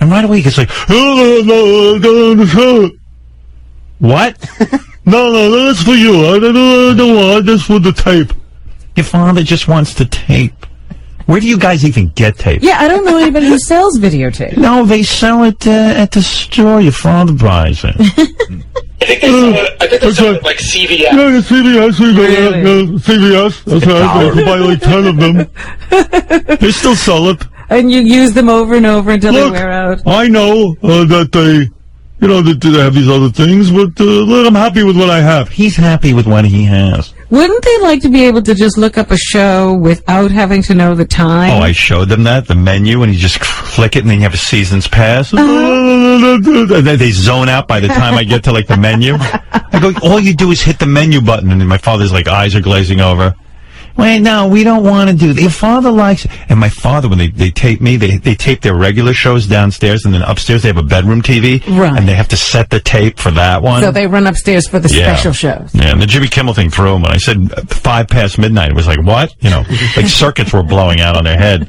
And right away he gets like, what? No, that's for you. I don't want this for the tape. Your father just wants the tape. Where do you guys even get tape? Yeah, I don't know anybody who sells videotape. No, they sell it at the store. Your father buys it. I think they sell it like CVS. Yeah, CVS. Really? CVS. That's right. I buy like 10 of them. They still sell it. And you use them over and over until they wear out. I know that they, that they have these other things, but look, I'm happy with what I have. He's happy with what he has. Wouldn't they like to be able to just look up a show without having to know the time? Oh, I showed them the menu, and you just click it, and then you have a season's pass. And then they zone out by the time I get to, like, the menu. I go, all you do is hit the menu button, and then my father's, like, eyes are glazing over. Wait, no, we don't want to do that. Your father likes it. And my father, when they tape me, they tape their regular shows downstairs, and then upstairs they have a bedroom TV. Right. And they have to set the tape for that one. So they run upstairs for the special shows. Yeah, and the Jimmy Kimmel thing threw them. And I said 5 past midnight. It was like, what? Like circuits were blowing out on their head.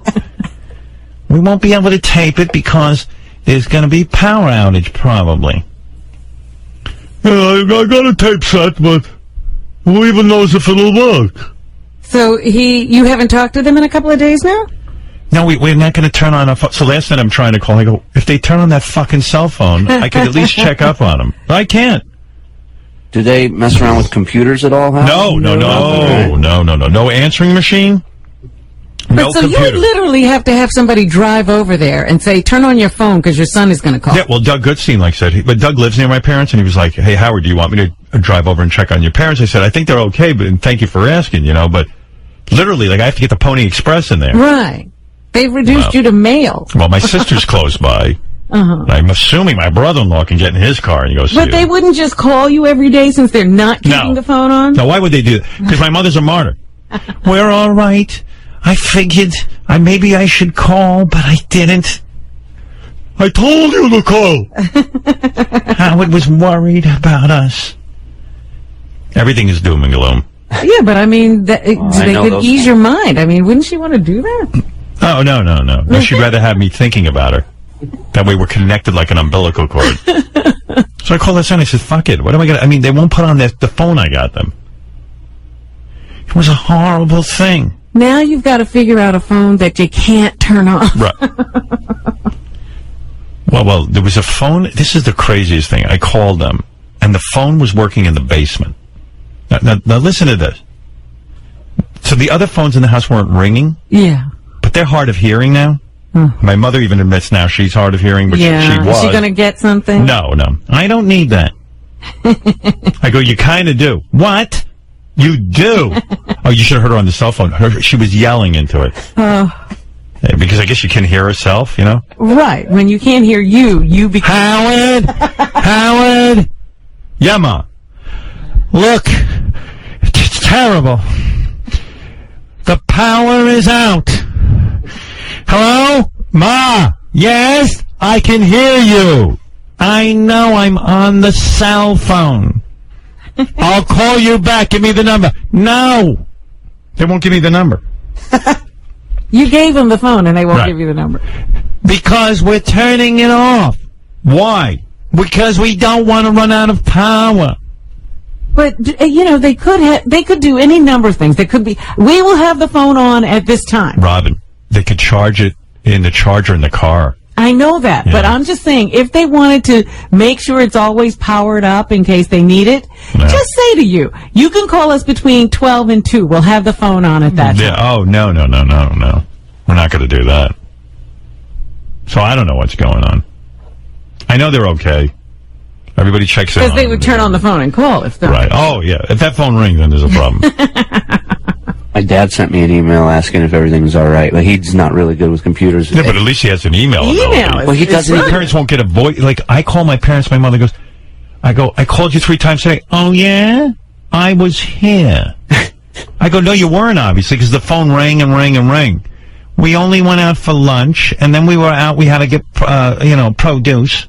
We won't be able to tape it because there's going to be power outage, probably. Yeah, I got a tape set, but who even knows if it'll work? So you haven't talked to them in a couple of days now? No, we're not going to turn on a phone. So last night I'm trying to call. I go, if they turn on that fucking cell phone, I could at least check up on them. But I can't. Do they mess around with computers at all? No. No answering machine. No so computer. You would literally have to have somebody drive over there and say, turn on your phone because your son is going to call. Yeah, well, Doug Goodstein said, but Doug lives near my parents, and he was like, hey, Howard, do you want me to drive over and check on your parents? I said, I think they're okay, and thank you for asking, but literally, I have to get the Pony Express in there. Right. They've reduced you to mail. Well, my sister's close by. I'm assuming my brother-in-law can get in his car and go see But they wouldn't just call you every day since they're not keeping the phone on? No, why would they do that? Because my mother's a martyr. We're all right. I figured maybe I should call, but I didn't. I told you to call. Howard was worried about us. Everything is doom and gloom. Yeah, but they could ease your mind. Wouldn't you want to do that? Oh, no. No, she'd rather have me thinking about her. That way we're connected like an umbilical cord. So I called her son. I said, fuck it. What am I going to... they won't put on the phone I got them. It was a horrible thing. Now you've got to figure out a phone that you can't turn off. Right. Well, there was a phone. This is the craziest thing. I called them, and the phone was working in the basement. Now listen to this. So the other phones in the house weren't ringing. Yeah. But they're hard of hearing now. My mother even admits now she's hard of hearing, but she was. Is she going to get something? No. I don't need that. I go, you kind of do. What? You do? Oh, you should have heard her on the cell phone. She was yelling into it. Because I guess you can hear herself, you know? Right. When you can't hear you become... Howard! Yeah, Ma. Look, it's terrible. The power is out. Hello? Ma! Yes? I can hear you. I know I'm on the cell phone. I'll call you back. Give me the number. No. They won't give me the number. You gave them the phone and they won't give you the number. Because we're turning it off. Why? Because we don't want to run out of power. But, they could do any number of things. They could be, we will have the phone on at this time. Robin, they could charge it in the charger in the car. I know that, but I'm just saying, if they wanted to make sure it's always powered up in case they need it, just say to you can call us between 12 and 2. We'll have the phone on at that time. Oh, no. We're not going to do that. So I don't know what's going on. I know they're okay. Everybody checks in. Because they would turn on the phone and call if they're right. Oh, yeah. If that phone rings, then there's a problem. My dad sent me an email asking if everything was all right. Like, he's not really good with computers. Yeah, but at least he has an email. Well, he doesn't. My parents won't get a voice. Like, I call my parents. My mother goes, I called you 3 times today. Oh, yeah? I was here. I go, no, you weren't, obviously, because the phone rang and rang and rang. We only went out for lunch, and then we were out. We had to get, produce.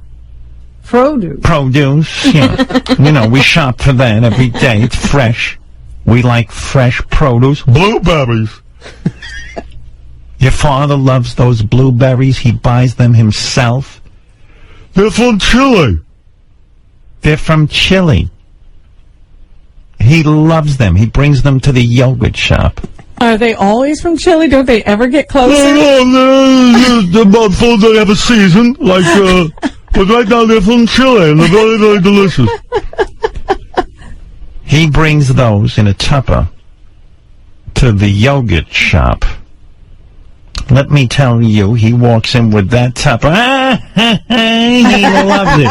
Produce, yeah. We shop for that every day. It's fresh. We like fresh produce. Blueberries. Your father loves those blueberries. He buys them himself. They're from Chile. They're from Chile. He loves them. He brings them to the yogurt shop. Are they always from Chile? Don't they ever get closer? No. About 4 they have a season. But right now they're from Chile and they're very, very delicious. He brings those in a tupper to the yogurt shop. Let me tell you, he walks in with that tupper. He loves it.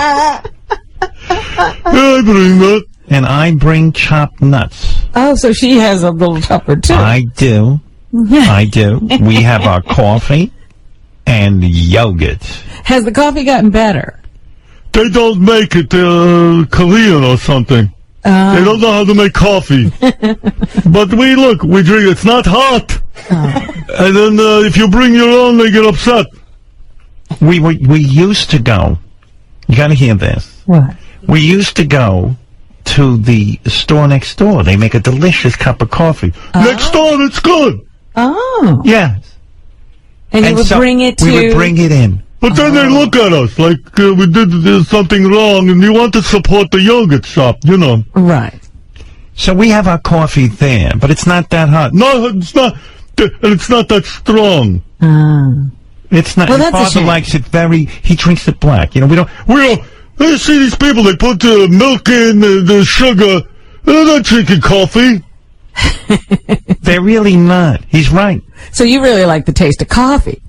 I bring that. And I bring chopped nuts. Oh, so she has a little tupper, too. I do. I do. We have our coffee and yogurt. Has the coffee gotten better? They don't make it Korean or something. They don't know how to make coffee. But we drink. It's not hot. And then if you bring your own, they get upset. We used to go. You got to hear this. What? We used to go to the store next door. They make a delicious cup of coffee. Next door, it's good. Oh. Yes. And you would bring it to... We would bring it in. But then they look at us like we did something wrong, and you want to support the yogurt shop, Right. So we have our coffee there, but it's not that hot. No, it's not. And it's not that strong. It's not. Well, His father likes it he drinks it black. We don't. You see these people, they put milk in, the sugar. They're not drinking coffee. They're really not. He's right. So you really like the taste of coffee?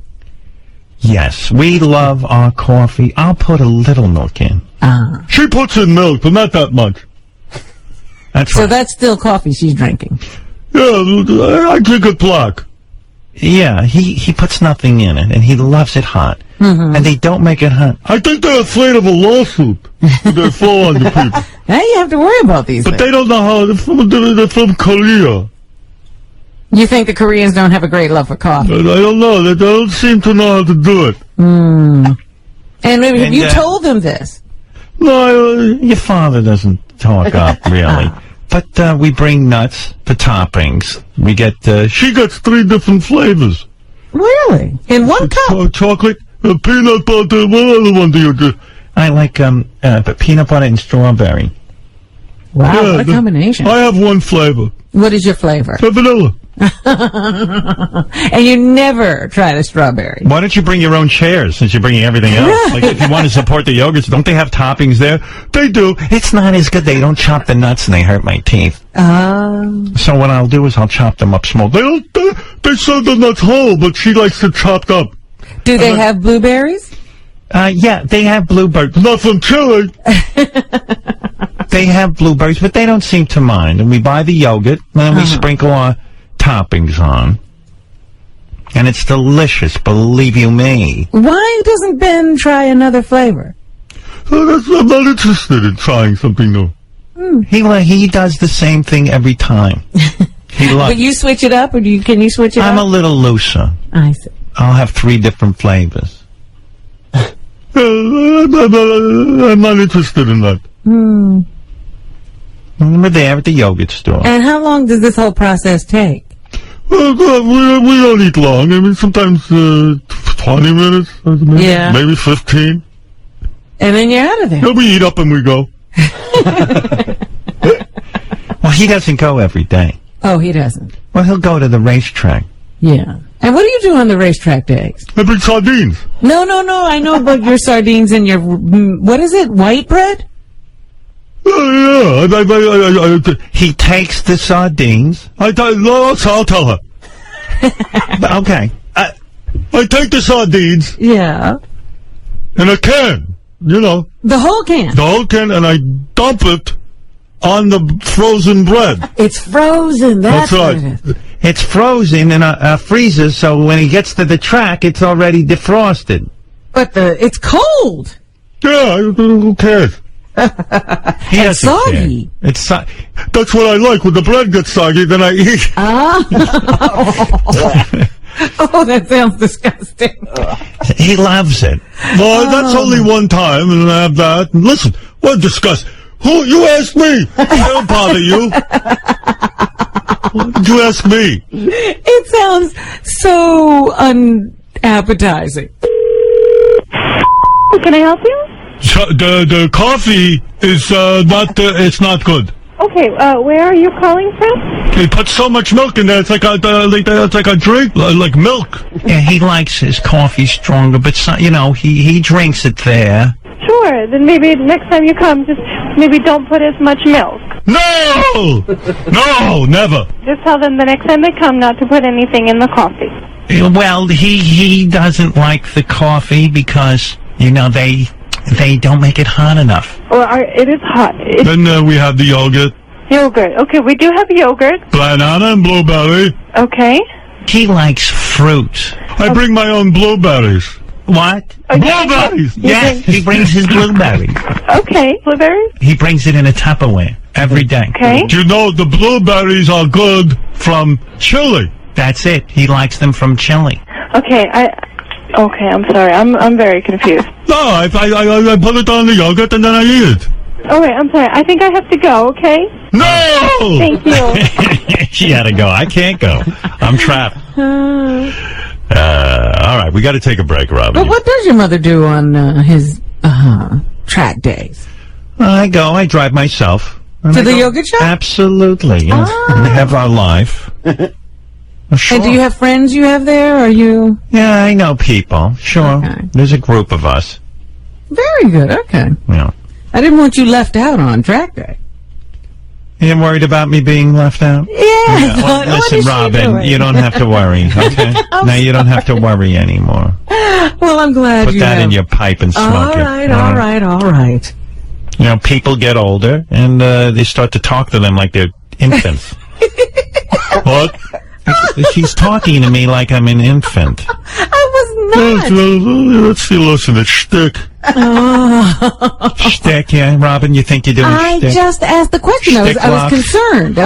Yes, we love our coffee. I'll put a little milk in. She puts in milk, but not that much. That's so that's still coffee she's drinking? Yeah, I drink it black. Yeah, he puts nothing in it, and he loves it hot. Mm-hmm. And they don't make it hot. I think they're afraid of a lawsuit. They fall on the people. Now you have to worry about these But things. they don't know how. They're from Korea. You think the Koreans don't have a great love for coffee? I don't know. They don't seem to know how to do it. And maybe you told them this. No, your father doesn't talk up, really. But we bring nuts for toppings. We get... she gets 3 different flavors. Really? In one cup? Chocolate, peanut butter. What other one do you do? I like peanut butter and strawberry. Wow, what a combination. I have one flavor. What is your flavor? Vanilla. And you never try the strawberry. Why don't you bring your own chairs since you're bringing everything else? Right. Like if you want to support the yogurts, don't they have toppings there? They do. It's not as good. They don't chop the nuts and they hurt my teeth. So what I'll do is I'll chop them up small. They serve the nuts whole, but she likes it chopped up. Do they have blueberries? Yeah, they have blueberries. Not from Chile. they have blueberries, but they don't seem to mind. And we buy the yogurt, and then we sprinkle our toppings on. And it's delicious, believe you me. Why doesn't Ben try another flavor? I'm not interested in trying something new. He does the same thing every time. But you switch it up, or can you switch it up? I'm a little looser. I see. I'll have 3 different flavors. I'm not interested in that. We're there at the yogurt store. And how long does this whole process take? We don't eat long. I mean, sometimes 20 minutes, maybe 15. And then you're out of there. We eat up and we go. Well, he doesn't go every day. Oh, he doesn't. Well, he'll go to the racetrack. Yeah. And what do you do on the racetrack days? I bring sardines. No. I know about your sardines and your, what is it, white bread? Yeah. He takes the sardines. I'll tell her. Okay. I take the sardines. Yeah. In a can, The whole can? The whole can, and I dump it on the frozen bread. It's frozen. That's right. What it is. It's frozen in a freezer, so when he gets to the track, it's already defrosted. But it's cold. Yeah, who cares? It's soggy. That's what I like. When the bread gets soggy, then I eat. Oh, that sounds disgusting. He loves it. Well, that's only one time, and I have that. And listen, what disgust? Who? You asked me. I don't bother you. Why did you ask me? It sounds so unappetizing. Can I help you? The coffee is it's not good. Okay, where are you calling from? They put so much milk in there. It's like a drink, like milk. Yeah, he likes his coffee stronger, but he drinks it there. Sure, then maybe next time you come, just maybe don't put as much milk. No, never. Just tell them the next time they come not to put anything in the coffee. Well, he doesn't like the coffee because they don't make it hot enough. Well, it is hot. Then we have the yogurt. Yogurt. Okay, we do have yogurt. Banana and blueberry. Okay. He likes fruit. I bring my own blueberries. What? Blueberries! Yes, he brings his blueberries. Okay, blueberries? He brings it in a Tupperware every day. Okay. Do you know the blueberries are good from Chile? That's it. He likes them from Chile. Okay, Okay, I'm sorry. I'm very confused. No, I put it on the yogurt and then I eat it. Oh, wait, I'm sorry. I think I have to go, okay? No! Thank you. She had to go. I can't go. I'm trapped. All right, we got to take a break, Robin. But what does your mother do on his track days? I drive myself. To the yogurt shop? Absolutely. Yes. We have our life. Sure. And do you have friends you have there, or you? Yeah, I know people. Sure. Okay. There's a group of us. Very good. Okay. Yeah. I didn't want you left out on track day. You're worried about me being left out? Yeah. Well, listen, Robin, you don't have to worry, okay? Now you don't have to worry anymore. Well, I'm glad Put that in your pipe and smoke it. All right. People get older, and they start to talk to them like they're infants. What? She's talking to me like I'm an infant. I was not. Let's see, listen, it's shtick. Shtick, yeah. Robin, you think you're doing shtick? I just asked the question. I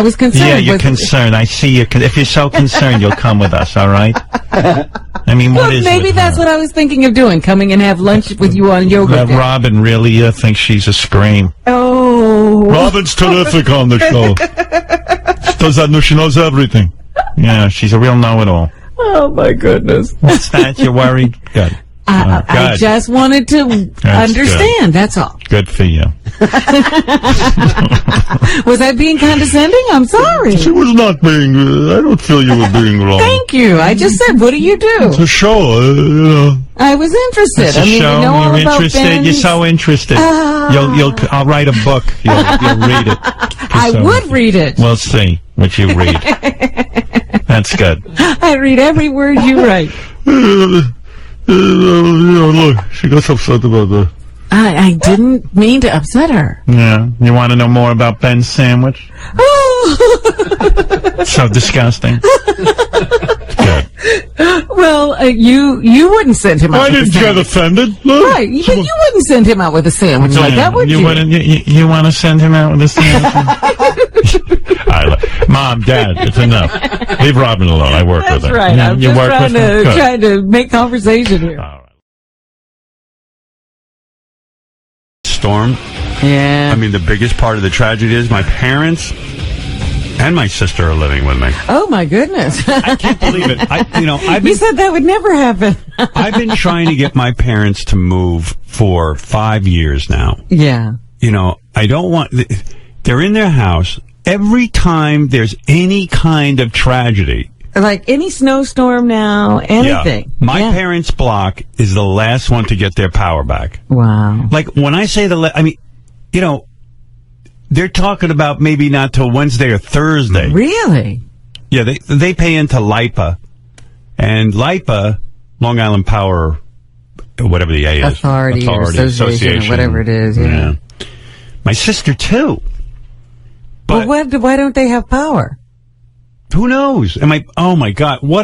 was concerned. Yeah, you're concerned. I see you. If you're so concerned, you'll come with us, all right? I mean, what is maybe that's what I was thinking of doing, coming and have lunch with you on yoga day. Robin really thinks she's a scream. Oh. Robin's terrific on the show. She does that, she knows everything. Yeah, she's a real know-it-all. Oh, my goodness. What's that? You're worried? Good. I just wanted to understand, that's all. Good for you. Was I being condescending? I'm sorry. She was not being, I don't feel you were being wrong. Thank you. I just said, what do you do? It's a show, I was interested. It's a show. You're interested. Ben's... You're so interested. I'll write a book. You'll read it. I would read it. We'll see what you read. That's good. I read every word you write. Look, she got upset about I didn't mean to upset her. Yeah. You want to know more about Ben's sandwich? Oh. So disgusting. Well, you wouldn't send him out. I didn't get offended. Right, but you wouldn't send him out with a sandwich like that, would you? You want to send him out with a sandwich? All right, Mom, Dad, it's enough. Leave Robin alone. I work with her. That's right. I'm you just work with her? Good. trying to make conversation here. Storm. Yeah. I mean, the biggest part of the tragedy is my parents and my sister are living with me. Oh my goodness! I can't believe it. You said that would never happen. I've been trying to get my parents to move for 5 years now. Yeah. I don't want. They're in their house every time there's any kind of tragedy. Like any snowstorm now, anything. Yeah. My parents' block is the last one to get their power back. Wow. Like when I say they're talking about maybe not till Wednesday or Thursday. Really? Yeah, they pay into LIPA. And LIPA, Long Island Power, whatever the A is. Authority or association or whatever it is. Yeah. My sister, too. But why don't they have power? Who knows? Oh, my God. My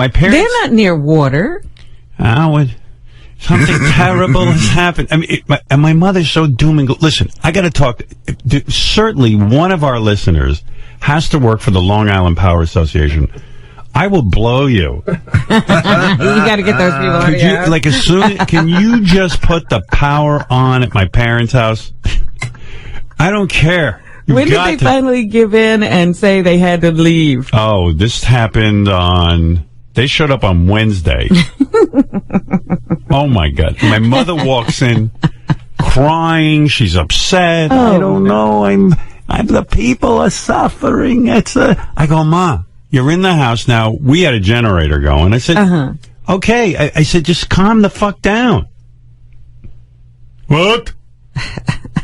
parents... They're not near water. Something terrible has happened. And my mother's so doom and gloom. Listen, I got to talk. Certainly, one of our listeners has to work for the Long Island Power Association. I will blow you. You got to get those people on here. Can you just put the power on at my parents' house? I don't care. When did they finally give in and say they had to leave? Oh, this happened they showed up on Wednesday. Oh, my God. My mother walks in crying. She's upset. I don't know. The people are suffering. I go, Ma, you're in the house now. We had a generator going. I said, okay. I said, just calm the fuck down. What?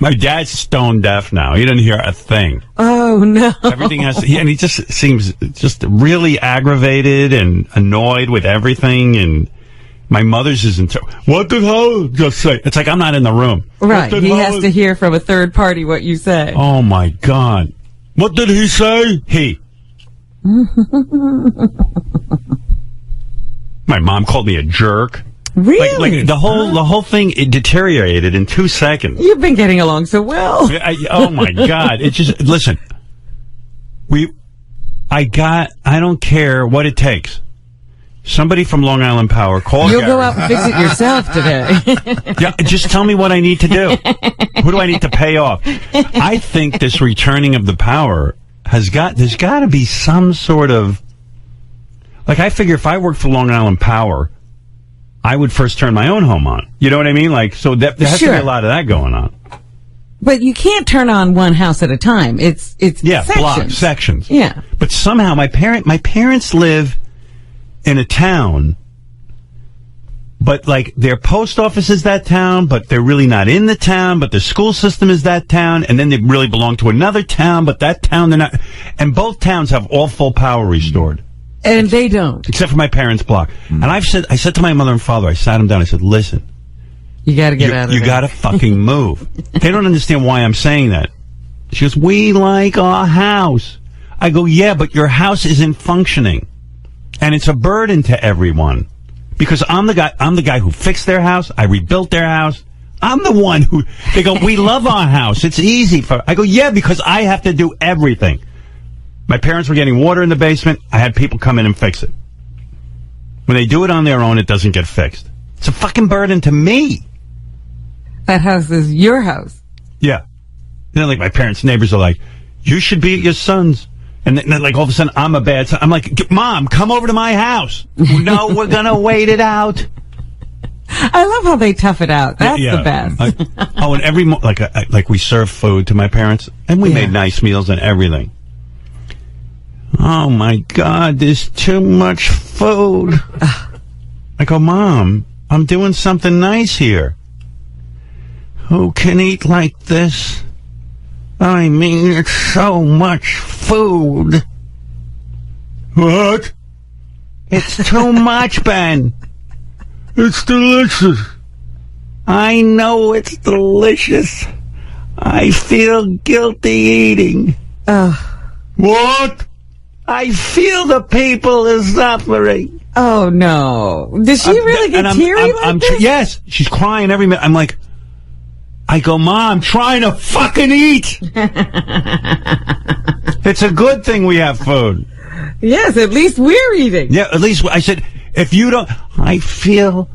My dad's stone deaf now. He didn't hear a thing. Oh, no. Everything and he just seems just really aggravated and annoyed with everything. And my mother's what did Howard just say? It's like I'm not in the room. Right. He has to hear from a third party what you say. Oh, my God. What did he say? He. My mom called me a jerk. Really? Like the whole thing, it deteriorated in 2 seconds. You've been getting along so well. Oh my God. It just, listen, I don't care what it takes. Somebody from Long Island Power, call You'll Gary. go out and fix it yourself today. Yeah, just tell me what I need to do. Who do I need to pay off? I think this returning of the power there's got to be some sort of, I figure if I worked for Long Island Power, I would first turn my own home on. You know what I mean? There has to be a lot of that going on. But you can't turn on one house at a time. It's sections. Blocks, sections. Yeah. But somehow my parents live in a town, but their post office is that town, but they're really not in the town, but the school system is that town, and then they really belong to another town, but that town they're not. And both towns have all full power restored. And they don't. Except for my parents' block. And I said to my mother and father, I sat them down, I said, listen. You got to get out of there. You got to fucking move. They don't understand why I'm saying that. She goes, we like our house. I go, yeah, but your house isn't functioning. And it's a burden to everyone. Because I'm the guy who fixed their house. I rebuilt their house. I'm the one who, they go, we love our house. It's easy I go, yeah, because I have to do everything. My parents were getting water in the basement. I had people come in and fix it. When they do it on their own, it doesn't get fixed. It's a fucking burden to me. That house is your house. Yeah. My parents' neighbors are like, you should be at your son's. And then all of a sudden, I'm a bad son. I'm like, Mom, come over to my house. No, we're going to wait it out. I love how they tough it out. That's the best. And every we serve food to my parents, and we made nice meals and everything. Oh, my God, there's too much food. I go, Mom, I'm doing something nice here. Who can eat like this? I mean, it's so much food. What? It's too much, Ben. It's delicious. I know it's delicious. I feel guilty eating. What? I feel the people are suffering. Oh, no. Does she really get teary like this? Yes, she's crying every minute. I'm like, I go, Mom, I'm trying to fucking eat. It's a good thing we have food. Yes, at least we're eating. Yeah, at least I said, if you don't, I feel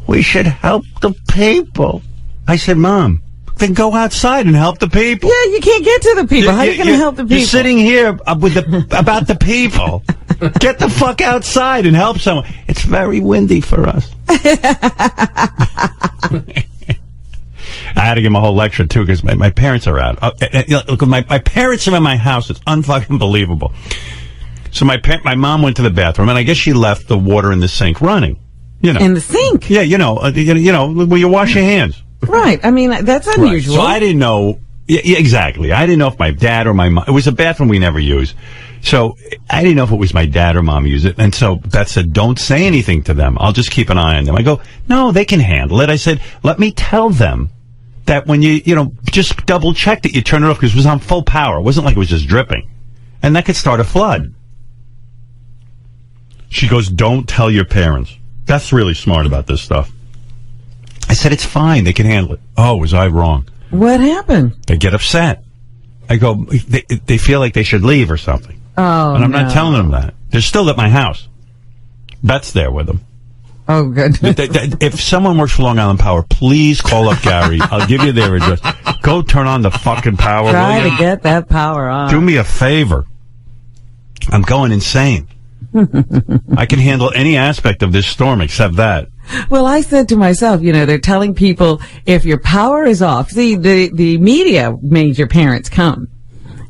we should help the people. I said, Mom, then go outside and help the people. Yeah, you can't get to the people. How are you going to help the people? You're sitting here with about the people. Get the fuck outside and help someone. It's very windy for us. I had to give him a whole lecture, too, because my parents are out. Look, my parents are in my house. It's unfucking believable. So my mom went to the bathroom, and I guess she left the water in the sink running. You know. In the sink? Yeah, you know, where you wash your hands. Right. I mean, that's unusual. Right. So I didn't know. Yeah, exactly. I didn't know if my dad or my mom. It was a bathroom we never used. So I didn't know if it was my dad or mom use it. And so Beth said, don't say anything to them. I'll just keep an eye on them. I go, no, they can handle it. I said, let me tell them that when just double check that you turn it off, because it was on full power. It wasn't like it was just dripping. And that could start a flood. She goes, don't tell your parents. Beth's really smart about this stuff. I said, it's fine. They can handle it. Oh, was I wrong? What happened? They get upset. I go, they feel like they should leave or something. Oh, and I'm not telling them that. They're still at my house. Beth's there with them. Oh, good. If someone works for Long Island Power, please call up Gary. I'll give you their address. Go turn on the fucking power. Try to get that power on. Do me a favor. I'm going insane. I can handle any aspect of this storm except that. Well, I said to myself, they're telling people if your power is off. See, the media made your parents come.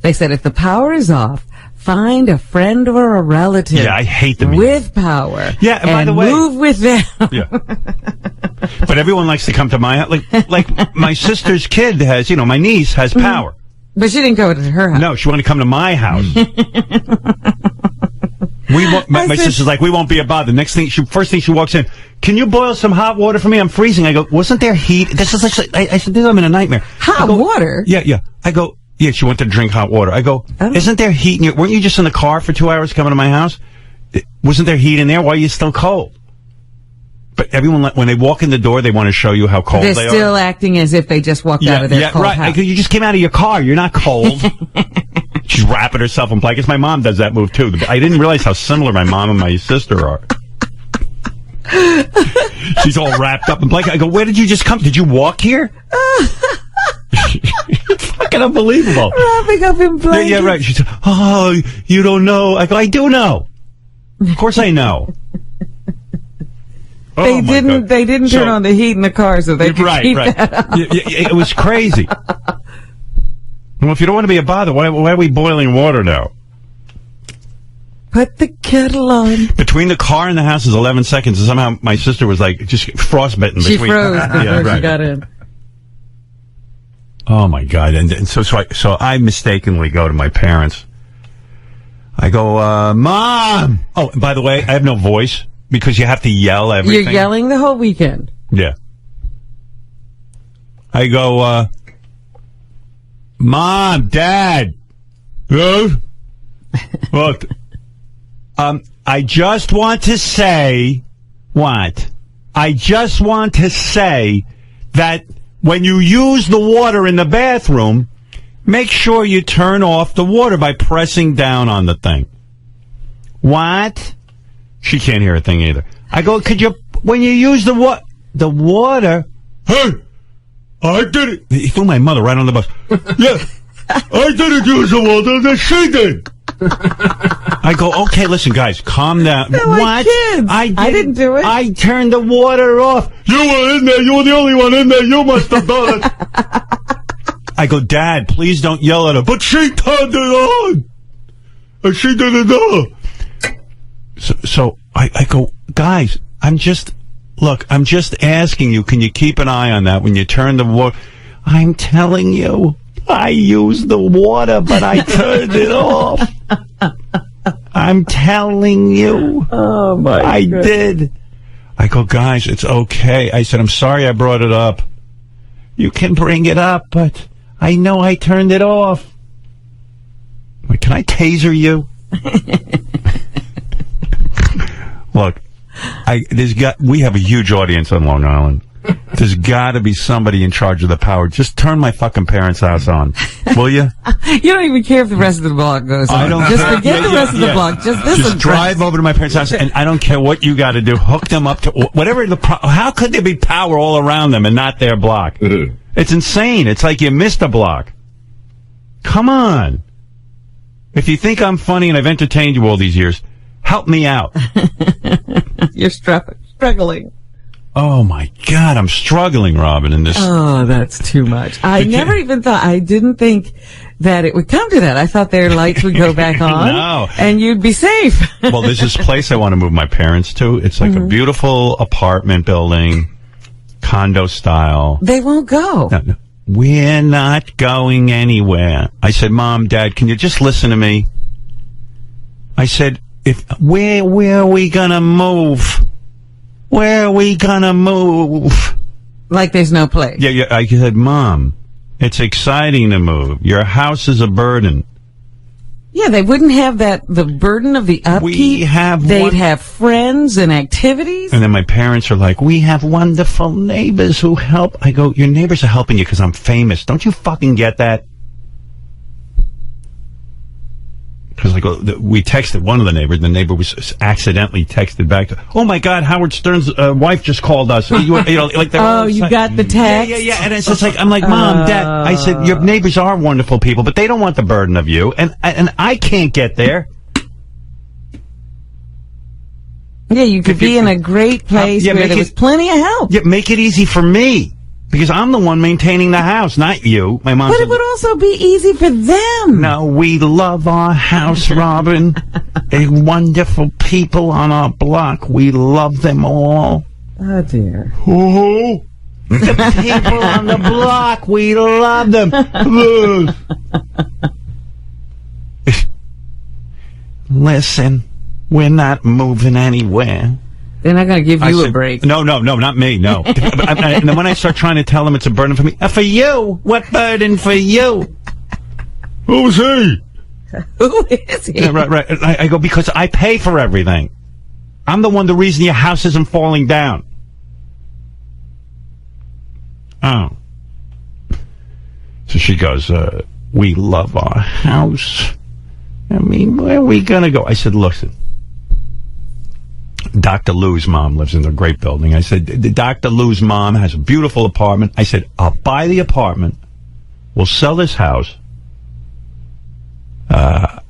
They said if the power is off, find a like or a relative. Yeah, I hate the media. With power. Yeah, and by the way, move with them. Yeah. But everyone likes to come to my house. Like my sister's kid has, my niece has power. But she didn't go to her house. No, she wanted to come to my house. My sister's like, we won't be a bother. First thing she walks in, can you boil some hot water for me? I'm freezing. I go, wasn't there heat? This is like, I said, I'm in a nightmare. Hot water? Yeah. I go, yeah, she went to drink hot water. I go, isn't there heat weren't you just in the car for 2 hours coming to my house? Wasn't there heat in there? Why are you still cold? But everyone, when they walk in the door, they want to show you how cold they are. They're still acting as if they just walked out of their cold house. You just came out of your car. You're not cold. She's wrapping herself in blankets. My mom does that move, too. I didn't realize how similar my mom and my sister are. She's all wrapped up in blankets. I go, where did you just come? Did you walk here? It's fucking unbelievable. Wrapping up in blankets. Yeah, right. She said, oh, you don't know. I go, I do know. Of course I know. They didn't turn on the heat in the car so they could keep that up. It was crazy. Well, if you don't want to be a bother, why are we boiling water now? Put the kettle on. Between the car and the house is 11 seconds, and somehow my sister was like, just frostbitten. She froze before she got in. Oh, my God. And so I mistakenly go to my parents. I go, Mom! Oh, and by the way, I have no voice because you have to yell everything. You're yelling the whole weekend. Yeah. I go, Mom, Dad. What? I just want to say, what? I just want to say that when you use the water in the bathroom, make sure you turn off the water by pressing down on the thing. What? She can't hear a thing either. I go, when you use the water, hey, I did it. He threw my mother right on the bus. Yeah, I didn't use the water that she did. I go, okay, listen, guys, calm down. They're like kids. I didn't do it. I turned the water off. You were in there. You were the only one in there. You must have done it. I go, Dad, please don't yell at her. But she turned it on. And she didn't know. So I go, guys, I'm just asking you, can you keep an eye on that when you turn the water? I'm telling you, I used the water, but I turned it off. I'm telling you. Oh, my God. I did. I go, guys, it's okay. I said, I'm sorry I brought it up. You can bring it up, but I know I turned it off. Wait, can I taser you? Look, we have a huge audience on Long Island. There's got to be somebody in charge of the power. Just turn my fucking parents' house on, will you? You don't even care if the rest of the block goes on. I don't just care. forget the rest of the block. Just drive over to my parents' house, and I don't care what you got to do. Hook them up to whatever how could there be power all around them and not their block? It's insane. It's like you missed a block. Come on. If you think I'm funny and I've entertained you all these years, help me out. You're struggling. Oh, my God, I'm struggling, Robin, in this. Oh, that's too much. I didn't think that it would come to that. I thought their lights would go back on. No. And you'd be safe. Well, there's this place I want to move my parents to. It's like a beautiful apartment building, condo style. They won't go. No. We're not going anywhere. I said, Mom, Dad, can you just listen to me? I said, where are we going to move? Where are we gonna move? Like there's no place. Yeah. I said, Mom, it's exciting to move. Your house is a burden. Yeah, they wouldn't have the burden of the upkeep. They'd have friends and activities. And then my parents are like, we have wonderful neighbors who help. I go, your neighbors are helping you because I'm famous. Don't you fucking get that? Because we texted one of the neighbors, the neighbor was accidentally texted back to, oh my God, Howard Stern's wife just called us. You got the text? Yeah. And it's just like, I'm like, Mom, Dad, I said, your neighbors are wonderful people, but they don't want the burden of you. And I can't get there. Yeah, you could be in a great place where there was plenty of help. Yeah, make it easy for me. Because I'm the one maintaining the house, not you. My mom. But it would also be easy for them. No, we love our house, Robin. Wonderful people on our block. We love them all. Oh, dear. Oh, the people on the block. We love them. Listen, we're not moving anywhere. They're not going to give you a break. No, not me, no. And then when I start trying to tell them it's a burden for me, for you? What burden for you? Who's he? Who is he? Yeah, right. I go, because I pay for everything. I'm the reason your house isn't falling down. Oh. So she goes, we love our house. I mean, where are we going to go? I said, listen. Dr. Lou's mom lives in a great building. I said, Dr. Lou's mom has a beautiful apartment. I said, I'll buy the apartment. We'll sell this house. And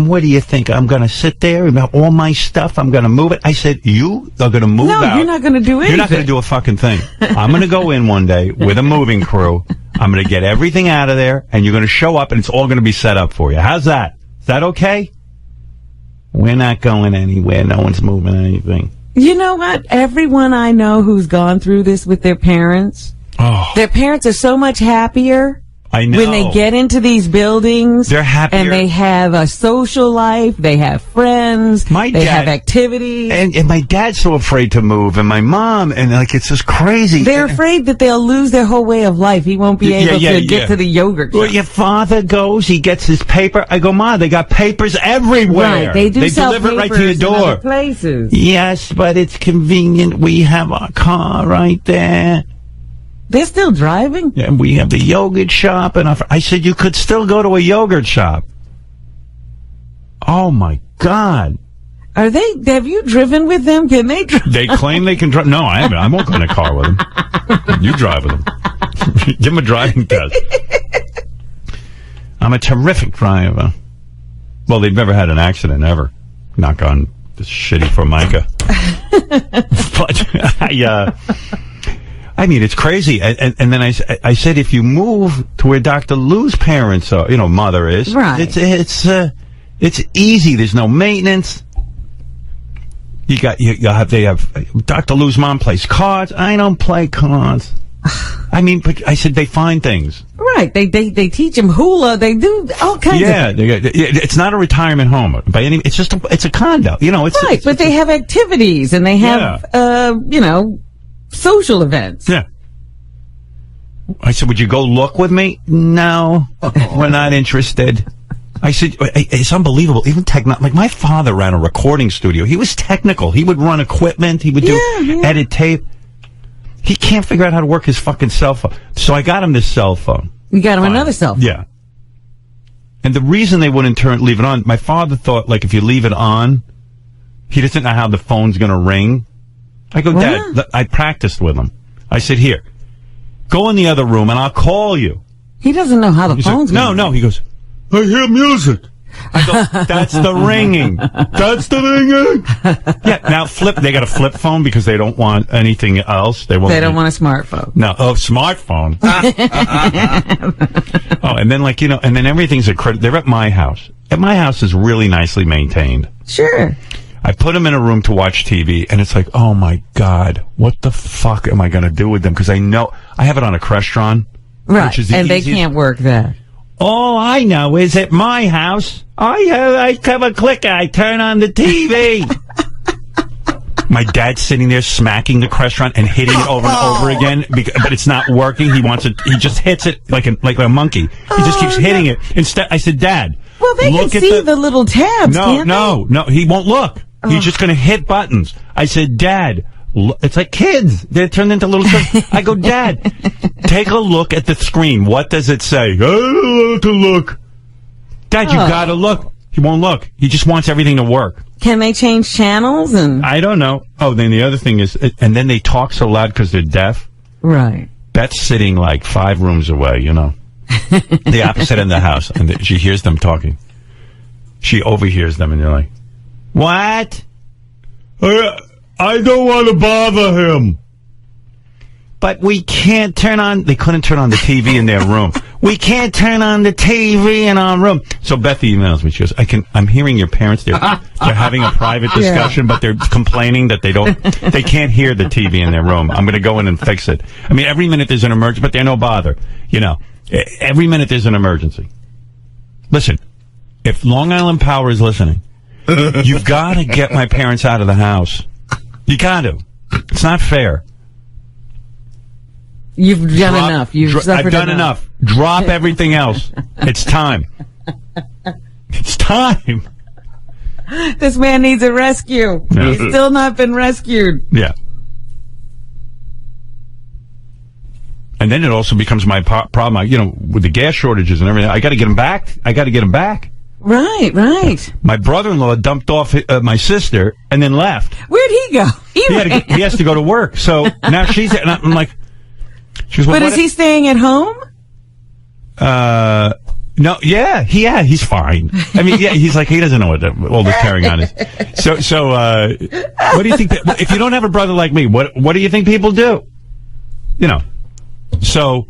what do you think? I'm going to sit there about all my stuff? I'm going to move it? I said, you are going to move out. No, you're not going to do anything. You're not going to do a fucking thing. I'm going to go in one day with a moving crew. I'm going to get everything out of there, and you're going to show up, and it's all going to be set up for you. How's that? Is that okay? We're not going anywhere. No one's moving anything. You know what? Everyone I know who's gone through this with their parents, their parents are so much happier. I know. When they get into these buildings, they're happier. And they have a social life, they have friends, they have activities. And my dad's so afraid to move, and my mom, and it's just crazy. They're afraid that they'll lose their whole way of life. He won't be able to get to the yogurt shop. Well, your father goes, he gets his paper. I go, Ma, they got papers everywhere. Right, they deliver it right to your door. In other places. Yes, but it's convenient. We have our car right there. They're still driving? Yeah, and we have the yogurt shop. And I said, you could still go to a yogurt shop. Oh, my God. Have you driven with them? Can they drive? They claim they can drive. No, I haven't. I won't go in a car with them. You drive with them. Give them a driving test. I'm a terrific driver. Well, they've never had an accident, ever. Knock on this shitty Formica. But I mean, it's crazy. And then I said, if you move to where Dr. Lou's parents are, mother is, right. It's easy. There's no maintenance. They have Dr. Lou's mom plays cards. I don't play cards. I mean, but I said they find things. Right. They teach them hula. They do all kinds of things. It's not a retirement home by any. It's just it's a condo. But they have activities and they have social events. Yeah. I said, would you go look with me? No, we're not interested. I said, it's unbelievable. Even like my father ran a recording studio. He was technical. He would run equipment. He would edit tape. He can't figure out how to work his fucking cell phone. So I got him this cell phone. You got him another cell phone? Yeah. And the reason they wouldn't leave it on, my father thought, like, if you leave it on, he doesn't know how the phone's going to ring. I go, Dad, I practiced with him. I said, here, go in the other room and I'll call you. He doesn't know how the phone's going to ring. No, he goes, I hear music. I go, that's the ringing. That's the ringing. Yeah, now they got a flip phone because they don't want anything else. They don't want a smartphone. No, smartphone. And then and then everything's they're at my house. At my house is really nicely maintained. Sure. I put them in a room to watch TV, and it's like, oh my God, what the fuck am I going to do with them? Because I know I have it on a Crestron. Right, which is and they can't work that. All I know is at my house, I have a clicker. I turn on the TV. My dad's sitting there smacking the Crestron and hitting it over and over again, but it's not working. He wants it. He just hits it like a monkey. He just keeps hitting it. Instead, I said, Dad, well, they can see the little tabs. No, he won't look. He's just going to hit buttons. I said, Dad. It's like kids. They're turned into little kids. I go, Dad, take a look at the screen. What does it say? I don't want to look. Dad, you got to look. He won't look. He just wants everything to work. Can they change channels? I don't know. Oh, then the other thing is, and then they talk so loud because they're deaf. Right. Beth's sitting like 5 rooms away, the opposite end of the house, and she hears them talking. She overhears them, and they're like, what? I don't want to bother him. But we can't they couldn't turn on the TV in their room. We can't turn on the TV in our room. So Beth emails me. She goes, I'm hearing your parents, they're having a private discussion, but they're complaining that they can't hear the TV in their room. I'm going to go in and fix it. I mean, every minute there's an emergency, but they're no bother. Every minute there's an emergency. Listen, if Long Island Power is listening, you've got to get my parents out of the house. You got to. It's not fair. You've done enough. I've done enough. Drop everything else. It's time. It's time. This man needs a rescue. Yeah. He's still not been rescued. Yeah. And then it also becomes my problem. With the gas shortages and everything, I got to get them back. Right. My brother-in-law dumped off my sister and then left. Where'd he go? He has to go to work. So now she's and I'm like, but is he staying at home? No, he's fine. I mean, he's like, he doesn't know what all this carrying on is. So, what do you think? If you don't have a brother like me, what do you think people do? So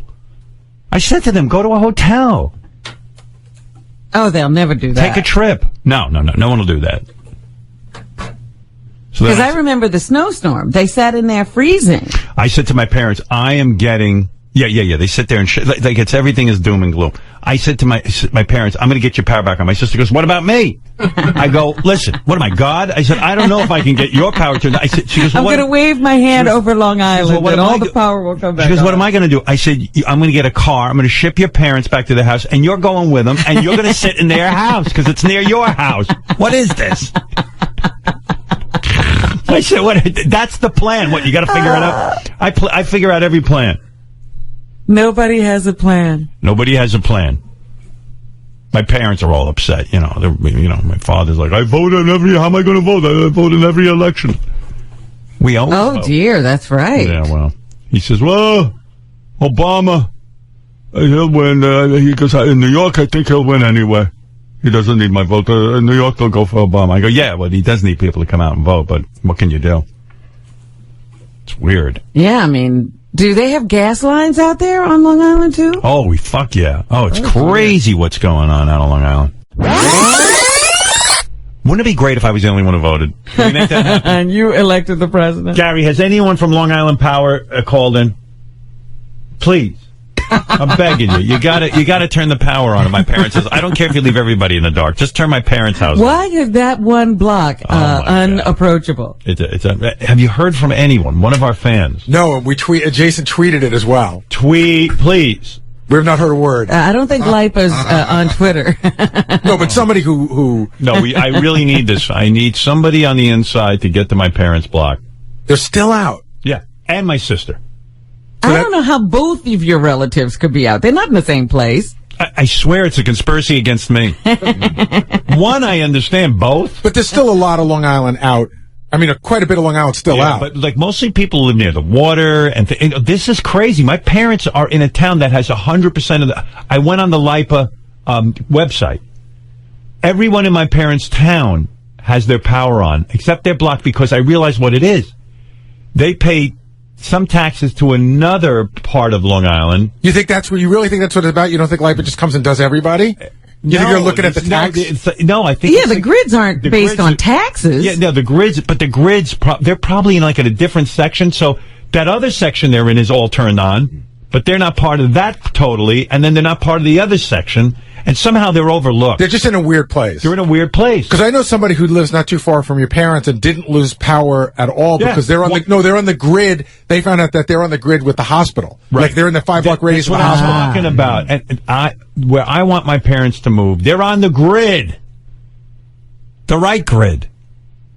I said to them, go to a hotel. Oh, they'll never do that. Take a trip. No one will do that. Because I remember the snowstorm. They sat in there freezing. I said to my parents, I am getting... Yeah. They sit there and like it's everything is doom and gloom. I said to my parents, I'm going to get your power back on. My sister goes, what about me? I go, listen, what am I, God? I said, I don't know if I can get your power turned on. She goes, I'm going to wave my hand over Long Island and all the power will come back. She goes, what am I going to do? I said, I'm going to get a car. I'm going to ship your parents back to the house and you're going with them and you're going to sit in their house because it's near your house. What is this? I said, that's the plan. What, you got to figure it out? I figure out every plan. Nobody has a plan. Nobody has a plan. My parents are all upset. My father's like, I vote on how am I going to vote? I vote in every election. We always vote. Dear, that's right. Yeah, well, he says, well, Obama, he'll win. He goes, in New York, I think he'll win anyway. He doesn't need my vote. In New York, they'll go for Obama. I go, yeah, well, he does need people to come out and vote, but what can you do? It's weird. Yeah, I mean... Do they have gas lines out there on Long Island, too? Oh, fuck yeah. Oh, it's crazy what's going on out on Long Island. Wouldn't it be great if I was the only one who voted? Can we make that happen? And you elected the president. Gary, has anyone from Long Island Power called in? Please. I'm begging you. You gotta turn the power on at my parents' house. I don't care if you leave everybody in the dark. Just turn my parents' house on. Why is that one block unapproachable? Have you heard from anyone? One of our fans? No, Jason tweeted it as well. Tweet, please. We have not heard a word. I don't think Lipa's on Twitter. No, but somebody who... No, I really need this. I need somebody on the inside to get to my parents' block. They're still out. Yeah, and my sister. I don't know how both of your relatives could be out. They're not in the same place. I swear it's a conspiracy against me. One, I understand. Both. But there's still a lot of Long Island out. I mean, quite a bit of Long Island still out. But like mostly people live near the water, and this is crazy. My parents are in a town that has 100% of the... I went on the LIPA website. Everyone in my parents' town has their power on, except their block, because I realized what it is. They pay some taxes to another part of Long Island. You think that's what you really think that's what it's about? You don't think LIPA just comes and does everybody? You think you're looking at the tax? No, I think... Yeah, the grids aren't based on taxes. Yeah, no, the grids, but the grids, they're probably in like in a different section, so that other section they're in is all turned on, but they're not part of that totally, and then they're not part of the other section, and somehow they're overlooked. They're just in a weird place. They're in a weird place. Because I know somebody who lives not too far from your parents and didn't lose power at all because they're on they're on the grid. They found out that they're on the grid with the hospital. Right. Like they're in the 5-block radius of the hospital. That's what I'm talking about. And where I want my parents to move, they're on the grid. The right grid.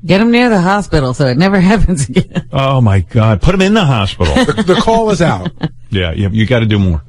Get them near the hospital so it never happens again. Oh, my God. Put them in the hospital. The call is out. Yeah, you got to do more.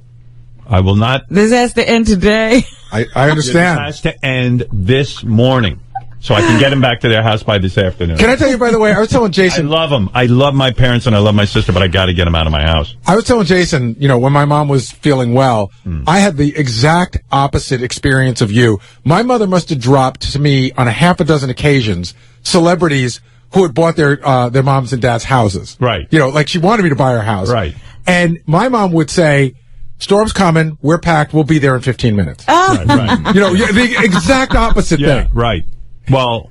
I will not... This has to end today. I understand. This has to end this morning, so I can get them back to their house by this afternoon. Can I tell you, by the way, I was telling Jason... I love them. I love my parents and I love my sister, but I got to get them out of my house. I was telling Jason, when my mom was feeling well, I had the exact opposite experience of you. My mother must have dropped to me on a half a dozen occasions celebrities who had bought their moms and dads' houses. Right. Like she wanted me to buy her house. Right. And my mom would say... Storm's coming. We're packed. We'll be there in 15 minutes. Oh. Right. The exact opposite thing. Right. Well,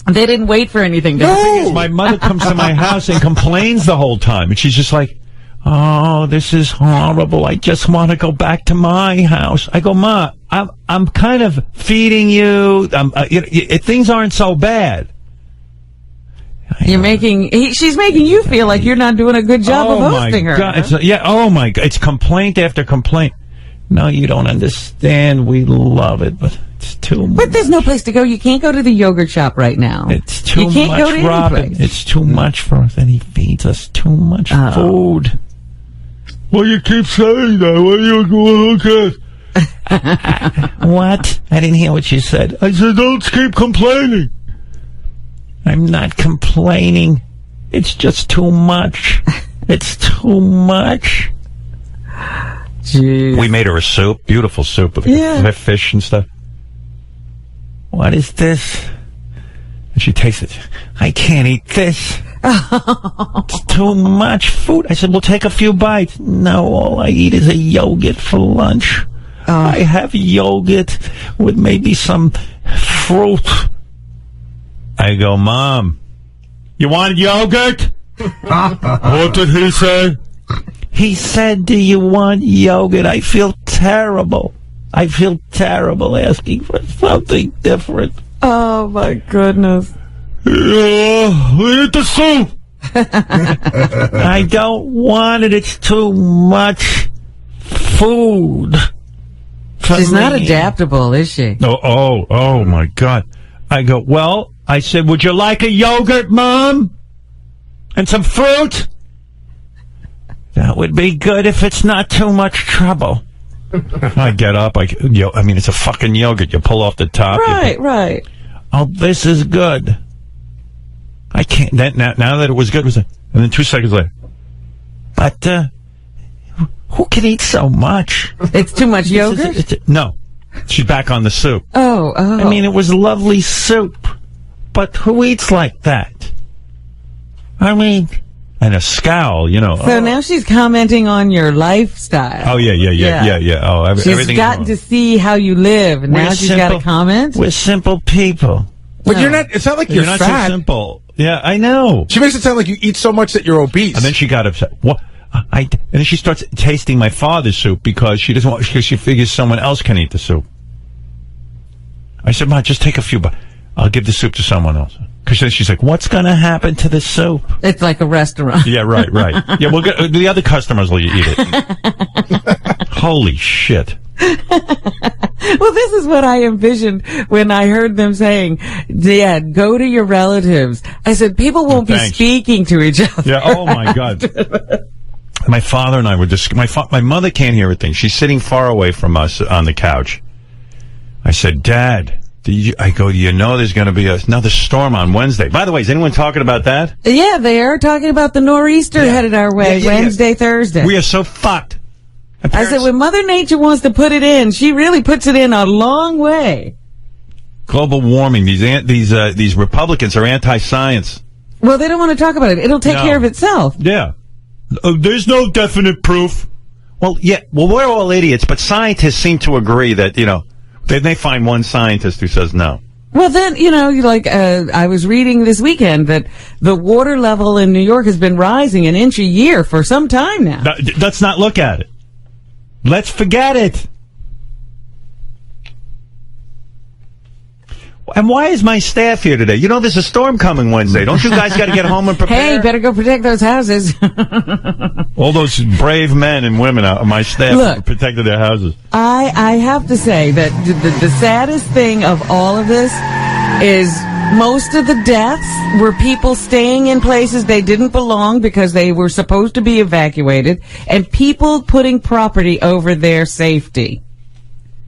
they didn't wait for anything. The thing is, my mother comes to my house and complains the whole time, and she's just like, "Oh, this is horrible. I just want to go back to my house." I go, "Ma, I'm kind of feeding you. Things aren't so bad." She's making you feel like you're not doing a good job of hosting her. Oh my God. It's complaint after complaint. No, you don't understand. We love it, but it's too much. But there's no place to go. You can't go to the yogurt shop right now. It's too much, Robin. It's too much for us, and he feeds us too much food. Well, you keep saying that. What are you going What? I didn't hear what you said. I said, don't keep complaining. I'm not complaining. It's just too much. It's too much. Jeez. We made her a soup. Beautiful soup with fish and stuff. What is this? And she takes it. I can't eat this. It's too much food. I said, well, take a few bites. No, all I eat is a yogurt for lunch. I have yogurt with maybe some fruit. I go, Mom, you want yogurt? What did he say? He said, do you want yogurt? I feel terrible. I feel terrible asking for something different. Oh, my goodness. Yeah, eat the soup. I don't want it. It's too much food. She's not adaptable, is she? Oh, my God. I go, well... I said, would you like a yogurt, Mom? And some fruit? That would be good if it's not too much trouble. I get up. I mean, it's a fucking yogurt. You pull off the top. Right. Oh, this is good. I can't. Now that it was good, and then 2 seconds later. But who can eat so much? It's too much yogurt? No. She's back on the soup. Oh. I mean, it was lovely soup. But who eats like that? I mean, and a scowl, So now she's commenting on your lifestyle. Oh, yeah. Oh, she's gotten to see how you live, and now she's got to comment? We're simple people. But you're not, it's not like you're not fat. so simple. Yeah, I know. She makes it sound like you eat so much that you're obese. And then she got upset. What? And then she starts tasting my father's soup because she doesn't want, because she figures someone else can eat the soup. I said, Ma, just take a few bites. I'll give the soup to someone else. Because then she's like, what's going to happen to the soup? It's like a restaurant. Yeah, right. Yeah, we'll get, the other customers will eat it. Holy shit. Well, this is what I envisioned when I heard them saying, Dad, go to your relatives. I said, people won't be speaking to each other. Yeah, oh my God. My father and I were just, my mother can't hear a thing. She's sitting far away from us on the couch. I said, Dad, do you know there's going to be another storm on Wednesday? By the way, is anyone talking about that? Yeah, they are talking about the nor'easter headed our way Wednesday, Thursday. We are so fucked. I said, when Mother Nature wants to put it in, she really puts it in a long way. Global warming. These Republicans are anti-science. Well, they don't want to talk about it. It'll take care of itself. Yeah. There's no definite proof. Well, yeah. Well, we're all idiots, but scientists seem to agree that, they find one scientist who says no. Well, then, I was reading this weekend that the water level in New York has been rising an inch a year for some time now. Let's not look at it. Let's forget it. And why is my staff here today? There's a storm coming Wednesday. Don't you guys got to get home and prepare? Hey, better go protect those houses. All those brave men and women on my staff protected their houses. I have to say that the saddest thing of all of this is most of the deaths were people staying in places they didn't belong because they were supposed to be evacuated, and people putting property over their safety.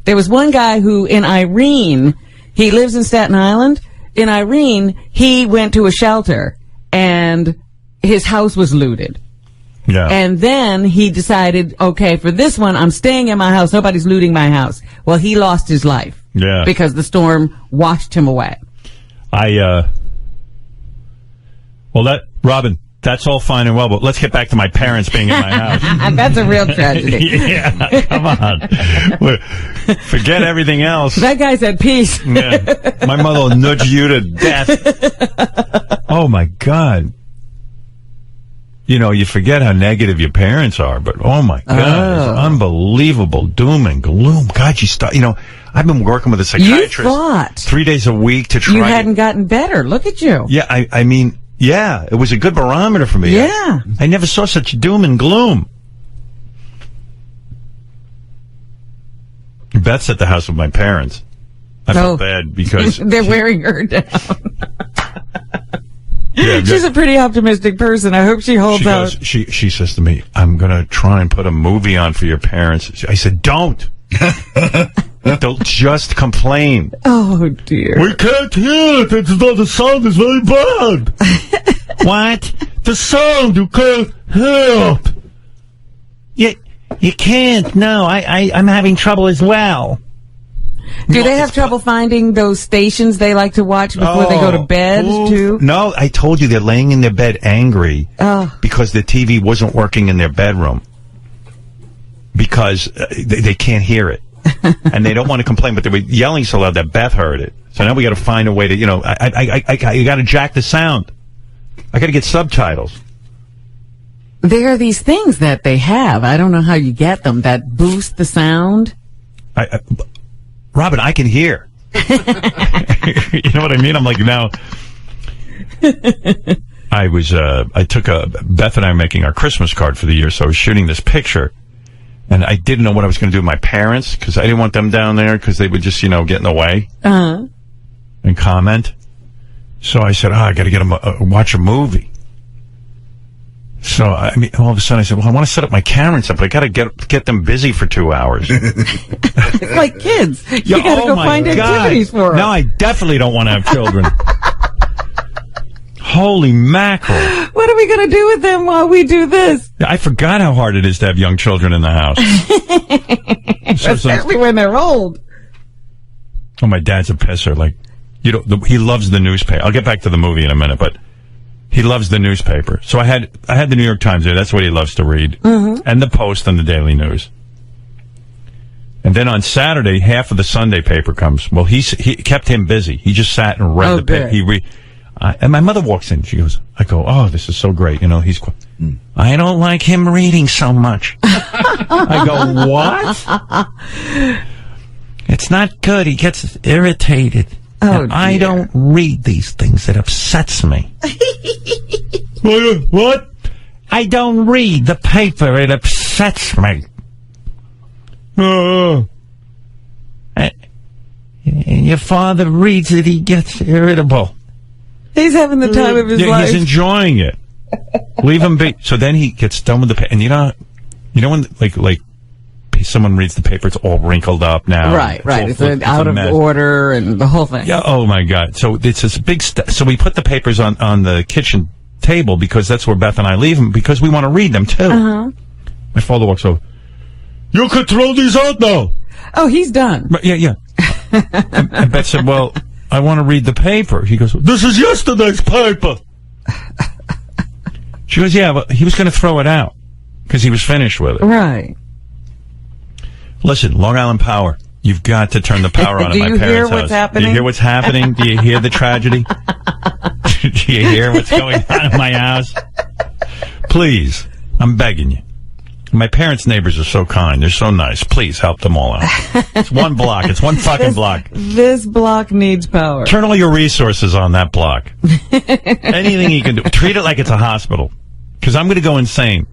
There was one guy who, in Irene, he lives in Staten Island. In Irene, he went to a shelter, and his house was looted. Yeah. And then he decided, okay, for this one, I'm staying in my house. Nobody's looting my house. Well, he lost his life. Yeah. Because the storm washed him away. Robin, that's all fine and well, but let's get back to my parents being in my house. That's a real tragedy. Yeah, come on. Forget everything else. That guy's at peace. Yeah. My mother will nudge you to death. Oh, my God. You forget how negative your parents are, but oh, my God. It's unbelievable. Doom and gloom. God, I've been working with a psychiatrist. You thought 3 days a week to try. You hadn't gotten better. Look at you. Yeah, I mean, it was a good barometer for me. Yeah. I never saw such doom and gloom. Beth's at the house with my parents. I felt bad because they're wearing her down. Yeah, she's a pretty optimistic person. I hope she holds out. She says to me, I'm going to try and put a movie on for your parents. I said, don't. They'll just complain. Oh, dear. We can't hear it. The sound is very bad. What? The sound, you can't hear it. You can't. No, I'm having trouble as well. Do they have trouble finding those stations they like to watch before they go to bed, too? No, I told you they're laying in their bed angry because the TV wasn't working in their bedroom because they can't hear it. And they don't want to complain, but they were yelling so loud that Beth heard it. So now we got to find a way to, you got to jack the sound. I got to get subtitles. There are these things that they have. I don't know how you get them that boost the sound. Robin, I can hear. You know what I mean? I'm like, now. Beth and I were making our Christmas card for the year, so I was shooting this picture. And I didn't know what I was going to do with my parents, because I didn't want them down there, because they would just, get in the way. Uh-huh. And comment. So I said, I got to watch a movie. So, all of a sudden I said, well, I want to set up my camera and stuff, but I got to get them busy for 2 hours. It's like kids. You got to go find activities for them. No, I definitely don't want to have children. Holy mackerel. What are we going to do with them while we do this? I forgot how hard it is to have young children in the house. Especially when they're old. Oh, my dad's a pisser. He loves the newspaper. I'll get back to the movie in a minute, but he loves the newspaper. So I had the New York Times there. That's what he loves to read. Mm-hmm. And the Post and the Daily News. And then on Saturday, half of the Sunday paper comes. Well, he kept him busy. He just sat and read the paper. And my mother walks in. She goes, I go, oh, this is so great. You know, I don't like him reading so much. I go, what? It's not good. He gets irritated. Oh, I don't read these things. It upsets me. What? I don't read the paper. It upsets me. Your father reads it. He gets irritable. He's having the time of his life. He's enjoying it. Leave him be. So then he gets done with the paper. And you know when, like, someone reads the paper, it's all wrinkled up now. Right. It's out of order and the whole thing. Yeah. Oh my God. So it's this big. So we put the papers on the kitchen table because that's where Beth and I leave them because we want to read them too. Uh-huh. My father walks over. You could throw these out now. Oh, he's done. But yeah. and Beth said, "Well, I want to read the paper." He goes, "This is yesterday's paper." She goes, "Yeah, but he was going to throw it out because he was finished with it." Right. Listen, Long Island Power, you've got to turn the power on at my parents' house. Do you hear what's happening? Do you hear what's happening? Do you hear the tragedy? Do you hear what's going on in my house? Please, I'm begging you. My parents' neighbors are so kind. They're so nice. Please help them all out. It's one block. It's one fucking block. This block needs power. Turn all your resources on that block. Anything you can do. Treat it like it's a hospital. Because I'm going to go insane.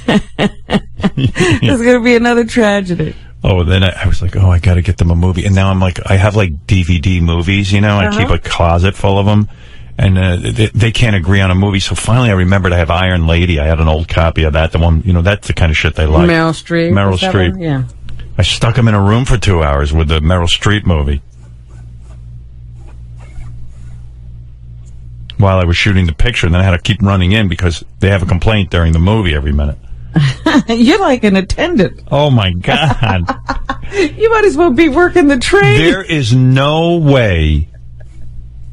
There's going to be another tragedy. Oh, then I was like, I got to get them a movie. And now I'm like, I have like DVD movies, you know. I keep a closet full of them. And they can't agree on a movie. So finally I remembered I have Iron Lady. I had an old copy of that. The one, you know, that's the kind of shit they like. Meryl Streep. Yeah. I stuck them in a room for 2 hours with the Meryl Streep movie. While I was shooting the picture. And then I had to keep running in because they have a complaint during the movie every minute. You're like an attendant. Oh, my God. You might as well be working the train. There is no way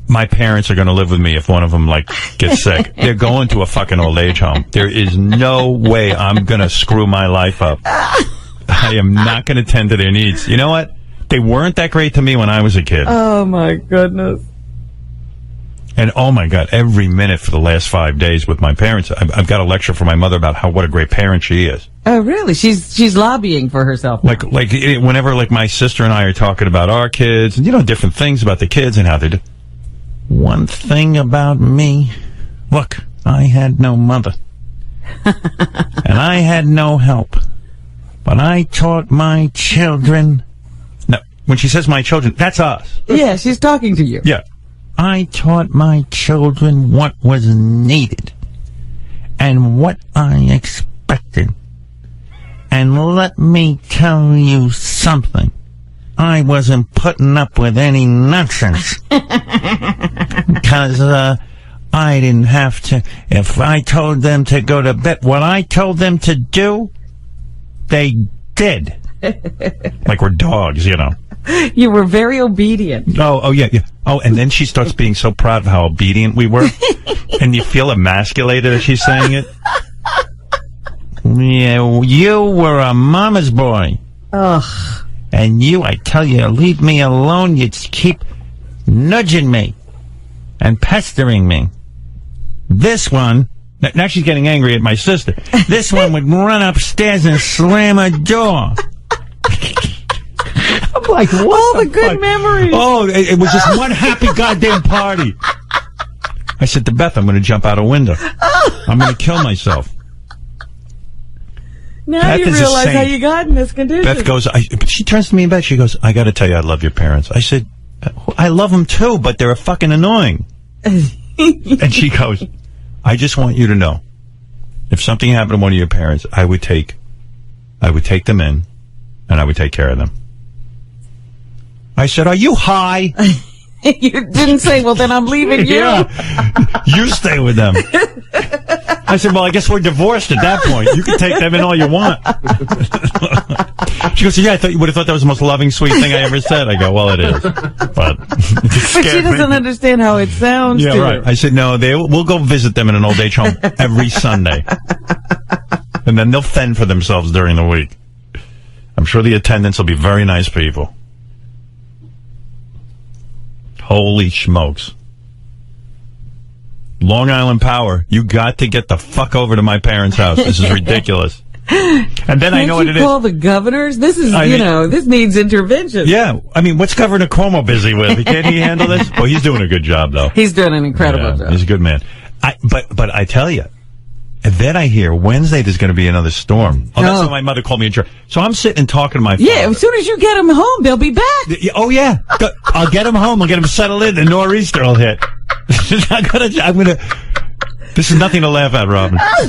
my parents are going to live with me if one of them, like, gets sick. They're going to a fucking old age home. There is no way I'm going to screw my life up. I am not going to tend to their needs. You know what? They weren't that great to me when I was a kid. Oh, my goodness. And, oh, my God, every minute for the last 5 days with my parents, I've got a lecture from my mother about what a great parent she is. Oh, really? She's lobbying for herself. Like whenever, like, my sister and I are talking about our kids and, you know, different things about the kids and how they do. One thing about me, look, I had no mother. And I had no help. But I taught my children. No, when she says my children, that's us. Yeah, she's talking to you. Yeah. I taught my children what was needed and what I expected. And let me tell you something. I wasn't putting up with any nonsense. Because I didn't have to. If I told them to go to bed, what I told them to do, they did. Like we're dogs, you know. You were very obedient. Oh, yeah. Oh, and then she starts being so proud of how obedient we were. And you feel emasculated as she's saying it. Yeah, you were a mama's boy. Ugh. And you, I tell you, leave me alone. You'd keep nudging me and pestering me. This one, now she's getting angry at my sister. This one would run upstairs and slam a door. I'm like, what? All the good memories. Oh, it was just one happy goddamn party. I said to Beth, I'm going to jump out a window. I'm going to kill myself. Now Beth you realize how you got in this condition. Beth goes, she turns to me in bed, she goes, I got to tell you, I love your parents. I said, I love them too, but they're fucking annoying. And she goes, I just want you to know, if something happened to one of your parents, I would take them in, and I would take care of them. I said, are you high? You didn't say, well, then I'm leaving you. Yeah. You stay with them. I said, well, I guess we're divorced at that point. You can take them in all you want. She goes, yeah, I thought you would have thought that was the most loving, sweet thing I ever said. I go, well, it is. But she doesn't understand how it sounds. Yeah, right. I said, no, we'll go visit them in an old age home every Sunday. And then they'll fend for themselves during the week. I'm sure the attendants will be very nice people. Holy smokes. Long Island Power, you got to get the fuck over to my parents' house. This is ridiculous. And then I know what it is. Call the governors? This is, this needs intervention. Yeah. I mean, what's Governor Cuomo busy with? Can't he handle this? Well, he's doing a good job, though. He's doing an incredible job. He's a good man. But I tell you, and then I hear Wednesday there's going to be another storm. Oh, that's how my mother called me a jerk. So I'm sitting and talking to my father. Yeah, as soon as you get them home, they'll be back. Oh, yeah. I'll get them home. I'll get them settled in. The nor'easter will hit. I'm gonna. This is nothing to laugh at, Robin. I'm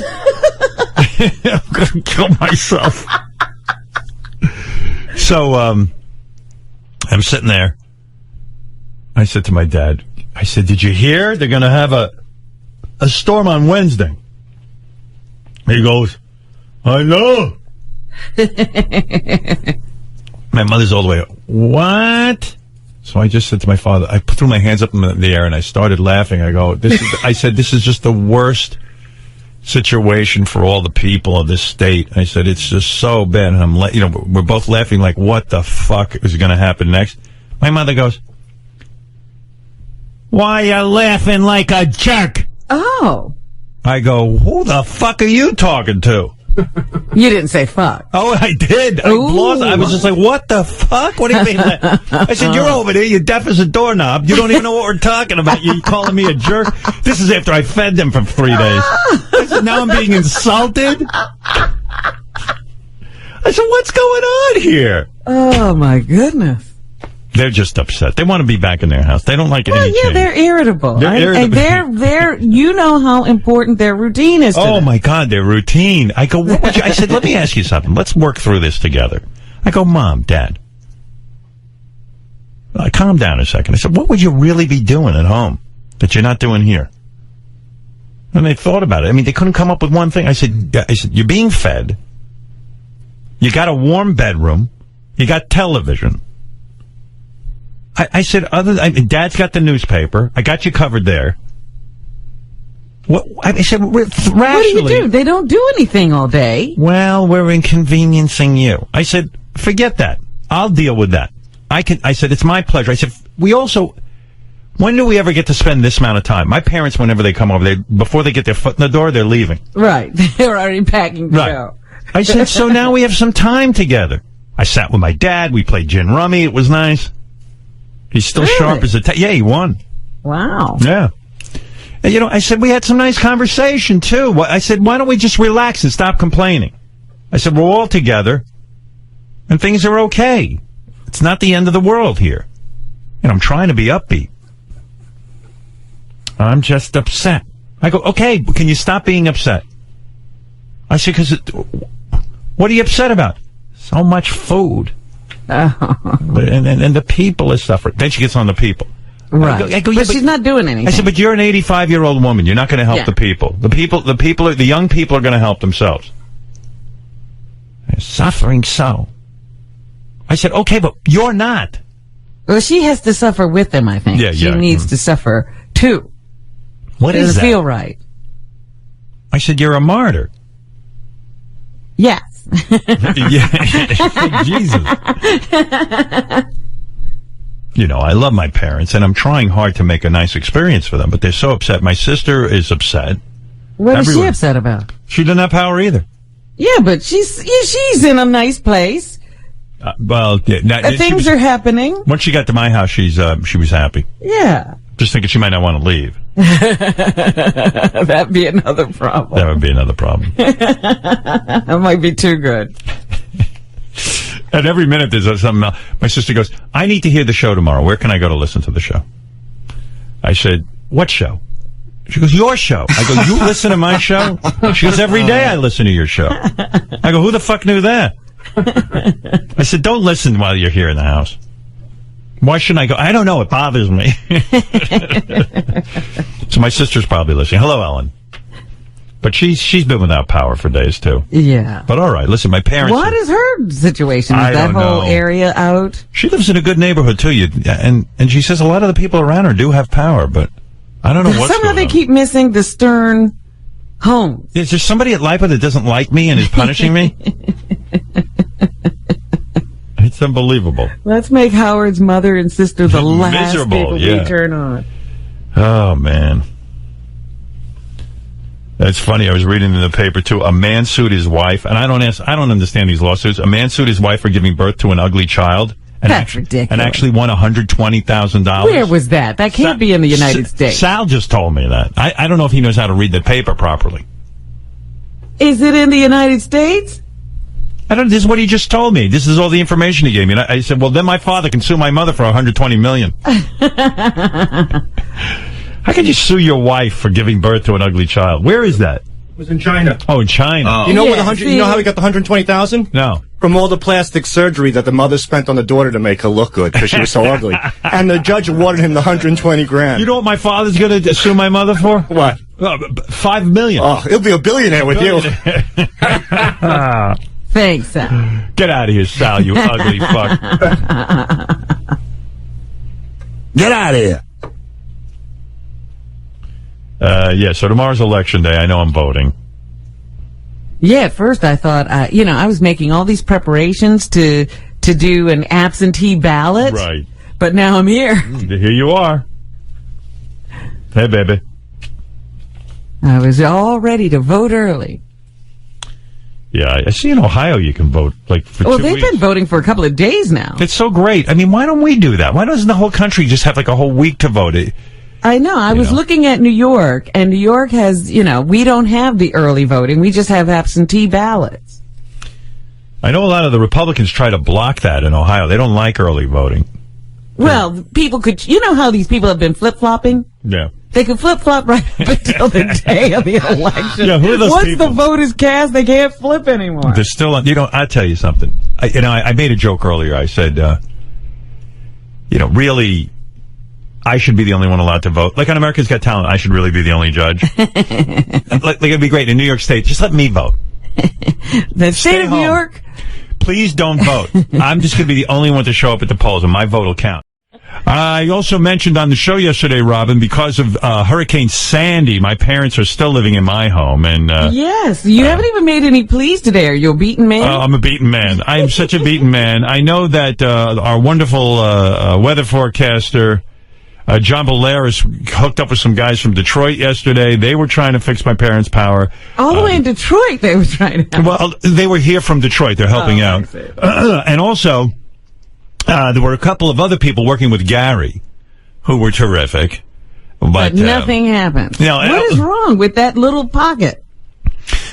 going to kill myself. So, I'm sitting there. I said to my dad, I said, did you hear? They're going to have a storm on Wednesday. He goes, I know. My mother's all the way, what? So I just said to my father, I threw my hands up in the air and I started laughing. I go, I said, this is just the worst situation for all the people of this state. I said, it's just so bad. And we're both laughing like, what the fuck is going to happen next? My mother goes, why you laughing like a jerk? Oh. I go, who the fuck are you talking to? You didn't say fuck. Oh, I did. I was just like, what the fuck? What do you mean? I said, you're over there. You're deaf as a doorknob. You don't even know what we're talking about. You're calling me a jerk. This is after I fed them for 3 days. I said, now I'm being insulted. I said, what's going on here? Oh, my goodness. They're just upset. They want to be back in their house. They don't like any change. They're irritable. And they're you know how important their routine is to them. My God, their routine. I go, I said, let me ask you something. Let's work through this together. I go, Mom, Dad, calm down a second. I said, what would you really be doing at home that you're not doing here? And they thought about it. I mean, they couldn't come up with one thing. I said, you're being fed. You got a warm bedroom. You got television. I said, Dad's got the newspaper. I got you covered there. I said, rationally. What do you do? They don't do anything all day. Well, we're inconveniencing you. I said, forget that. I'll deal with that. I said, it's my pleasure. I said, when do we ever get to spend this amount of time? My parents, whenever they come over, before they get their foot in the door, they're leaving. Right. They're already packing to go. I said, so now we have some time together. I sat with my dad. We played gin rummy. It was nice. He's still sharp as a tack. Yeah, he won. Wow. Yeah. And, I said, we had some nice conversation, too. I said, why don't we just relax and stop complaining? I said, we're all together, and things are okay. It's not the end of the world here. And I'm trying to be upbeat. I'm just upset. I go, okay, can you stop being upset? I said, what are you upset about? So much food. Oh. And the people are suffering. Then she gets on the people. Right. I go, but she's not doing anything. I said, but you're an 85-year-old woman. You're not going to help the people. The young people are going to help themselves. They're suffering so. I said, okay, but you're not. Well, she has to suffer with them, I think. She needs to suffer, too. What is that? It doesn't feel right. I said, you're a martyr. Yes. Jesus. I love my parents, and I'm trying hard to make a nice experience for them, but they're so upset. My sister is upset. What is she upset about? She doesn't have power either. Yeah, but she's in a nice place. Things are happening. Once she got to my house, she was happy. Yeah. Just thinking she might not want to leave. That'd be another problem. That would be another problem. That might be too good. And every minute there's something else. My sister goes, I need to hear the show tomorrow. Where can I go to listen to the show? I said, what show? She goes, your show. I go, you listen to my show? She goes, every day I listen to your show. I go, who the fuck knew that? I said, don't listen while you're here in the house. Why shouldn't I go? I don't know. It bothers me. So my sister's probably listening. Hello, Ellen. But she's been without power for days, too. Yeah. But all right, listen, my parents... What is her situation? Is that whole area out? She lives in a good neighborhood, too. And she says a lot of the people around her do have power, but I don't know what's Somehow they keep missing the Stern home. Is there somebody at LIPA that doesn't like me and is punishing me? It's unbelievable. Let's make Howard's mother and sister the last people we turn on. Oh, man. It's funny. I was reading in the paper too. A man sued his wife, and I don't understand these lawsuits. A man sued his wife for giving birth to an ugly child. And That's ridiculous. And actually won $120,000. Where was that? That can't be in the United States. Sal just told me that. I don't know if he knows how to read the paper properly. Is it in the United States? This is what he just told me. This is all the information he gave me. And I said, well, then my father can sue my mother for $120 million. How can you sue your wife for giving birth to an ugly child? Where is that? It was in China. Oh, in China. You know you know how he got the $120,000? No. From all the plastic surgery that the mother spent on the daughter to make her look good because she was so ugly. And the judge awarded him the $120,000. You know what my father's going to sue my mother for? What? $5 million. Oh, he'll be a billionaire with you. Thanks, Sal. Get out of here, Sal, you ugly fuck. Get out of here. So tomorrow's election day. I know I'm voting. Yeah, at first I thought, I was making all these preparations to do an absentee ballot. Right. But now I'm here. Here you are. Hey, baby. I was all ready to vote early. Yeah, I see in Ohio you can vote for 2 weeks. They've been voting for a couple of days now. It's so great. I mean, why don't we do that? Why doesn't the whole country just have a whole week to vote? I know. I was looking at New York, and New York has, we don't have the early voting. We just have absentee ballots. I know a lot of the Republicans try to block that in Ohio. They don't like early voting. Well, people could, how these people have been flip-flopping? Yeah. They can flip-flop right up until the day of the election. Yeah, who are those Once people? the vote is cast, they can't flip anymore. They're still on. I'll tell you something. I made a joke earlier. I said, really, I should be the only one allowed to vote. Like on America's Got Talent, I should really be the only judge. It'd be great in New York State. Just let me vote. The state of New York? Please don't vote. I'm just going to be the only one to show up at the polls, and my vote will count. I also mentioned on the show yesterday, Robin, because of Hurricane Sandy, my parents are still living in my home. And yes, you haven't even made any pleas today. Are you a beaten man? I'm a beaten man. I am such a beaten man. I know that our wonderful weather forecaster, John Bolaris, hooked up with some guys from Detroit yesterday. They were trying to fix my parents' power. All the way in Detroit, they were trying to help. Well, they were here from Detroit. They're helping out. And also, there were a couple of other people working with Gary who were terrific. But nothing happened. What is wrong with that little pocket?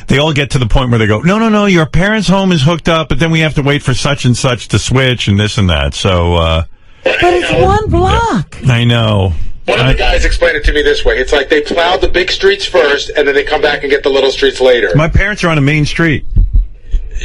They all get to the point where they go, no, your parents' home is hooked up, but then we have to wait for such and such to switch and this and that. So, but it's one block. I know. One of the guys explained it to me this way. It's like they plowed the big streets first, and then they come back and get the little streets later. My parents are on a main street.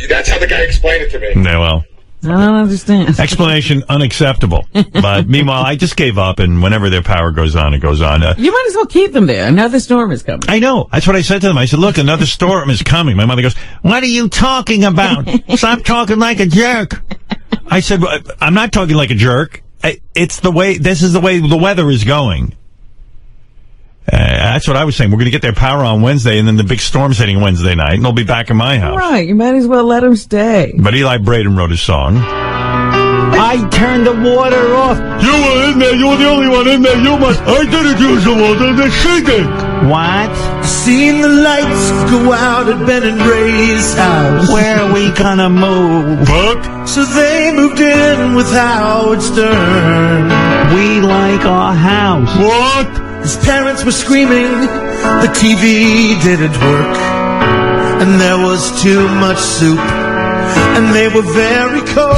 That's how the guy explained it to me. Yeah, well. I don't understand. Explanation unacceptable. But meanwhile, I just gave up, and whenever their power goes on, it goes on. You might as well keep them there. Another storm is coming. I know. That's what I said to them. I said, look, another storm is coming. My mother goes, what are you talking about? Stop talking like a jerk. I said, I'm not talking like a jerk. This is the way the weather is going. That's what I was saying. We're going to get their power on Wednesday, and then the big storm's hitting Wednesday night, and they'll be back in my house. Right. You might as well let them stay. But Eli Braden wrote a song. I turned the water off. You were in there. You were the only one in there. You must. I didn't use the water. She did. What? Seen the lights go out at Ben and Ray's house. Where are we gonna move? What? So they moved in with Howard Stern. We like our house. What? His parents were screaming, the TV didn't work, and there was too much soup, and they were very cold.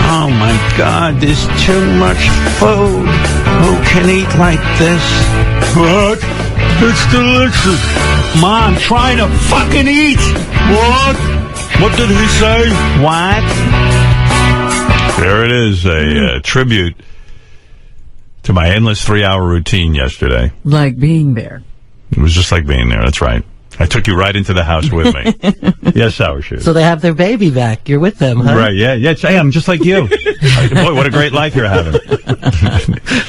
Oh my God, there's too much food. Who can eat like this? What? It's delicious. Mom, try to fucking eat. What? What did he say? What? There it is, a tribute to my endless 3-hour routine yesterday. Like being there. It was just like being there, that's right. I took you right into the house with me. Yes, Sour Shoes. So they have their baby back. You're with them, huh? Right, yeah, I am, just like you. Boy, what a great life you're having.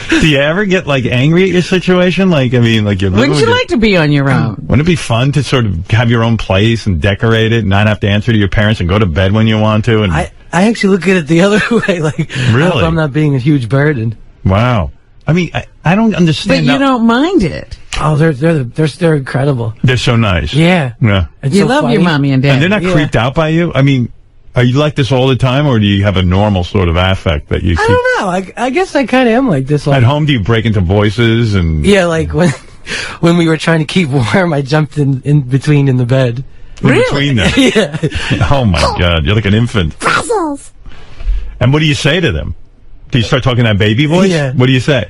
Do you ever get, angry at your situation? You're Wouldn't you like to be on your own? Wouldn't it be fun to sort of have your own place and decorate it and not have to answer to your parents and go to bed when you want to? And I actually look at it the other way, really? I'm not being a huge burden. Wow. I mean, I don't understand. But you don't mind it. Oh, they're incredible. They're so nice. Yeah. Yeah. It's You so love funny. your mommy and daddy. And they're not creeped out by you? I mean, are you like this all the time, or do you have a normal sort of affect that you I keep? don't know. I guess I kind of am like this. At home, do you break into voices and? Yeah, like when we were trying to keep warm, I jumped in between in the bed. In between them? Yeah. Oh my God, you're like an infant. Puzzles. And what do you say to them? Do you start talking that baby voice? Yeah. What do you say?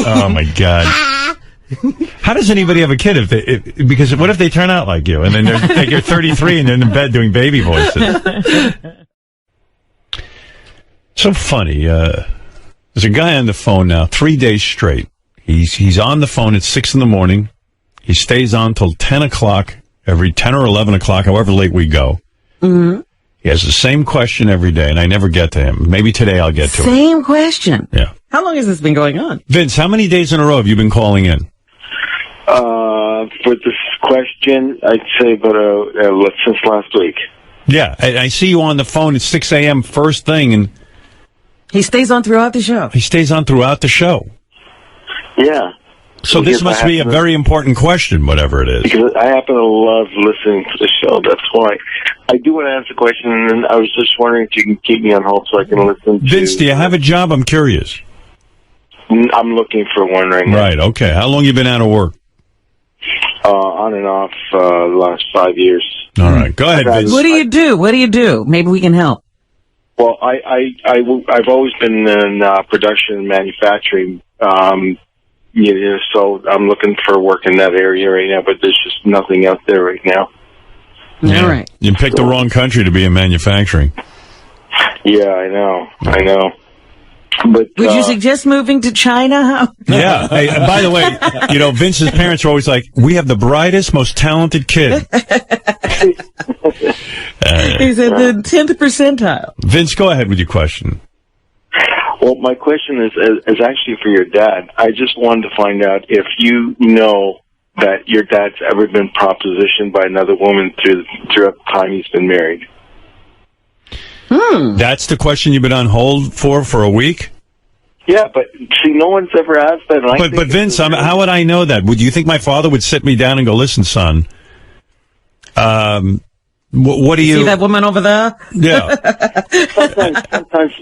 Oh my God. How does anybody have a kid because what if they turn out like you and then you're 33 and they're in bed doing baby voices? So funny. There's a guy on the phone now 3 days straight. He's on the phone at 6 a.m. He stays on till 10 o'clock every 10 or 11 o'clock, however late we go. Mm-hmm. He has the same question every day, and I never get to him. Maybe today I'll get to him. Same question. Yeah. How long has this been going on? Vince, how many days in a row have you been calling in? For this question, I'd say about since last week. Yeah, I see you on the phone at 6 a.m. first thing, and He stays on throughout the show. he stays on throughout the show. Yeah. So this must be a very important question, whatever it is. Because I happen to love listening to the show. That's why. I do want to ask a question, and I was just wondering if you can keep me on hold so I can listen to... Vince, do you have a job? I'm curious. I'm looking for one right now. Right, okay. How long you been out of work? On and off the last 5 years. All right, go ahead, Vince. What do you do? What do you do? Maybe we can help. Well, I've always been in production and manufacturing, so I'm looking for work in that area right now, but there's just nothing out there right now. Yeah. All right. You picked the wrong country to be in manufacturing. Yeah, I know. But Would you suggest moving to China? Yeah. Hey, and by the way, Vince's parents are always like, we have the brightest, most talented kid. He's at the 10th percentile. Vince, go ahead with your question. Well, my question is actually for your dad. I just wanted to find out if you know that your dad's ever been propositioned by another woman throughout the time he's been married. That's the question you've been on hold for a week? Yeah, but see, no one's ever asked that. And But Vince, how would I know that? Would you think my father would sit me down and go, listen, son, what do you... See that woman over there? Yeah. Sometimes,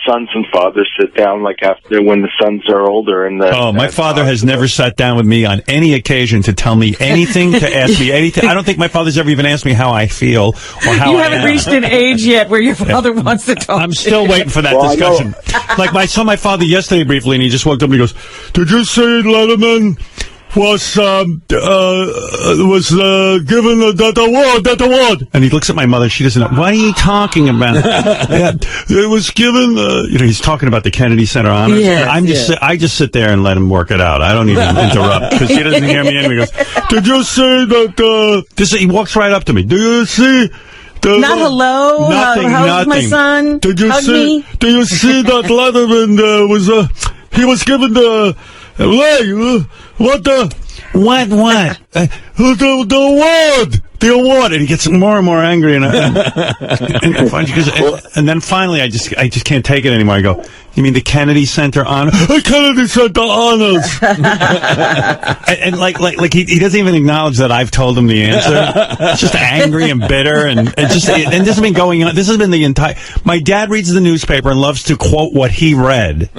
sons and fathers sit down like after when the sons are older. And my father has never sat down with me on any occasion to tell me anything, to ask me anything. I don't think my father's ever even asked me how I feel or how You I haven't am. reached an age yet where your father wants to talk. I'm still waiting for that discussion. Like I saw my father yesterday briefly, and he just walked up and he goes, "Did you see Letterman was given that award?" And he looks at my mother. She doesn't know. What are you talking about? It was given. He's talking about the Kennedy Center honors. Yes, I just sit there and let him work it out. I don't even interrupt because he doesn't hear me anyway. He goes, "Did you see that?" He walks right up to me. Do you see? Not hello. Nothing. How's my son? Did you Hug see? me. Do you see that Letterman he was given the what? The award, and he gets more and more angry, and then finally, I just can't take it anymore. I go, "You mean the Kennedy Center honors? Kennedy Center honors?" and like he doesn't even acknowledge that I've told him the answer. It's just angry and bitter, and this has been going on. This has been the entire. My dad reads the newspaper and loves to quote what he read.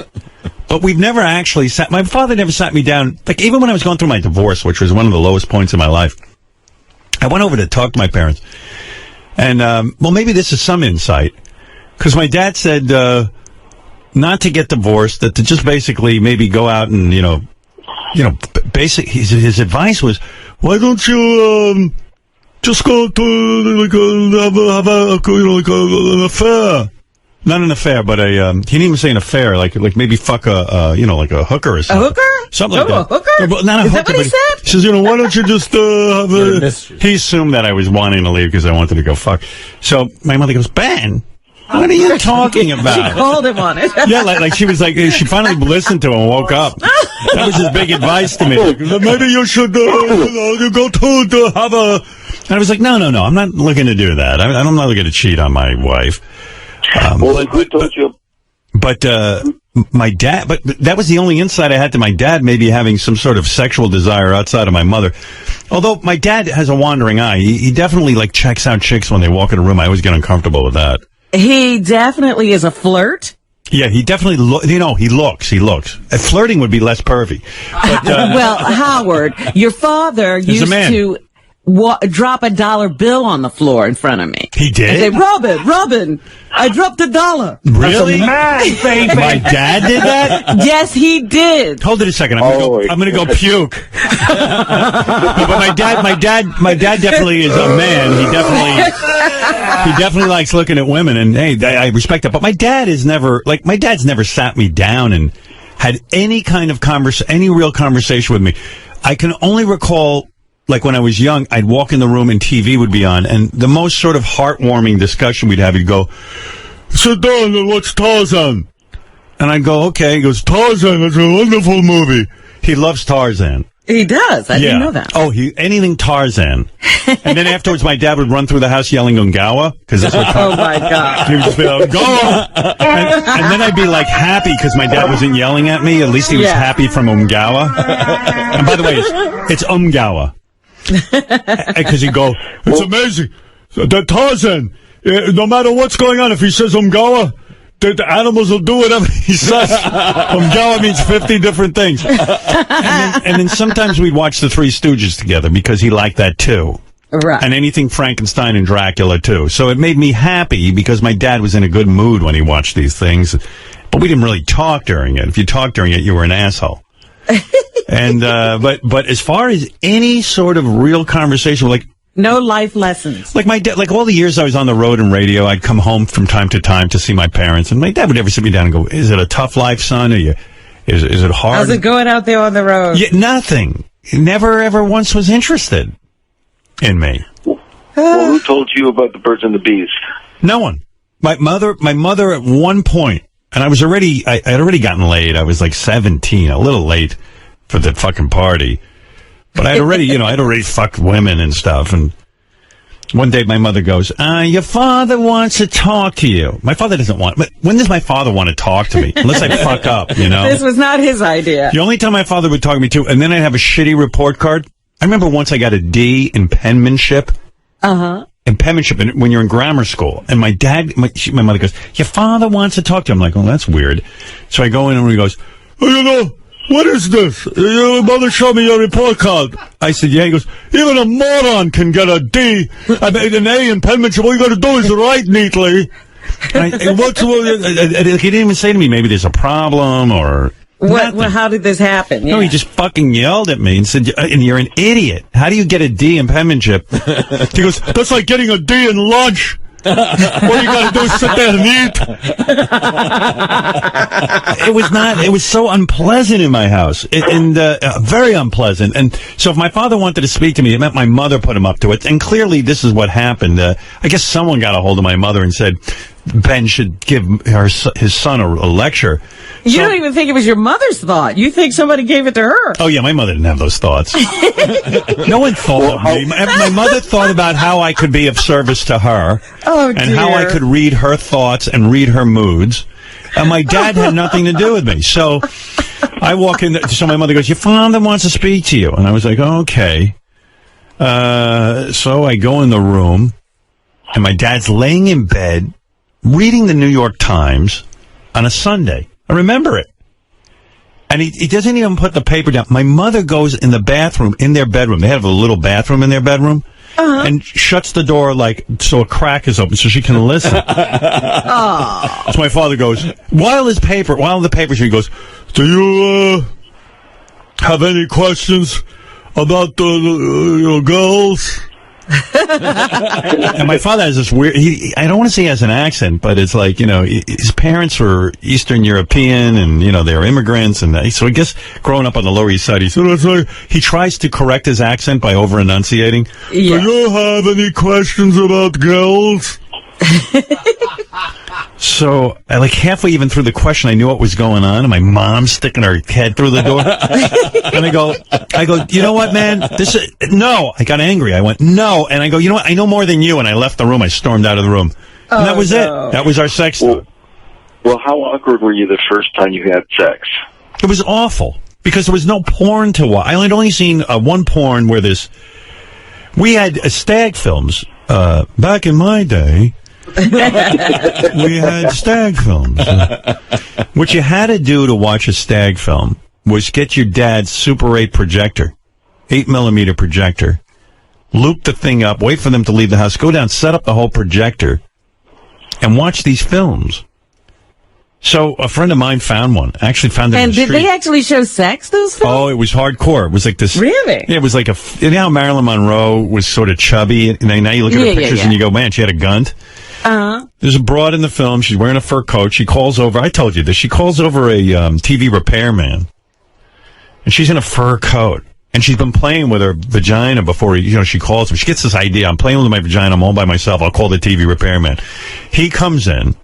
But we've never actually my father never sat me down. Like, even when I was going through my divorce, which was one of the lowest points in my life, I went over to talk to my parents. And, maybe this is some insight. Because my dad said, not to get divorced, that to just basically maybe go out and, his advice was, why don't you, just go to, have an affair. Not an affair, but he didn't even say an affair, like maybe fuck like a hooker or something. A hooker? Something like that. A hooker? No, not a Is hooker, that what he said? He says, why don't you just have a... He assumed that I was wanting to leave because I wanted to go fuck. So my mother goes, Ben, what are you talking about? She called him on it. Yeah, like she was like, she finally listened to him and woke up. That was his big advice to me. Maybe you should you go to have a... And I was like, no, I'm not looking to do that. I'm not looking to cheat on my wife. Who told you? But my dad, but that was the only insight I had to my dad maybe having some sort of sexual desire outside of my mother. Although my dad has a wandering eye. He definitely like checks out chicks when they walk in a room. I always get uncomfortable with that. He definitely is a flirt. Yeah, he definitely he looks. Flirting would be less pervy. But, well, Howard, your father used to drop $1 bill on the floor in front of me. He did? And say, Robin, I dropped $1 Really? That's a man, baby. My dad did that? Yes, he did. Hold it a second. I'm gonna go puke. No, but my dad definitely is a man. He definitely likes looking at women, and hey, I respect that. But my dad's never sat me down and had any kind of any real conversation with me. I can only recall, like when I was young, I'd walk in the room and TV would be on, and the most sort of heartwarming discussion we'd have, he'd go, "Sit down and watch Tarzan." And I'd go, "Okay." He goes, "Tarzan is a wonderful movie." He loves Tarzan. He does. I didn't know that. Oh, anything Tarzan. And then afterwards, my dad would run through the house yelling Ungawa, because that's what Oh, my God. He would just be like, Ungawa! And then I'd be like happy because my dad wasn't yelling at me. At least he was happy from Ungawa. And by the way, it's Ungawa. Because he'd go, "It's amazing. The Tarzan, no matter what's going on, if he says Ungawa, the animals will do whatever he says." Ungawa means 50 different things. And then sometimes we'd watch the Three Stooges together because he liked that too. Right. And anything Frankenstein and Dracula too. So it made me happy because my dad was in a good mood when he watched these things. But we didn't really talk during it. If you talked during it, you were an asshole. And but as far as any sort of real conversation, like no life lessons, like my dad, like all the years I was on the road and radio, I'd come home from time to time to see my parents, and my dad would never sit me down and go, "Is it a tough life, son? Is it hard? How's it going out there on the road?" Yeah, nothing. He never ever once was interested in me. Well, who told you about the birds and the bees? No one. My mother at one point, and I had already gotten laid. I was like 17, a little late for the fucking party. But I'd already fucked women and stuff. And one day my mother goes, "Your father wants to talk to you." My father doesn't want, but when does my father want to talk to me? Unless I fuck up, you know? This was not his idea. The only time my father would talk to me too, and then I'd have a shitty report card. I remember once I got a D in penmanship. Uh-huh. In penmanship, when you're in grammar school. And my mother goes, "Your father wants to talk to you." I'm like, "Oh, that's weird." So I go in and he goes, "Oh, what is this? Your mother showed me your report card." I said, "Yeah." He goes, "Even a moron can get a D. I made an A in penmanship. All you got to do is write neatly." And he didn't even say to me, maybe there's a problem or... How did this happen? No, he just fucking yelled at me and said, "And you're an idiot. How do you get a D in penmanship?" He goes, "That's like getting a D in lunch. All you gotta do is sit there and eat." It was so unpleasant in my house, very unpleasant. And so if my father wanted to speak to me, it meant my mother put him up to it. And clearly this is what happened. I guess someone got a hold of my mother and said Ben should give his son a lecture. You don't even think it was your mother's thought. You think somebody gave it to her. Oh, yeah, my mother didn't have those thoughts. No one thought of me. My mother thought about how I could be of service to her. Oh, and how I could read her thoughts and read her moods. And my dad had nothing to do with me. So I walk in, so my mother goes, "Your father wants to speak to you." And I was like, "Okay." So I go in the room, and my dad's laying in bed, reading the New York Times on a Sunday. I remember it. And he doesn't even put the paper down. My mother goes in the bathroom, in their bedroom. They have a little bathroom in their bedroom. And shuts the door so a crack is open so she can listen. So my father goes, while the paper's here, he goes, "Do you have any questions about the girls?" And my father has this weird, I don't want to say he has an accent, but it's like, his parents were Eastern European and, they're immigrants. And so I guess growing up on the Lower East Side, he tries to correct his accent by over enunciating. Yeah. "Do you have any questions about girls?" So, halfway even through the question, I knew what was going on, and my mom's sticking her head through the door. And I go, "You know what, man? No." I got angry. I went, "No." And I go, "You know what? I know more than you." And I left the room. I stormed out of the room. And that was it. That was our sex time. Well, how awkward were you the first time you had sex? It was awful because there was no porn to watch. I had only seen one porn where we had stag films. Back in my day, we had stag films. What you had to do to watch a stag film was get your dad's Super 8 projector, 8mm projector, loop the thing up, wait for them to leave the house, go down, set up the whole projector, and watch these films. So a friend of mine found one. Actually found it in And the did street. they actually show sex, those films? Oh, it was hardcore. It was like this. Really? Yeah, it was like you know how Marilyn Monroe was sort of chubby? And now you look at her pictures and you go, man, she had a gun. Uh-huh. There's a broad in the film. She's wearing a fur coat. She calls over. I told you this. She calls over a TV repairman. And she's in a fur coat. And she's been playing with her vagina before, she calls him. She gets this idea. I'm playing with my vagina. I'm all by myself. I'll call the TV repairman. He comes in.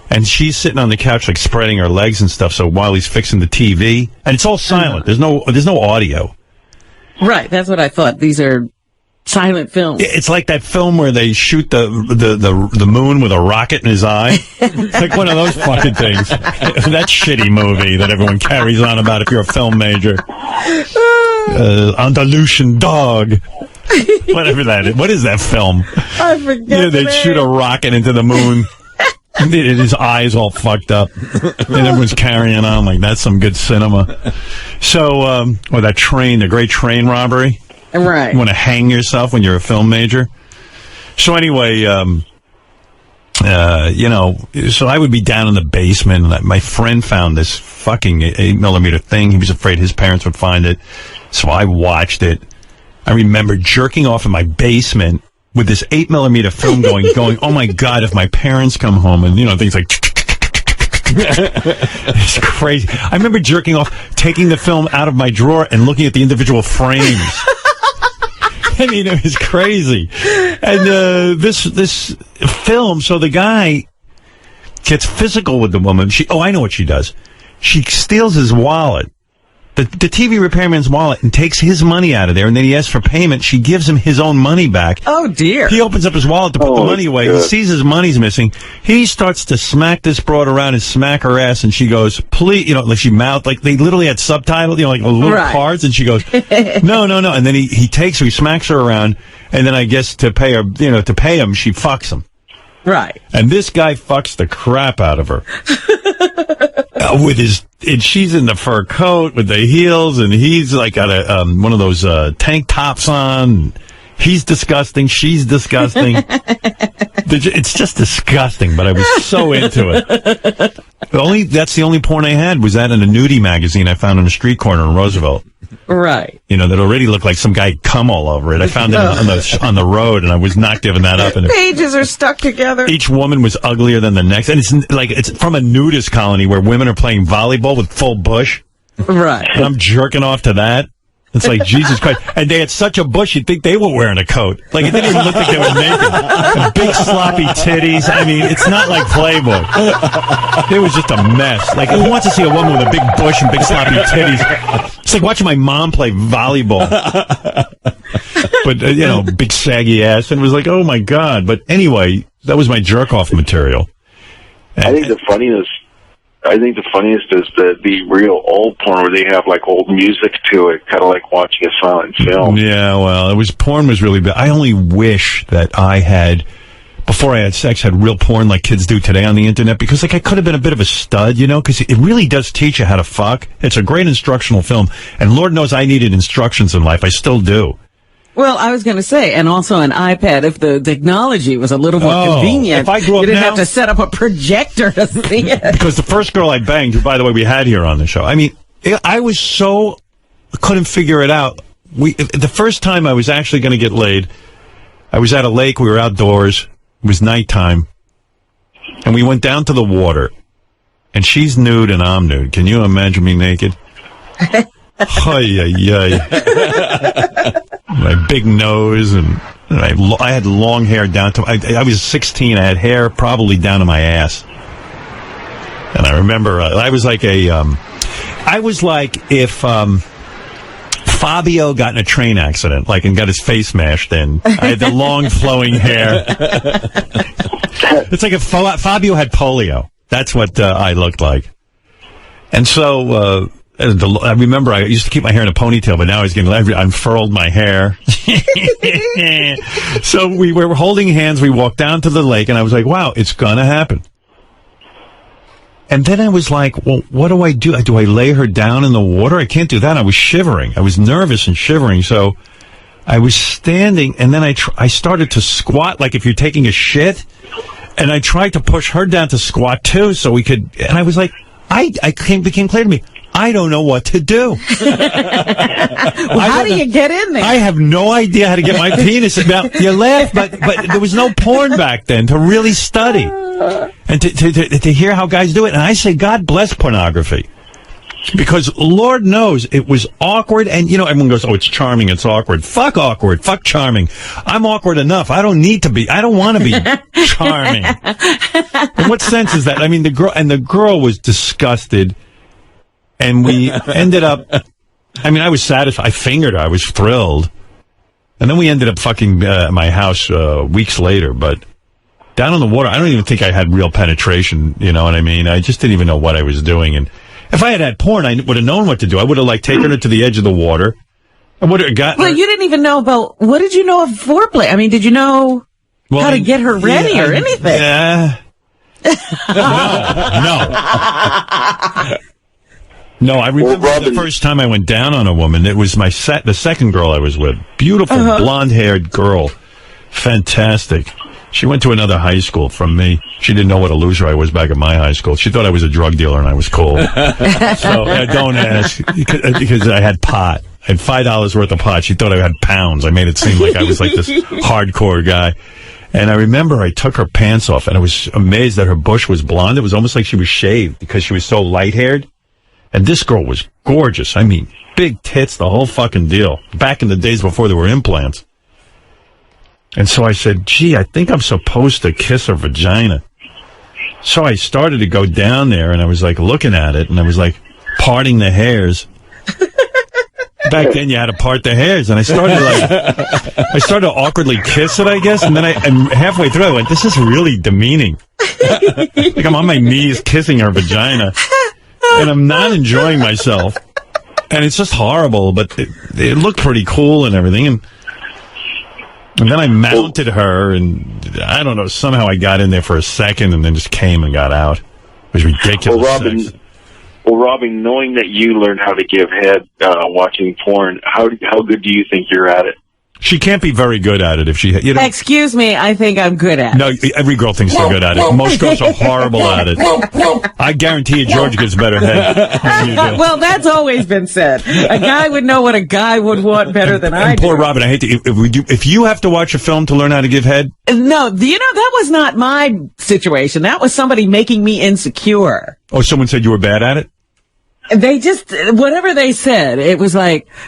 And she's sitting on the couch, like spreading her legs and stuff. So while he's fixing the TV, and it's all silent. There's no audio. Right. That's what I thought. These are silent films. It's like that film where they shoot the moon with a rocket in his eye. It's like one of those fucking things. That shitty movie that everyone carries on about if you're a film major. Andalusian Dog. Whatever that is. What is that film? I forget. Yeah, they shoot a rocket into the moon. His eyes all fucked up, and everyone's carrying on like that's some good cinema. So, or that train, the great train robbery. Right. You want to hang yourself when you're a film major. So anyway, so I would be down in the basement, and my friend found this fucking 8mm thing. He was afraid his parents would find it, so I watched it. I remember jerking off in my basement with this 8mm film going, oh my God, if my parents come home, and things like it's crazy. I remember jerking off, taking the film out of my drawer and looking at the individual frames. I mean, it was crazy. And this film, so the guy gets physical with the woman. I know what she does. She steals his wallet. The TV repairman's wallet, and takes his money out of there, and then he asks for payment. She gives him his own money back. Oh, dear. He opens up his wallet to put the money away. He sees his money's missing. He starts to smack this broad around and smack her ass, and she goes, please, like she mouthed, like they literally had subtitles, like little cards, and she goes, no. And then he takes her, he smacks her around, and then I guess to pay her, to pay him, she fucks him. Right. And this guy fucks the crap out of her. And she's in the fur coat with the heels, and he's like got one of those tank tops on. He's disgusting. She's disgusting. It's just disgusting, but I was so into it. That's the only porn I had was that in a nudie magazine I found on a street corner in Roosevelt. Right. That already looked like some guy cum all over it. I found it on the road, and I was not giving that up. And pages are stuck together. Each woman was uglier than the next, and it's from a nudist colony where women are playing volleyball with full bush. Right. And I'm jerking off to that. It's like, Jesus Christ. And they had such a bush, you'd think they were wearing a coat. Like, it didn't even look like they were naked. And big sloppy titties. I mean, it's not like Playboy. It was just a mess. Like, who wants to see a woman with a big bush and big sloppy titties? It's like watching my mom play volleyball. But, big saggy ass. And it was like, oh my God. But anyway, that was my jerk-off material. I think the funniest is the real old porn where they have like old music to it, kind of like watching a silent film. Yeah, well, porn was really bad. I only wish that I had, before I had sex, had real porn like kids do today on the internet, because I could have been a bit of a stud, because it really does teach you how to fuck. It's a great instructional film, and Lord knows I needed instructions in life. I still do. Well, I was going to say, and also an iPad, if the technology was a little more convenient, if I grew up you didn't now, have to set up a projector to see it. Because the first girl I banged, who, by the way, we had here on the show, I mean, I was couldn't figure it out. The first time I was actually going to get laid, I was at a lake, we were outdoors, it was nighttime, and we went down to the water, and she's nude and I'm nude. Can you imagine me naked? My big nose, and I had long hair down to I was 16. I had hair probably down to my ass, and I remember I was like if Fabio got in a train accident, and got his face smashed in. I had the long flowing hair. It's like if Fabio had polio. That's what I looked like. And so I remember I used to keep my hair in a ponytail, but now I unfurled my hair. So we were holding hands. We walked down to the lake, and I was like, wow, it's going to happen. And then I was like, well, what do I do? Do I lay her down in the water? I can't do that. I was shivering. I was nervous and shivering. So I was standing, and then I started to squat like if you're taking a shit. And I tried to push her down to squat, too, so we could... And I was like, became clear to me, I don't know what to do. Well, how do you get in there? I have no idea how to get my penis. Now, you laugh, but there was no porn back then to really study. And to hear how guys do it. And I say, God bless pornography. Because Lord knows it was awkward. And, everyone goes, oh, it's charming, it's awkward. Fuck awkward. Fuck charming. I'm awkward enough. I don't want to be charming. In what sense is that? I mean, the girl was disgusted. And we ended up, I was satisfied. I fingered her. I was thrilled. And then we ended up fucking my house weeks later. But down on the water, I don't even think I had real penetration. You know what I mean? I just didn't even know what I was doing. And if I had porn, I would have known what to do. I would have, taken her to the edge of the water. I would have gotten Well, you didn't even know about... What did you know of foreplay? I mean, did you know how to get her ready or anything? Yeah. No, I remember the first time I went down on a woman. It was the second girl I was with. Beautiful, blonde-haired girl. Fantastic. She went to another high school from me. She didn't know what a loser I was back at my high school. She thought I was a drug dealer and I was cool. So don't ask, because I had pot. I had $5 worth of pot. She thought I had pounds. I made it seem like I was like this hardcore guy. And I remember I took her pants off, and I was amazed that her bush was blonde. It was almost like she was shaved because she was so light-haired. And this girl was gorgeous. I mean, big tits, the whole fucking deal. Back in the days before there were implants. And so I said, gee, I think I'm supposed to kiss her vagina. So I started to go down there, and I was looking at it, and I was parting the hairs. Back then you had to part the hairs, and I started to awkwardly kiss it, I guess, and then and halfway through I went, this is really demeaning. I'm on my knees kissing her vagina, and I'm not enjoying myself. And it's just horrible, but it looked pretty cool and everything, and then I mounted her, and I don't know, somehow I got in there for a second and then just came and got out. It was ridiculous. Well, Robin, knowing that you learned how to give head watching porn, how good do you think you're at it? She can't be very good at it if she... Excuse me, I think I'm good at it. No, every girl thinks they're good at it. Most girls are horrible at it. I guarantee you George gives better head than you do. Well, that's always been said. A guy would know what a guy would want better than I do. Poor Robin, I hate to... If you have to watch a film to learn how to give head... No, that was not my situation. That was somebody making me insecure. Oh, someone said you were bad at it? They just... Whatever they said, it was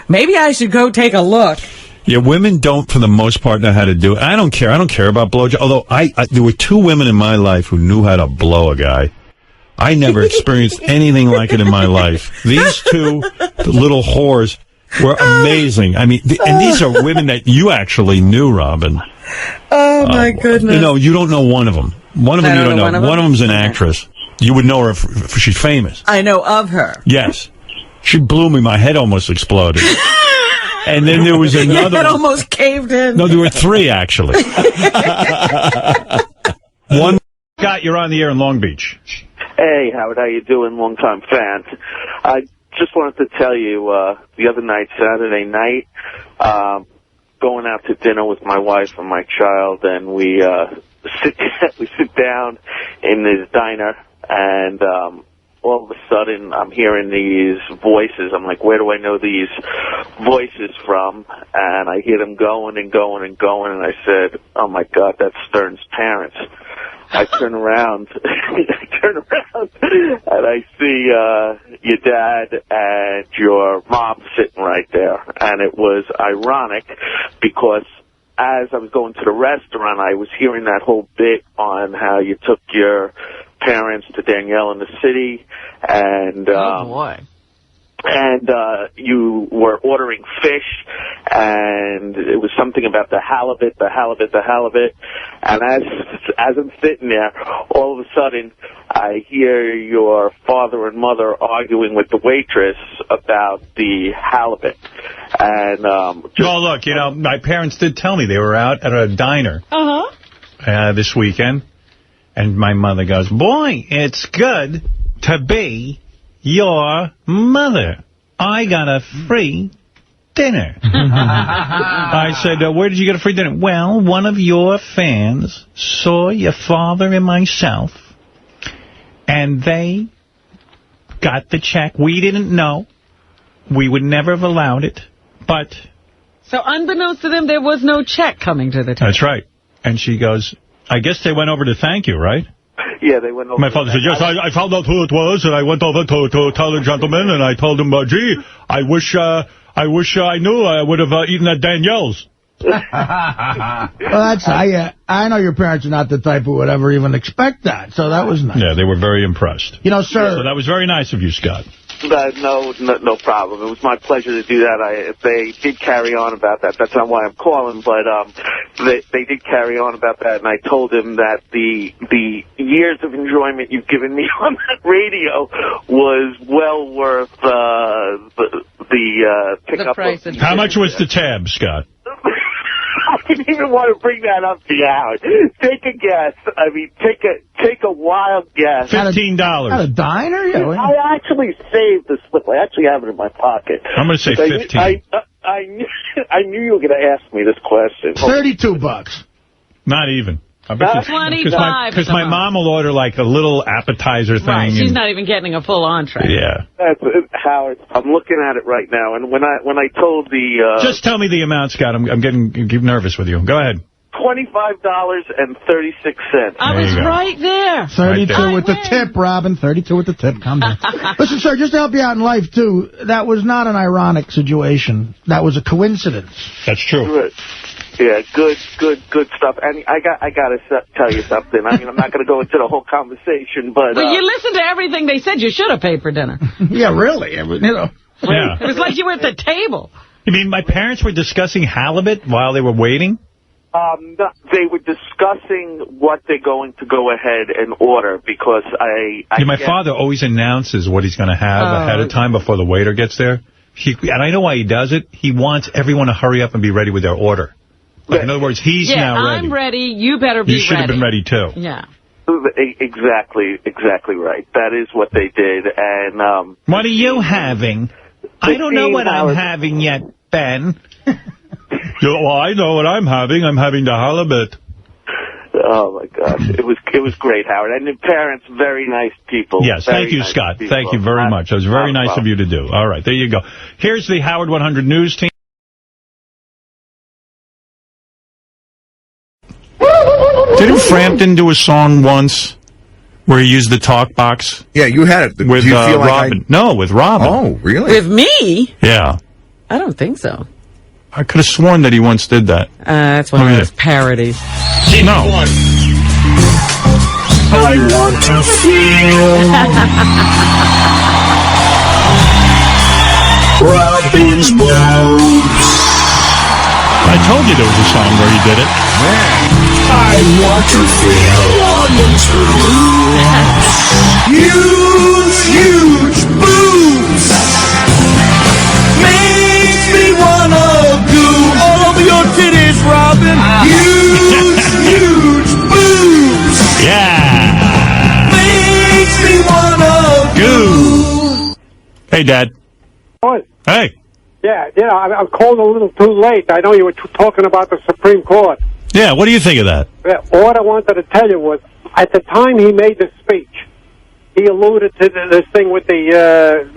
maybe I should go take a look. Yeah, women don't, for the most part, know how to do it. I don't care. I don't care about blowjob. Although there were two women in my life who knew how to blow a guy. I never experienced anything like it in my life. These two little whores were amazing. I mean, and these are women that you actually knew, Robin. Oh, my goodness. You don't know one of them. One of them you don't know. One of them's an actress. You would know her if she's famous. I know of her. Yes. She blew me. My head almost exploded. And then there was another. It almost caved in. No, there were three, actually. One. Scott, you're on the air in Long Beach. Hey, Howard, how you doing? Long-time fan. I just wanted to tell you, the other night, Saturday night, going out to dinner with my wife and my child, and we sit down in this diner, and all of a sudden I'm hearing these voices. I'm like, where do I know these voices from? And I hear them going and going and going, and I said, oh my God, that's Stern's parents. I turn around, and I see your dad and your mom sitting right there. And it was ironic because as I was going to the restaurant, I was hearing that whole bit on how you took your parents to Danielle in the city, and oh boy. and you were ordering fish, and it was something about the halibut. And as I'm sitting there, all of a sudden, I hear your father and mother arguing with the waitress about the halibut. And well, look, you know, my parents did tell me they were out at a diner this weekend, and my mother goes, "Boy, it's good to be your mother. I got a free dinner." I said, "Where did you get a free dinner?" "Well, one of your fans saw your father and myself, and they got the check. We didn't know. We would never have allowed it, but..." So unbeknownst to them, there was no check coming to the table. That's right. And she goes, "I guess they went over to thank you, right?" Yeah, they went over. My father said, "Yes, I found out who it was, and I went over to tell the gentleman, and I told him, gee, I wish I knew I would have eaten at Danielle's." Well, I know your parents are not the type who would ever even expect that, so that was nice. Yeah, they were very impressed. You know, sir. So that was very nice of you, Scott. No problem. It was my pleasure to do that. They did carry on about that. That's not why I'm calling, but they did carry on about that, and I told him that the years of enjoyment you've given me on that radio was well worth the pickup. How much was the tab, Scott? I didn't even want to bring that up to you, Howard. Take a guess. I mean, take a wild guess. $15. At a diner? Yeah. I actually saved the slip. I actually have it in my pocket. I'm going to say 15. I knew you were going to ask me this question. $32. Not even. That's 25. Because my mom will order like a little appetizer thing. Right, she's not even getting a full entree. Yeah. That's Howard. I'm looking at it right now, and when I told the just tell me the amount, Scott. I'm getting nervous with you. Go ahead. $25.36. I was right there. 32 with the tip, Robin. 32 with the tip. Calm down. Listen, sir, just to help you out in life, too, that was not an ironic situation. That was a coincidence. That's true. Good. Yeah, good stuff. And I got to tell you something. I mean, I'm not going to go into the whole conversation, but... Well, you listened to everything they said. You should have paid for dinner. Yeah, really. You know. Yeah. It was like you were at the table. You mean my parents were discussing halibut while they were waiting? They were discussing what they're going to go ahead and order because my father always announces what he's going to have ahead of time before the waiter gets there. And I know why he does it. He wants everyone to hurry up and be ready with their order. Like, in other words, he's now ready. I'm ready. You better be ready. You should have been ready, too. Yeah. Exactly right. That is what they did. And what are you having? I don't know what I'm having yet, Ben. Well, I know what I'm having. I'm having the halibut. Oh, my gosh. It was great, Howard. And the parents, very nice people. Yes, thank you, Scott. Thank you very much. That was very nice of you to do. All right, there you go. Here's the Howard 100 News team. Didn't Frampton do a song once where he used the talk box? Yeah, you had it. With do you feel like Robin. No, with Robin. Oh, really? With me? Yeah. I don't think so. I could have sworn that he once did that. That's one of those parodies. No. I want to feel Robin's boobs. I told you there was a song where he did it. I want to feel Robin's boobs. Huge boobs. Makes me wanna goo all over your titties, Robin. Huge boobs. Yeah. Makes me wanna goo. Hey, Dad. What? Hey. Yeah, I'm called a little too late. I know you were talking about the Supreme Court. Yeah, what do you think of that? What I wanted to tell you was, at the time he made the speech, he alluded to this thing with the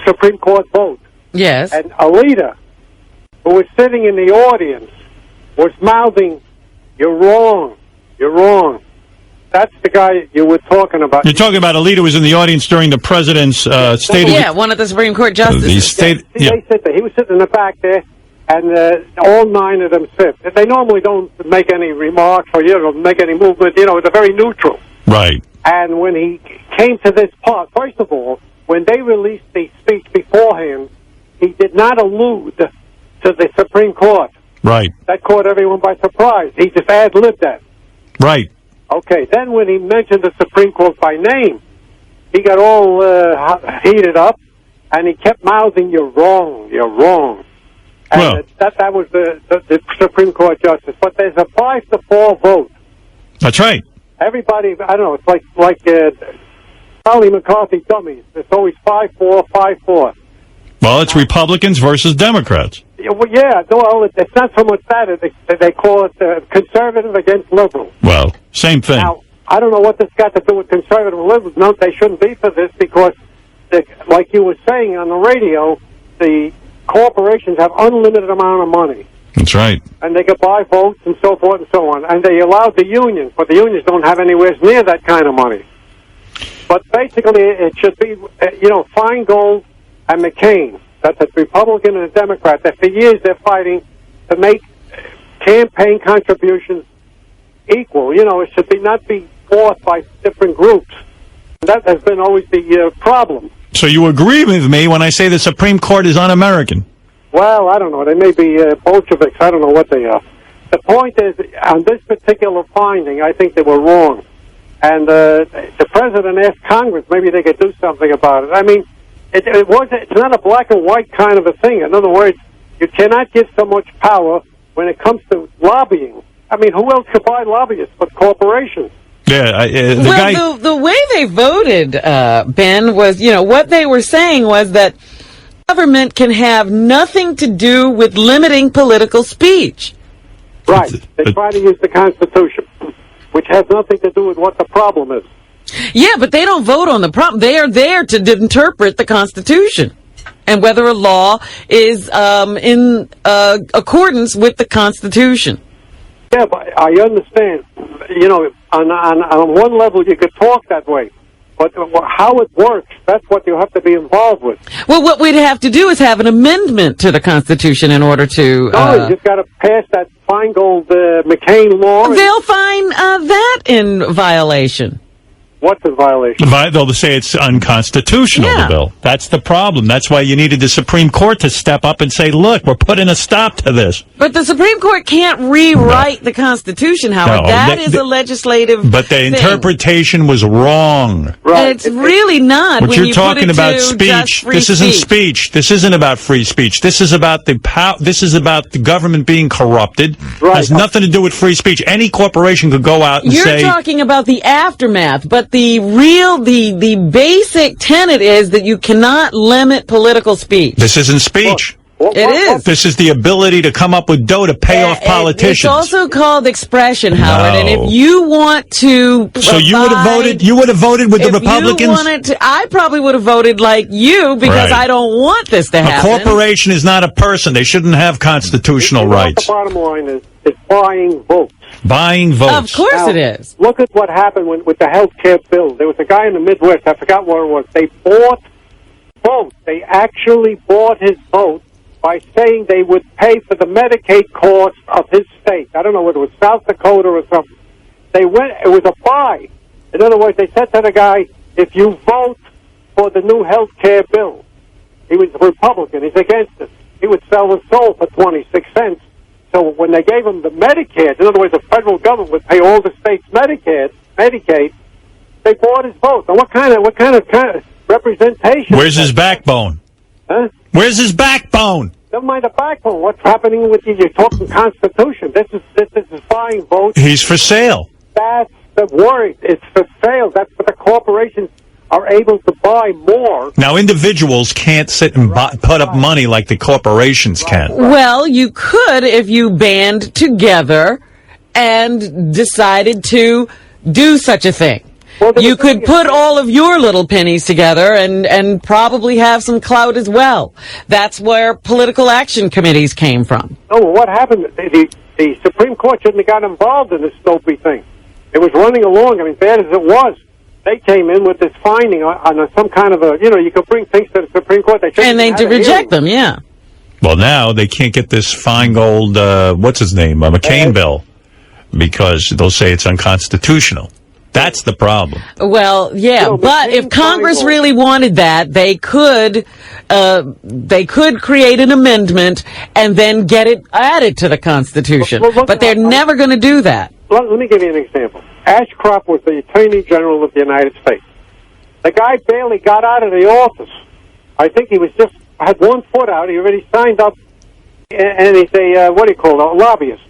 Supreme Court vote. Yes. And Alita, who was sitting in the audience, was mouthing, "You're wrong. You're wrong." That's the guy you were talking about. You're talking about Alita was in the audience during the president's state of... Yeah, one of the Supreme Court justices. They sit there. He was sitting in the back there, and all 9 of them sit. They normally don't make any remarks or, make any movement. They're very neutral. Right. And when he came to this part, first of all, when they released the speech before beforehand, he did not allude to the Supreme Court. Right. That caught everyone by surprise. He just ad-libbed that. Right. Okay, then when he mentioned the Supreme Court by name, he got all heated up, and he kept mouthing, "You're wrong, you're wrong." And that was the Supreme Court justice. But there's a 5-4 vote. That's right. Everybody, I don't know, it's like Charlie McCarthy dummies. It's always 5-4, 5-4. Well, it's Republicans versus Democrats. Yeah, well, it's not so much that. They call it conservative against liberal. Well, same thing. Now, I don't know what this got to do with conservative and liberals. No, they shouldn't be for this because, like you were saying on the radio, the corporations have unlimited amount of money. That's right. And they could buy votes and so forth and so on. And they allowed the unions, but the unions don't have anywhere near that kind of money. But basically, it should be, Feingold and McCain. That's a Republican and a Democrat. That for years they're fighting to make campaign contributions equal. It should not be fought by different groups. That has been always the problem. So you agree with me when I say the Supreme Court is un-American? Well, I don't know. They may be Bolsheviks. I don't know what they are. The point is, on this particular finding, I think they were wrong. And the president asked Congress maybe they could do something about it. I mean, it's not a black and white kind of a thing. In other words, you cannot give so much power when it comes to lobbying. I mean, who else could buy lobbyists but corporations? Yeah, the way they voted, Ben, was, what they were saying was that government can have nothing to do with limiting political speech. Right. They try to use the Constitution, which has nothing to do with what the problem is. Yeah, but they don't vote on the problem. They are there to interpret the Constitution and whether a law is in accordance with the Constitution. Yeah, but I understand. On one level you could talk that way, but how it works, that's what you have to be involved with. Well, what we'd have to do is have an amendment to the Constitution in order to... No, you just got to pass that Feingold McCain law. They'll find that in violation. What's in violation? They'll say it's unconstitutional, the bill. That's the problem. That's why you needed the Supreme Court to step up and say, look, we're putting a stop to this. But the Supreme Court can't rewrite the Constitution, Howard. That is a legislative But the interpretation was wrong. Right. It's really not. What when you're you talking put it about to speech. free This isn't speech. This isn't about free speech. This is about This is about the government being corrupted. Right. Has nothing to do with free speech. Any corporation could go out and say... You're talking about the aftermath, but the basic tenet is that you cannot limit political speech. This isn't speech. It is. This is the ability to come up with dough to pay off politicians. It's also called expression, Howard. No. And if you want to, so you would have voted. You would have voted with the Republicans. You wanted to, I probably would have voted like you because I don't want this to happen. A corporation is not a person. They shouldn't have constitutional rights. The bottom line is buying votes. Buying votes. Of course it is. Look at what happened with the health care bill. There was a guy in the Midwest. I forgot what it was. They bought votes. They actually bought his vote by saying they would pay for the Medicaid costs of his state. I don't know whether it was South Dakota or something. It was a buy. In other words, they said to the guy, if you vote for the new health care bill, he was a Republican, he's against it, he would sell his soul for 26 cents. So when they gave him the Medicare, in other words, the federal government would pay all the states Medicaid, they bought his vote. And what kind of representation? Where's his backbone? Huh? Where's his backbone? Never mind the backbone. What's happening with you? You're talking Constitution. This is buying votes. He's for sale. That's the word. It's for sale. That's what the corporations are able to buy more. Now, individuals can't sit and put up money like the corporations can. Well, you could if you band together and decided to do such a thing. Well, you could put all of your little pennies together and probably have some clout as well. That's where political action committees came from. Oh, well, what happened? The Supreme Court shouldn't have got involved in this Snopey thing. It was running along. I mean, bad as it was, they came in with this finding on some kind of you could bring things to the Supreme Court. And they reject them, yeah. Well, now they can't get this Feingold, what's his name, McCain bill, because they'll say it's unconstitutional. That's the problem. Well, yeah, but if Congress really wanted that, they could create an amendment and then get it added to the Constitution. But they're never going to do that. Let me give you an example. Ashcroft was the Attorney General of the United States. The guy barely got out of the office. I think he had one foot out. He already signed up, and he's a lobbyist.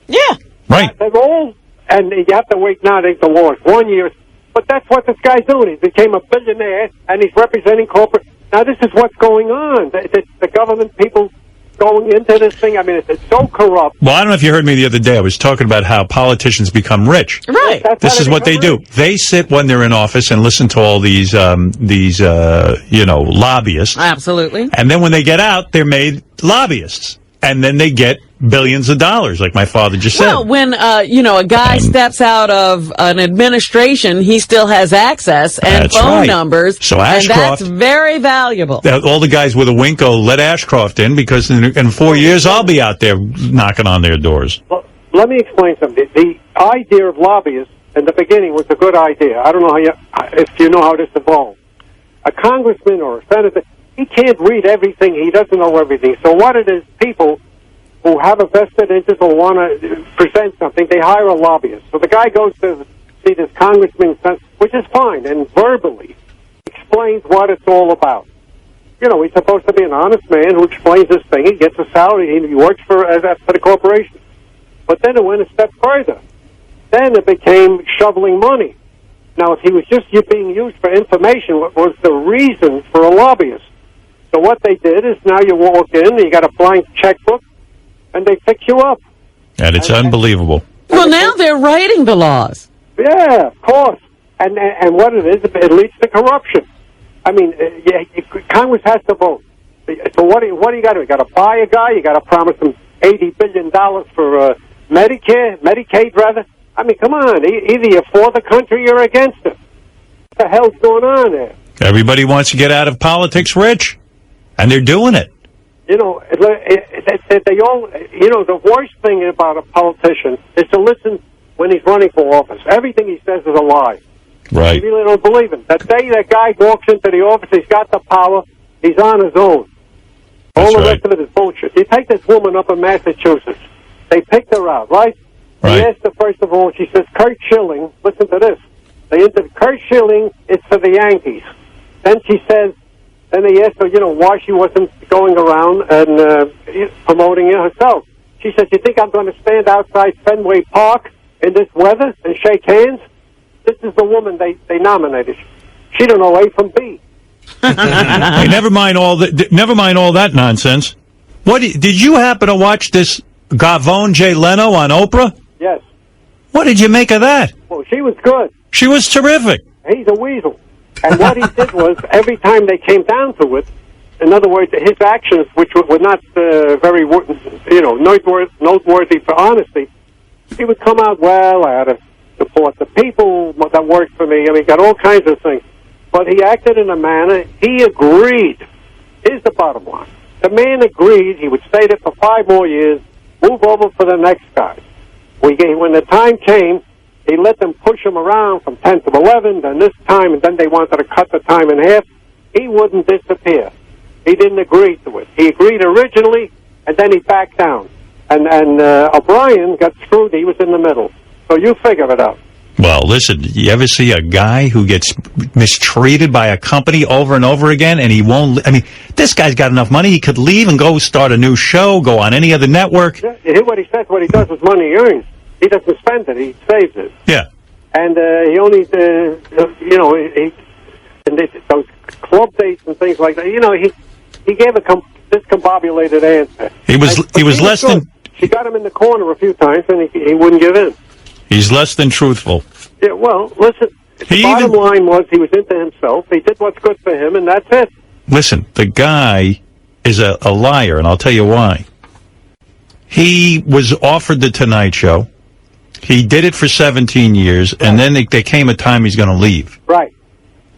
Yeah. Right. They're all, and you have to wait now, the laws, 1 year. But that's what this guy's doing. He became a billionaire, and he's representing corporate. Now, this is what's going on. The government people going into this thing. I mean, it's so corrupt. Well, I don't know if you heard me the other day. I was talking about how politicians become rich. Right. This is what they do. They sit when they're in office and listen to all these lobbyists. Absolutely. And then when they get out, they're made lobbyists. And then they get billions of dollars, like my father just said. Well, when, a guy steps out of an administration, he still has access and phone numbers. So Ashcroft, and that's very valuable. All the guys with a Winko let Ashcroft in because in 4 years I'll be out there knocking on their doors. Well, let me explain something. The idea of lobbyists in the beginning was a good idea. I don't know if you know how this evolved. A congressman or a senator, he can't read everything. He doesn't know everything. So what it is, people who have a vested interest or want to present something, they hire a lobbyist. So the guy goes to see this congressman, which is fine, and verbally explains what it's all about. You know, he's supposed to be an honest man who explains this thing. He gets a salary. He works for the corporation. But then it went a step further. Then it became shoveling money. Now, if he was just being used for information, what was the reason for a lobbyist? So what they did is now you walk in, and you got a blank checkbook, and they pick you up. And it's unbelievable. Well, now they're writing the laws. Yeah, of course. And what it is, it leads to corruption. I mean, Congress has to vote. So what do you got to do? You got to buy a guy. You got to promise him $80 billion for Medicaid, rather. I mean, come on. Either you're for the country or against it. What the hell's going on there? Everybody wants to get out of politics rich, and they're doing it. You know, they all. You know, the worst thing about a politician is to listen when he's running for office. Everything he says is a lie. Right. You really don't believe him. That day that guy walks into the office, he's got the power. He's on his own. All the rest of it is bullshit. You take this woman up in Massachusetts. They picked her out, right? They asked her, first of all, she says, Kurt Schilling, listen to this. They entered Kurt Schilling, it's for the Yankees. Then she says, then they asked her, why she wasn't going around and promoting it herself. She says, you think I'm going to stand outside Fenway Park in this weather and shake hands? This is the woman they nominated. She don't know A from B. Hey, never mind all that nonsense. Did you happen to watch this Gavone Jay Leno on Oprah? Yes. What did you make of that? Well, she was good. She was terrific. He's a weasel. And what he did was, every time they came down to it, in other words, his actions, which were not very, noteworthy for honesty, he would come out, well, I had to support the people that worked for me. I mean, he got all kinds of things. But he acted in a manner, he agreed. Here's the bottom line. The man agreed he would stay there for 5 more years, move over for the next guy. When the time came, he let them push him around from 10 to 11, then this time, and then they wanted to cut the time in half. He wouldn't disappear. He didn't agree to it. He agreed originally, and then he backed down. And O'Brien got screwed. He was in the middle. So you figure it out. Well, listen, you ever see a guy who gets mistreated by a company over and over again, and he won't... I mean, this guy's got enough money, he could leave and go start a new show, go on any other network. Yeah, you hear what he says? What he does with money he earns. He doesn't spend it, he saves it. Yeah. And he only, those club dates and things like that, he gave a discombobulated answer. He was less than... She got him in the corner a few times, and he wouldn't give in. He's less than truthful. Yeah, well, listen, the bottom line was he was into himself. He did what's good for him, and that's it. Listen, the guy is a liar, and I'll tell you why. He was offered the Tonight Show. He did it for 17 years, and then there came a time he's going to leave. Right.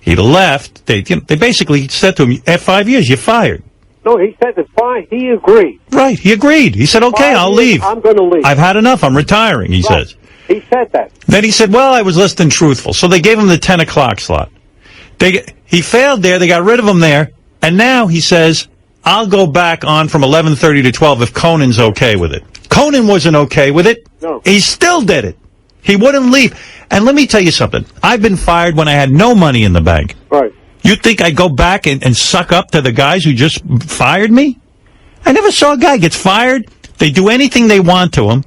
He left. They basically said to him, at 5 years, you're fired. No, he said it's fine. He agreed. Right, he agreed. He said, okay, I'll leave. I'm going to leave. I've had enough. I'm retiring, he says. He said that. Then he said, well, I was less than truthful. So they gave him the 10 o'clock slot. He failed there. They got rid of him there. And now he says, I'll go back on from 11:30 to 12 if Conan's okay with it. Conan wasn't okay with it. No. He still did it. He wouldn't leave. And let me tell you something. I've been fired when I had no money in the bank. Right. You think I go back and suck up to the guys who just fired me? I never saw a guy gets fired. They do anything they want to him.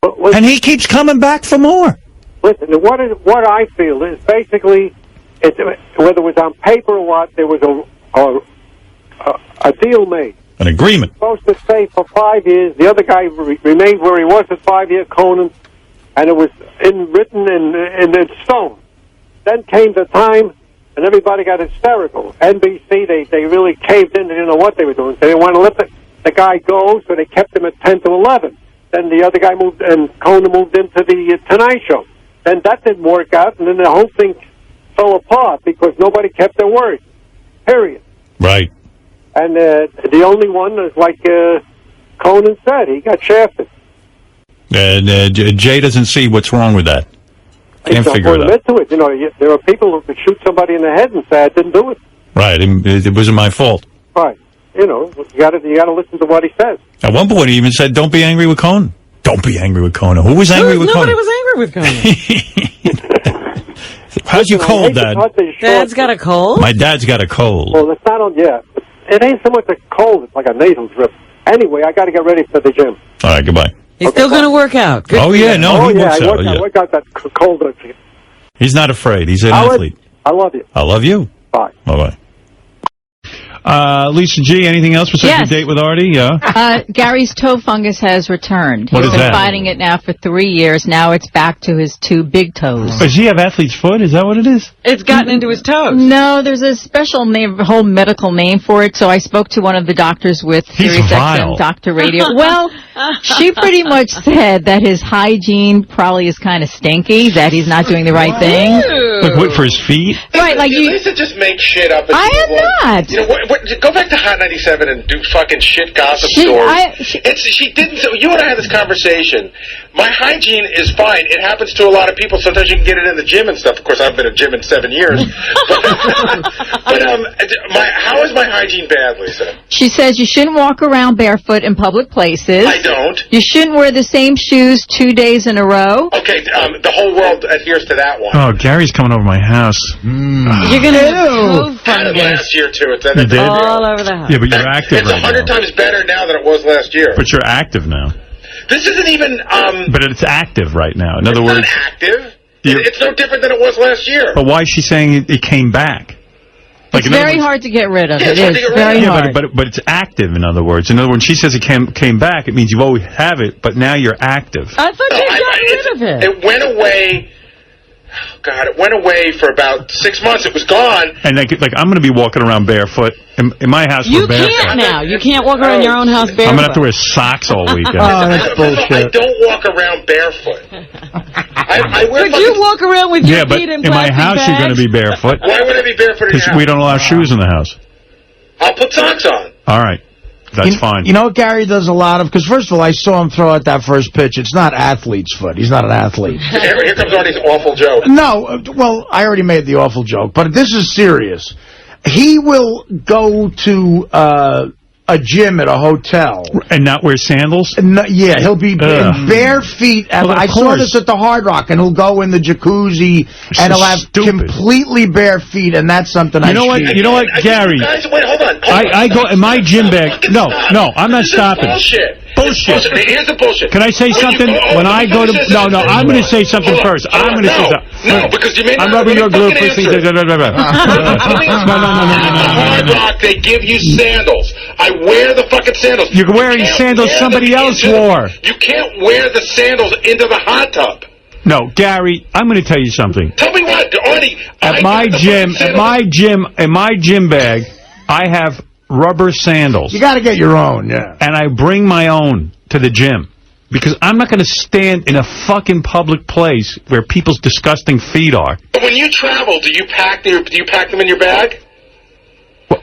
And he keeps coming back for more. Listen, what I feel is basically, whether it was on paper or what, there was a deal made. An agreement. Supposed to stay for 5 years. The other guy remained where he was for 5 years, Conan, and it was written in stone. Then came the time, and everybody got hysterical. NBC, they really caved in. They didn't know what they were doing. They didn't want to let the guy go, so they kept him at 10 to 11. Then the other guy moved, and Conan moved into the Tonight Show. Then that didn't work out, and then the whole thing fell apart because nobody kept their word. Period. Right. And the only one is like Conan said, he got shafted. And Jay doesn't see what's wrong with that. Can't figure it out. Into it. You know, there are people who could shoot somebody in the head and say, I didn't do it. Right. It wasn't my fault. Right. You know, you got to listen to what he says. At one point, he even said, don't be angry with Conan. Don't be angry with Conan. Who was angry with Nobody Conan? was angry with Conan. How's your cold, Dad? Dad's got a cold? My dad's got a cold. Well, it's not on, it ain't so much a cold, it's like a nasal drip. Anyway, I got to get ready for the gym. All right, goodbye. He's still going to work out. Good oh, for yeah, you. no, he works out. I work out that cold. He's not afraid. He's an athlete. I love you. I love you. Bye. Bye-bye. Lisa G., anything else besides your date with Artie? Yeah. Gary's toe fungus has returned. What He's is been that? fighting it now for 3 years. Now it's back to his 2 big toes. Does he have athlete's foot? Is that what it is? It's gotten into his toes. No, there's a special name, whole medical name for it. So I spoke to one of the doctors with SiriusXM Dr. Radio. Well, she pretty much said that his hygiene probably is kind of stinky, that he's not doing the right thing. Like, what, for his feet? Right, like you... Lisa just makes shit up. I am not. You know, go back to Hot 97 and do fucking shit gossip stories. She didn't. You and I had this conversation. My hygiene is fine. It happens to a lot of people. Sometimes you can get it in the gym and stuff. Of course, I've been in a gym in 7 years. but how is my hygiene bad, Lisa? She says you shouldn't walk around barefoot in public places. I don't. You shouldn't wear the same shoes 2 days in a row. Okay, the whole world adheres to that one. Oh, Gary's coming over my house. You're going to Had it last year, too. It's You did? all over the house. Yeah, but you're active It's right 100 now. times better now than it was last year. But you're active now. This isn't even... But it's active right now. In other it's words... not active. It's no different than it was last year. But why is she saying it came back? Like, It's very hard to get rid of. It is very hard. But it's active, in other words. In other words, when she says it came back, it means you've always have it, but now you're active. I thought you got rid of it. It went away... God, it went away for about 6 months. It was gone. And like I'm going to be walking around barefoot in my house. You we're barefoot. can't now. You can't walk around your own house barefoot. I'm going to have to wear socks all weekend. I don't walk around barefoot. I wear Could you walk around with your Yeah, but feet in in my plastic house bags? you're going to be barefoot. Why would I be barefoot in your Because house? we don't allow shoes in the house. I'll put socks on. All right. That's fine. You know what Gary does a lot of? Because first of all, I saw him throw out that first pitch. It's not athlete's foot. He's not an athlete. Here comes Artie's awful joke. No, well, I already made the awful joke, but this is serious. He will go to a gym at a hotel. And not wear sandals? No, yeah, he'll be in bare feet. Well, I saw this at the Hard Rock, and he'll go in the jacuzzi, and he'll have completely bare feet, and that's something I You know what, Gary? Guys, wait, hold on. I go in my gym bag. No, I'm not This is stopping. Bullshit. Bullshit. Here's the bullshit. Can I say something? When I go to... No, I'm going to say something first. I'm going to say something. No, because you may not I'm rubbing your glue. fucking Please. answer. No. Hard Rock, they give you sandals. I wear the fucking sandals. You're wearing sandals somebody else wore. You can't wear the sandals into the hot tub. No, Gary, I'm going to tell you something. Tell me what, Artie. In my gym bag, I have rubber sandals. You got to get your own, yeah. And I bring my own to the gym. Because I'm not going to stand in a fucking public place where people's disgusting feet are. But when you travel, do you pack them in your bag?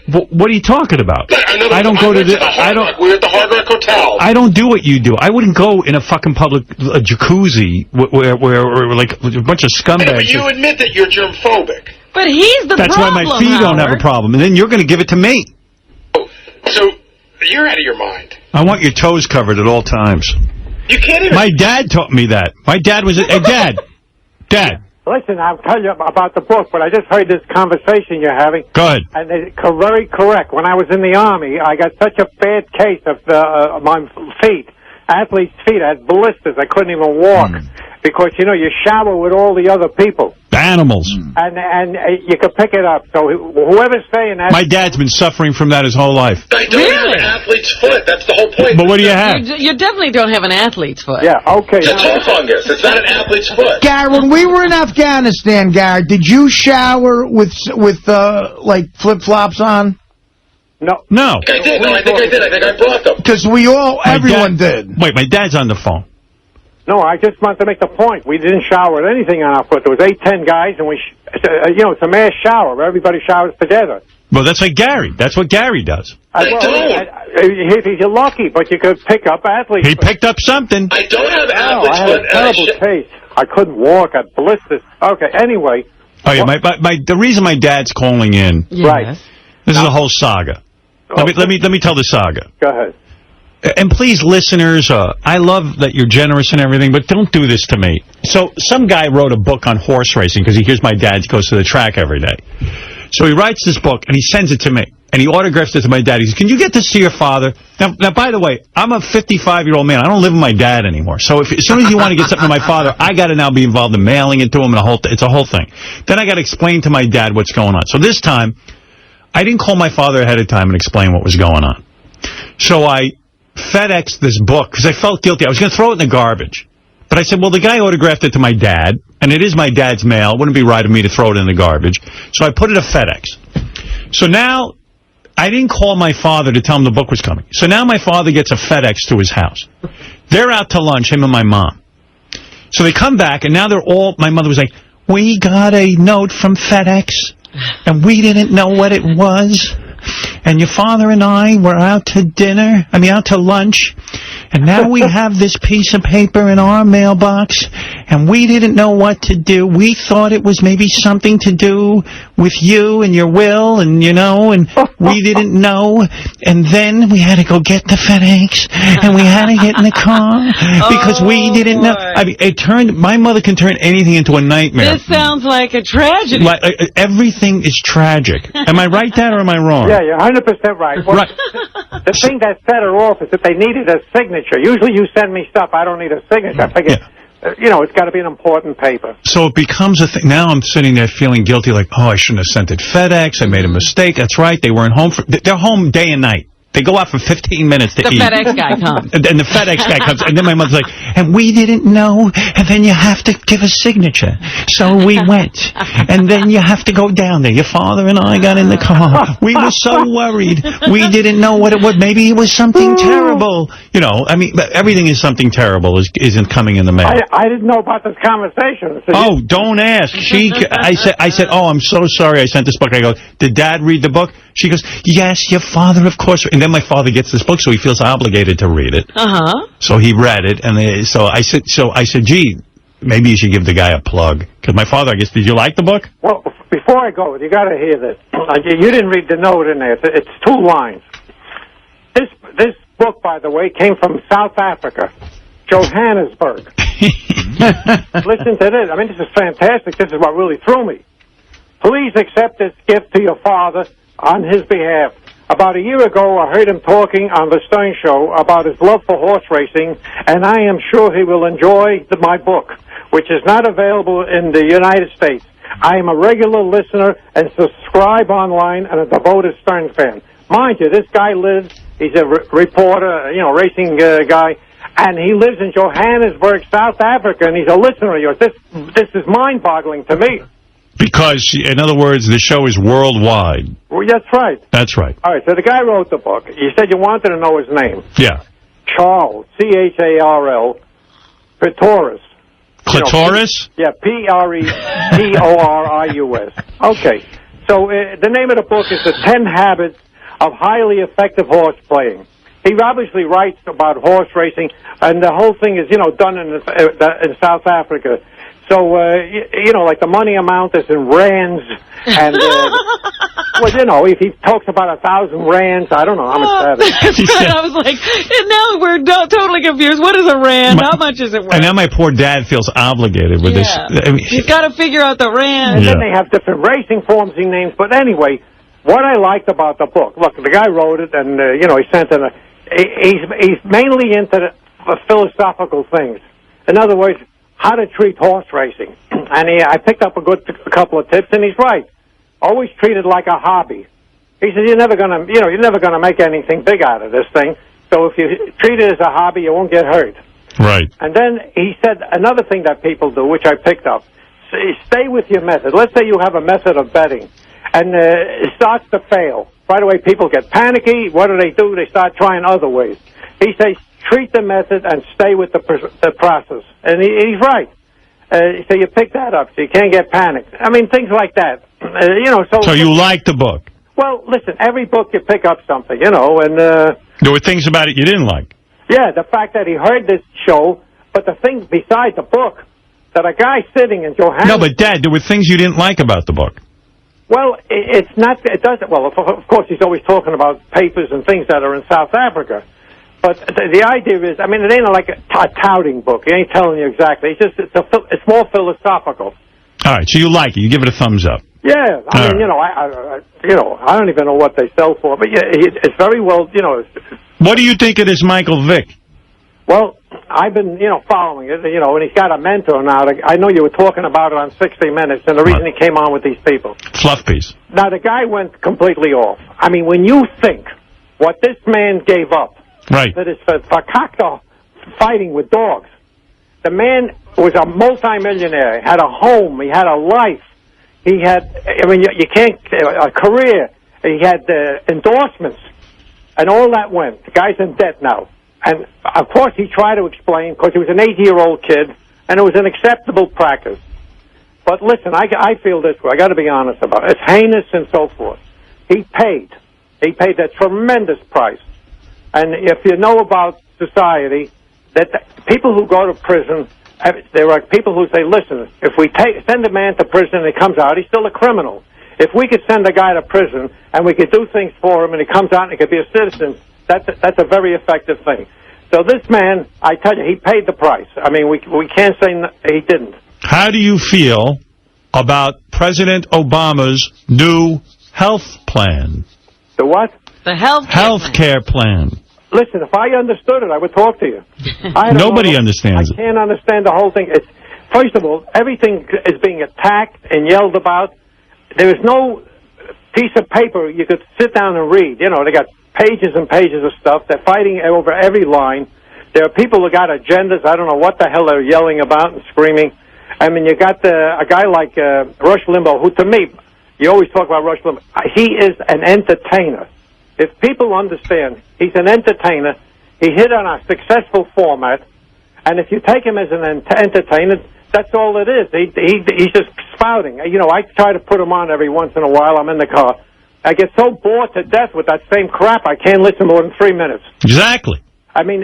What are you talking about? I don't go to the. I don't. We're at the Hard Rock Hotel. I don't do what you do. I wouldn't go in a fucking public jacuzzi where like a bunch of scumbags. But you admit that you're germphobic. But he's the That's problem. That's why my feet don't have a problem. And then you're going to give it to me. So you're out of your mind. I want your toes covered at all times. You can't even. My dad taught me that. My dad was. Hey, Dad. Listen, I'll tell you about the book, but I just heard this conversation you're having. Go ahead. And it's very correct. When I was in the Army, I got such a bad case of my feet, athlete's feet. I had blisters. I couldn't even walk because, you shower with all the other people. Animals. And you can pick it up. So whoever's saying that... My dad's been suffering from that his whole life. I don't have an athlete's foot. That's the whole point. But what do you have? You definitely don't have an athlete's foot. Yeah, okay. It's a toe fungus. It's not an athlete's foot. Gary, when we were in Afghanistan, Gary, did you shower with like flip-flops on? No. No. I think I did. No, I think I did. I think I brought them. Because everyone did. Wait, my dad's on the phone. No, I just wanted to make the point. We didn't shower with anything on our foot. There was 8-10 guys, and it's a mass shower. Everybody showers together. Well, that's like Gary. That's what Gary does. You're lucky, but you could pick up athletes. He picked up something. I don't have athlete's I had foot. a terrible case. I couldn't walk. I had blisters. Okay, anyway. Oh, yeah, the reason my dad's calling in. Right. This is a whole saga. Let me tell the saga. Go ahead. And please, listeners, I love that you're generous and everything, but don't do this to me. So some guy wrote a book on horse racing because he hears my dad goes to the track every day. So he writes this book, and he sends it to me, and he autographs it to my dad. He says, can you get this to your father? Now, by the way, I'm a 55-year-old man. I don't live with my dad anymore. So as soon as you want to get something to my father, I got to now be involved in mailing it to him, and it's a whole thing. Then I got to explain to my dad what's going on. So this time, I didn't call my father ahead of time and explain what was going on. So I FedExed this book because I felt guilty. I was going to throw it in the garbage. But I said, well, the guy autographed it to my dad, and it is my dad's mail. It wouldn't be right of me to throw it in the garbage. So I put it at FedEx. So now, I didn't call my father to tell him the book was coming. So now my father gets a FedEx to his house. They're out to lunch, him and my mom. So they come back, and now my mother was like, we got a note from FedEx, and we didn't know what it was. And your father and I were out to lunch, and now we have this piece of paper in our mailbox, and we didn't know what to do. We thought it was maybe something to do with you and your will, and and we didn't know. And then we had to go get the FedEx, and we had to get in the car because we didn't know. I mean, my mother can turn anything into a nightmare. This sounds like a tragedy. Everything is tragic. Am I right, Dad, or am I wrong? Yeah, you're 100% right. Well, right. The thing that set her off is that they needed a signature. Usually you send me stuff, I don't need a signature. I figured, it's got to be an important paper. So it becomes a thing. Now I'm sitting there feeling guilty, like, oh, I shouldn't have sent it FedEx. I made a mistake. That's right. They weren't home. They're home day and night. They go out for 15 minutes to eat. The FedEx guy comes. And the FedEx guy comes. And then my mother's like, and we didn't know. And then you have to give a signature. So we went. And then you have to go down there. Your father and I got in the car. We were so worried. We didn't know what it was. Maybe it was something terrible. Everything is something terrible isn't coming in the mail. I didn't know about this conversation. So don't ask. I said, oh, I'm so sorry I sent this book. I go, did Dad read the book? She goes, yes, your father, of course. And then my father gets this book, so he feels obligated to read it. So he read it, and so I said, gee, maybe you should give the guy a plug. Because my father, I guess, did you like the book? Well, before I go, you got to hear this. You didn't read the note in there. It's 2 lines. This book, by the way, came from South Africa, Johannesburg. Listen to this. I mean, this is fantastic. This is what really threw me. Please accept this gift to your father on his behalf. About a year ago, I heard him talking on the Stern Show about his love for horse racing, and I am sure he will enjoy my book, which is not available in the United States. I am a regular listener and subscribe online and a devoted Stern fan. Mind you, this guy he's a reporter, racing guy, and he lives in Johannesburg, South Africa, and he's a listener of yours. This is mind-boggling to me. Because, in other words, the show is worldwide. Well, that's right. That's right. All right, so the guy wrote the book. You said you wanted to know his name. Yeah. Charles, C-H-A-R-L, Pretorius. Clitoris? Yeah, P-R-E-T-O-R-I-U-S. Okay. So the name of the book is The 10 Habits of Highly Effective Horse Playing. He obviously writes about horse racing, and the whole thing is, done in South Africa. So, like the money amount is in rands, and, if he talks about 1,000 rands, I don't know how much that is. That's right. I was like, and now we're totally confused. What is a rand? How much is it worth? And now my poor dad feels obligated with this. I mean, he's got to figure out the rand. And then they have different racing forms he names. But anyway, what I liked about the book, look, the guy wrote it, and, he sent in he's mainly into the philosophical things. In other words, how to treat horse racing. And I picked up a couple of tips, and he's right. Always treat it like a hobby. He says you're never gonna make anything big out of this thing. So if you treat it as a hobby, you won't get hurt. Right. And then he said another thing that people do, which I picked up. Stay with your method. Let's say you have a method of betting, and it starts to fail. Right away, people get panicky. What do? They start trying other ways. He says, treat the method and stay with the process. And he's right. So you pick that up, so you can't get panicked. I mean, things like that. So you like the book? Well, listen, every book you pick up something, and... there were things about it you didn't like. Yeah, the fact that he heard this show, but the thing besides the book, that a guy sitting in Johannesburg... No, but, Dad, there were things you didn't like about the book. Well, it doesn't... Well, of course, he's always talking about papers and things that are in South Africa. But the idea is, it ain't like a touting book. He ain't telling you exactly. It's more philosophical. All right, so you like it. You give it a thumbs up. Yeah, I don't even know what they sell for, but yeah, it's very well, What do you think of this Michael Vick? Well, I've been, following it, and he's got a mentor now. I know you were talking about it on 60 Minutes, and the reason he came on with these people. Fluff piece. Now, the guy went completely off. I mean, when you think what this man gave up, right, that is for Fakakta fighting with dogs. The man was a multimillionaire, had a home, he had a life. He had, you can't, a career. He had endorsements, and all that went. The guy's in debt now. And, of course, he tried to explain, because he was an 80-year-old kid, and it was an acceptable practice. But listen, I feel this way. I got to be honest about it. It's heinous and so forth. He paid a tremendous price. And if you know about society, that people who go to prison, there are people who say, listen, if we send a man to prison and he comes out, he's still a criminal. If we could send a guy to prison and we could do things for him and he comes out and he could be a citizen, that's a very effective thing. So this man, I tell you, he paid the price. I mean, we can't say he didn't. How do you feel about President Obama's new health plan? The what? The health care plan. Listen, if I understood it, I would talk to you. Nobody understands it. I can't understand the whole thing. First of all, everything is being attacked and yelled about. There is no piece of paper you could sit down and read. They got pages and pages of stuff. They're fighting over every line. There are people who got agendas. I don't know what the hell they're yelling about and screaming. I mean, you got a guy like Rush Limbaugh, who to me, you always talk about Rush Limbaugh. He is an entertainer. If people understand, he's an entertainer. He hit on a successful format, and if you take him as an entertainer, that's all it is. He's just spouting. I try to put him on every once in a while. I'm in the car. I get so bored to death with that same crap, I can't listen more than 3 minutes. Exactly. I mean,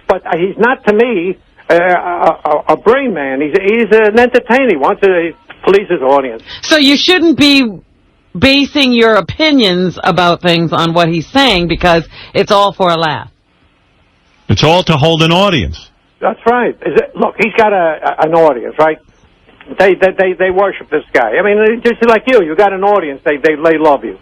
but he's not, to me, a brain man. He's an entertainer. He wants to please his audience. So you shouldn't be basing your opinions about things on what he's saying, because it's all for a laugh. It's all to hold an audience. That's right. Look, he's got an audience, right? They worship this guy. I mean, just like you got an audience. They love you,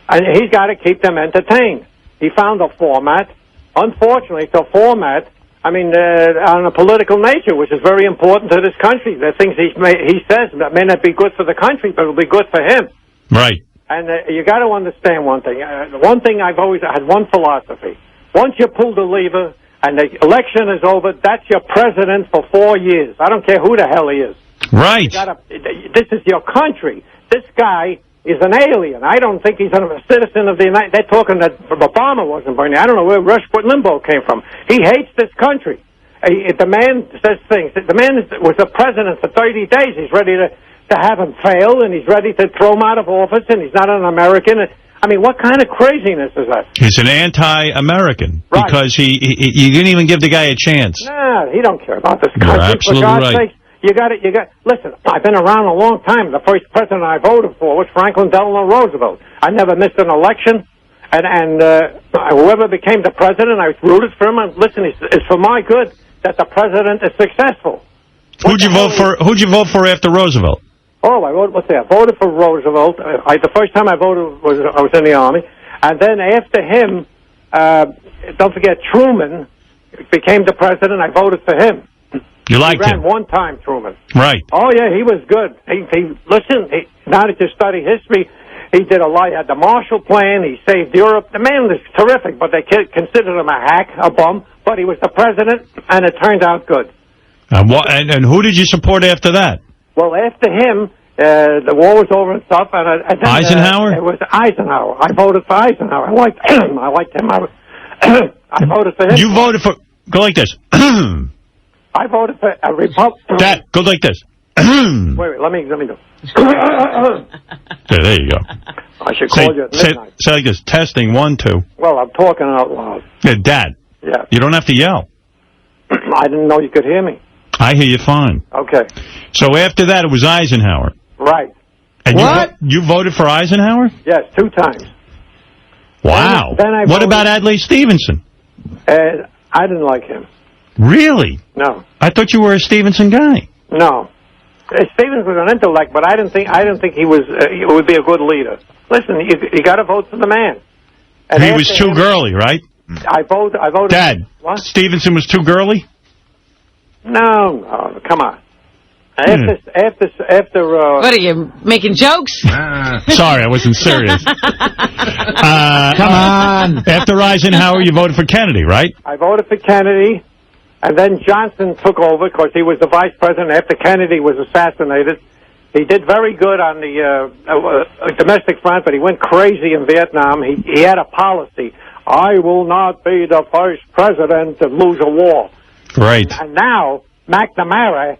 and he's got to keep them entertained. He found a format. Unfortunately, it's a format. I mean, on a political nature, which is very important to this country. The things he says that may not be good for the country, but it'll be good for him. Right. And you got to understand one thing. One thing I've always had one philosophy. Once you pull the lever and the election is over, that's your president for 4 years. I don't care who the hell he is. Right. This is your country. This guy is an alien. I don't think he's a citizen of the United States. They're talking that Obama wasn't born. I don't know where Rush Limbaugh came from. He hates this country. The man says things. The man was the president for 30 days. He's ready to to have him fail, and he's ready to throw him out of office, and he's not an American. I mean, what kind of craziness is that? He's an anti-American because you didn't even give the guy a chance. Nah, he don't care about this country. You're absolutely For God's right. sake, you got it. Listen, I've been around a long time. The first president I voted for was Franklin Delano Roosevelt. I never missed an election, and whoever became the president, I rooted for him. And listen, it's for my good that the president is successful. Who'd you vote for after Roosevelt? Oh, I voted for Roosevelt. The first time I voted I was in the Army. And then after him, don't forget, Truman became the president. I voted for him. You liked him? He ran one time, Truman. Right. Oh, yeah, he was good. Now that you study history, he did a lot. He had the Marshall Plan. He saved Europe. The man was terrific, but they considered him a hack, a bum. But he was the president, and it turned out good. And who did you support after that? Well, after him, the war was over and stuff. And then, Eisenhower? It was Eisenhower. I voted for Eisenhower. I liked him. I voted for him. You voted for... Go like this. I voted for a Republican. Dad, go like this. wait, let me do. There you go. I should call you at midnight. Say like this. Testing, 1, 2. Well, I'm talking out loud. Yeah, Dad. Yeah. You don't have to yell. I didn't know you could hear me. I hear you fine. Okay. So after that, it was Eisenhower. Right. And you voted for Eisenhower? Yes, 2 times. Wow. What about Adlai Stevenson? I didn't like him. Really? No. I thought you were a Stevenson guy. No. Stevens was an intellect, but I didn't think he would be a good leader. Listen, you got to vote for the man. And he was too girly, right? I voted. Dad, what? Stevenson was too girly? No, come on. After what are you, making jokes? Sorry, I wasn't serious. Come on. After Eisenhower, you voted for Kennedy, right? I voted for Kennedy, and then Johnson took over because he was the vice president after Kennedy was assassinated. He did very good on the domestic front, but he went crazy in Vietnam. He had a policy. I will not be the first president to lose a war. Right. And now, McNamara,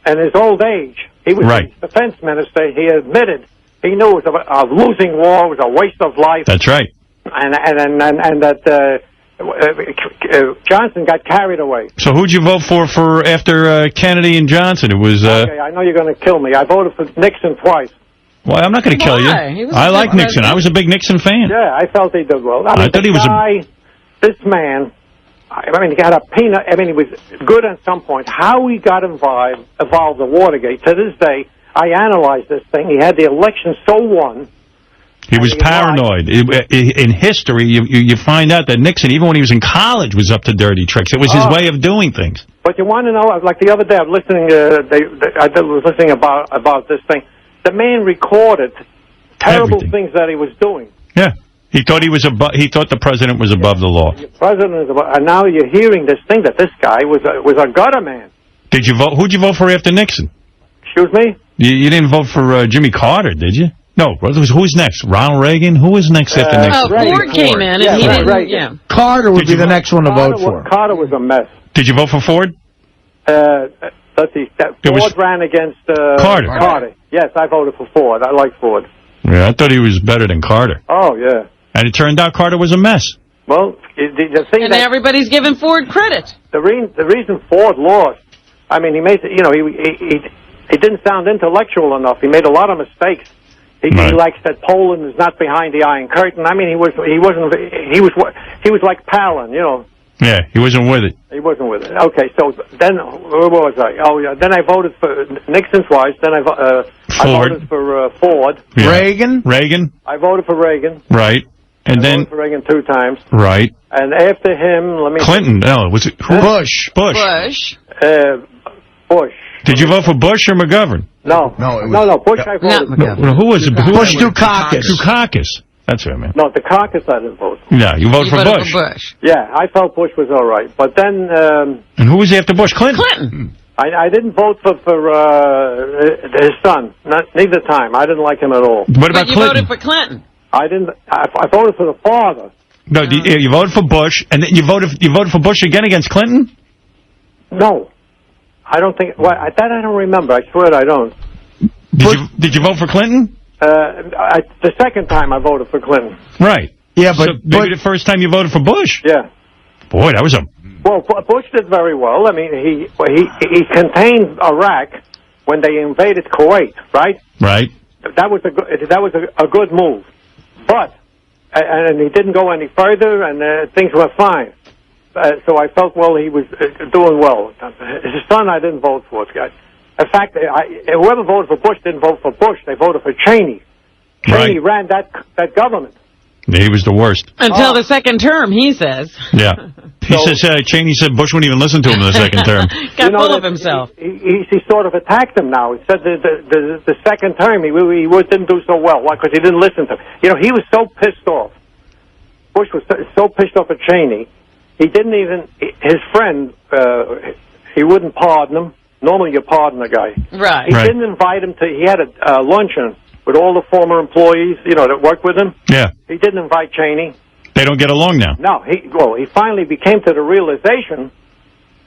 in his old age, he was the defense minister. He admitted he knew it was a losing war, it was a waste of life. That's right. And that Johnson got carried away. So who'd you vote for after Kennedy and Johnson? It was... Okay, I know you're going to kill me. I voted for Nixon twice. Well, I'm not going to kill you. I like Nixon. I was a big Nixon fan. Yeah, I felt he did well. I thought he was this man, I mean, he got a peanut. I mean, he was good at some point. How he got evolved the Watergate, to this day, I analyzed this thing. He had the election so won. He was paranoid. In history, you find out that Nixon, even when he was in college, was up to dirty tricks. It was his way of doing things. But you want to know, like the other day, I was listening, I was listening about this thing. The man recorded terrible things that he was doing. Yeah. He thought he thought the president was above the law. The president is above, and now you're hearing this thing that this guy was a gutter man. Did you vote? Who'd you vote for after Nixon? Excuse me? You didn't vote for Jimmy Carter, did you? No. Who's next? Ronald Reagan? Who was next after Nixon? Ford came in, and he didn't. Yeah. Carter would be the next one to vote for. Carter was a mess. Did you vote for Ford? Let's see. Ford ran against Carter. Yes, I voted for Ford. I like Ford. Yeah, I thought he was better than Carter. Oh, yeah. And it turned out Carter was a mess. Well, the thing and everybody's giving Ford credit. The reason Ford lost, I mean, he made, he didn't sound intellectual enough. He made a lot of mistakes. He likes that Poland is not behind the Iron Curtain. I mean, he was like Palin, you know. Yeah, he wasn't with it. He wasn't with it. Okay, so then where was I? Oh, yeah. Then I voted for Nixon twice. Then I voted for Ford. Yeah. Reagan. I voted for Reagan. Right. And I voted for Reagan 2 times. Right. And after him, Clinton. No, was it Bush? Bush. Did you vote for Bush or McGovern? No, Bush I voted for. Who was it? Bush Dukakis. Dukakis. That's right, man. No, the caucus I didn't vote for. Yeah, you voted for Bush. Yeah, I felt Bush was all right. But then... and who was after Bush? Clinton. I didn't vote for his son. Neither time. I didn't like him at all. What about Clinton? You voted for Clinton. I didn't. I voted for the father. No, you voted for Bush, and then you voted for Bush again against Clinton? No. I don't think... Well, that I don't remember. I swear I don't. Did you vote for Clinton? The second time I voted for Clinton. Right. Yeah, so maybe the first time you voted for Bush. Yeah. Boy, that was a... Well, Bush did very well. I mean, he contained Iraq when they invaded Kuwait, right? Right. That was a good move. But, and he didn't go any further, and things were fine. So I felt, well, he was doing well. His son I didn't vote for, guys. In fact, whoever voted for Bush didn't vote for Bush. They voted for Cheney. Cheney ran that government. He was the worst. Until the second term, he says. Yeah. He says, Cheney said Bush wouldn't even listen to him in the second term. Got full of himself. He sort of attacked him now. He said the second term he didn't do so well. Why? Because he didn't listen to him. You know, he was so pissed off. Bush was so pissed off at Cheney, he didn't even, his friend, he wouldn't pardon him. Normally you pardon a guy. Right. He didn't invite him to, he had a luncheon with all the former employees, that worked with him. Yeah. He didn't invite Cheney. They don't get along now. No, he finally came to the realization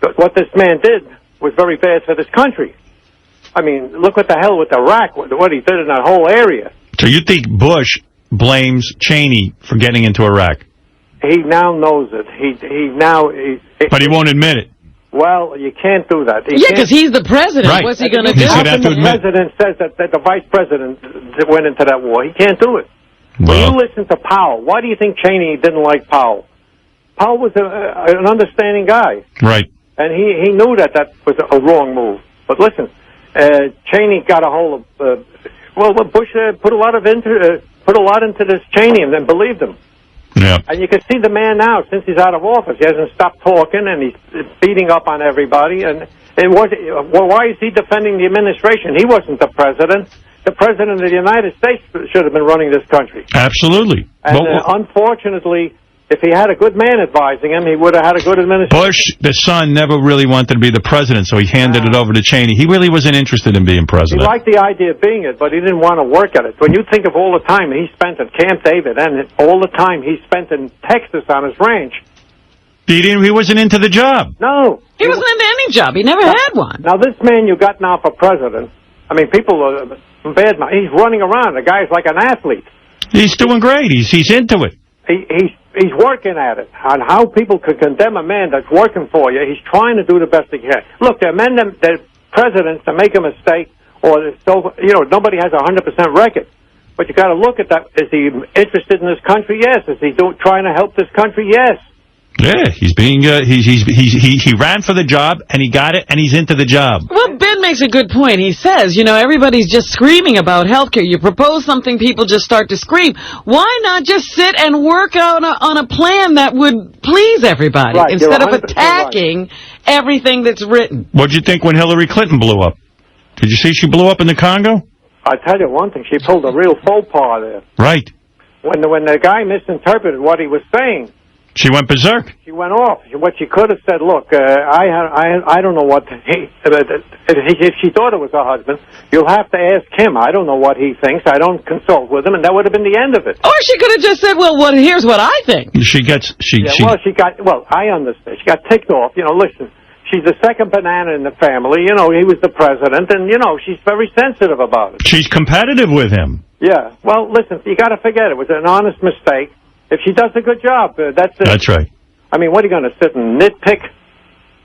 that what this man did was very bad for this country. I mean, look what the hell with Iraq, what he did in that whole area. So you think Bush blames Cheney for getting into Iraq? He now knows it. But he won't admit it. Well, you can't do that. Because he's the president. Right. What's he going to do? How can the president says that the vice president went into that war? He can't do it. When you listen to Powell, why do you think Cheney didn't like Powell? Powell was an understanding guy. Right. And he knew that was a wrong move. But listen, Cheney got a hold of... Bush put a lot into this Cheney and then believed him. Yeah. And you can see the man now, since he's out of office. He hasn't stopped talking, and he's beating up on everybody. And why is he defending the administration? He wasn't the president. The president of the United States should have been running this country. Absolutely. And unfortunately, if he had a good man advising him, he would have had a good administration. Bush, the son, never really wanted to be the president, so he handed it over to Cheney. He really wasn't interested in being president. He liked the idea of being it, but he didn't want to work at it. When you think of all the time he spent at Camp David and all the time he spent in Texas on his ranch. He wasn't into the job. No. He wasn't into any job. He never had one. Now, this man you got now for president, I mean, people are bad. He's running around. The guy's like an athlete. He's doing great. He's into it. He's working at it. On how people could condemn a man that's working for you. He's trying to do the best he can. Look, there are men that presidents that make a mistake, or nobody has a 100% record. But you got to look at that. Is he interested in this country? Yes. Is he trying to help this country? Yes. Yeah, he's being he ran for the job and he got it and he's into the job. Well, Ben makes a good point. He says, everybody's just screaming about healthcare. You propose something, people just start to scream. Why not just sit and work out on a plan that would please everybody instead of attacking everything that's written? What'd you think when Hillary Clinton blew up? Did you see she blew up in the Congo? I tell you one thing, she pulled a real faux pas there. Right. When the guy misinterpreted what he was saying. She went berserk. She went off. What she could have said, look, I don't know what if she thought it was her husband, you'll have to ask him. I don't know what he thinks. I don't consult with him, and that would have been the end of it. Or she could have just said, here's what I think. I understand. She got ticked off. Listen, she's the second banana in the family. He was the president, and, she's very sensitive about it. She's competitive with him. Yeah. Well, listen, you got to forget it was an honest mistake. If she does a good job, that's it. That's right. I mean, what are you going to sit and nitpick?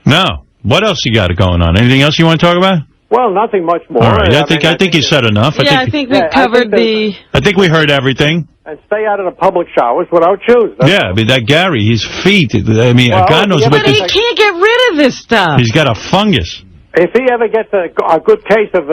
No. What else you got going on? Anything else you want to talk about? Well, nothing much more. All right. I think you said enough. I think we covered I think we heard everything. And stay out of the public showers without shoes. I mean, that Gary, his feet. I mean, God knows what. But he can't get rid of this stuff. He's got a fungus. If he ever gets a good case of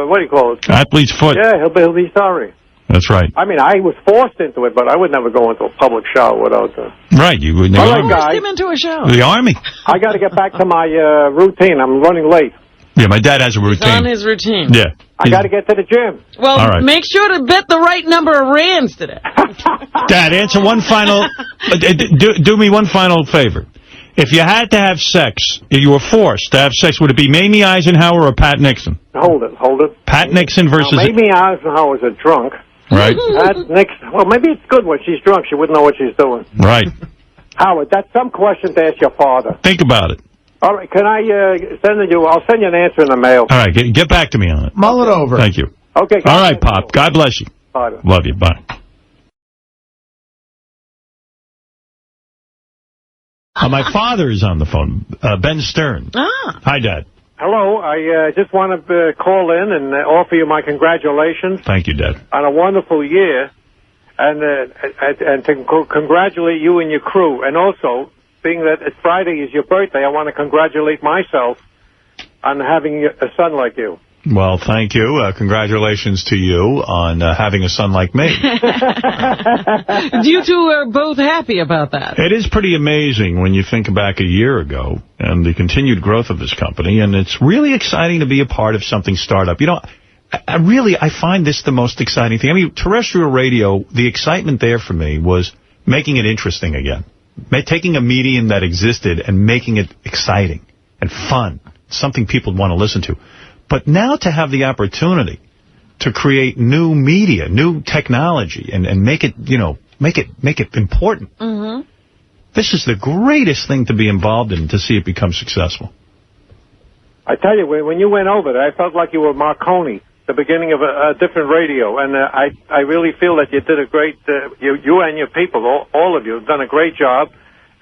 what do you call it? Athlete's foot. Yeah, he'll be sorry. That's right. I mean, I was forced into it, but I would never go into a public shower without the... Right, you would never... Forced him into a shower. The Army. I got to get back to my routine. I'm running late. Yeah, my dad has a routine. He's on his routine. Yeah. I got to get to the gym. Well, make sure to bet the right number of rands today. Dad, answer one final... do me one final favor. If you had to have sex, if you were forced to have sex, would it be Mamie Eisenhower or Pat Nixon? Hold it. Pat Nixon versus... Now, Mamie Eisenhower's a drunk. Right. Well, maybe it's good when she's drunk. She wouldn't know what she's doing. Right. Howard, that's some question to ask your father. Think about it. All right, can I send you? I'll send you an answer in the mail. All right, get back to me on it. Mull it over. Thank you. Okay. All right, Pop. God bless you. Bye. Love you. Bye. My father is on the phone, Ben Stern. Hi, Dad. Hello. I just want to call in and offer you my congratulations Thank you, Dad. on a wonderful year, and to congratulate you and your crew. And also, being that Friday is your birthday, I want to congratulate myself on having a son like you. Well, thank you. Congratulations to you on having a son like me. You two are both happy about that. It is pretty amazing when you think back a year ago and the continued growth of this company, and it's really exciting to be a part of something startup. You know, I find this the most exciting thing. I mean, terrestrial radio, the excitement there for me was making it interesting again. Taking a medium that existed and making it exciting and fun, something people want to listen to. But now to have the opportunity to create new media, new technology, and make it, you know, make it important. Mm-hmm. This is the greatest thing to be involved in, to see it become successful. I tell you, when you went over there, I felt like you were Marconi, the beginning of a different radio. And I really feel that you did a great, you and your people, all of you, have done a great job.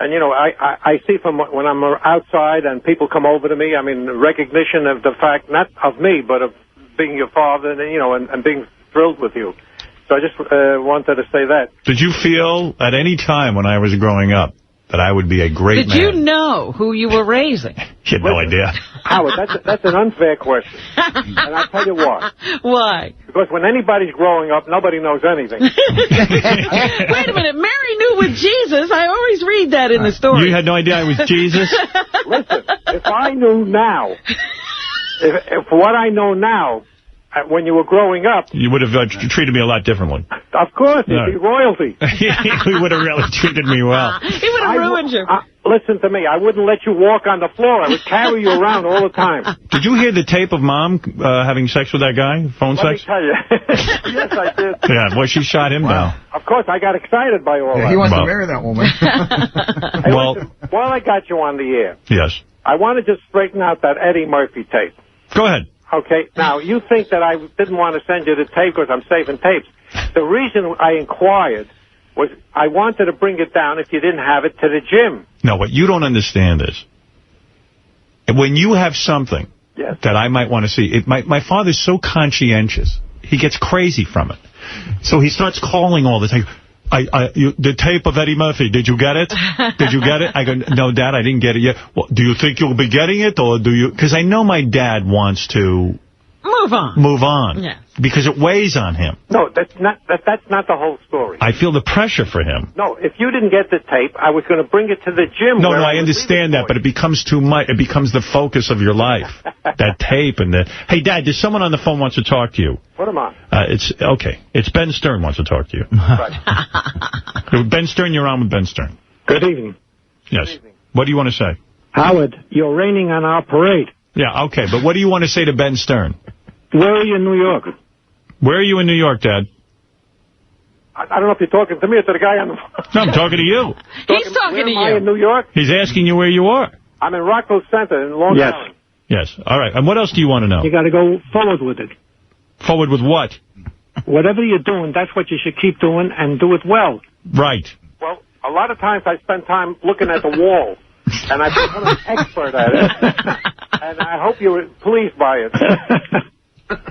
And, you know, I see from when I'm outside and people come over to me, I mean, recognition of the fact, not of me, but of being your father, and, you know, and being thrilled with you. So I just wanted to say that. Did you feel at any time when I was growing up that I would be a great man? Did you know who you were raising? You had no idea. Howard, that's an unfair question. And I'll tell you why. Why? Because when anybody's growing up, nobody knows anything. Wait a minute. Mary knew with Jesus. I always read that in the story. You had no idea I was Jesus? Listen, if I knew now, if what I know now, when you were growing up... You would have treated me a lot differently. Of course, you'd be royalty. He would have really treated me well. He would have ruined you. Listen to me. I wouldn't let you walk on the floor. I would carry you around all the time. Did you hear the tape of Mom having sex with that guy? Phone sex? Let me tell you. Yes, I did. Yeah, well, she shot him down. Of course, I got excited by all that. He wants to marry that woman. Hey, well, listen, while I got you on the air, yes, I want to just straighten out that Eddie Murphy tape. Go ahead. Okay, now, you think that I didn't want to send you the tape because I'm saving tapes. The reason I inquired was I wanted to bring it down, if you didn't have it, to the gym. No, what you don't understand is, when you have something that I might want to see, my father's so conscientious, he gets crazy from it. So he starts calling all the time. The tape of Eddie Murphy, did you get it? Did you get it? I go, no, Dad, I didn't get it yet. Well, do you think you'll be getting it, or do you? Because I know my dad wants to move on. Yeah. Because it weighs on him. No, that's not the whole story. I feel the pressure for him. No, if you didn't get the tape, I was going to bring it to the gym. No, I understand that, but it becomes too much. It becomes the focus of your life. That tape and the... Hey, Dad, there's someone on the phone wants to talk to you. What am I? It's okay. It's Ben Stern wants to talk to you. Right. Ben Stern, you're on with Ben Stern. Good evening. Yes. What do you want to say? Howard, you're raining on our parade. Yeah, okay, but what do you want to say to Ben Stern? Where are you in New York? Where are you in New York, Dad? I don't know if you're talking to me or to the guy on the phone. No, I'm talking to you. He's talking to you. Am I in New York? He's asking you where you are. I'm in Rockville Center in Long Island. Yes. All right. And what else do you want to know? You got to go forward with it. Forward with what? Whatever you're doing, that's what you should keep doing, and do it well. Right. Well, a lot of times I spend time looking at the wall, and I've become an expert at it, and I hope you're pleased by it.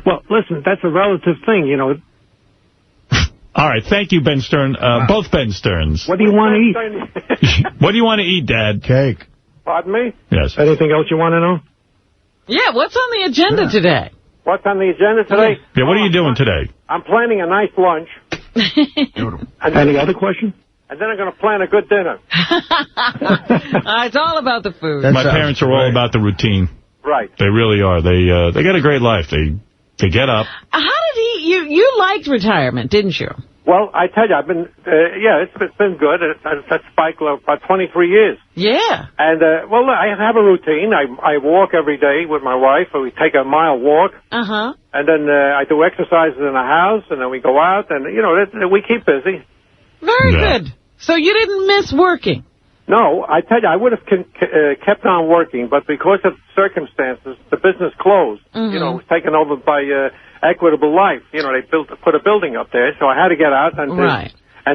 Well, listen, that's a relative thing, you know. All right. Thank you, Ben Stern. Both Ben Sterns. What do you want to eat? What do you want to eat, Dad? Cake. Pardon me? Yes. Anything else you want to know? Yeah, what's on the agenda today? What's on the agenda today? Yeah, what are you doing today? I'm planning a nice lunch. Any other questions? And then I'm going to plan a good dinner. It's all about the food. My parents are all about the routine. Right. They really are. They got a great life. They get up. How did you liked retirement, didn't you? Well, I tell you, I've been, it's been good. That's Spike about 23 years. Yeah. And, well, I have a routine. I walk every day with my wife. We take a mile walk. Uh-huh. And then I do exercises in the house, and then we go out, and, you know, we keep busy. Very good. So you didn't miss working? No, I tell you, I would have kept on working, but because of circumstances, the business closed. Mm-hmm. You know, it was taken over by Equitable Life. You know, they put a building up there, so I had to get out, and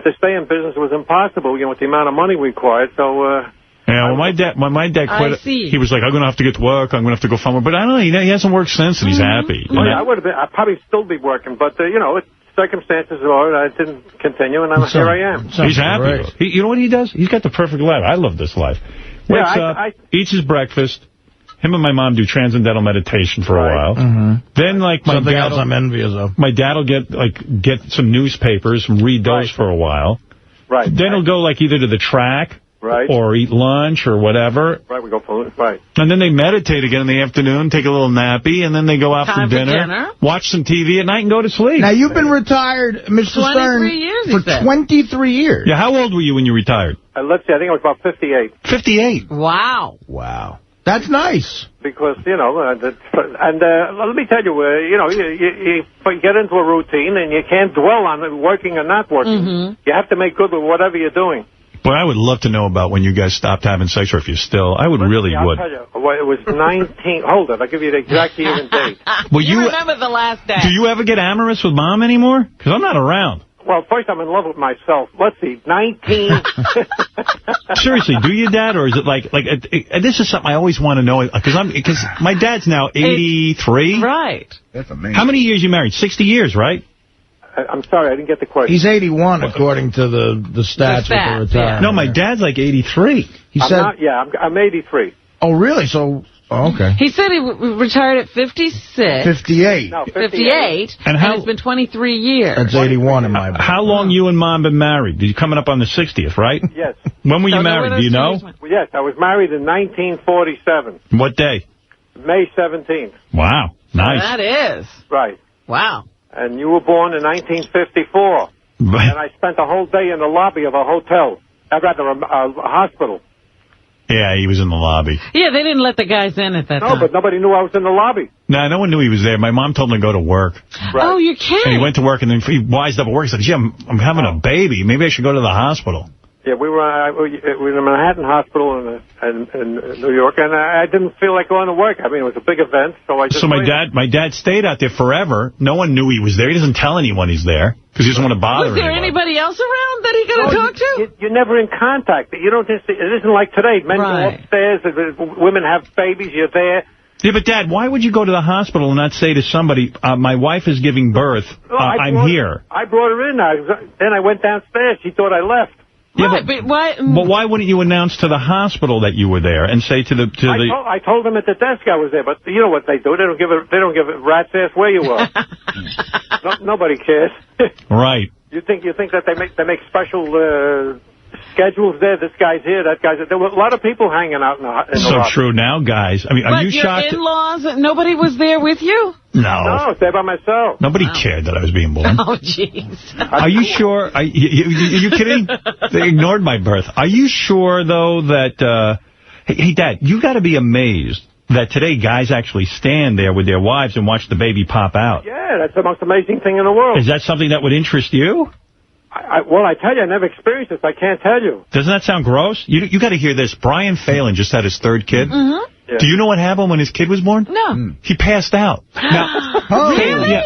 to stay in business was impossible, you know, with the amount of money required. So. Yeah, when my dad quit, he was like, I'm going to have to get to work, I'm going to have to go somewhere. But I don't know, he hasn't worked since, and he's happy. Oh, yeah, I'd probably still be working, but, you know, circumstances are, I didn't continue, and here I am. He's happy. You know what he does? He's got the perfect life. I love this life. Wakes up, eats his breakfast. Him and my mom do transcendental meditation for a while. Then, like, something else I'm envious of. My dad will get some newspapers and read those for a while. Right. Then he'll go, like, either to the track. Right. Or eat lunch or whatever. Right, we go for right. And then they meditate again in the afternoon, take a little nappy, and then they go out for dinner, watch some TV at night, and go to sleep. Now, you've been retired, Mr. Stern, for 23 years. Yeah, how old were you when you retired? Let's see, I think I was about 58. 58? Wow. Wow. That's nice. Because, you know, let me tell you, you know, you get into a routine, and you can't dwell on working or not working. You have to make good with whatever you're doing. Boy, I would love to know about when you guys stopped having sex, or if you still. I would really I'll would. Tell you, it was 19. Hold it, I'll give you the exact year and date. Well, you remember the last day. Do you ever get amorous with Mom anymore? Because I'm not around. Well, first I'm in love with myself. Let's see, 19. Seriously, do you, Dad, or is it like this is something I always want to know, because my dad's now 83. Right. That's amazing. How many years you married? 60 years, right? I'm sorry, I didn't get the question. He's 81, according to the stats. With the retirement. No, my dad's like 83. I'm 83. Oh, really? So, okay. He said he retired at 56. 58. No, 58. And it's been 23 years. That's 81 in my book. How long you and Mom been married? You're coming up on the 60th, right? Yes. When were you married? Do you know? Yes, I was married in 1947. What day? May 17th. Wow. Nice. That is. Right. Wow. And you were born in 1954. And I spent a whole day in the lobby of a hotel. I'd rather a hospital. Yeah, he was in the lobby. Yeah, they didn't let the guys in at that time. No, but nobody knew I was in the lobby. No, no one knew he was there. My mom told him to go to work. Right. Oh, you can't. And he went to work, and then he wised up at work. He said, gee, I'm having a baby. Maybe I should go to the hospital. Yeah, we were in a Manhattan hospital in New York, and I didn't feel like going to work. I mean, it was a big event, so I just So my dad stayed out there forever. No one knew he was there. He doesn't tell anyone he's there because he doesn't want to bother anyone. Was there anybody else around that he could have talked to? You're never in contact. You don't just, it isn't like today. Men go upstairs, women have babies, you're there. Yeah, but Dad, why would you go to the hospital and not say to somebody, my wife is giving birth, I'm here? I brought her in. Then I went downstairs. She thought I left. Yeah, but why wouldn't you announce to the hospital that you were there and say to the I told them at the desk I was there, but you know what they do? They don't give a rat's ass where you were. Nobody cares. Right. You think that they make special schedules there? This guy's here, that guy's there. There were a lot of people hanging out in the So lobby. true now, guys. I mean, are you shocked? But your in-laws, nobody was there with you? No, I was there by myself. Nobody cared that I was being born. Oh, jeez. Are you sure? Are you kidding? They ignored my birth. Are you sure, though, that... hey, Dad, you got to be amazed that today guys actually stand there with their wives and watch the baby pop out. Yeah, that's the most amazing thing in the world. Is that something that would interest you? Well, I tell you, I never experienced this. I can't tell you. Doesn't that sound gross? You got to hear this. Brian Phelan just had his third kid. Mm-hmm. Yeah. Do you know what happened when his kid was born? No. He passed out. Now,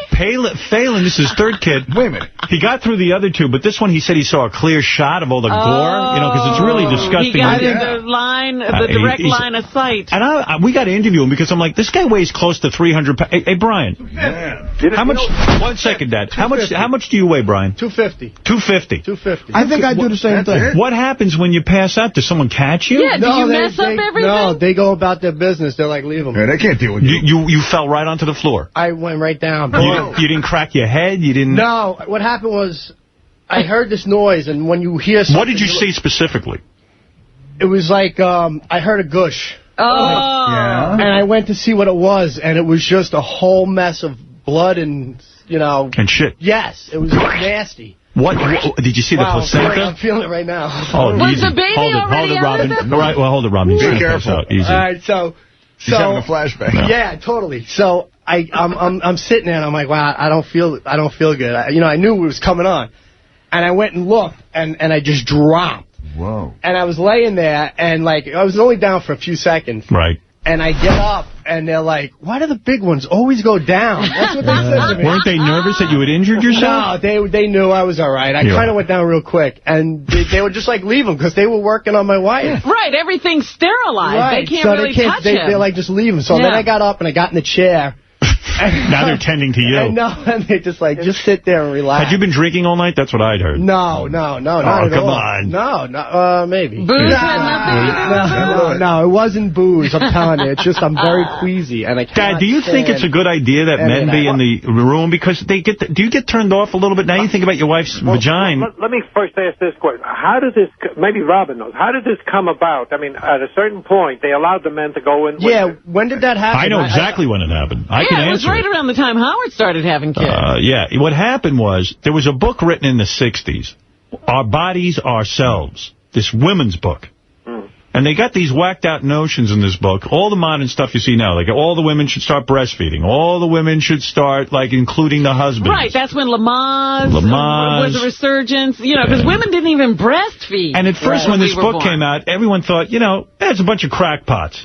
Phelan, this is his third kid. Wait a minute. He got through the other two, but this one he said he saw a clear shot of all the gore, because it's really disgusting. He got in the line, the direct line of sight. And we got to interview him because I'm like, this guy weighs close to 300 pounds. Hey, Brian. Yeah. How much? 1 second, Dad. How much do you weigh, Brian? 250. 250. 250. I think I do the same thing. What happens when you pass out? Does someone catch you? Yeah, do you mess up everything? No, they go about their business. They're like, leave them. Yeah, they can't deal with you. You fell right onto the floor. I went right down. You didn't crack your head? You didn't... No, what happened was I heard this noise, and when you hear something... What did you see specifically? It was like, I heard a gush. Oh. Yeah. And I went to see what it was, and it was just a whole mess of blood and, And shit. Yes, it was nasty. What did you see the placenta? I'm feeling it right now. Oh, was easy. the baby hold it, already Robin. All right, well, hold it, Robin. Be careful. Easy. All right, so He's having a flashback. No. Yeah, totally. So I'm sitting there and I'm like, wow, I don't feel good. I knew it was coming on, and I went and looked and I just dropped. Whoa. And I was laying there and I was only down for a few seconds. Right. And I get up, and they're like, why do the big ones always go down? That's what they said to me. Weren't they nervous that you had injured yourself? No, they knew I was all right. I kind of went down real quick. And they would just, like, leave them because they were working on my wife. Right, everything's sterilized. Right. They can't so really touch him. They're like, just leave him. So then I got up, and I got in the chair. Now they're tending to you. And they just like, just sit there and relax. Had you been drinking all night? That's what I'd heard. No, not at all. Come on. No, maybe. Booze No, it wasn't booze. I'm telling you. It's just I'm very queasy. And I Dad, do you think it's a good idea that men be in the room? Because they get, do you get turned off a little bit? Now you think about your wife's vagina. Let me first ask this question. How did this, maybe Robin knows, how did this come about? I mean, at a certain point, they allowed the men to go in. Yeah, when did that happen? I know exactly when it happened. I can answer. It was right around the time Howard started having kids. What happened was, there was a book written in the 60s, Our Bodies, Ourselves, this women's book. And they got these whacked out notions in this book, all the modern stuff you see now, like all the women should start breastfeeding, all the women should start, like, including the husband. Right, that's when Lamaze was a resurgence, you know, because women didn't even breastfeed. And at first when this book came out, everyone thought, you know, it's a bunch of crackpots.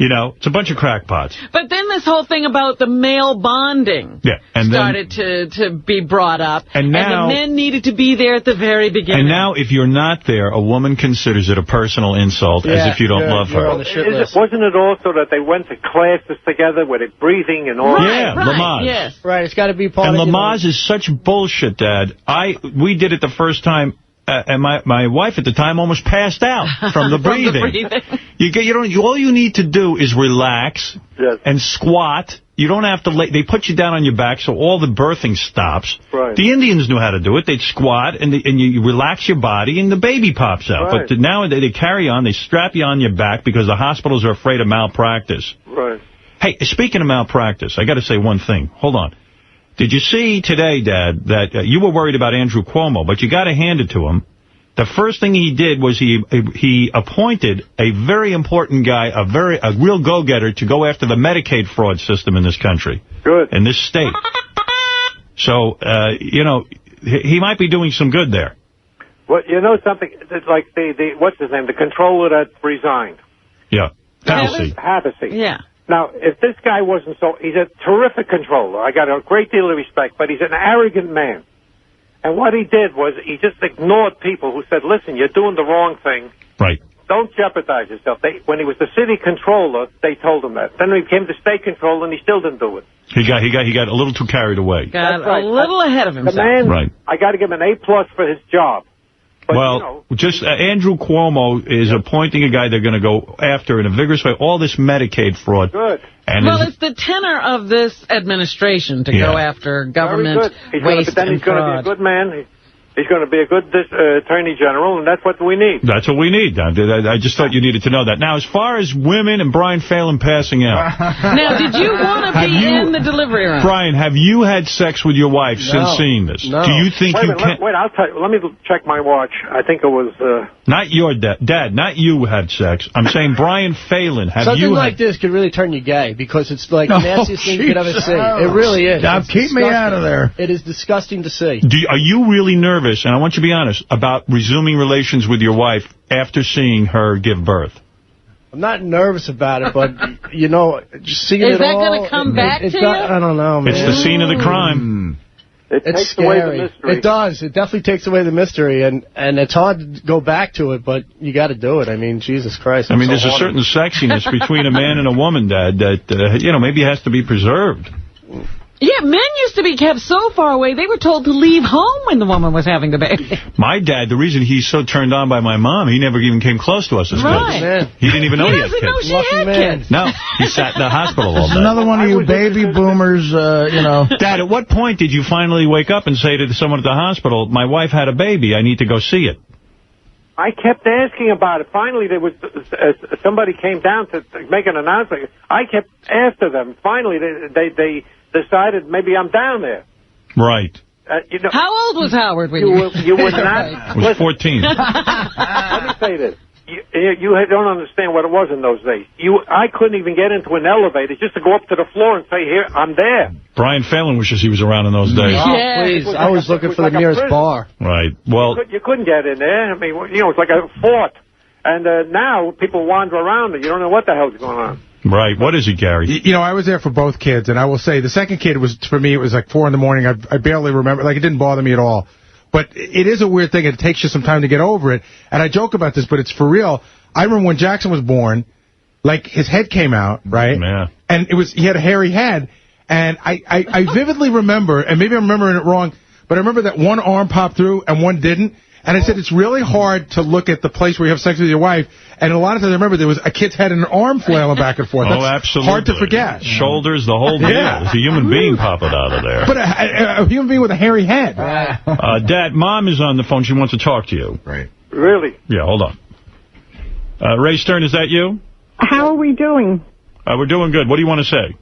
You know, it's a bunch of crackpots. But then this whole thing about the male bonding started to be brought up. And now, the men needed to be there at the very beginning. And now, if you're not there, a woman considers it a personal insult, as if you don't love her. Wasn't it also that they went to classes together with it, breathing and all that? Yeah, Lamaze. Yes. Right, it's got to be part of it. And Lamaze is such bullshit, Dad. We did it the first time. And my wife at the time almost passed out from the breathing. All you need to do is relax and squat. You don't have to they put you down on your back so all the birthing stops. Right. The Indians knew how to do it. They'd squat and you relax your body and the baby pops out. Right. But now they carry on. They strap you on your back because the hospitals are afraid of malpractice. Right. Hey, speaking of malpractice, I got to say one thing. Hold on. Did you see today, Dad, that you were worried about Andrew Cuomo, but you got to hand it to him. The first thing he did was he appointed a very important guy, a real go-getter to go after the Medicaid fraud system in this country. Good. In this state. So, you know, he might be doing some good there. Well, you know something? It's like what's his name? The controller that resigned. Yeah. Happersy. Yeah. Now, if this guy wasn't he's a terrific controller. I got a great deal of respect, but he's an arrogant man. And what he did was he just ignored people who said, listen, you're doing the wrong thing. Right. Don't jeopardize yourself. When he was the city controller, they told him that. Then he became the state controller, and he still didn't do it. He got a little too carried away. Got a little ahead of himself. The man, right. I got to give him an A+ for his job. But, well, just Andrew Cuomo is appointing a guy they're going to go after in a vigorous way. All this Medicaid fraud. Good. And it's the tenor of this administration to go after government waste But then he's going to be a good man. He's going to be a good attorney general, and that's what we need. That's what we need. I just thought you needed to know that. Now, as far as women and Brian Phelan passing out. Now, did you want to be in the delivery room? Brian, have you had sex with your wife since seeing this? No. Do you think you can? Wait, I'll tell you. Let me check my watch. I think it was... Not your dad, not you had sex. I'm saying Brian Phelan. Something like this could really turn you gay because it's like the nastiest thing you could ever see. It really is. Now, keep me out of there. It is disgusting to see. Are you really nervous, and I want you to be honest, about resuming relations with your wife after seeing her give birth? I'm not nervous about it, but, you know, just seeing it all... Is that going to come back to you? I don't know, man. It's the scene of the crime. It takes away the mystery. It does. It definitely takes away the mystery, and it's hard to go back to it, but you got to do it. I mean, Jesus Christ. I mean, there's a certain sexiness between a man and a woman, Dad, that, you know, maybe has to be preserved. Yeah, men used to be kept so far away, they were told to leave home when the woman was having the baby. My dad, the reason he's so turned on by my mom, he never even came close to us as kids. He didn't even know he had kids. Kids. No, he sat in the hospital all day. Another one of you baby boomers, you know. Dad, at what point did you finally wake up and say to someone at the hospital, my wife had a baby, I need to go see it? I kept asking about it. Finally, there was somebody came down to make an announcement. I kept after them. Finally, they decided maybe I'm down there. Right. You know, how old was Howard when you were not? I was 14. Let me say this. You don't understand what it was in those days. I couldn't even get into an elevator just to go up to the floor and say, here, I'm there. Brian Phelan wishes he was around in those days. Oh, please. I was looking for the nearest bar. Right. Well, you couldn't get in there. I mean, you know, it's like a fort. And now people wander around and you don't know what the hell's going on. Right. What is it, Gary? You know, I was there for both kids, and I will say the second kid was, for me, it was like 4 in the morning. I barely remember. Like, it didn't bother me at all. But it is a weird thing. It takes you some time to get over it. And I joke about this, but it's for real. I remember when Jackson was born, like, his head came out, right? Yeah. And he had a hairy head. And I vividly remember, and maybe I'm remembering it wrong, but I remember that one arm popped through and one didn't. And I said it's really hard to look at the place where you have sex with your wife. And a lot of times I remember there was a kid's head and an arm flailing back and forth. Oh, That's absolutely. hard to forget. Shoulders, the whole deal. Yeah. There's a human being popping out of there. But a human being with a hairy head. Dad, Mom is on the phone. She wants to talk to you. Right. Really? Yeah, hold on. Ray Stern, is that you? How are we doing? We're doing good. What do you want to say?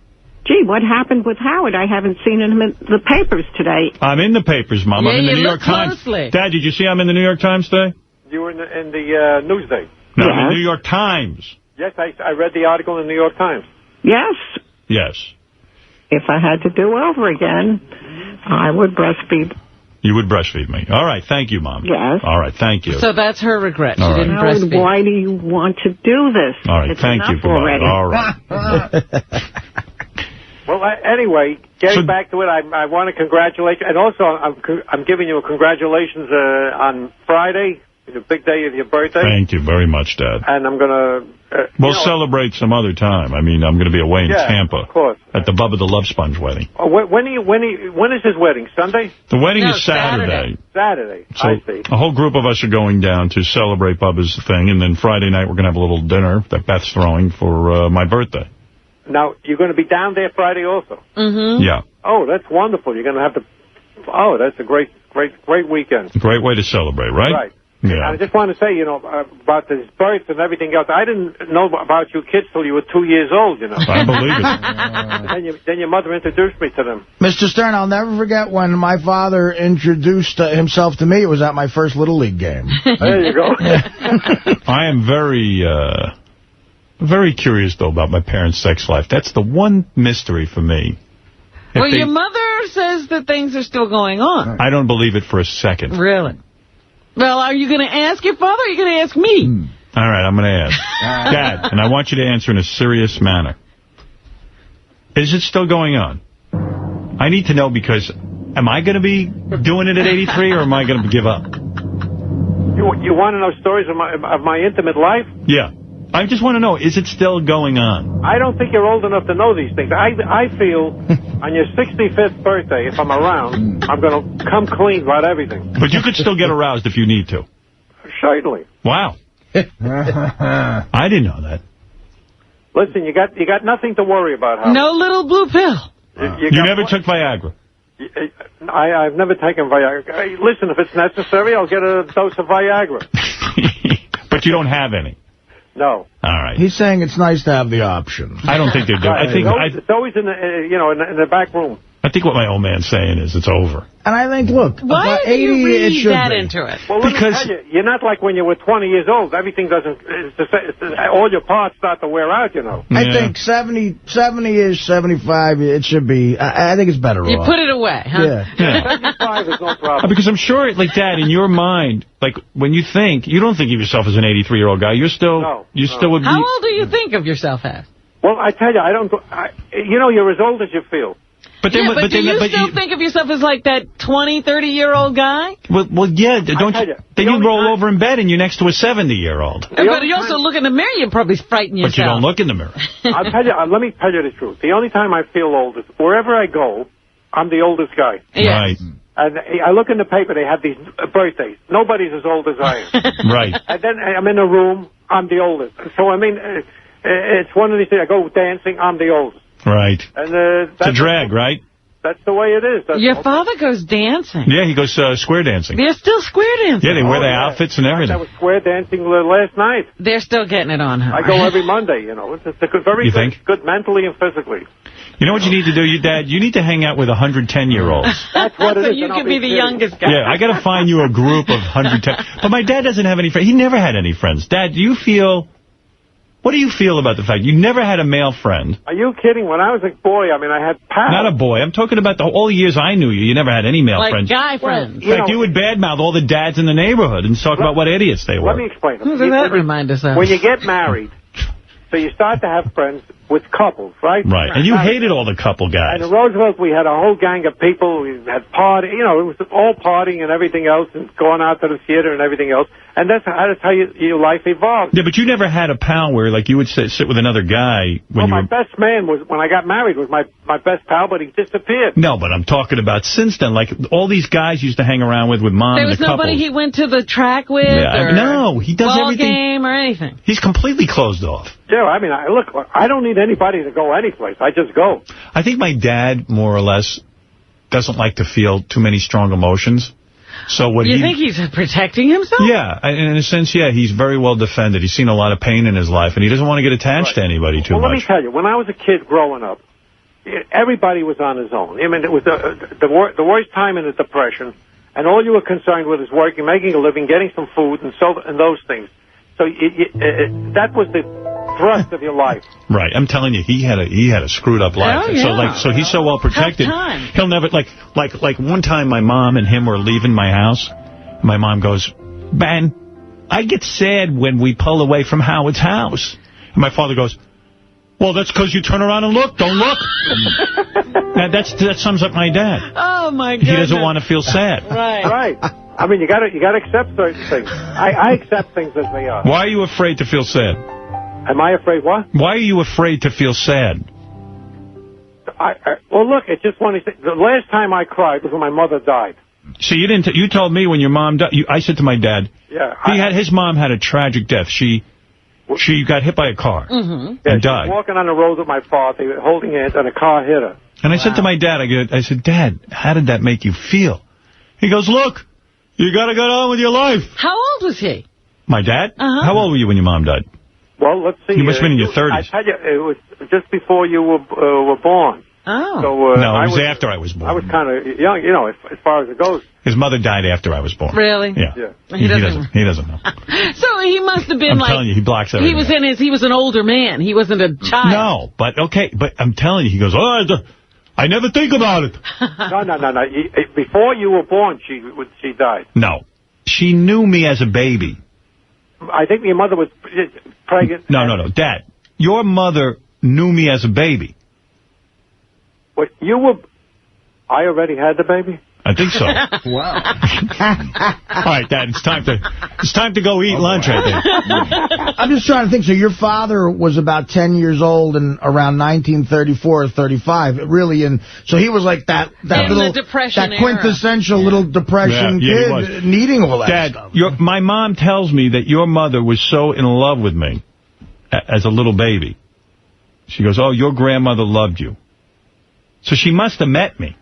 Gee, what happened with Howard? I haven't seen him in the papers today. I'm in the papers, Mom. Yeah, I'm in the you New look York Times. closely. Dad, did you see I'm in the New York Times today? You were in the Newsday. No, I'm in the New York Times. Yes, I read the article in the New York Times. Yes. Yes. If I had to do over again, I would breastfeed. You would breastfeed me. All right, thank you, Mom. Yes. All right, thank you. So that's her regret. She All right. didn't Howard, breastfeed. why do you want to do this? All right, It's thank you. enough Goodbye. already. All right. Well, anyway, getting back to it, I want to congratulate you. And also, I'm giving you a congratulations on Friday, the big day of your birthday. Thank you very much, Dad. And I'm going to... We'll celebrate some other time. I mean, I'm going to be away in Tampa. Of course. At the Bubba the Love Sponge wedding. Oh, when is his wedding? Sunday? The wedding is Saturday. Saturday. So I see. a whole group of us are going down to celebrate Bubba's thing, and then Friday night we're going to have a little dinner that Beth's throwing for my birthday. Now, you're going to be down there Friday also? Mm-hmm. Yeah. Oh, that's wonderful. You're going to have to... Oh, that's a great weekend. Great way to celebrate, right? Right. Yeah. I just want to say, about his birth and everything else. I didn't know about you kids till you were 2 years old, I believe it. Then your mother introduced me to them. Mr. Stern, I'll never forget when my father introduced himself to me. It was at my first Little League game. There you go. I am very curious, though, about my parents' sex life. That's the one mystery for me. Well, your mother says that things are still going on. I don't believe it for a second. Really? Well, are you going to ask your father or are you going to ask me? All right, I'm going to ask. Dad, and I want you to answer in a serious manner. Is it still going on? I need to know because am I going to be doing it at 83 or am I going to give up? You want to know stories of my intimate life? Yeah. I just want to know, is it still going on? I don't think you're old enough to know these things. I feel on your 65th birthday, if I'm around, I'm going to come clean about everything. But you could still get aroused if you need to. Certainly. Wow. I didn't know that. Listen, you got nothing to worry about. Howard. No little blue pill. You never took Viagra? I've never taken Viagra. Hey, listen, if it's necessary, I'll get a dose of Viagra. But you don't have any? No. All right. He's saying it's nice to have the option. I don't think they do. I think it's always in the in the back room. I think what my old man's saying is it's over. And I think, look, why about do 80, you it read should that be. into it? Well, let me tell you, you're not like when you were 20 years old. Everything doesn't, all your parts start to wear out, I think 70-ish, 75, it should be. I think it's better off. You put it away, huh? Yeah. 75 is no problem. Because I'm sure, like, Dad, in your mind, like, when you think, you don't think of yourself as an 83-year-old guy. You're still, still would be... How old do you think of yourself as? Well, I tell you, you're as old as you feel. But then, do you still think of yourself as like that 20, 30-year-old guy? Well, yeah. Don't you? Then you roll over in bed and you're next to a 70-year-old. But you also look in the mirror, you probably frighten yourself. But you don't look in the mirror. I'll tell you. Let me tell you the truth. The only time I feel old is wherever I go, I'm the oldest guy. Yes. Right. And I look in the paper, they have these birthdays. Nobody's as old as I am. Right. And then I'm in a room, I'm the oldest. So, I mean, it's one of these things. I go dancing, I'm the oldest. Right. And it's a drag, right? That's the way it is. Your father goes dancing. Yeah, he goes square dancing. They're still square dancing. Yeah, they wear their outfits and everything. I was square dancing last night. They're still getting it on, huh? I go every Monday, It's a very good mentally and physically. You know what you need to do, Dad? You need to hang out with 110-year-olds. That's what it so is. you can be the youngest guy. Yeah, I got to find you a group of 110. But my dad doesn't have any friends. He never had any friends. Dad, do you feel... What do you feel about the fact you never had a male friend? Are you kidding? When I was a boy, I mean, I had pals. Not a boy. I'm talking about all the years I knew you. You never had any male friends. Like guy friends. In fact, you would badmouth all the dads in the neighborhood and talk about what idiots they were. Let me explain. Who does that remind us of? When you get married, so you start to have friends with couples, right? Right. And you hated all the couple guys. And in Roosevelt, we had a whole gang of people. We had party. You know, it was all partying and everything else, and going out to the theater and everything else. And that's how your life evolved. Yeah, but you never had a pal where, like, you would sit with another guy when you were... my best man was, when I got married, was my best pal, but he disappeared. No, but I'm talking about since then. Like, all these guys used to hang around with Mom There and was the couples. nobody he went to the track with or no, he does ball everything. game or anything. He's completely closed off. Yeah, I mean, look, I don't need anybody to go anyplace. I just go. I think my dad, more or less, doesn't like to feel too many strong emotions. So what You think he's protecting himself? Yeah, in a sense, yeah, he's very well defended. He's seen a lot of pain in his life, and he doesn't want to get attached to anybody too Well, let me much. tell you, when I was a kid growing up, everybody was on his own. I mean, it was the worst time in the Depression, and all you were concerned with is working, making a living, getting some food, and those things. So that was the thrust of your life. Right, I'm telling you, he had a screwed up life. Oh, yeah. So he's so well protected. Tough time. He'll never like one time my mom and him were leaving my house. My mom goes, "Ben, I get sad when we pull away from Howard's house." And my father goes, "Well, that's because you turn around and look. Don't look." Now, that sums up my dad. Oh, my goodness. He doesn't want to feel sad. Right. I mean, you got to accept certain things. I accept things as they are. Why are you afraid to feel sad? Am I afraid what? Why are you afraid to feel sad? Well, look, it's just one of these things. The last time I cried was when my mother died. See, you didn't. You told me when your mom died. I said to my dad, Yeah. his mom had a tragic death. She got hit by a car and She was died. walking on the road with my father, they were holding hands, and a car hit her. And I said to my dad, I said, "Dad, how did that make you feel?" He goes, "Look, you got to get on with your life." How old was he? My dad? How old were you when your mom died? Well, let's see. You must have been in your 30s. I tell you, it was just before you were born. Oh. So, No, it was after I was born. I was kind of young, you know, as far as it goes. His mother died after I was born. Really? Yeah. He doesn't. He doesn't know. So he must have been I'm telling you, he blocks everything. He was an older man. He wasn't a child. No, but okay. But I'm telling you, he goes, "Oh, I never think about it." No. Before you were born, she died. No. She knew me as a baby. I think your mother was pregnant. No. Dad, your mother knew me as a baby. What, I already had the baby? I think so. Wow. All right, Dad, it's time to go eat lunch, I think. I'm just trying to think. So your father was about 10 years old in around 1934 or 35, really, and so he was like that little Depression that quintessential little Depression kid needing all that Dad, stuff. my mom tells me that your mother was so in love with me as a little baby. She goes, "Oh, your grandmother loved you." So she must have met me.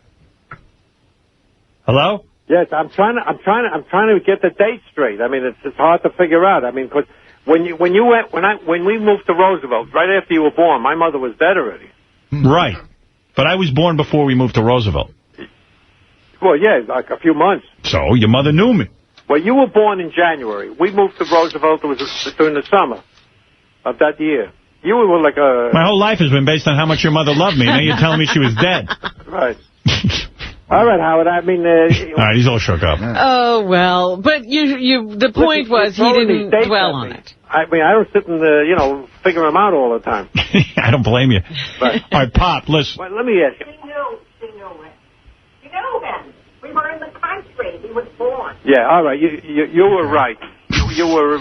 Hello? Yes, I'm trying to get the date straight. I mean, it's hard to figure out. I mean, because when we moved to Roosevelt, right after you were born, my mother was dead already. Right. But I was born before we moved to Roosevelt. Well, yeah, like a few months. So your mother knew me. Well, you were born in January. We moved to Roosevelt. It was during the summer of that year. You were like a... My whole life has been based on how much your mother loved me. Now you're telling me she was dead. Right. All right, Howard. I mean... all right, he's all shook up. Oh, well. But the point was he didn't dwell on it. I mean, I don't sit and, figure them out all the time. I don't blame you. Right. All right, Pop, listen. Well, let me ask you. She knew it. You know him. We were in the country. He was born. Yeah, all right. You were right. You were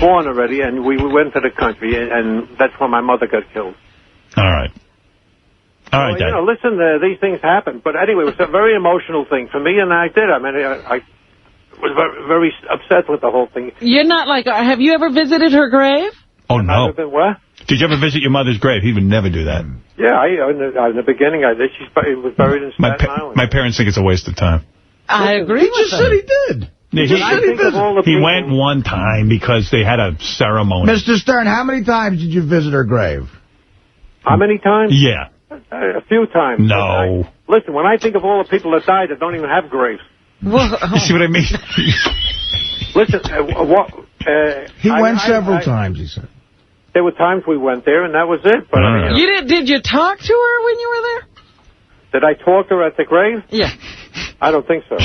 born already, and we went to the country, and that's when my mother got killed. All right. All right, Dad. Listen, these things happen. But anyway, it was a very emotional thing for me, and I did. I mean, I was very, very upset with the whole thing. You're not like, have you ever visited her grave? Oh, no. What? Did you ever visit your mother's grave? He would never do that. Yeah, in the beginning I did. She was buried in Staten Island. My parents think it's a waste of time. I agree with said he did. Yeah, he went one time because they had a ceremony. Mr. Stern, how many times did you visit her grave? How many times? Yeah. A few times. No. Listen, when I think of all the people that died that don't even have graves. You see what I mean? Listen, he went several times, he said. there were times we went there, and that was it. But I mean, Did you talk to her when you were there? Did I talk to her at the grave? Yeah. I don't think so.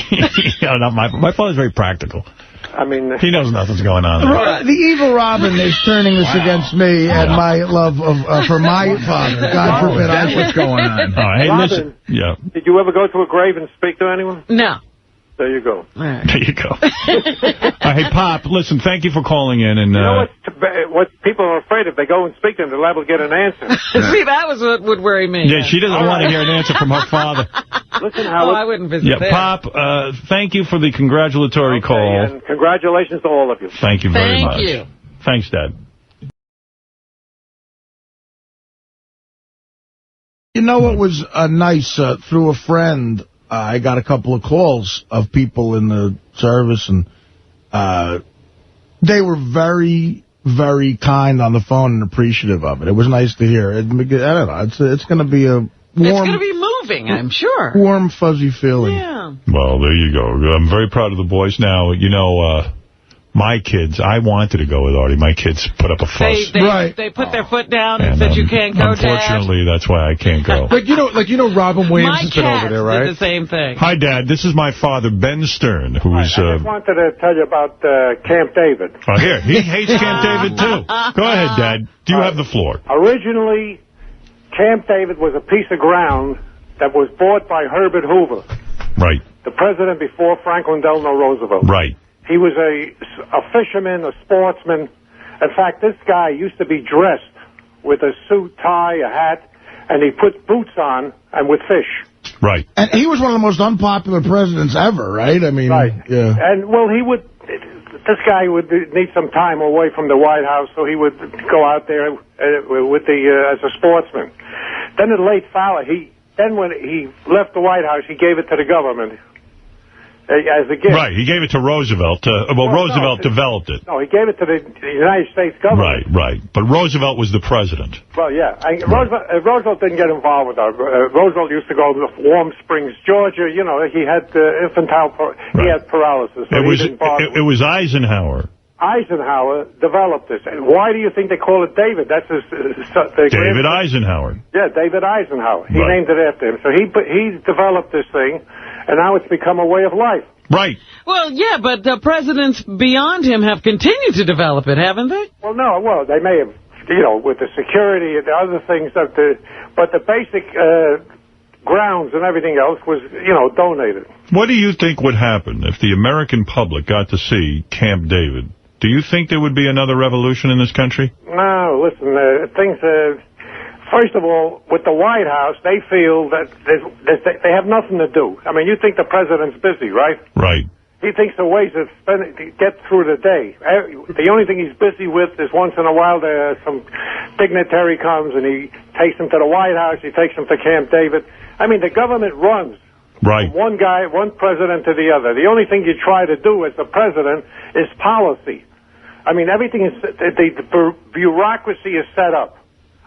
No, my father's very practical. I mean, he knows nothing's going on. The evil Robin is turning this against me and my love for my father. God forbid. That's what's going on. Hey, Robin, listen. Yeah. Did you ever go to a grave and speak to anyone? No. There you go. There you go. Hey, Pop, listen, thank you for calling in. And you know what people are afraid of? They go and speak to them, they're liable to get an answer. See, that was what would worry me. Yeah, she doesn't want to hear an answer from her father. Listen, Howard. I wouldn't visit Yeah, there. Pop, thank you for the congratulatory call. And congratulations to all of you. Thank you very much. Thank you. Thanks, Dad. You know what was nice? Through a friend, I got a couple of calls of people in the service, and they were very, very kind on the phone and appreciative of it. It was nice to hear. I don't know. It's going to be a warm... It's going to be moving, I'm sure. Warm, fuzzy feeling. Yeah. Well, there you go. I'm very proud of the boys. Now, you know, my kids, I wanted to go with Artie. My kids put up a fuss. They put their foot down and said, you can't go, Dad. Unfortunately, that's why I can't go. Like you know, Robin Williams has been over there, right? Did the same thing. Hi, Dad. This is my father, Ben Stern, who is... I just wanted to tell you about Camp David. Oh, here. He hates Camp David, too. Go ahead, Dad. Do you have the floor? Originally, Camp David was a piece of ground that was bought by Herbert Hoover. Right. The president before Franklin Delano Roosevelt. Right. He was a fisherman, a sportsman. In fact, this guy used to be dressed with a suit, tie, a hat, and he put boots on and would fish. Right. And he was one of the most unpopular presidents ever, right? I mean, right. Yeah. And, well, this guy would need some time away from the White House, so he would go out there as a sportsman. Then in late Fowler, when he left the White House, he gave it to the government. As a gift. Right, he gave it to Roosevelt. Roosevelt developed it. No, he gave it to the United States government. Right. But Roosevelt was the president. Well, yeah. Roosevelt didn't get involved with that. Roosevelt used to go to Warm Springs, Georgia. You know, he had he had paralysis. So it was Eisenhower. Eisenhower developed this. And why do you think they call it David? That's David Eisenhower. Yeah, David Eisenhower. He named it after him. So he developed this thing. And now it's become a way of life. Right. Well, yeah, but the presidents beyond him have continued to develop it, haven't they? Well, no. Well, they may have, with the security and the other things. But the basic grounds and everything else was, donated. What do you think would happen if the American public got to see Camp David? Do you think there would be another revolution in this country? No, listen, things... First of all, with the White House, they feel that they have nothing to do. I mean, you think the president's busy, right? Right. He thinks of ways to get through the day. The only thing he's busy with is once in a while some dignitary comes and he takes him to the White House, he takes him to Camp David. I mean, the government runs. Right. From one president to the other. The only thing you try to do as the president is policy. I mean, everything is, the bureaucracy is set up.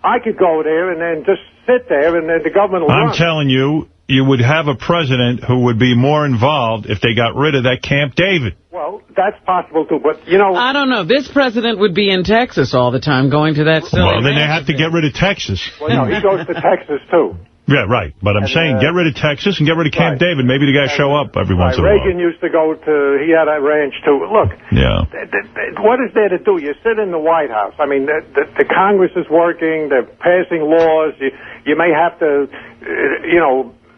I could go there and then just sit there and then the government will run. I'm telling you, you would have a president who would be more involved if they got rid of that Camp David. Well, that's possible, too, but, I don't know. This president would be in Texas all the time going to that silly Well, then they have to get rid of Texas. Well, no, he goes to Texas, too. Yeah, right. But I'm saying get rid of Texas and get rid of Camp David. Maybe the guys show up every once in a while. Reagan used to go he had a ranch, too. Look, yeah. What is there to do? You sit in the White House. I mean, the Congress is working. They're passing laws. You may have to,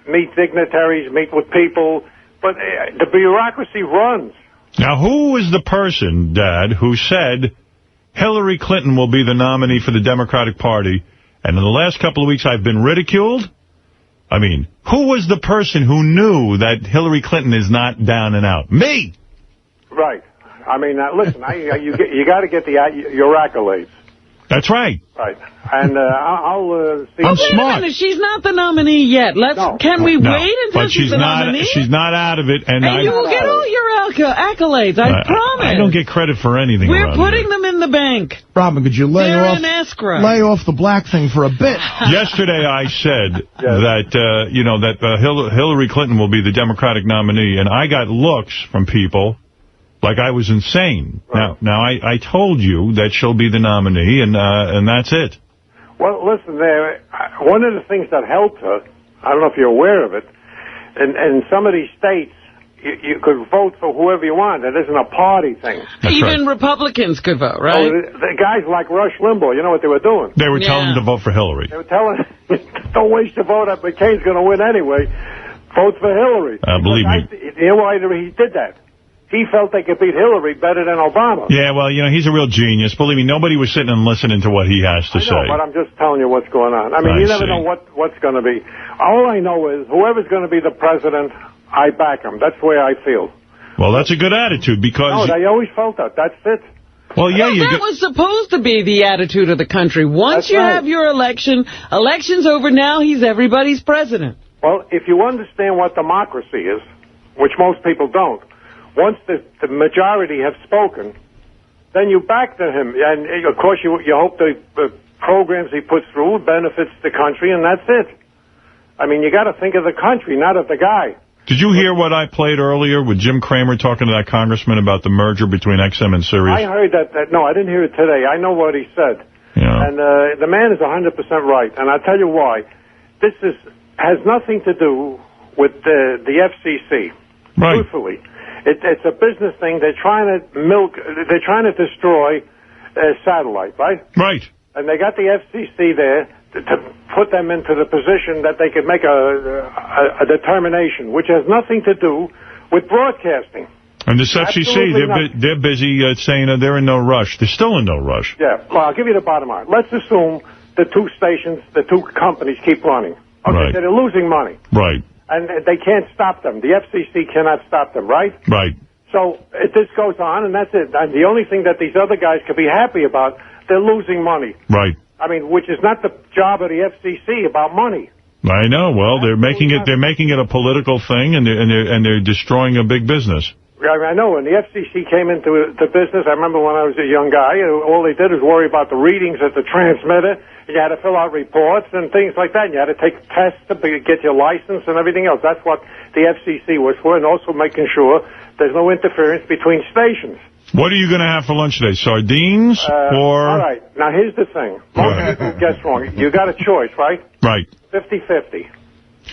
meet dignitaries, meet with people. But the bureaucracy runs. Now, who was the person, Dad, who said Hillary Clinton will be the nominee for the Democratic Party, and in the last couple of weeks I've been ridiculed? I mean, who was the person who knew that Hillary Clinton is not down and out? Me! Right. I mean, listen, you got to get your accolades. That's right. Right. And I'll see. I'm smart. She's not the nominee yet. Can we wait until she's the nominee? She's not out of it. And you will get all your accolades, I promise. I don't get credit for anything. We're putting them in the bank. Robin, could you lay off the black thing for a bit? Yesterday I said that Hillary Clinton will be the Democratic nominee, and I got looks from people Like I was insane. Right. Now I told you that she'll be the nominee, and that's it. Well, listen, one of the things that helped her, I don't know if you're aware of it, in some of these states, you could vote for whoever you want. It isn't a party thing. Even Republicans could vote, right? The guys like Rush Limbaugh, you know what they were doing? They were telling them to vote for Hillary. They were telling don't waste your vote. McCain's going to win anyway. Vote for Hillary. Believe me. You know why he did that? He felt they could beat Hillary better than Obama. Yeah, well, he's a real genius. Believe me, nobody was sitting and listening to what he has to say. But I'm just telling you what's going on. I mean, you never know what's going to be. All I know is whoever's going to be the president, I back him. That's the way I feel. Well, that's a good attitude because... No, they always felt that. That's it. Well, yeah, that was supposed to be the attitude of the country. Once you have your election's over now, he's everybody's president. Well, if you understand what democracy is, which most people don't, once the majority have spoken, then you back to him. And, of course, you hope the programs he puts through benefits the country, and that's it. I mean, you got to think of the country, not of the guy. Did you hear what I played earlier with Jim Cramer talking to that congressman about the merger between XM and Sirius? I heard that. No, I didn't hear it today. I know what he said. Yeah. And the man is 100% right. And I'll tell you why. This has nothing to do with the FCC. Right. Truthfully. It's a business thing. They're trying to destroy satellite, right? Right. And they got the FCC there to put them into the position that they could make a determination, which has nothing to do with broadcasting. And this FCC, they're busy saying they're in no rush. They're still in no rush. Yeah. Well, I'll give you the bottom line. Let's assume the two companies keep running. Okay, right. So they're losing money. Right. And they can't stop them. The FCC cannot stop them, right? Right. So this goes on, and that's it. And the only thing that these other guys could be happy about, they're losing money. Right. I mean, which is not the job of the FCC about money. I know. Well, they're making it a political thing, and they're destroying a big business. I know. When the FCC came into the business, I remember when I was a young guy, all they did was worry about the readings at the transmitter. You had to fill out reports and things like that. You had to take tests to get your license and everything else. That's what the FCC was for, and also making sure there's no interference between stations. What are you going to have for lunch today? Sardines or... All right. Now, here's the thing. Most people guess wrong. You got a choice, right? Right. 50-50.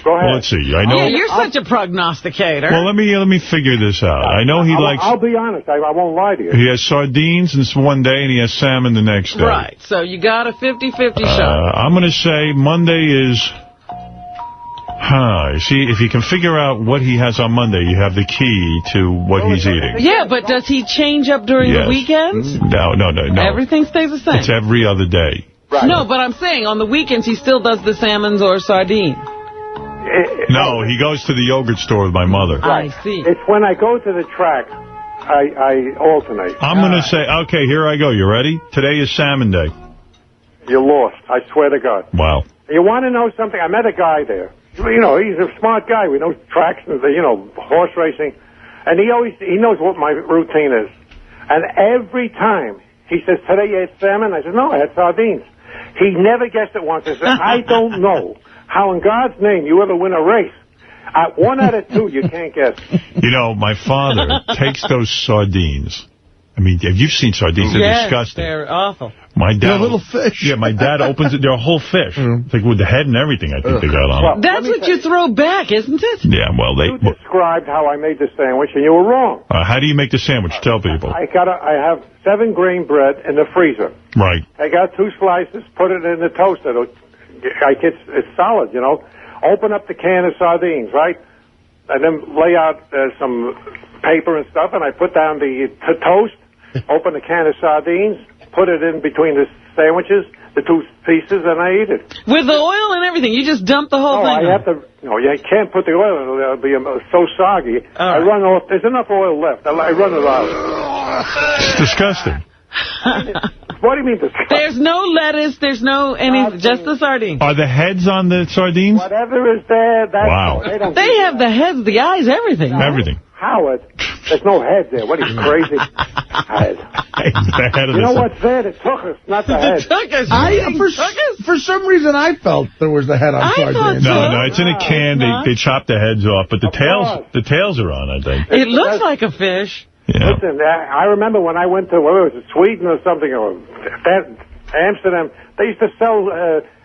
Go ahead. Well, let's see. I know. Yeah, you're such a prognosticator. Well, let me figure this out. I know he likes... I'll be honest. I won't lie to you. He has sardines one day, and he has salmon the next day. Right. So you got a 50-50 shot. I'm going to say Monday is... See, if you can figure out what he has on Monday, you have the key to what he's eating. Yeah, but does he change up during the weekends? No. Everything stays the same. It's every other day. Right. No, but I'm saying on the weekends he still does the salmons or sardines. No, he goes to the yogurt store with my mother. I see. It's when I go to the track, I alternate. I'm going to say, okay, here I go. You ready? Today is salmon day. You're lost. I swear to God. Wow. You want to know something? I met a guy there. You know, he's a smart guy. We know tracks and, horse racing. And he knows what my routine is. And every time he says, today you had salmon? I said, no, I had sardines. He never guessed it once. I said, I don't know how in God's name you ever win a race. 1 out of 2, you can't guess. My father takes those sardines. I mean, have you seen sardines? They're disgusting. They're awful. My dad, they're little fish. Yeah, my dad opens it. They're a whole fish. Like with the head and everything, I think they got on it. That's what you throw back, isn't it? Yeah, well, You described how I made the sandwich, and you were wrong. How do you make the sandwich? Tell people. I have 7-grain bread in the freezer. Right. I got 2 slices, put it in the toaster. It's solid, Open up the can of sardines, right? And then lay out some paper and stuff, and I put down the toast, open the can of sardines, put it in between the sandwiches, the 2 pieces, and I eat it. With the oil and everything? You just dump the whole thing? No, you can't put the oil in. It'll be so soggy. I run off. There's enough oil left. I run it out. It's disgusting. What do you mean disgusting? There's no lettuce. There's no just the sardines. Are the heads on the sardines? Whatever is there, that's... Wow. They have the heads, the eyes, everything. Everything. Howard, there's no head there. What are you, crazy? Head. The head of you know what's there? The tuchus, not the head. For some reason, I felt there was the head on sardines. No, it's in a can. They chop the heads off, but the tails are on, I think. It looks like a fish. Yeah. Listen, I remember when I went to, where was it, Sweden or something, or Amsterdam, they used to sell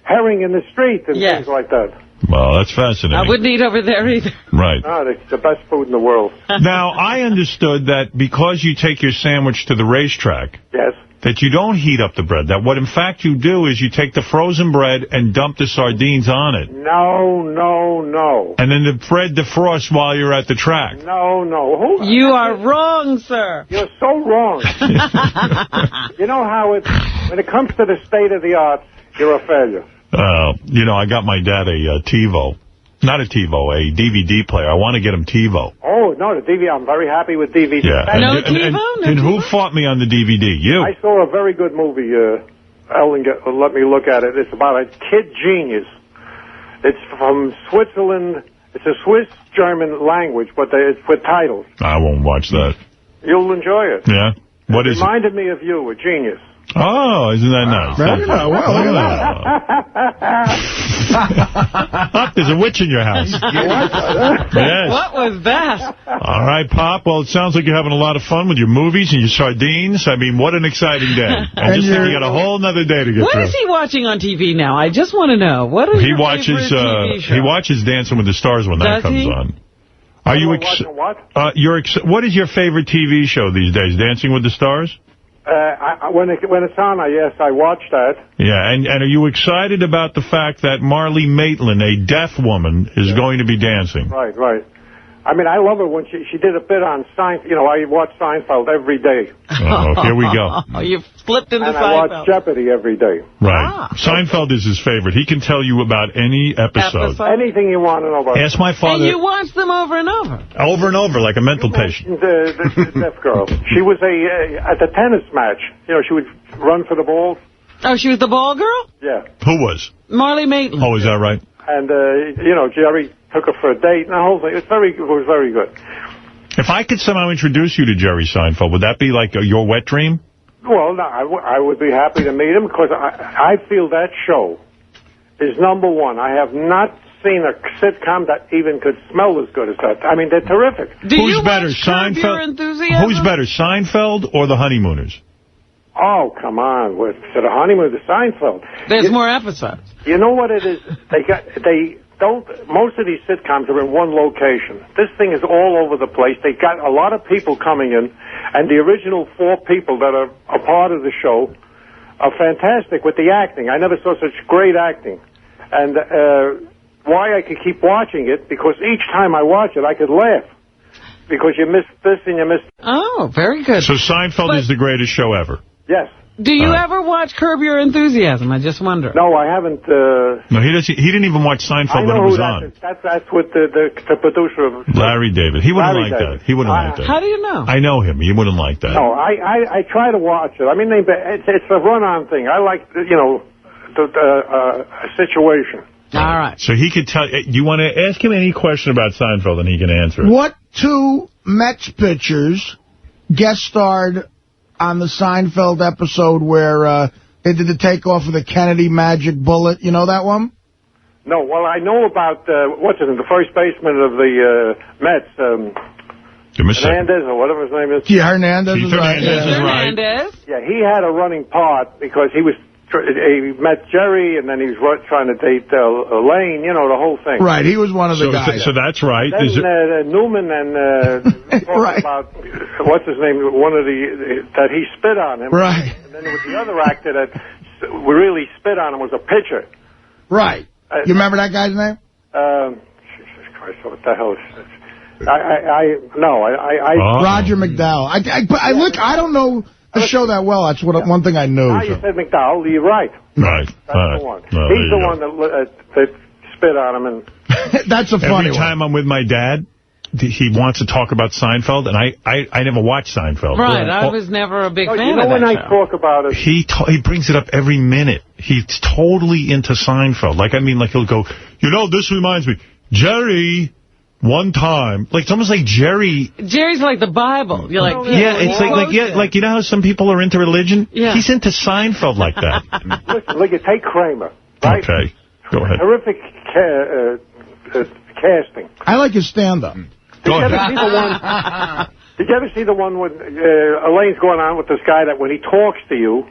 herring in the street and things like that. Well, that's fascinating. I wouldn't eat over there either. Right. Oh, it's the best food in the world. Now, I understood that because you take your sandwich to the racetrack, yes, that you don't heat up the bread. That what, in fact, you do is you take the frozen bread and dump the sardines on it. No, no, no. And then the bread defrosts while you're at the track. No, no. You are wrong, sir. You're so wrong. You know how when it comes to the state of the art, you're a failure. You know, I got my dad a TiVo. Not a TiVo, a DVD player. I want to get him TiVo. Oh, no, the DVD. I'm very happy with DVD. Yeah. And who fought me on the DVD? You. I saw a very good movie. Ellen, let me look at it. It's about a kid genius. It's from Switzerland. It's a Swiss-German language, but it's with titles. I won't watch that. You'll enjoy it. Yeah? What is it? Reminded me of you, a genius. Oh, isn't that nice? Well, look at that. There's a witch in your house. Yes. What was that? All right, Pop. Well, it sounds like you're having a lot of fun with your movies and your sardines. I mean, what an exciting day. I just think you got a whole other day to get What through. is he watching on TV now? I just want to know. What are your favorite TV shows? He watches Dancing with the Stars when that comes on. Are you what? What is your favorite TV show these days? Dancing with the Stars? When it's on, yes, I watch that. Yeah, and are you excited about the fact that Marlee Matlin, a deaf woman, is going to be dancing? Right. I mean, I love her when she did a bit on Seinfeld. You know, I watch Seinfeld every day. Oh, here we go. Oh, you've flipped into and Seinfeld. I watch Jeopardy every day. Right. Seinfeld is his favorite. He can tell you about any episode. Anything you want to know about. Ask my father. And you watch them over and over. Over and over, like a mental patient. The deaf girl. She was at the tennis match. You know, she would run for the ball. Oh, she was the ball girl? Yeah. Who was? Marlee Matlin. Oh, is that right? And, you know, Jerry took her for a date and the whole thing. It was very good. If I could somehow introduce you to Jerry Seinfeld, would that be like your wet dream? Well, no, I would be happy to meet him because I feel that show is number one. I have not seen a sitcom that even could smell as good as that. I mean, they're terrific. Who's better, Seinfeld? Who's better, Seinfeld or The Honeymooners? Oh, come on. To the Honeymoon, the Seinfeld. There's more episodes. You know what it is? Most of these sitcoms are in one location. This thing is all over the place. They got a lot of people coming in, and the original 4 people that are a part of the show are fantastic with the acting. I never saw such great acting. And why I could keep watching it, because each time I watch it, I could laugh. Because you missed this and you missed... Oh, very good. So Seinfeld is the greatest show ever? Yes. Do you ever watch Curb Your Enthusiasm? I just wonder. No, I haven't. No, he didn't even watch Seinfeld when it was on. That's with the producer of... Larry David. He wouldn't like that. He wouldn't like that. How do you know? I know him. He wouldn't like that. No, I try to watch it. I mean, it's a run-on thing. I like, you know, a situation. All right. So he could tell... You want to ask him any question about Seinfeld and he can answer it. What 2 Mets pitchers guest starred on the Seinfeld episode where they did the takeoff of the Kennedy Magic Bullet? You know that one? No, well, I know about, the first baseman of the Mets, Hernandez, or whatever his name is. Yeah, Hernandez is right. Hernandez? Yeah, he had a running part because he met Jerry, and then he was trying to date Elaine, you know, the whole thing. Right, he was one of the guys. So that's right. Then Newman and talked about, what's his name, that he spit on him. Right. And then there was the other actor that really spit on him was a pitcher. Right. You remember that guy's name? Jesus Christ, what the hell is this? Roger McDowell. I don't know the show that well. That's one thing I knew. You said McDowell, you're right. Right. That's the one. He's the one that spit on him. And that's a funny one. Every time I'm with my dad, he wants to talk about Seinfeld, and I never watched Seinfeld. Right, I was never a big fan of that show. You know when I talk about it... He brings it up every minute. He's totally into Seinfeld. Like he'll go, you know, this reminds me, Jerry... One time, like it's almost like Jerry's like the Bible. You're like, like you know how some people are into religion? Yeah. He's into Seinfeld like that. Listen, look at Tate Kramer, right? Okay, go ahead. Terrific casting. I like his stand-up. Go ahead. Did you ever see the one when Elaine's going on with this guy that when he talks to you,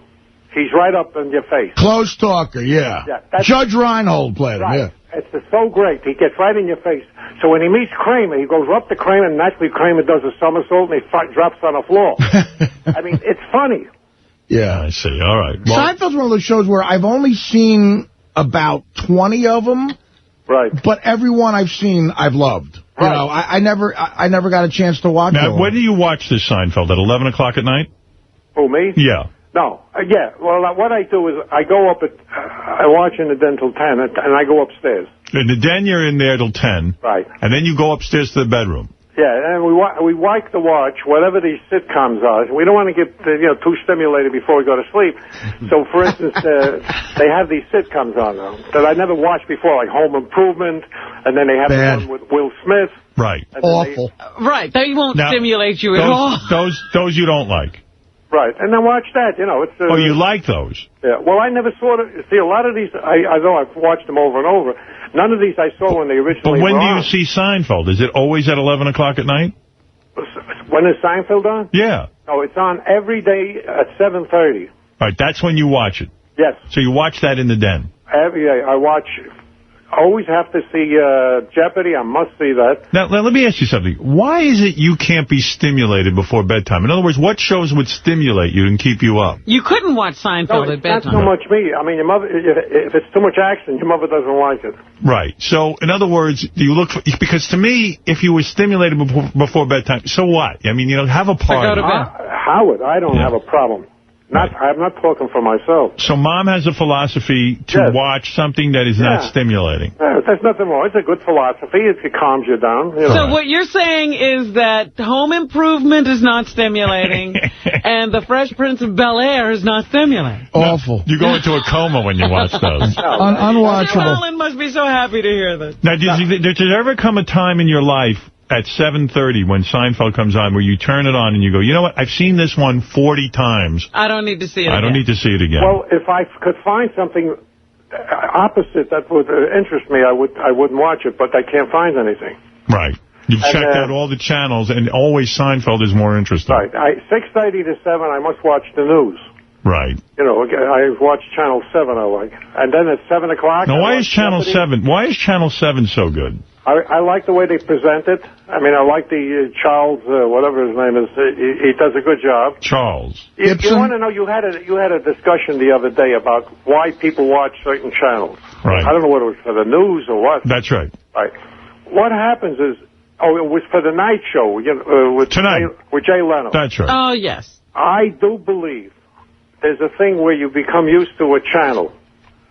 he's right up in your face? Close talker, yeah. Judge Reinhold played him, yeah. It's so great. He gets right in your face. So when he meets Kramer, he goes up to Kramer, and naturally Kramer does a somersault, and he drops on the floor. I mean, it's funny. Yeah. I see. All right. Well, Seinfeld's one of those shows where I've only seen about 20 of them. Right. But every one I've seen, I've loved. You know, I never got a chance to watch now, them. when do you watch this Seinfeld? At 11 o'clock at night? Who, me? Yeah. No. Yeah. Well, what I do is I go up I watch in the den till 10, and I go upstairs. In the den, you're in there till 10. Right. And then you go upstairs to the bedroom. Yeah, and we like to watch whatever these sitcoms are. We don't want to get too stimulated before we go to sleep. So, for instance, they have these sitcoms on now that I never watched before, like Home Improvement, and then they have the one with Will Smith. Right. Awful. Right. They won't stimulate you at all. Those you don't like. Right, and then watch that. It's. Oh, you like those? Yeah. Well, I never saw it. See, a lot of these, I know I've watched them over and over. None of these I saw when they originally But when were do you on. see Seinfeld? Is it always at 11 o'clock at night? When is Seinfeld on? Yeah. No, it's on every day at 7:30. All right, that's when you watch it. Yes. So you watch that in the den. Every day I watch. Always have to see Jeopardy. I must see that. Now, let me ask you something. Why is it you can't be stimulated before bedtime? In other words, what shows would stimulate you and keep you up? You couldn't watch Seinfeld at bedtime. Not so much me. I mean, your mother. If it's too much action, your mother doesn't like it. Right. So, in other words, do you look for, because to me, if you were stimulated before bedtime, so what? I mean, have a party. Go to bed. Howard, I don't have a problem. I'm not talking for myself. So Mom has a philosophy to watch something that is not stimulating. There's nothing wrong. It's a good philosophy. It calms you down. So what you're saying is that Home Improvement is not stimulating and The Fresh Prince of Bel-Air is not stimulating. Awful. You go into a coma when you watch those. Unwatchable. Alan must be so happy to hear this. Now, did there ever come a time in your life at 7:30 when Seinfeld comes on where you turn it on and you go, you know what, I've seen this one 40 times. I don't need to see it again. I don't need to see it again. Well, if I could find something opposite that would interest me, I wouldn't watch it, but I can't find anything. Right. You've checked out all the channels, and always Seinfeld is more interesting. Right. 6:30 to 7, I must watch the news. Right. I watch Channel 7, I like. And then at 7 o'clock... Now, why is Channel 7 so good? I like the way they present it. I mean, I like the Charles, whatever his name is. He does a good job. Charles. You want to know, you had a discussion the other day about why people watch certain channels. Right. I don't know whether it was for the news or what. That's right. Right. What happens is, it was for the night show with Jay Leno. That's right. Oh, yes. I do believe there's a thing where you become used to a channel.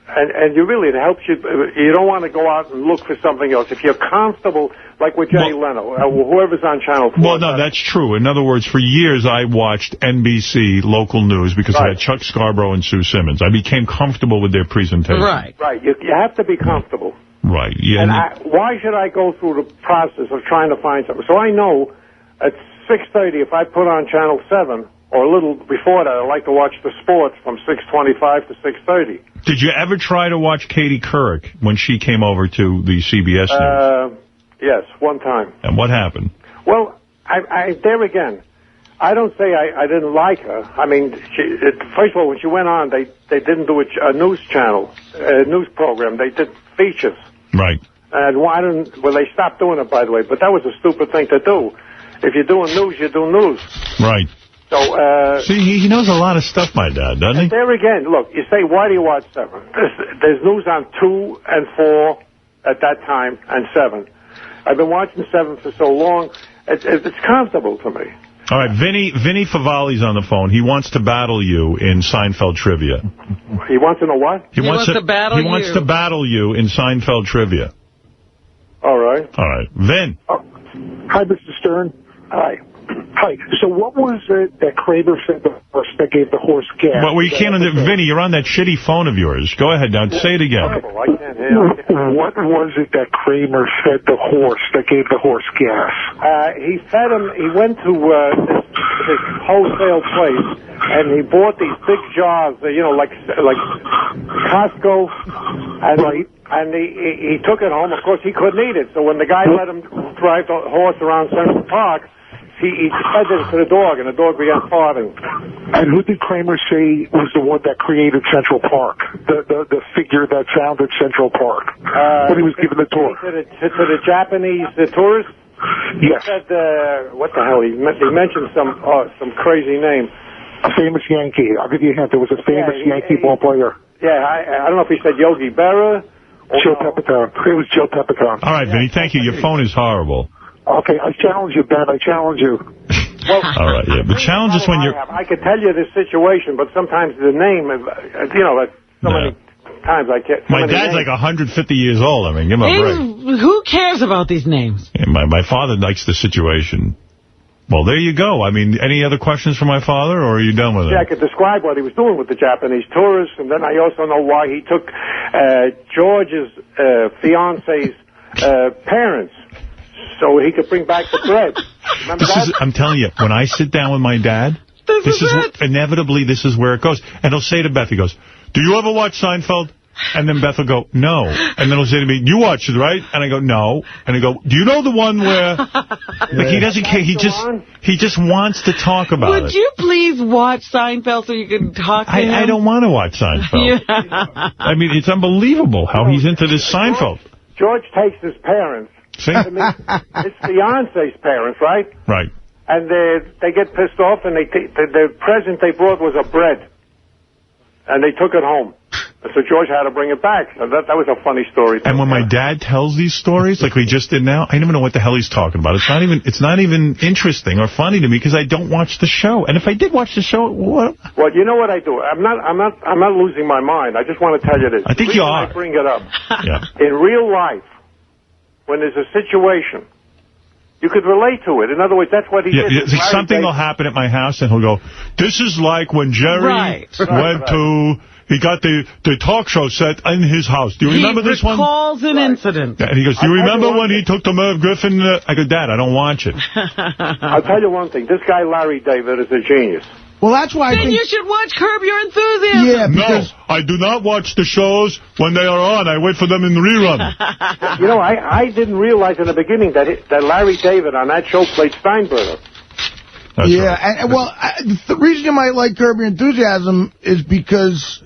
And you really, it helps you. You don't want to go out and look for something else. If you're comfortable, like with Jay Leno, whoever's on Channel 4. Well, no, that's true. In other words, for years I watched NBC local news because I had Chuck Scarborough and Sue Simmons. I became comfortable with their presentation. Right. Right. You have to be comfortable. Right. Yeah. And why should I go through the process of trying to find something? So I know at 6:30, if I put on Channel 7, or a little before that, I like to watch the sports from 6:25 to 6:30. Did you ever try to watch Katie Couric when she came over to the CBS News? Yes, one time. And what happened? Well, there again, I don't say I didn't like her. I mean, first of all, when she went on, they didn't do a news channel, a news program. They did features. Right. And they stopped doing it, by the way, but that was a stupid thing to do. If you're doing news, you do news. Right. So, see, he knows a lot of stuff, my dad, doesn't he? There again, look, you say, why do you watch 7? There's news on 2 and 4 at that time, and 7. I've been watching 7 for so long, it's comfortable to me. All right, Vinny Favali's on the phone. He wants to battle you in Seinfeld trivia. He wants to know what? He wants to battle you. He wants to battle you in Seinfeld trivia. All right. All right. Vin. Hi, Mr. Stern. Hi. Hi. So what was it that Kramer said the horse that gave the horse gas? Well, you can't... Vinny, you're on that shitty phone of yours. Go ahead now. Say it again. I can't hear. What was it that Kramer fed the horse that gave the horse gas? He fed him... He went to this wholesale place, and he bought these big jars, like Costco, and he took it home. Of course, he couldn't eat it. So when the guy let him drive the horse around Central Park, he said this to the dog, and the dog began farting. And who did Kramer say was the one that created Central Park? The figure that founded Central Park when he was given the tour? To the Japanese tourists? Yes. He said, what the hell? He mentioned some crazy name. A famous Yankee. I'll give you a hint. There was a famous Yankee ball player. Yeah, I don't know if he said Yogi Berra. Joe Pepitone. It was Joe Pepitone. All right, Vinny, thank you. Your phone is horrible. Okay, I challenge you, Ben. I challenge you. Well, all right, yeah, but challenge us when you're... I could tell you this situation, but sometimes the name, so many times I can't... My dad's like 150 years old. I mean, give him a break. Who cares about these names? Yeah, my father likes the situation. Well, there you go. I mean, any other questions for my father, or are you done with it? Yeah, I could describe what he was doing with the Japanese tourists, and then I also know why he took George's fiance's parents, so he could bring back the bread. Remember that? I'm telling you, when I sit down with my dad, this is inevitably this is where it goes. And he'll say to Beth, he goes, "Do you ever watch Seinfeld?" And then Beth will go, "No." And then he'll say to me, "You watch it, right?" And I go, "No." And I go, "Do you know the one where..." Like, he doesn't care. He just wants to talk about it. Would you please watch Seinfeld so you can talk to him? I don't want to watch Seinfeld. Yeah. I mean, it's unbelievable how he's into this Seinfeld. George takes his parents. See? His fiance's parents, right? Right. And they get pissed off, and the present they brought was a bread. And they took it home. So George had to bring it back. So that was a funny story. And when my dad tells these stories, like we just did now, I don't even know what the hell he's talking about. It's not even interesting or funny to me because I don't watch the show. And if I did watch the show, what? Well, you know what I do? I'm not losing my mind. I just want to tell you this. I think you are. I bring it up. Yeah. In real life, when there's a situation, you could relate to it. In other words, that's what he did. Yeah, something will happen at my house, and he'll go, "This is like when Jerry went to... He got the talk show set in his house. Do you remember this one?" He recalls an incident. And he goes, "Do you remember when he took the Merv Griffin?" I go, "Dad, I don't watch it." I'll tell you one thing. This guy, Larry David, is a genius. Well, that's why I think... Then you should watch Curb Your Enthusiasm. Yeah, because... No, I do not watch the shows when they are on. I wait for them in the rerun. You know, I didn't realize in the beginning that Larry David on that show played Steinbrenner. That's right. And the reason you might like Curb Your Enthusiasm is because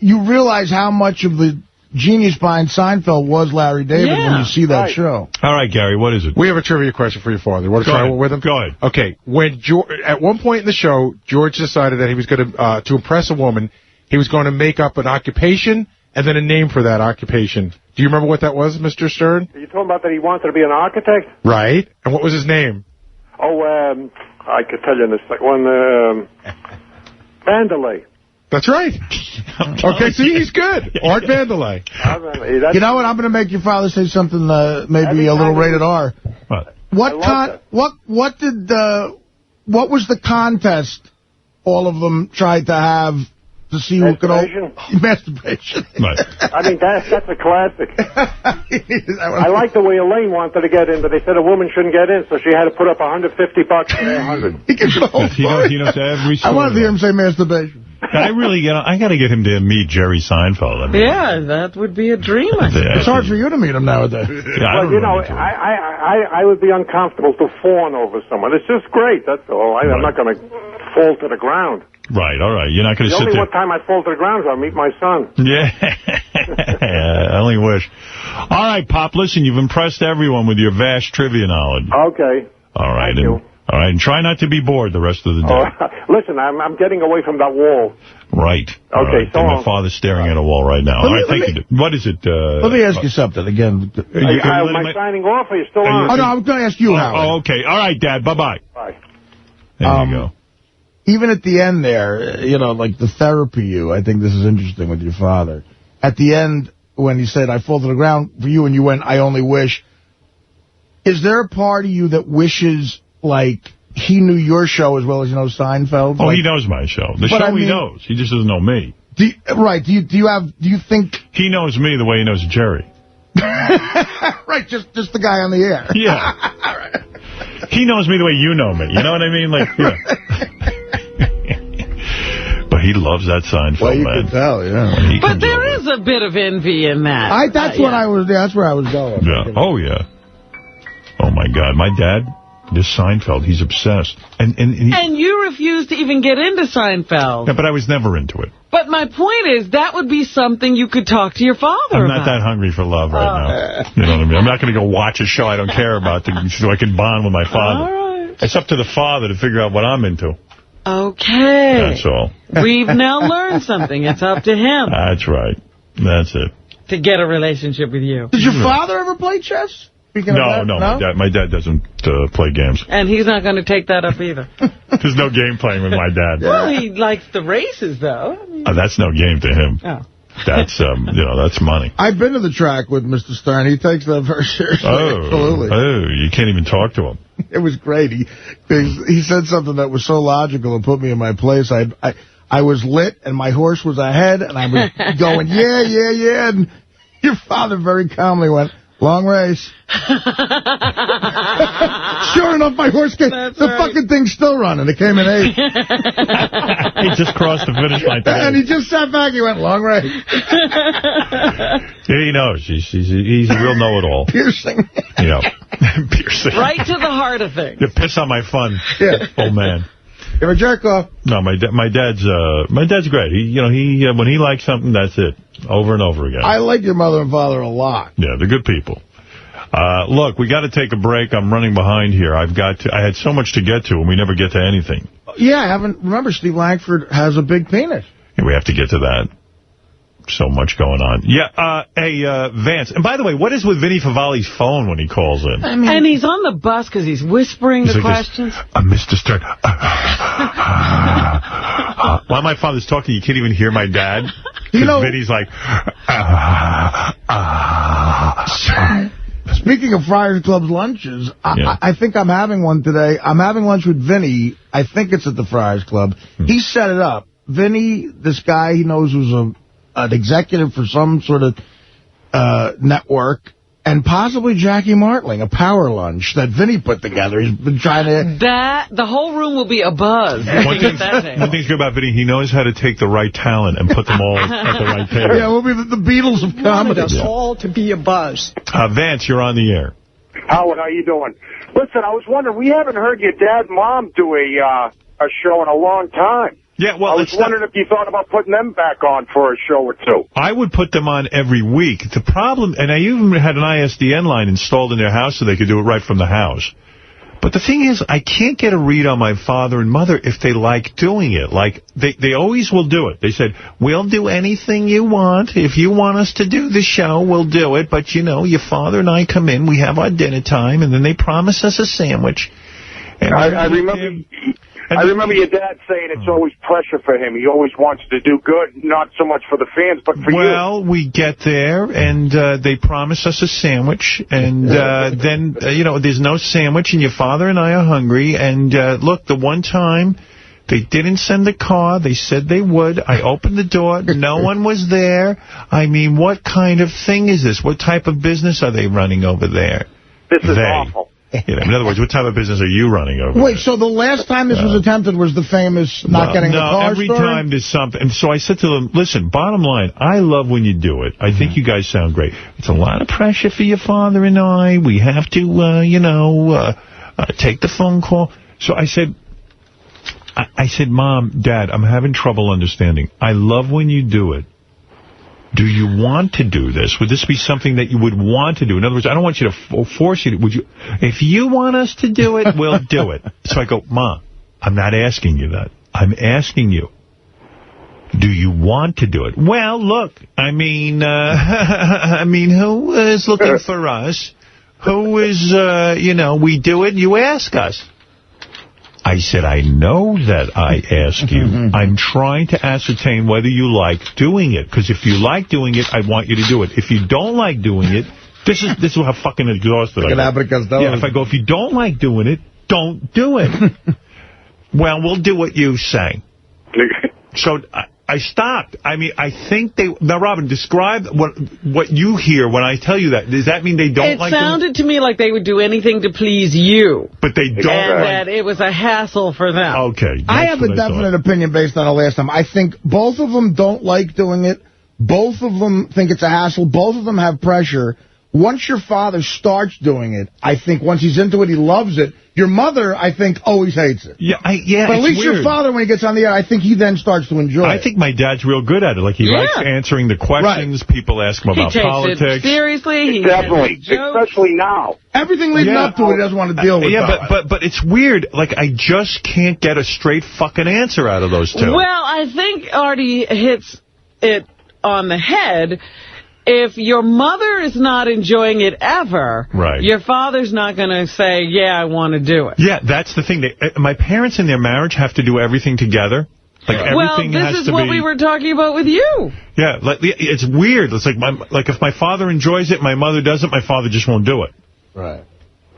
you realize how much of the genius behind Seinfeld was Larry David when you see that show. All right, Gary, what is it? We have a trivia question for your father. Want to try one with him? Go ahead. Okay. When at one point in the show, George decided that he was going to impress a woman, he was going to make up an occupation and then a name for that occupation. Do you remember what that was, Mr. Stern? Are you talking about that he wanted to be an architect? Right. And what was his name? Oh, I could tell you in this one. Vanderlei. That's right. Okay, see, he's good. Art Vanderlei. You know what? I'm going to make your father say something maybe a little rated R. What was the contest all of them tried to have to see who could... Masturbation. Right. I mean, that's a classic. I like the way Elaine wanted to get in, but they said a woman shouldn't get in, so she had to put up $150 for 100. He knows every story. I wanted to hear him say masturbation. I got to get him to meet Jerry Seinfeld. I mean, yeah, that would be a dream. It's hard for you to meet him nowadays. Well, you know, I would be uncomfortable to fawn over someone. It's just great, that's all. I'm not going to fall to the ground. Right, all right. You're not going to sit there. The only one time I fall to the ground is I'll meet my son. Yeah. I only wish. All right, Pop, listen, you've impressed everyone with your vast trivia knowledge. Okay. All right. Thank you. All right, and try not to be bored the rest of the day. Listen, I'm getting away from that wall. Right. Okay, so my father's staring at a wall right now. All right, thank you. What is it? Let me ask you something again. Am I signing off, or are you still on? Oh, no, I'm going to ask you, Howard. Oh, okay. All right, Dad. Bye-bye. Bye. There you go. Even at the end there, you know, like the therapy I think this is interesting with your father. At the end, when he said, "I fall to the ground for you," and you went, "I only wish," is there a part of you that wishes, like, he knew your show as well as, you know, Seinfeld? Oh, he knows my show. The show he knows. He just doesn't know me. Do you think... He knows me the way he knows Jerry. Right, just the guy on the air. Yeah. All right. He knows me the way you know me. You know what I mean? Like, yeah. But he loves that Seinfeld, you can tell, yeah. But there is a bit of envy in that. That's where I was going. Yeah. Oh, yeah. Oh, my God. My dad, This Seinfeld, he's obsessed. And you refused to even get into Seinfeld. Yeah, but I was never into it. But my point is, that would be something you could talk to your father I'm about. not that hungry for love right now. You know what I mean? I'm not going to go watch a show I don't care about so I can bond with my father. All right. It's up to the father to figure out what I'm into. Okay. That's all. We've now learned something. It's up to him. That's right. That's it. To get a relationship with you. Did your father ever play chess? No. My dad doesn't play games. And he's not going to take that up either. There's no game playing with my dad. Well, he likes the races, though. That's no game to him. Oh. That's, that's money. I've been to the track with Mr. Stern. He takes that very seriously. Absolutely. Oh, you can't even talk to him. It was great. He said something that was so logical and put me in my place. I was lit, and my horse was ahead, and I was going, yeah. And your father very calmly went, long race. Sure enough, my horse came. Fucking thing's still running. It came in 8th. He just crossed the finish line. And he just sat back. He went, long race. Yeah, he knows. He's a real know-it-all. Piercing. Piercing. Right to the heart of things. You piss on my fun, old man. You're a jerk off. No, my dad's great. He when he likes something, that's it, over and over again. I like your mother and father a lot. Yeah, they're good people. Look, we got to take a break. I'm running behind here. I had so much to get to, and we never get to anything. Yeah, remember, Steve Langford has a big penis. Yeah, we have to get to that. So much going on. Yeah, hey, Vance. And by the way, what is with Vinny Favali's phone when he calls in? And he's on the bus because he's whispering the questions. Mr. Stern. While my father's talking, you can't even hear my dad. Vinny's like... Speaking of Friars Club's lunches, I think I'm having one today. I'm having lunch with Vinny. I think it's at the Friars Club. He set it up. Vinny, this guy he knows who's an executive for some sort of network, and possibly Jackie Martling, a power lunch that Vinny put together. He's been trying to... The whole room will be abuzz. One thing's good about Vinny, he knows how to take the right talent and put them all at the right table. Yeah, we'll be the Beatles of comedy. Us all to be a buzz. Vance, you're on the air. Howard, how you doing? Listen, I was wondering, we haven't heard your dad and mom do a show in a long time. Yeah, well, I was wondering if you thought about putting them back on for a show or two. I would put them on every week. The problem, and I even had an ISDN line installed in their house so they could do it right from the house. But the thing is, I can't get a read on my father and mother if they like doing it. Like, they always will do it. They said, we'll do anything you want. If you want us to do the show, we'll do it. But, your father and I come in, we have our dinner time, and then they promise us a sandwich. And I remember your dad saying it's always pressure for him. He always wants to do good, not so much for the fans, but for you. Well, we get there, and they promise us a sandwich, and then, there's no sandwich, and your father and I are hungry. And, look, the one time they didn't send a car, they said they would. I opened the door. No one was there. I mean, what kind of thing is this? What type of business are they running over there? This is awful. In other words, what type of business are you running over Wait, so the last time this was attempted was the famous not getting the car every story? time there's something. And so I said to them, listen, bottom line, I love when you do it. I think you guys sound great. It's a lot of pressure for your father and I. We have to, take the phone call. So I said, Mom, Dad, I'm having trouble understanding. I love when you do it. Do you want to do this? Would this be something that you would want to do? In other words, I don't want you to force you to. Would you? If you want us to do it, we'll do it. So I go, Mom, I'm not asking you that. I'm asking you, do you want to do it? Well, look, I mean, who is looking for us? Who is, we do it, you ask us. I said, I know that I ask you. I'm trying to ascertain whether you like doing it. Because if you like doing it, I want you to do it. If you don't like doing it, this is how fucking exhausted I am. Yeah, if I go, if you don't like doing it, don't do it. Well, we'll do what you say. So I stopped. I mean, I think they... Now, Robin, describe what you hear when I tell you that. Does that mean they don't like... It sounded to me like they would do anything to please you. But they don't. And that it was a hassle for them. Okay. I have a definite opinion based on the last time. I think both of them don't like doing it. Both of them think it's a hassle. Both of them have pressure. once your father starts doing it, I think once he's into it, he loves it. Your mother, I think, always hates it. Yeah, but at least weird. your father, when he gets on the air, I think he then starts to enjoy it. I think my dad's real good at it. Like, he likes answering the questions. Right. People ask him about politics. He takes it seriously. He definitely, especially now. Everything leading up to it, he doesn't want to deal with. Yeah, but it's weird. Like, I just can't get a straight fucking answer out of those two. Well, I think Artie hits it on the head. If your mother is not enjoying it ever, your father's not going to say, yeah, I want to do it. Yeah, that's the thing. My parents in their marriage have to do everything together. Like, everything this is what we were talking about with you. Yeah, it's weird. It's like if my father enjoys it, my mother doesn't, my father just won't do it. Right.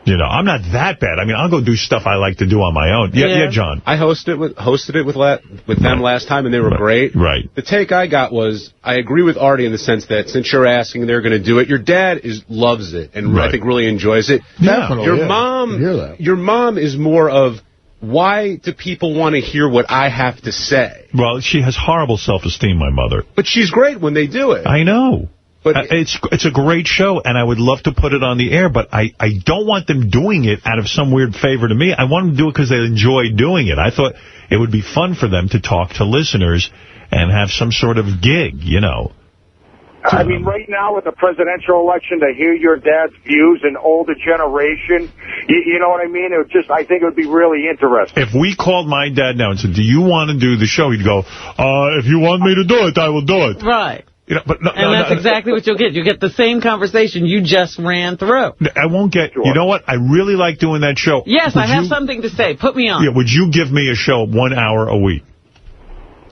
You know, I'm not that bad. I mean, I'll go do stuff I like to do on my own. Yeah, John. I hosted it with them last time, and they were great. Right. The take I got was, I agree with Artie in the sense that since you're asking, they're going to do it. Your dad loves it, and I think really enjoys it. Definitely. Your mom is more of, why do people want to hear what I have to say? Well, she has horrible self-esteem, my mother. But she's great when they do it. I know. But it's a great show, and I would love to put it on the air, but I don't want them doing it out of some weird favor to me. I want them to do it because they enjoy doing it. I thought it would be fun for them to talk to listeners and have some sort of gig, you know. I mean, right now with the presidential election, to hear your dad's views, an older generation, you know what I mean? I think it would be really interesting. If we called my dad now and said, do you want to do the show? He'd go, if you want me to do it, I will do it. Right. You know, that's exactly what you'll get. You get the same conversation you just ran through. I won't get... You know what? I really like doing that show. Yes, I have something to say. Put me on. Yeah, would you give me a show 1 hour a week?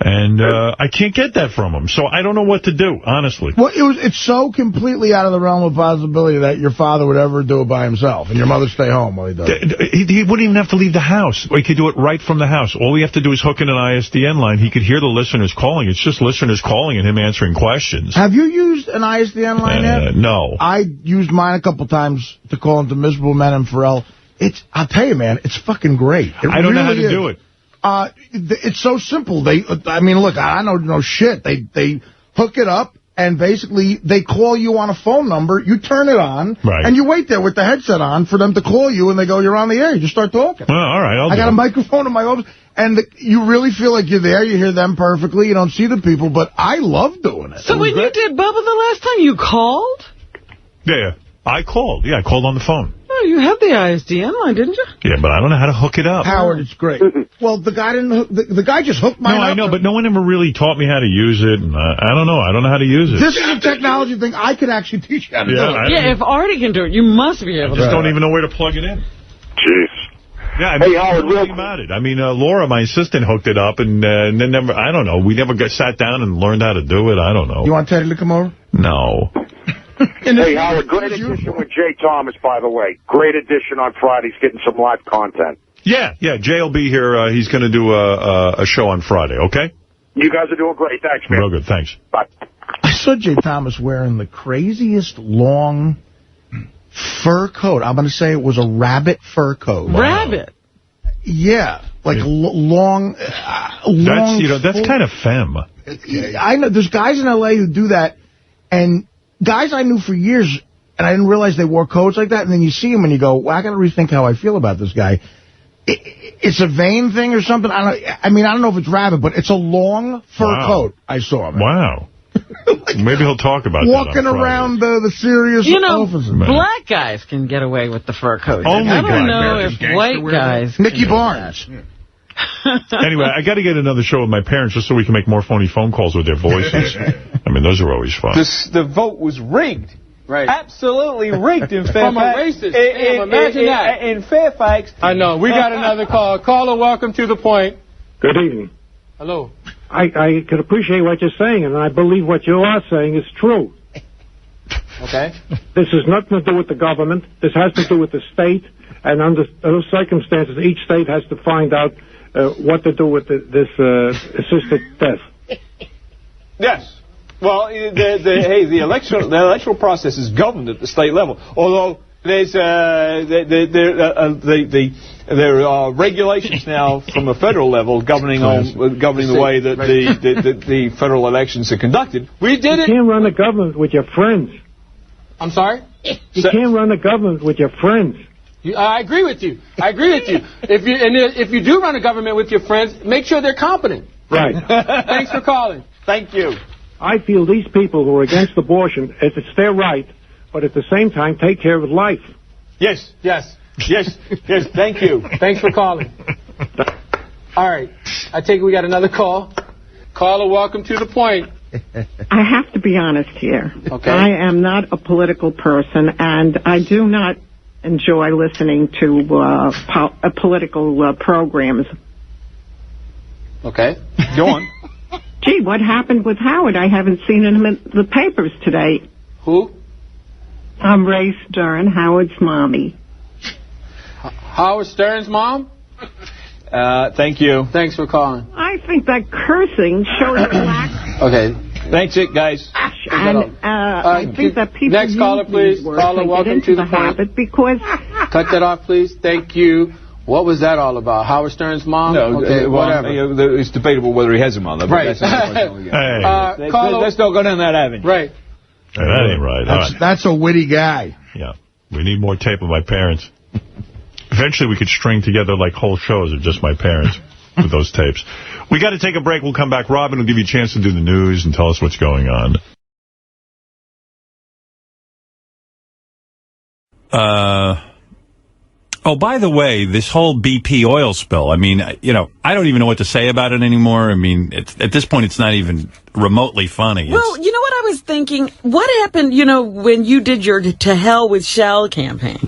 And I can't get that from him, so I don't know what to do, honestly. Well, it's so completely out of the realm of possibility that your father would ever do it by himself, and your mother stay home while he does it. He wouldn't even have to leave the house. He could do it right from the house. All we have to do is hook in an ISDN line. He could hear the listeners calling. It's just listeners calling and him answering questions. Have you used an ISDN line yet? No. I used mine a couple times to call into Miserable Men and Pharrell. I'll tell you, man, it's fucking great. I don't know how to do it. It's so simple. I mean, look, I know no shit. They hook it up, and basically they call you on a phone number. You turn it on, and you wait there with the headset on for them to call you, and they go, you're on the air. You just start talking. Well, all right, I got a microphone in my office, and you really feel like you're there. You hear them perfectly. You don't see the people, but I love doing it. So when you did Bubba the last time, you called? Yeah, I called. Yeah, I called on the phone. Oh, you have the ISDN line, didn't you? Yeah, but I don't know how to hook it up. Howard, it's great. Well, the guy didn't. The guy just hooked mine up. No, I know, but no one ever really taught me how to use it, and I don't know. I don't know how to use it. This is a technology thing I could actually teach you how to do it. Yeah, if Artie can do it, you must be able to. I just don't even know where to plug it in. Jeez. Yeah, I mean, Howard, really about it. I mean, Laura, my assistant, hooked it up, and then never. I don't know. We never sat down and learned how to do it. I don't know. You want Teddy to come over? No. Hey, Howard, great addition with Jay Thomas, by the way. Great addition on Fridays, getting some live content. Yeah, Jay will be here. He's going to do a show on Friday, okay? You guys are doing great. Thanks, man. Real good, thanks. Bye. I saw Jay Thomas wearing the craziest long fur coat. I'm going to say it was a rabbit fur coat. Wow. Rabbit? Yeah, like long. That's kind of femme. I know. There's guys in L.A. who do that, and guys I knew for years, and I didn't realize they wore coats like that, and then you see them and you go, well, I got to rethink how I feel about this guy. It's a vein thing or something. I don't know if it's rabbit, but it's a long fur coat I saw him. Wow. Maybe he'll talk about walking around the serious offices. Black guys can get away with the fur coat. Only I don't know if white guys. Nicky Barnes. Anyway, I got to get another show with my parents just so we can make more phony phone calls with their voices. I mean, those are always fun. The vote was rigged. Right. Absolutely rigged in Fairfax. From a racist. Imagine that. In Fairfax. I know. We got another call. Caller, welcome to The Point. Good evening. Hello. I can appreciate what you're saying, and I believe what you are saying is true. Okay. This has nothing to do with the government. This has to do with the state, and under those circumstances, each state has to find out what to do with this assisted death. Yes. Well, the electoral process is governed at the state level. Although there are regulations now from a federal level governing the way that the federal elections are conducted. We did it. You can't run a government with your friends. I'm sorry? You can't run a government with your friends. I agree with you. If you do run a government with your friends, make sure they're competent. Right. Thanks for calling. Thank you. I feel these people who are against abortion, it's their right, but at the same time, take care of life. Yes. Thank you. Thanks for calling. All right. I take it we got another call. Caller, welcome to the point. I have to be honest here. Okay. I am not a political person, and I do not enjoy listening to political programs. Okay. Go on. Gee, what happened with Howard? I haven't seen him in the papers today. Who? I'm Ray Stern, Howard's mommy. Howard Stern's mom? Thank you. Thanks for calling. I think that cursing shows a lack. Okay. Thanks, guys. And I think that people next caller, please. Caller, welcome to the habit because. Cut that off, please. Thank you. What was that all about? Howard Stern's mom? No, okay, whatever. It's debatable whether he has a mom. Right. Let's not go down that avenue. Right. That ain't right. That's a witty guy. Yeah. We need more tape of my parents. Eventually we could string together like whole shows of just my parents with those tapes. We got to take a break. We'll come back. Robin will give you a chance to do the news and tell us what's going on. Oh, by the way, this whole BP oil spill, I mean, you know, I don't even know what to say about it anymore. I mean, at this point, it's not even remotely funny. Well, you know what I was thinking? What happened, you know, when you did your To Hell with Shell campaign?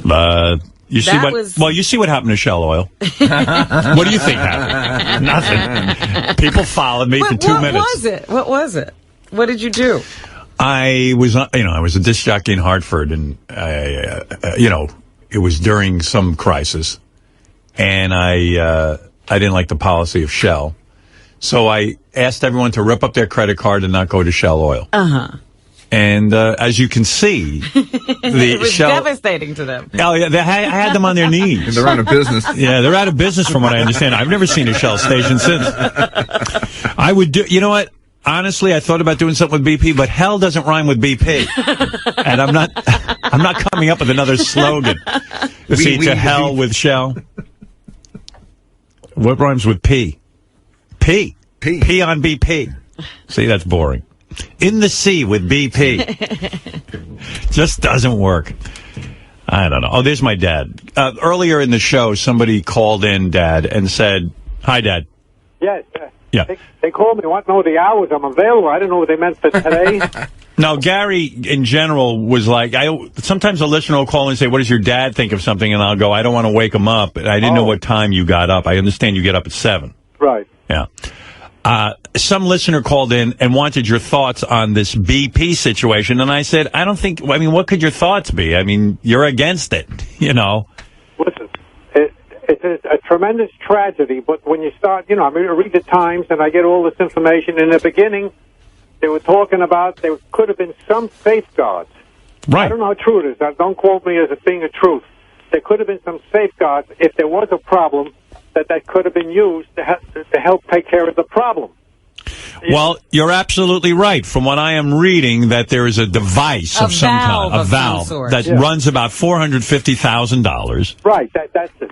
You see what happened to Shell Oil. What do you think happened? Nothing. People followed me for 2 minutes. What was it? What did you do? I was a disc jockey in Hartford, and it was during some crisis, and I didn't like the policy of Shell, so I asked everyone to rip up their credit card and not go to Shell Oil. And as you can see, it was Shell, devastating to them. Oh yeah, I had them on their knees. And they're out of business. Yeah, they're out of business from what I understand. I've never seen a Shell station since. I would do. You know what? Honestly, I thought about doing something with BP, but hell doesn't rhyme with BP. And I'm not coming up with another slogan. See, to hell with Shell. What rhymes with P? P. P on BP. See, that's boring. In the sea with BP. Just doesn't work. I don't know. Oh, there's my dad. Earlier in the show, somebody called in, Dad, and said, "Hi, Dad." Yes. Yeah. They called me. They want to know the hours I'm available. I didn't know what they meant for today. No, Gary, in general, was like, sometimes a listener will call and say, what does your dad think of something? And I'll go, I don't want to wake him up. I didn't know what time you got up. I understand you get up at 7. Right. Yeah. Some listener called in and wanted your thoughts on this BP situation. And I said, what could your thoughts be? I mean, you're against it, you know. Listen, it's a tremendous tragedy, but when you start, I read the Times and I get all this information. In the beginning, they were talking about there could have been some safeguards. Right. I don't know how true it is. Don't quote me as it being a truth. There could have been some safeguards if there was a problem that could have been used to help take care of the problem. Well, you're absolutely right. From what I am reading, that there is a device of some kind, a valve that runs about $450,000. Right, that's it.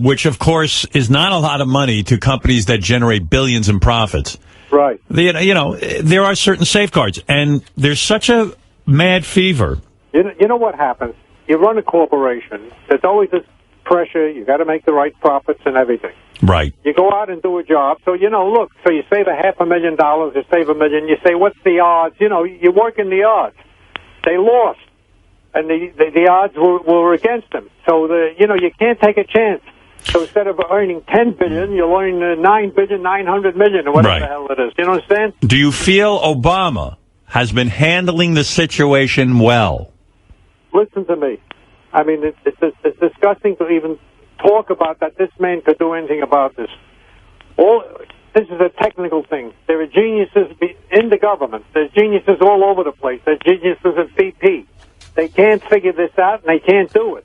Which, of course, is not a lot of money to companies that generate billions in profits. Right. There are certain safeguards, and there's such a mad fever. You know what happens? You run a corporation. There's always this pressure. You got to make the right profits and everything. Right. You go out and do a job. So, look, so you save $500,000, you save $1 million. You say, what's the odds? You work in the odds. They lost. And the odds were against them. So, you can't take a chance. So instead of earning $10 billion, you'll earn $9 billion, $900 million, or whatever the hell it is. You understand? Do you feel Obama has been handling the situation well? Listen to me. I mean, it's disgusting to even talk about that this man could do anything about this. This is a technical thing. There are geniuses in the government. There's geniuses all over the place. There's geniuses at BP. They can't figure this out, and they can't do it.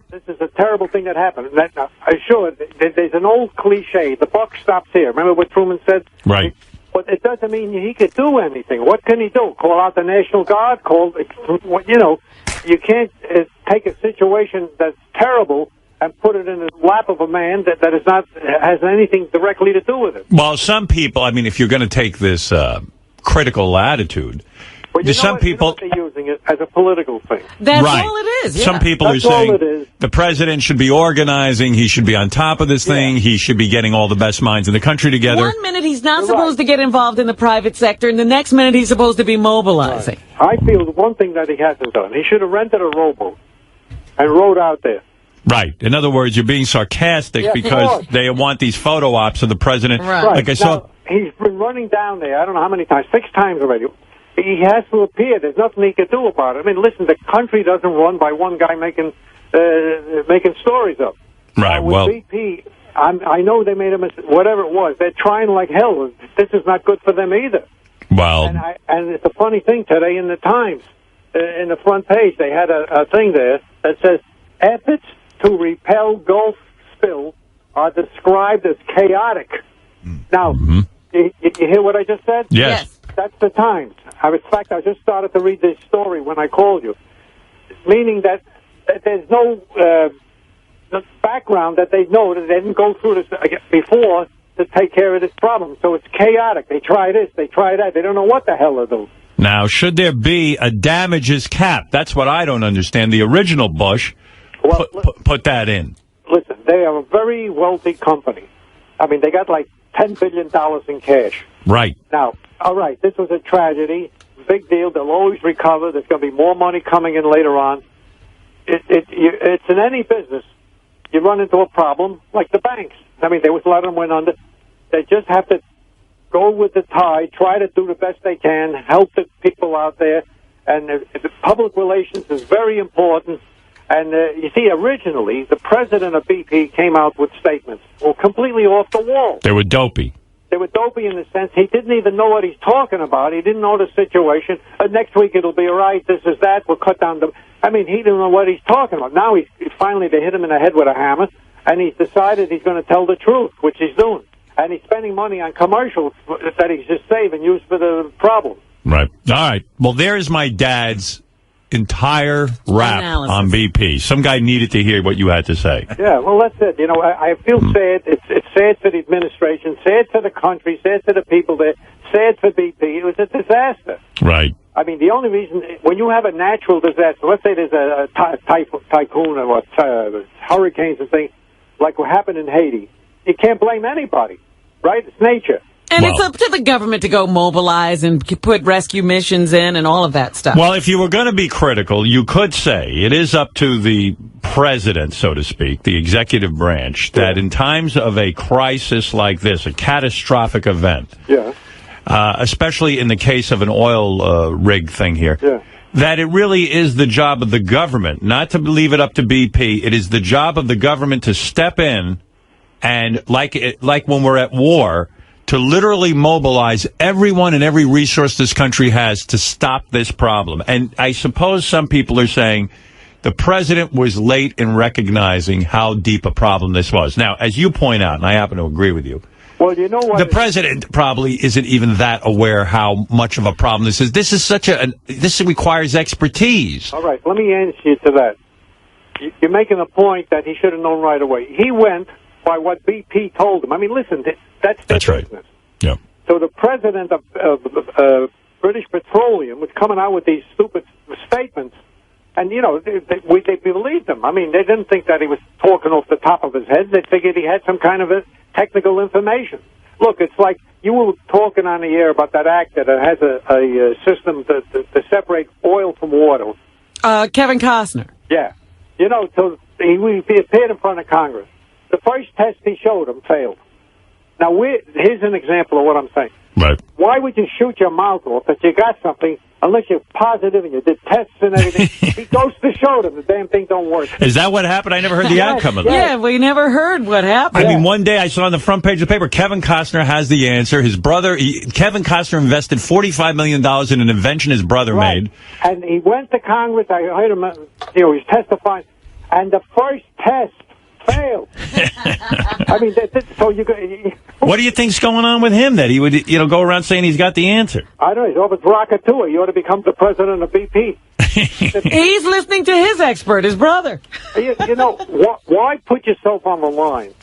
This is a terrible thing that happened. I'm sure there's an old cliche. The buck stops here. Remember what Truman said? Right. But it doesn't mean he could do anything. What can he do? Call out the National Guard? You can't take a situation that's terrible and put it in the lap of a man that is not has anything directly to do with it. Well, some people, I mean, if you're going to take this critical attitude, some people they're using it as a political thing. That's right. all it is. Yeah. Some people That's are saying all it is. the president should be organizing. He should be on top of this thing. He should be getting all the best minds in the country together. 1 minute he's not supposed to get involved in the private sector, and the next minute he's supposed to be mobilizing. I feel the one thing that he hasn't done, he should have rented a rowboat and rowed out there. Right. In other words, you're being sarcastic Yes, because of course. they want these photo ops of the president. Right. Like I saw. Now, he's been running down there, I don't know how many times, 6 times already. He has to appear. There's nothing he can do about it. I mean, listen, the country doesn't run by one guy making stories up. Right, With well. BP, I know they made a mistake, whatever it was. They're trying like hell. This is not good for them either. Well. And it's a funny thing today in the Times, in the front page, they had a thing there that says, efforts to repel Gulf spill are described as chaotic. Now, you hear what I just said? Yes. That's the Times. In fact, I just started to read this story when I called you, meaning that there's no background that they know that they didn't go through this before to take care of this problem. So it's chaotic. They try this, they try that. They don't know what the hell to do. Now, should there be a damages cap? That's what I don't understand. The original Bush put that in. Listen, they are a very wealthy company. I mean, they got like $10 billion in cash. Right. Now, all right, this was a tragedy. Big deal. They'll always recover. There's going to be more money coming in later on. It's in any business. You run into a problem like the banks. I mean, there was a lot of them went under. They just have to go with the tide, try to do the best they can, help the people out there. And the public relations is very important. And you see, originally, the president of BP came out with statements completely off the wall. They were dopey. They were dopey in the sense he didn't even know what he's talking about. He didn't know the situation. Next week it'll be all right. This is that. We'll cut down the... I mean, he didn't know what he's talking about. Now finally they hit him in the head with a hammer, and he's decided he's going to tell the truth, which he's doing. And he's spending money on commercials that he's just saving, used for the problem. Right. All right. Well, there's my dad's entire rap on BP. Some guy needed to hear what you had to say. Yeah, well, that's it. You know, I feel sad. It's sad for the administration, sad for the country, sad for the people there, sad for BP. It was a disaster. Right. I mean, the only reason, when you have a natural disaster, let's say there's a typhoon or hurricanes and things, like what happened in Haiti, you can't blame anybody, right? It's nature. And it's up to the government to go mobilize and put rescue missions in and all of that stuff. Well, if you were going to be critical, you could say it is up to the president, so to speak, the executive branch, that in times of a crisis like this, a catastrophic event, especially in the case of an oil rig thing here, that it really is the job of the government, not to leave it up to BP. It is the job of the government to step in and, like when we're at war, to literally mobilize everyone and every resource this country has to stop this problem. And I suppose some people are saying the president was late in recognizing how deep a problem this was. Now, as you point out, and I happen to agree with you, well, you know what? The president probably isn't even that aware how much of a problem this is. This is this requires expertise. All right, let me answer you to that. You're making a point that he should have known right away. He went by what BP told him. I mean, listen, that's their business. Yeah. So the president of British Petroleum was coming out with these stupid statements, and, you know, they believed him. I mean, they didn't think that he was talking off the top of his head. They figured he had some kind of technical information. Look, it's like you were talking on the air about that act that has a system to separate oil from water. Kevin Costner. Yeah. You know, so he appeared in front of Congress. The first test he showed him failed. Now, here's an example of what I'm saying. Right. Why would you shoot your mouth off that you got something unless you're positive and you did tests and everything? He goes to show them the damn thing don't work. Is that what happened? I never heard the outcome of that. Yeah, we never heard what happened. I mean, one day I saw on the front page of the paper, Kevin Costner has the answer. His brother, Kevin Costner invested $45 million in an invention his brother made. And he went to Congress. I heard him, he was testifying. And the first test failed. I mean, so you go. What do you think's going on with him that he would, go around saying he's got the answer? I don't know. He's over Rocketua. He ought to become the president of BP. He's listening to his expert, his brother. Why put yourself on the line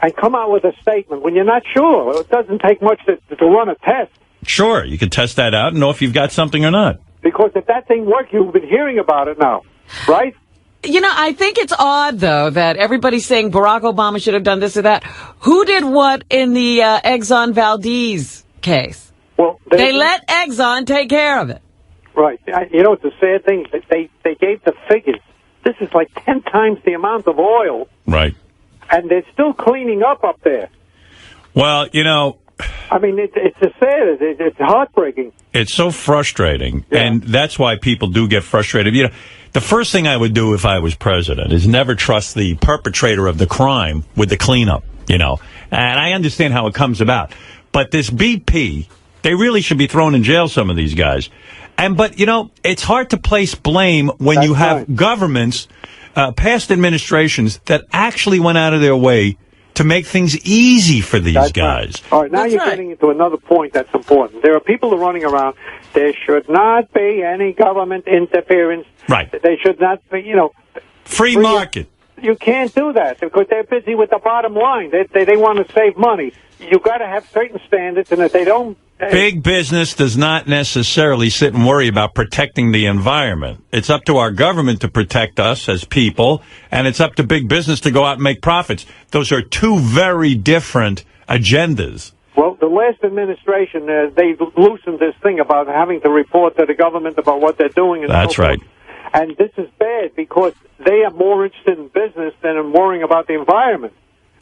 and come out with a statement when you're not sure? It doesn't take much to run a test. Sure, you can test that out and know if you've got something or not. Because if that thing works, you've been hearing about it now, right? I think it's odd, though, that everybody's saying Barack Obama should have done this or that. Who did what in the Exxon Valdez case? Well, they let Exxon take care of it. Right. It's a sad thing. They gave the figures. This is like 10 times the amount of oil. Right. And they're still cleaning up there. Well, I mean, it's a sad. It's heartbreaking. It's so frustrating, and that's why people do get frustrated. The first thing I would do if I was president is never trust the perpetrator of the crime with the cleanup, And I understand how it comes about. But this BP, they really should be thrown in jail, some of these guys. But it's hard to place blame when you have governments, past administrations, that actually went out of their way to make things easy for these guys. All right, now you're getting into another point that's important. There are people running around. There should not be any government interference. Right. They should not be, free market. You can't do that because they're busy with the bottom line. They want to save money. You've got to have certain standards, and if they don't... Big business does not necessarily sit and worry about protecting the environment. It's up to our government to protect us as people, and it's up to big business to go out and make profits. Those are two very different agendas. Well, the last administration, they loosened this thing about having to report to the government about what they're doing. And that's right. And this is bad because they are more interested in business than in worrying about the environment.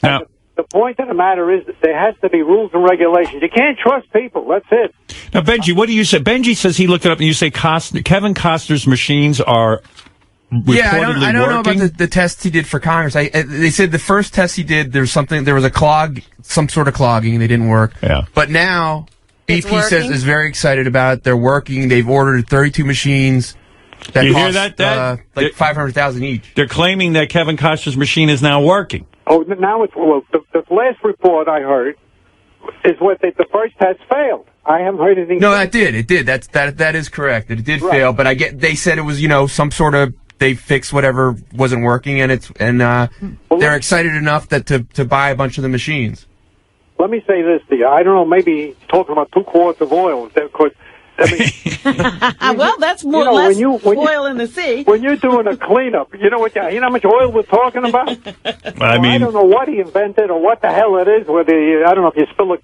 Now, the point of the matter is that there has to be rules and regulations. You can't trust people. That's it. Now, Benji, what do you say? Benji says he looked it up, and you say Kevin Costner's machines are reportedly I don't know working? about the tests he did for Congress. They said the first test he did, there was a clog, some sort of clogging, and they didn't work. Yeah. But now, BP says is very excited about it. They're working. They've ordered 32 machines. That you cost, hear that, Dad? Like $500,000 each. They're claiming that Kevin Costner's machine is now working. Oh, now it's the last report I heard is what the first test failed. I haven't heard anything. No, it did. That is correct. It did fail, but they said it was some sort of they fixed whatever wasn't working, and they're excited enough that to buy a bunch of the machines. Let me say this to you. I don't know. Maybe he's talking about 2 quarts of oil. Well, that's more less oil in the sea. When you're doing a cleanup, you know how much oil we're talking about? I don't know what he invented or what the hell it is. I don't know if you spill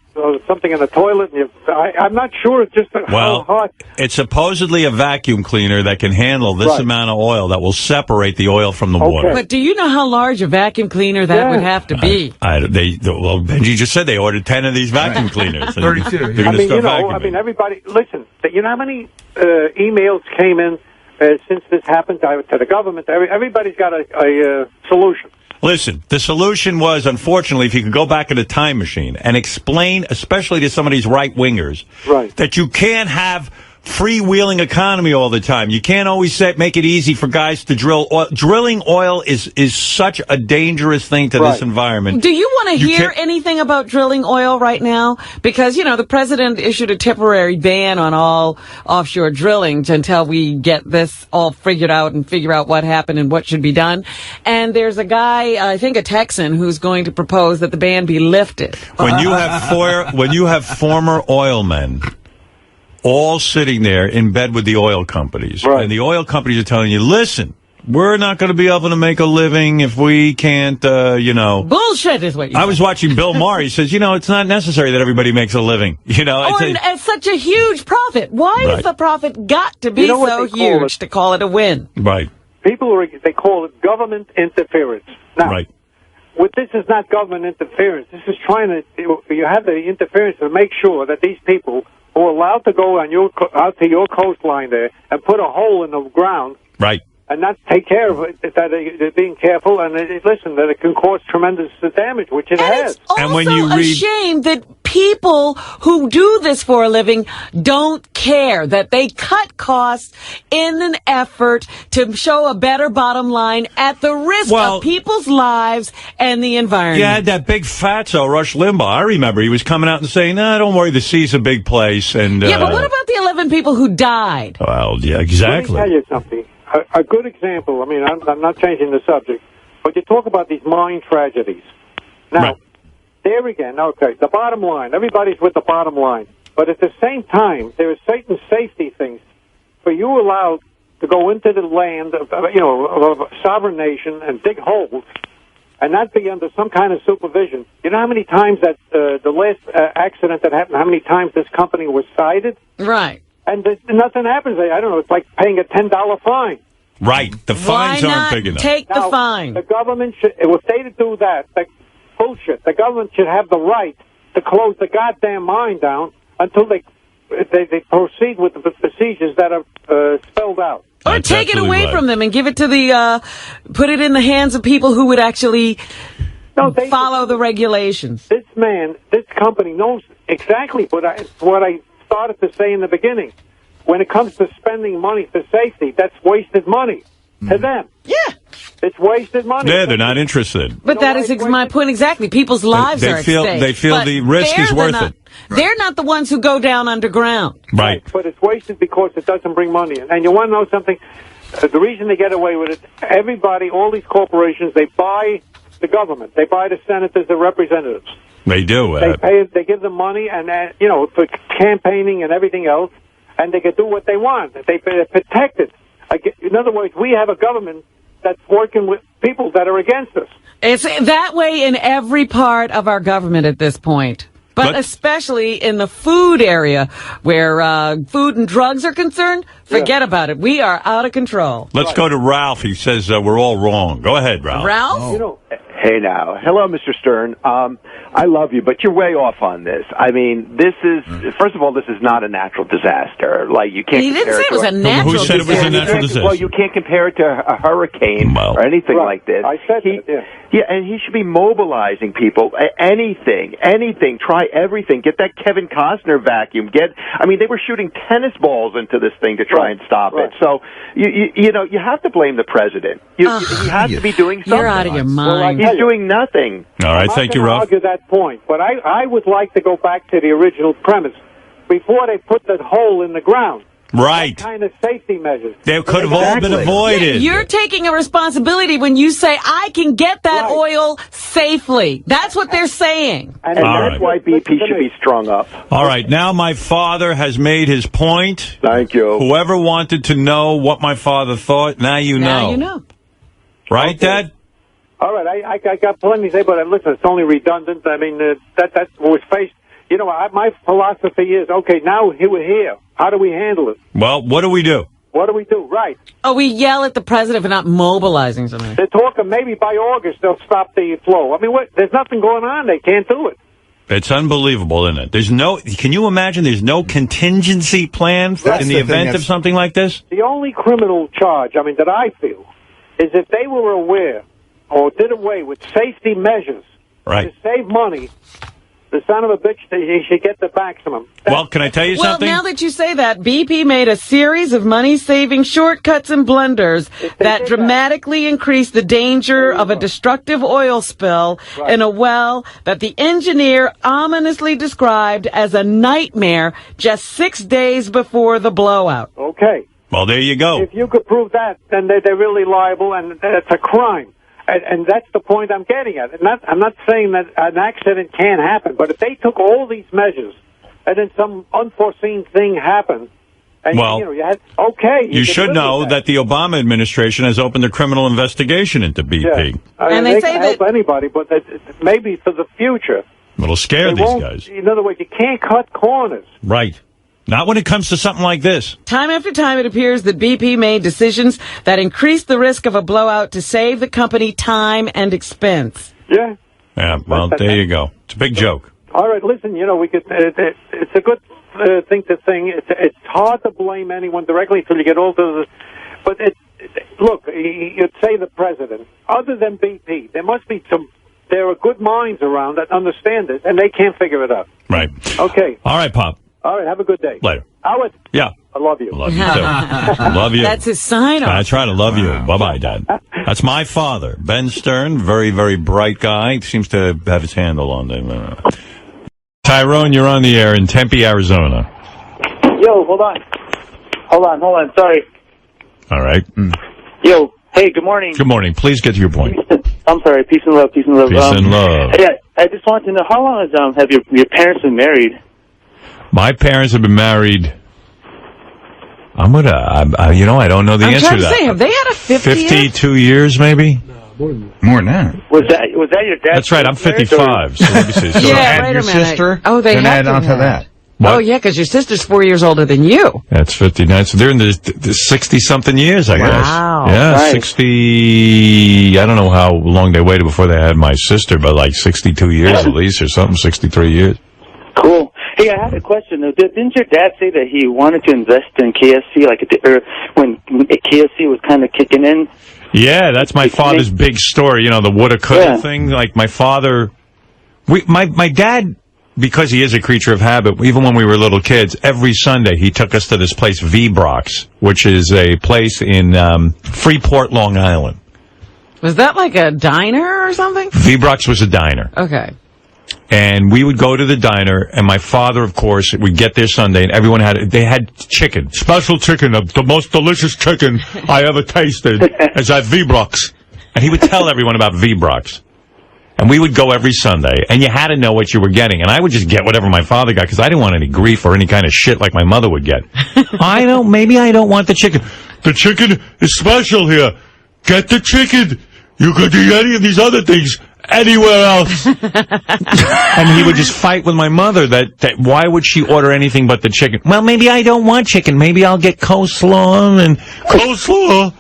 something in the toilet. I'm not sure. It's just how hot. It's supposedly a vacuum cleaner that can handle this amount of oil that will separate the oil from the water. But do you know how large a vacuum cleaner that would have to be? Benji just said they ordered 10 of these vacuum cleaners. 32. They're going to start vacuuming. Everybody, listen. You know how many emails came in since this happened to the government? Everybody's got a solution. Listen, the solution was, unfortunately, if you could go back in a time machine and explain, especially to some of these right-wingers, that you can't have freewheeling economy all the time. You can't always make it easy for guys to drill oil. Drilling oil is such a dangerous thing to this environment. Do you want to hear anything about drilling oil right now? Because, the president issued a temporary ban on all offshore drilling until we get this all figured out and figure out what happened and what should be done. And there's a guy, I think a Texan, who's going to propose that the ban be lifted. When you have former oil men all sitting there in bed with the oil companies. And the oil companies are telling you, listen, we're not going to be able to make a living if we can't, Bullshit is what you I was watching Bill Maher. He says, it's not necessary that everybody makes a living. It's such a huge profit. Why has the profit got to be so huge to call it a win? Right. People, they call it government interference. Now, this is not government interference. This is you have the interference to make sure that these people who are allowed to go out to your coastline there and put a hole in the ground. Right. and not take care of it, that they're being careful, and listen, that it can cause tremendous damage, which it has. It's also a shame that people who do this for a living don't care, that they cut costs in an effort to show a better bottom line at the risk of people's lives and the environment. You had that big fatso, Rush Limbaugh. I remember he was coming out and saying, "No, don't worry, the sea's a big place." And yeah, but what about the 11 people who died? Well, yeah, exactly. Let me tell you something. A good example, I mean, I'm not changing the subject, but you talk about these mine tragedies. Now, there again, okay, the bottom line, everybody's with the bottom line. But at the same time, there are certain safety things. For you allowed to go into the land of a sovereign nation and dig holes and not be under some kind of supervision. You know how many times that the last accident that happened, how many times this company was cited? Right. And nothing happens. I don't know. It's like paying a $10 fine. Right. The fines aren't big enough. Take the fine. The government should, if they do that, bullshit. The government should have the right to close the goddamn mine down until they proceed with the procedures that are spelled out. Or take it away from them and give it to put it in the hands of people who would actually follow the regulations. This company knows exactly what I started to say in the beginning. When it comes to spending money for safety, that's wasted money to them. Yeah. It's wasted money. Yeah, they're not interested. But that is my point exactly. People's lives are at stake. They feel the risk is worth it. They're not the ones who go down underground. Right. But it's wasted because it doesn't bring money in. And you want to know something? The reason they get away with it, everybody, all these corporations, they buy the government. They buy the senators, the representatives. They do. They give them money and for campaigning and everything else, and they can do what they want. They protect it. In other words, we have a government that's working with people that are against us. It's that way in every part of our government at this point. But especially in the food area, where food and drugs are concerned, forget about it. We are out of control. Let's go to Ralph. He says we're all wrong. Go ahead, Ralph. Ralph? Hey now. Hello, Mr. Stern. I love you, but you're way off on this. I mean, this is, first of all, this is not a natural disaster. Like, you can't compare it to... He didn't say it was a natural disaster. Who said it was a natural disaster? Well, you can't compare it to a hurricane or anything like this. I said that, yeah, and he should be mobilizing people. Anything. Try everything. Get that Kevin Costner vacuum. They were shooting tennis balls into this thing to try and stop it. So, you have to blame the president. He has to be doing something. You're out of your mind. He's doing nothing. All right, thank you, I'm Ralph. not going to argue that point, but I would like to go back to the original premise. Before they put that hole in the ground. Right. What kind of safety measures? They could have all been avoided. Yeah, you're taking a responsibility when you say, I can get that oil safely. That's what they're saying. And that's why BP should be strung up. All right, now my father has made his point. Thank you. Whoever wanted to know what my father thought, now you know. Now you know. Right, Dad? All right, I got plenty to say, but listen, it's only redundant. I mean, that was faced. My philosophy is, okay, now we're here. How do we handle it? Well, what do we do? What do we do? Right. Oh, we yell at the president for not mobilizing something. They're talking maybe by August they'll stop the flow. I mean, there's nothing going on. They can't do it. It's unbelievable, isn't it? Can you imagine there's no contingency plan in the event of something like this? The only criminal charge, that I feel, is if they were aware or did away with safety measures to save money, the son of a bitch, he should get the maximum. Well, can I tell you something? Well, now that you say that, BP made a series of money-saving shortcuts and blunders that dramatically increased the danger of a destructive oil spill in a well that the engineer ominously described as a nightmare just 6 days before the blowout. Okay. Well, there you go. If you could prove that, then they're really liable, and it's a crime. And that's the point I'm getting at. I'm not saying that an accident can't happen, but if they took all these measures and then some unforeseen thing happened, and you should know that the Obama administration has opened a criminal investigation into BP. Yeah. And they say that help anybody, but maybe for the future. It'll scare these guys. In other words, you can't cut corners. Right. Not when it comes to something like this. Time after time, it appears that BP made decisions that increased the risk of a blowout to save the company time and expense. Yeah. Yeah, well, there you go. It's a big joke. All right, listen, we could. It's a good thing to sing. It's hard to blame anyone directly until you get all to the. But look, you'd say the president. Other than BP, there must be there are good minds around that understand it, and they can't figure it out. Right. Okay. All right, Pop. All right, have a good day. Later. Howard. Yeah. I love you. Love you, too. Love you. That's his sign-off. I try to love you. Bye-bye, Dad. That's my father, Ben Stern. Very, very bright guy. Seems to have his handle on it. Tyrone, you're on the air in Tempe, Arizona. Yo, hold on. Sorry. All right. Yo, hey, good morning. Good morning. Please get to your point. I'm sorry. Peace and love. Peace and love. Peace and love. Yeah, I just wanted to know, how long have your parents been married? My parents have been married. I don't know the answer to that. Say, have they had a 52 years, maybe? More than that. Was that your dad? That's right. I'm 55. So let me see. So yeah, wait a minute. Sister, oh, they then have add to on to have. that. What? Oh, yeah, because your sister's 4 years older than you. That's 59. So they're in the 60-something years, I guess. Wow. Yeah, nice. 60. I don't know how long they waited before they had my sister, but like 62 years at least or something, 63 years. Cool. Hey, I had a question. Didn't your dad say that he wanted to invest in KFC, when KFC was kind of kicking in? Yeah, that's my father's big story. You know, the woulda, coulda thing. Like my father, my dad, because he is a creature of habit, even when we were little kids, every Sunday he took us to this place, V-Brox, which is a place in Freeport, Long Island. Was that like a diner or something? V-Brox was a diner. Okay. And we would go to the diner, and my father, of course, would get there Sunday, and everyone they had chicken. Special chicken, the most delicious chicken I ever tasted is at V-Brox. And he would tell everyone about V-Brox. And we would go every Sunday, and you had to know what you were getting. And I would just get whatever my father got, because I didn't want any grief or any kind of shit like my mother would get. Maybe I don't want the chicken. The chicken is special here. Get the chicken. You could eat any of these other things anywhere else. And he would just fight with my mother that why would she order anything but the chicken? Well, maybe I don't want chicken. Maybe I'll get coleslaw and coleslaw.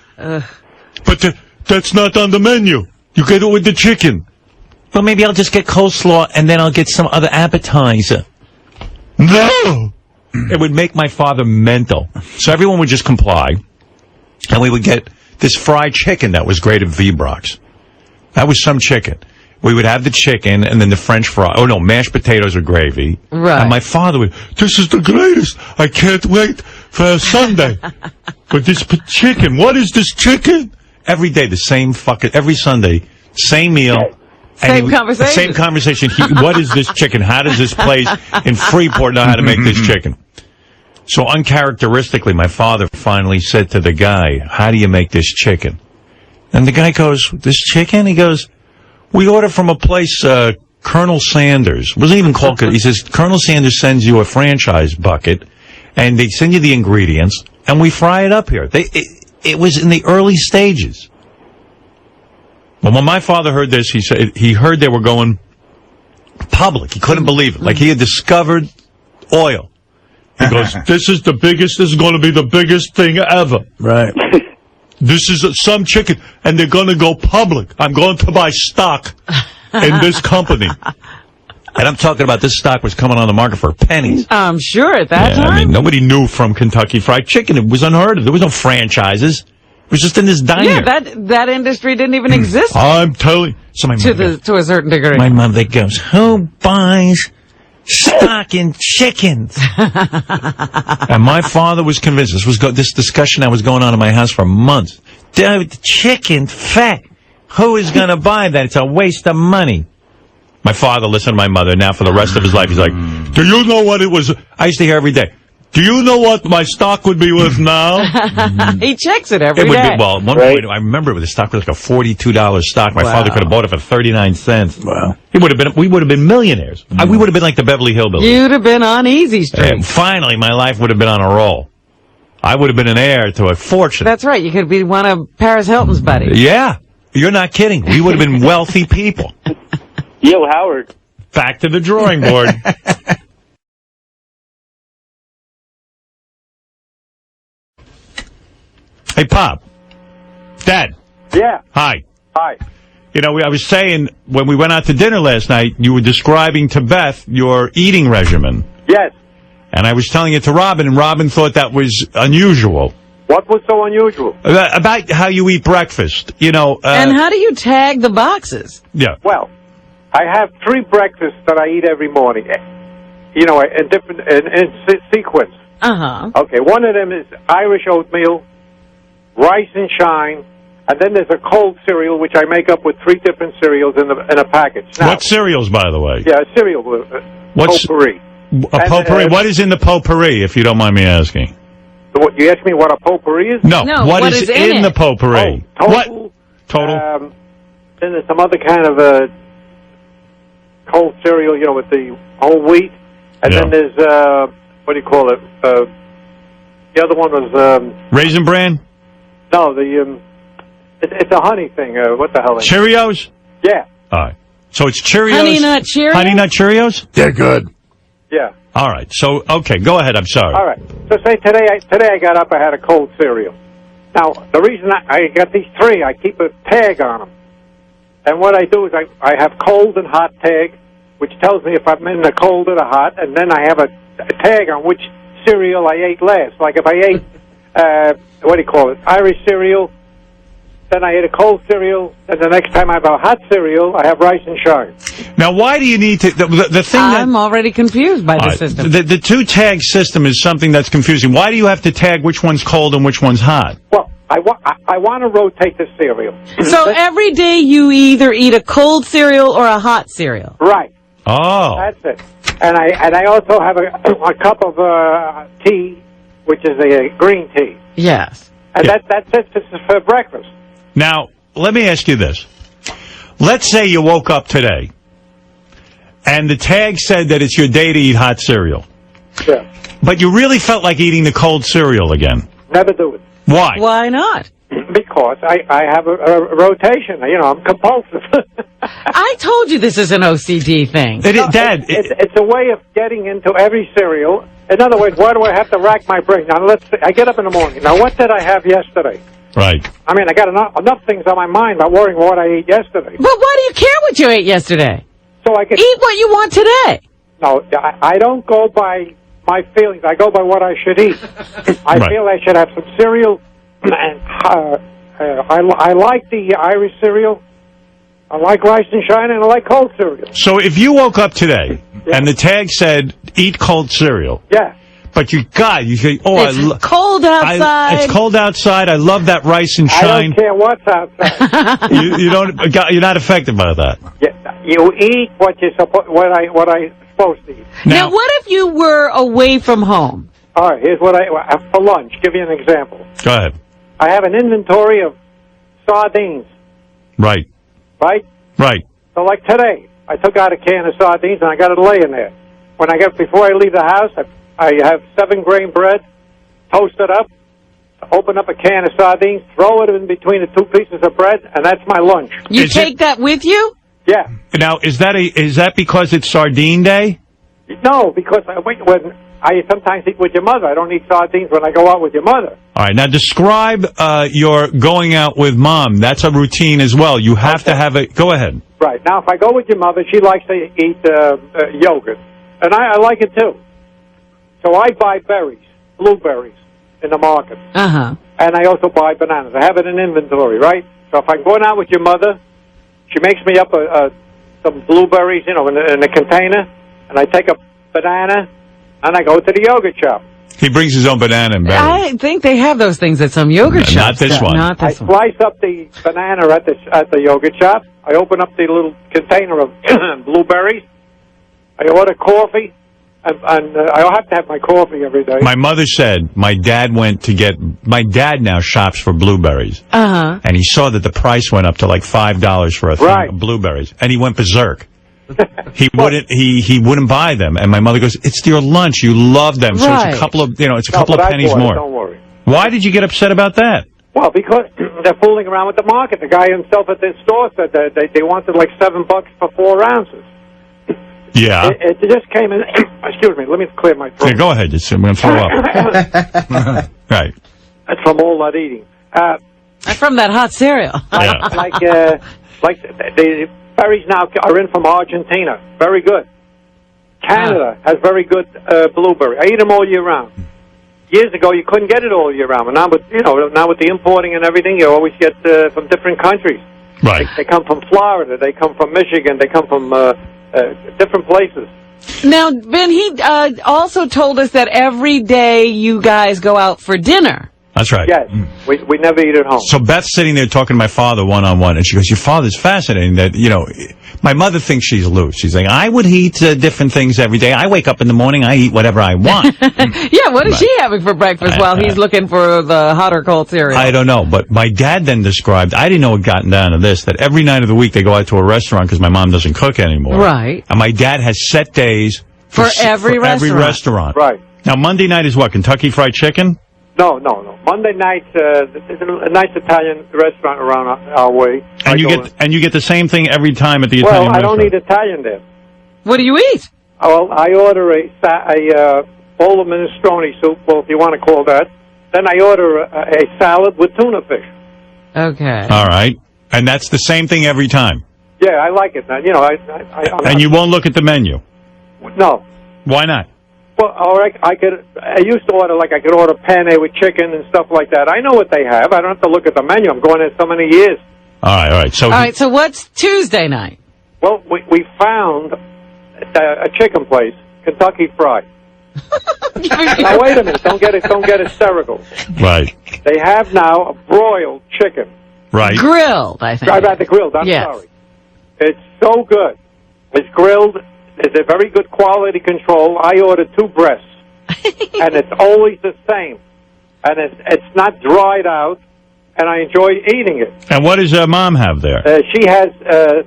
But that's not on the menu. You get it with the chicken. Well, maybe I'll just get coleslaw and then I'll get some other appetizer. No! It would make my father mental. So everyone would just comply. And we would get this fried chicken that was great at V-Brox. That was some chicken. We would have the chicken and then the French fry. Oh, no, mashed potatoes or gravy. Right. And my father would, this is the greatest. I can't wait for Sunday. But this chicken, what is this chicken? Every day, the same every Sunday, same meal. Same conversation. Same conversation. What is this chicken? How does this place in Freeport know how to make this chicken? So uncharacteristically, my father finally said to the guy, how do you make this chicken? And the guy goes, this chicken? He goes, we order from a place, Colonel Sanders. It wasn't even called, he says, Colonel Sanders sends you a franchise bucket, and they send you the ingredients, and we fry it up here. It was in the early stages. Well, when my father heard this, he heard they were going public. He couldn't believe it. Like he had discovered oil. He goes, this is going to be the biggest thing ever. Right. This is some chicken, and they're going to go public. I'm going to buy stock in this company. And I'm talking about this stock was coming on the market for pennies. I'm sure at that time. I mean, nobody knew from Kentucky Fried Chicken. It was unheard of. There was no franchises. It was just in this diner. Yeah, that industry didn't even exist. I'm telling you. To a certain degree. My mother goes, who buys stock in chickens? And my father was convinced. This discussion that was going on in my house for months. The chicken fat. Who is going to buy that? It's a waste of money. My father listened to my mother. Now for the rest of his life, he's like, do you know what it was? I used to hear every day, do you know what my stock would be worth now? He checks it every day. Well, at one point, I remember the stock was like a $42 stock. My father could have bought it for 39 cents. Wow. We would have been millionaires. We would have been like the Beverly Hillbillies. You'd have been on Easy Street. And finally, my life would have been on a roll. I would have been an heir to a fortune. That's right. You could be one of Paris Hilton's buddies. Yeah. You're not kidding. We would have been wealthy people. Yo, Howard. Back to the drawing board. Hey, Pop. Dad. Yeah. Hi. Hi. You know, I was saying, when we went out to dinner last night, you were describing to Beth your eating regimen. Yes. And I was telling it to Robin, and Robin thought that was unusual. What was so unusual? About how you eat breakfast. You know. And how do you tag the boxes? Yeah. Well, I have 3 breakfasts that I eat every morning. You know, in different in sequence. Okay, one of them is Irish oatmeal, rice and shine, and then there's a cold cereal which I make up with 3 different cereals in a package. Now, what cereals, by the way? Yeah, cereal. What's potpourri. A potpourri. What is in the potpourri, if you don't mind me asking? What, you asked me what a potpourri is? No, what is in the potpourri? Oh, what? Total? Then there's some other kind of cold cereal, you know, with the whole wheat. And then there's, what do you call it? The other one was... Raisin Bran? No, it's a honey thing. What the hell is it? Cheerios? Yeah. All right. So it's Cheerios? Honey Nut Cheerios? Honey Nut Cheerios? They're good. Yeah. All right. So, okay, go ahead. I'm sorry. All right. So say today I got up, I had a cold cereal. Now, the reason I got these 3, I keep a tag on them. And what I do is I have cold and hot tag, which tells me if I'm in the cold or the hot, and then I have a tag on which cereal I ate last. Like if I ate, what do you call it, Irish cereal, then I ate a cold cereal, and the next time I have a hot cereal, I have rice and shine. Now, why do you need to... The thing I'm already confused by the system. The 2-tag system is something that's confusing. Why do you have to tag which one's cold and which one's hot? Well, I want to rotate the cereal. So every day you either eat a cold cereal or a hot cereal. Right. Oh. That's it. And I also have a cup of tea, which is a green tea. Yes. And that's it for breakfast. Now, let me ask you this. Let's say you woke up today, and the tag said that it's your day to eat hot cereal. Yeah. But you really felt like eating the cold cereal again. Never do it. Why? Why not? Because I have a rotation. You know, I'm compulsive. I told you this is an OCD thing. Dad, it's a way of getting into every cereal. In other words, why do I have to rack my brain? Now, let's see. I get up in the morning. Now, what did I have yesterday? Right. I mean, I got enough things on my mind about worrying what I ate yesterday. But why do you care what you ate yesterday? So I can eat what you want today. No, I don't go by my feelings. I go by what I should eat. I feel I should have some cereal, and I like the Irish cereal. I like rice and shine, and I like cold cereal. So if you woke up today and the tag said eat cold cereal. Yeah. But you say, it's cold outside. It's cold outside. I love that rice and shine. I don't care what's outside. You're not affected by that. Yeah, you eat what you're what I supposed to eat. Now, what if you were away from home? All right, here's what I have for lunch. Give you an example. Go ahead. I have an inventory of sardines. Right. Right? Right. So like today, I took out a can of sardines and I got it laying there. Before I leave the house, I have 7-grain bread, toast it up, open up a can of sardines, throw it in between the 2 pieces of bread, and that's my lunch. You take that with you? Yeah. Now, is that because it's sardine day? No, because when I sometimes eat with your mother. I don't eat sardines when I go out with your mother. All right. Now, describe your going out with Mom. That's a routine as well. You have to have it. Go ahead. Right. Now, if I go with your mother, she likes to eat yogurt. And I like it, too. So I buy blueberries, in the market. Uh-huh. And I also buy bananas. I have it in inventory, right? So if I'm going out with your mother, she makes me up some blueberries, in a container, and I take a banana, and I go to the yogurt shop. He brings his own banana and berries. I think they have those things at some yogurt shops. Not this one. Not this one. I slice up the banana at the yogurt shop. I open up the little container of blueberries. I order coffee, and I have to have my coffee every day. My mother said my dad now shops for blueberries. Uh-huh. And he saw that the price went up to like $5 for a thing of blueberries. And he went berserk. He wouldn't buy them. And my mother goes, "It's your lunch. You love them." So it's a couple of, couple of pennies more. Don't worry. Why did you get upset about that? Well, because they're fooling around with the market. The guy himself at the store said that they wanted like $7 for 4 ounces. Yeah. It just came in. Excuse me. Let me clear my throat. Yeah, go ahead. I'm going to throw up. Right. That's from all that eating. That's from that hot cereal. Like the berries now are in from Argentina. Very good. Canada has very good blueberry. I eat them all year round. years ago you couldn't get it all year round. But now with the importing and everything, you always get from different countries. Right. They come from Florida. They come from Michigan. They come from different places. Now, Ben, he also told us that every day you guys go out for dinner. That's right. Yes, we never eat at home. So Beth's sitting there talking to my father one-on-one, and she goes, your father's fascinating that, my mother thinks she's loose. She's like, I would eat different things every day. I wake up in the morning, I eat whatever I want. Yeah, what is she having for breakfast while he's looking for the hot or cold cereal? I don't know, but my dad then described, I didn't know it had gotten down to this, that every night of the week they go out to a restaurant because my mom doesn't cook anymore. Right. And my dad has set days for every restaurant. Right. Now, Monday night is what, Kentucky Fried Chicken? No. Monday night, there's a nice Italian restaurant around our way. And you get the same thing every time at the Italian restaurant? Well, I don't eat Italian there. What do you eat? Well, I order a bowl of minestrone soup, well, if you want to call that. Then I order a salad with tuna fish. Okay. All right. And that's the same thing every time? Yeah, I like it. And you won't look at the menu? No. Why not? Well, I used to order, I could order penne with chicken and stuff like that. I know what they have. I don't have to look at the menu. I'm going there so many years. All right. So what's Tuesday night? Well, we found a chicken place, Kentucky Fried. Now, wait a minute. Don't get hysterical. Right. They have now a broiled chicken. Right. Grilled, I think. Rather grilled. I'm yes. sorry. It's so good. It's grilled. It's a very good quality control. I ordered 2 breasts, and it's always the same. And it's not dried out, and I enjoy eating it. And what does Mom have there? She has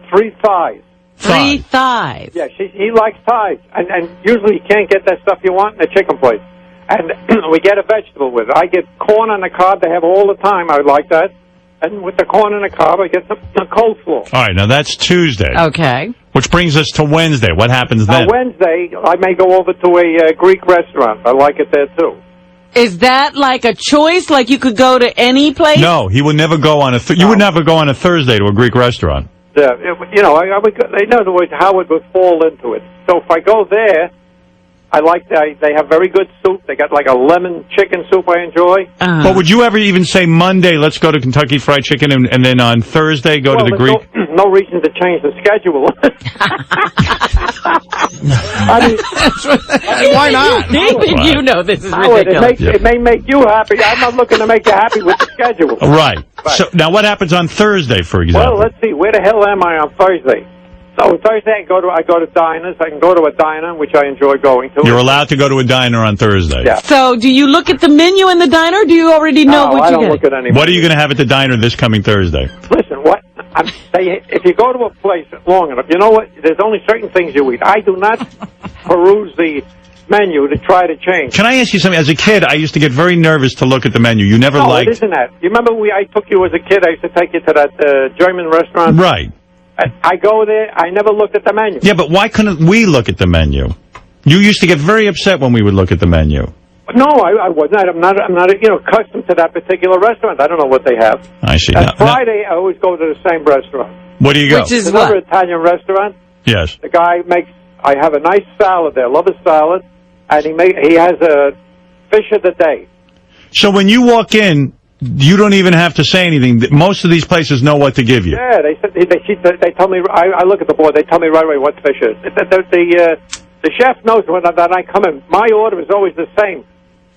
3 thighs. 3 thighs? Yeah, he likes thighs. And usually you can't get that stuff you want in a chicken place. And we get a vegetable with it. I get corn on the cob. They have all the time. I like that. And with the corn on the cob, I get some coleslaw. All right, now that's Tuesday. Okay. Which brings us to Wednesday. What happens then? Wednesday, I may go over to a Greek restaurant. I like it there, too. Is that like a choice? Like you could go to any place? No, he would never go on you would never go on a Thursday to a Greek restaurant. Yeah, I would, in other words, how it would fall into it. So if I go there, they have very good soup. They got like a lemon chicken soup I enjoy. But would you ever even say Monday, let's go to Kentucky Fried Chicken, and then on Thursday go to the Greek? No reason to change the schedule. Why not? You know this is ridiculous. It may make you happy. I'm not looking to make you happy with the schedule. Right. So now what happens on Thursday, for example? Well, let's see. Where the hell am I on Thursday? So Thursday I go to diners. I can go to a diner, which I enjoy going to. You're allowed to go to a diner on Thursday. Yeah. So do you look at the menu in the diner, or do you already know what you're getting? Look at any What are you going to have at the diner this coming Thursday? Listen, if you go to a place long enough, you know what? There's only certain things you eat. I do not peruse the menu to try to change. Can I ask you something? As a kid, I used to get very nervous to look at the menu. You never liked... No, it isn't that. You remember I took you as a kid, I used to take you to that German restaurant? Right. I go there, I never looked at the menu. Yeah, but why couldn't we look at the menu? You used to get very upset when we would look at the menu. No, I wasn't. I'm not accustomed to that particular restaurant. I don't know what they have. I see. Friday, I always go to the same restaurant. What do you go? Which is another Italian restaurant. Yes. The guy I have a nice salad there. Love his salad. And he has a fish of the day. So when you walk in, you don't even have to say anything. Most of these places know what to give you. Yeah, they tell me. I look at the board. They tell me right away what fish is. The chef knows when I come in. My order is always the same.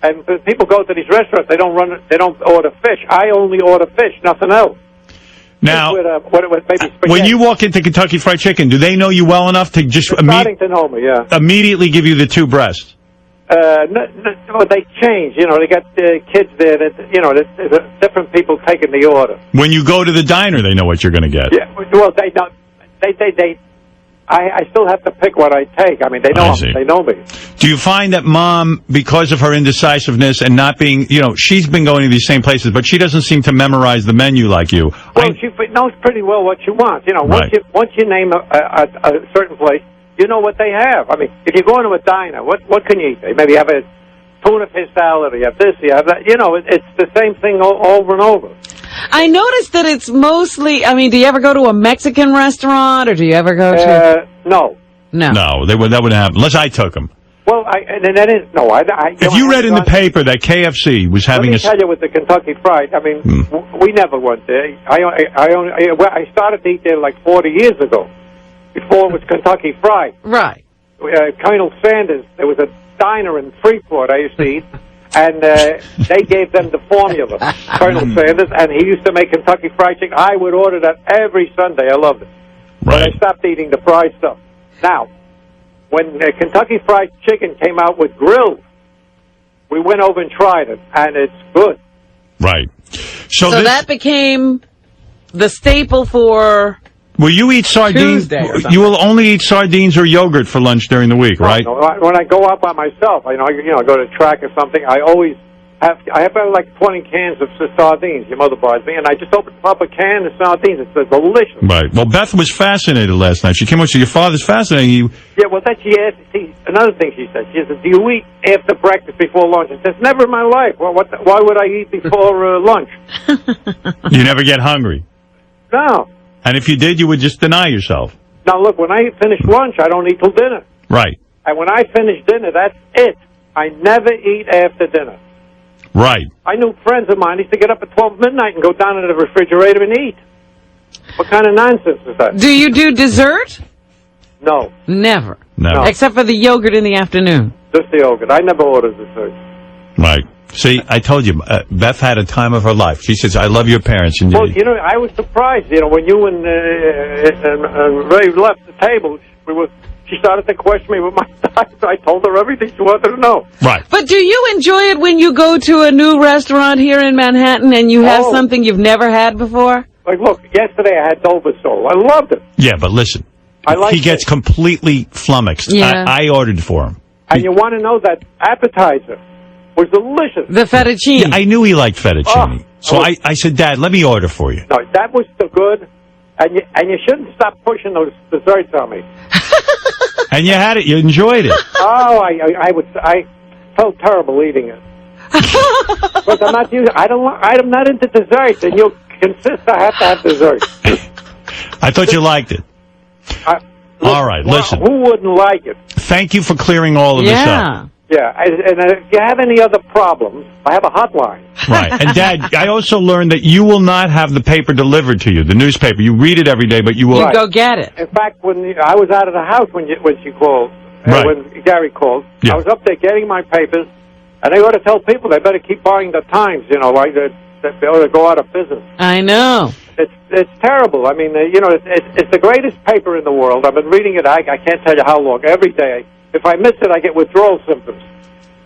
And when people go to these restaurants, they don't order fish. I only order fish, nothing else. Now, maybe when you walk into Kentucky Fried Chicken, do they know you well enough to just starting to know me? Yeah. Immediately give you the 2 breasts? No, they change. They got kids there that there's different people taking the order. When you go to the diner, they know what you're going to get. Yeah. Well, they don't. I still have to pick what I take. I mean, they know me. Do you find that Mom, because of her indecisiveness and not being, she's been going to these same places, but she doesn't seem to memorize the menu like you? Well, she knows pretty well what she wants. Once you name a certain place, you know what they have. I mean, if you go into a diner, what can you eat? Maybe you have a tuna fish salad, or you have this, you have that. It's the same thing over and over. I noticed that it's mostly, do you ever go to a Mexican restaurant, or do you ever go to... No. No. No, that wouldn't happen, unless I took them. Well, If you read in the paper that KFC was having Let me tell you with the Kentucky Fried, I mean, we never went there. I started to eat there like 40 years ago, before it was Kentucky Fried. Right. Colonel Sanders, there was a diner in Freeport I used to eat, and they gave them the formula, Colonel Sanders, and he used to make Kentucky Fried Chicken. I would order that every Sunday. I loved it. But I stopped eating the fried stuff. Now, when Kentucky Fried Chicken came out with grills, we went over and tried it, and it's good. Right. So that became the staple for... Will you eat sardines? You will only eat sardines or yogurt for lunch during the week, right? No, when I go out by myself, I go to a track or something, I always have like 20 cans of sardines. Your mother buys me, and I just open up a can of sardines. It's delicious. Right. Well, Beth was fascinated last night. She came out. Your father's fascinating. Yeah, well, then she asked. See, another thing she said. She said, "Do you eat after breakfast before lunch?" I said, "Never in my life. Well, why would I eat before lunch?" You never get hungry. No. And if you did, you would just deny yourself. Now, look, when I finish lunch, I don't eat till dinner. Right. And when I finish dinner, that's it. I never eat after dinner. Right. I knew friends of mine used to get up at 12 midnight and go down to the refrigerator and eat. What kind of nonsense is that? Do you do dessert? No. Never. No. Except for the yogurt in the afternoon. Just the yogurt. I never order dessert. Right. See, I told you, Beth had a time of her life. She says, I love your parents. And well, I was surprised, when you and Ray left the table, she started to question me with my diet. I told her everything she wanted to know. Right. But do you enjoy it when you go to a new restaurant here in Manhattan and you have something you've never had before? Like, look, yesterday I had Dover sole. I loved it. Yeah, but listen, he gets completely flummoxed. Yeah. I ordered for him. And you want to know that appetizer was delicious. The fettuccine. Yeah, I knew he liked fettuccine. So I said, Dad, let me order for you. No, that was so good. And you shouldn't stop pushing those desserts on me. And you had it. You enjoyed it. Oh, I felt terrible eating it. But I'm not into desserts, and you insist I have to have desserts. I thought you liked it. All right, listen. Who wouldn't like it? Thank you for clearing all of this up. Yeah, and if you have any other problems, I have a hotline. Right. And, Dad, I also learned that you will not have the paper delivered to you, the newspaper. You read it every day, but you will... You go get it. In fact, when I was out of the house when she called, when Gary called, I was up there getting my papers, and they ought to tell people they better keep buying the Times, like they ought to go out of business. I know. It's terrible. I mean, it's the greatest paper in the world. I've been reading it, I can't tell you how long, every day. If I miss it, I get withdrawal symptoms.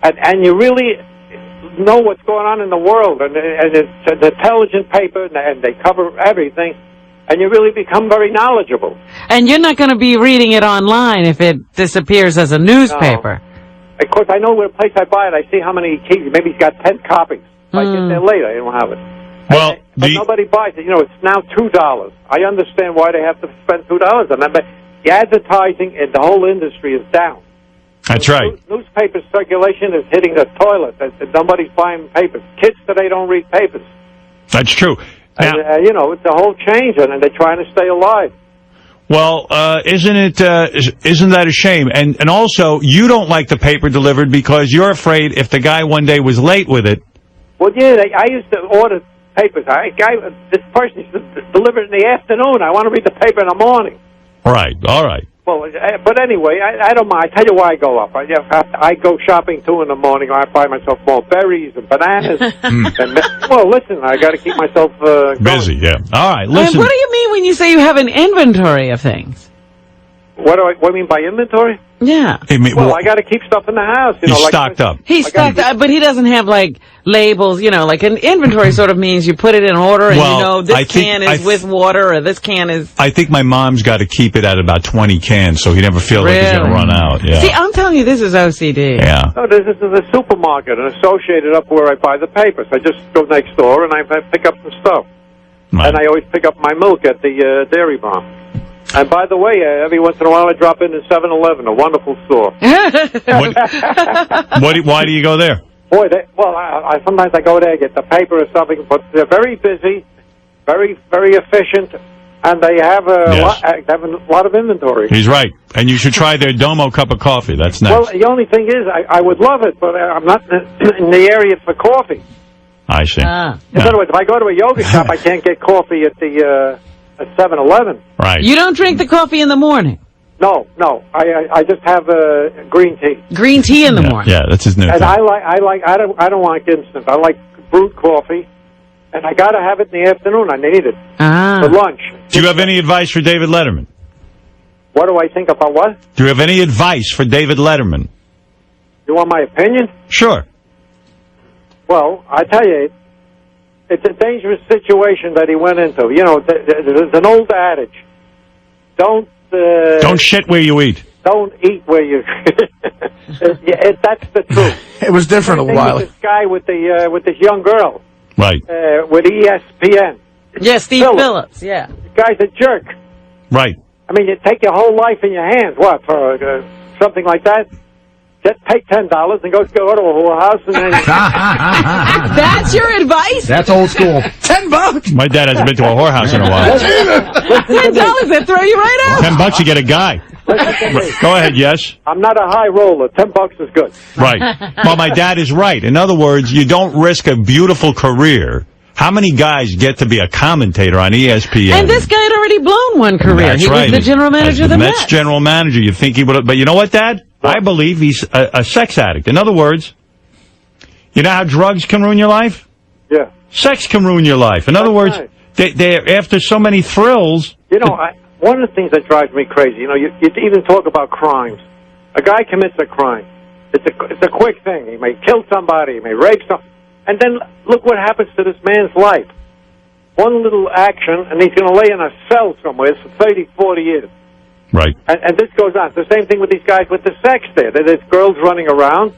And you really know what's going on in the world. And it's an intelligent paper, and they cover everything. And you really become very knowledgeable. And you're not going to be reading it online if it disappears as a newspaper. No. Of course, I know where place I buy it. I see how many keys. Maybe he's got 10 copies. If I get there later, I don't have it. Well, but nobody buys it. It's now $2. I understand why they have to spend $2 on that. But the advertising in the whole industry is down. That's right. Newspaper circulation is hitting the toilet. Nobody's buying papers. Kids today don't read papers. That's true. Now, and, it's a whole change, and they're trying to stay alive. Well, isn't that a shame? And also, you don't like the paper delivered because you're afraid if the guy one day was late with it. Well, yeah, I used to order papers. This person used to deliver it in the afternoon. I want to read the paper in the morning. Right. All right. Well, but anyway, I don't mind. I tell you why I go up. I go shopping, too, in the morning. I buy myself more berries and bananas. Well, listen, I got to keep myself busy, yeah. All right, listen. What do you mean when you say you have an inventory of things? What do I mean by inventory? Yeah. Well, I got to keep stuff in the house. He's stocked up. He's stocked up, but he doesn't have, labels, like an inventory sort of means you put it in order and this can is with water or this can is... I think my mom's got to keep it at about 20 cans so he never feels like he's going to run out. Yeah. See, I'm telling you, this is OCD. Yeah. No, this is a supermarket and associated up where I buy the papers. I just go next door and I pick up some stuff. Right. And I always pick up my milk at the Dairy Farm. And by the way, every once in a while I drop into 7-Eleven, a wonderful store. Why do you go there? Boy, sometimes I go there, get the paper or something, but they're very busy, very, very efficient, and they have a lot of inventory. He's right. And you should try their Domo cup of coffee. That's next. Well, the only thing is, I would love it, but I'm not in the area for coffee. I see. In other words, if I go to a yoga shop, I can't get coffee at the at 7-Eleven. Right. You don't drink the coffee in the morning? No. I just have green tea. Green tea in the morning. Yeah, that's his new And thing. I don't like instant. I like brewed coffee, and I got to have it in the afternoon. I need it for lunch. Do you have any advice for David Letterman? What do I think about what? Do you have any advice for David Letterman? You want my opinion? Sure. Well, I tell you, it's a dangerous situation that he went into. You know, there's an old adage: don't shit where you eat. Don't eat where you. That's the truth. It was different a while. This guy with this young girl. Right. With ESPN. Yes, Steve Phillips. Yeah. The guy's a jerk. Right. I mean, you take your whole life in your hands. What for something like that? Just take $10 and go to a whorehouse and then. That's your advice? That's old school. $10. My dad hasn't been to a whorehouse in a while. $10 that throw you right out. $10 you get a guy. Go ahead, yes? I'm not a high roller. $10 is good. Right. Well, my dad is right. In other words, you don't risk a beautiful career. How many guys get to be a commentator on ESPN? And this guy had already blown one career. That's he right. was the general manager of the Mets Mets. general manager. You think he would? But you know what, Dad? I believe he's a sex addict. In other words, you know how drugs can ruin your life? Yeah. Sex can ruin your life. In other words, they're after so many thrills. You know, one of the things that drives me crazy, you know, you even talk about crimes. A guy commits a crime. It's a quick thing. He may kill somebody. He may rape somebody. And then look what happens to this man's life. One little action, and he's going to lay in a cell somewhere for 30, 40 years. Right. And this goes on. It's the same thing with these guys with the sex there. There's girls running around,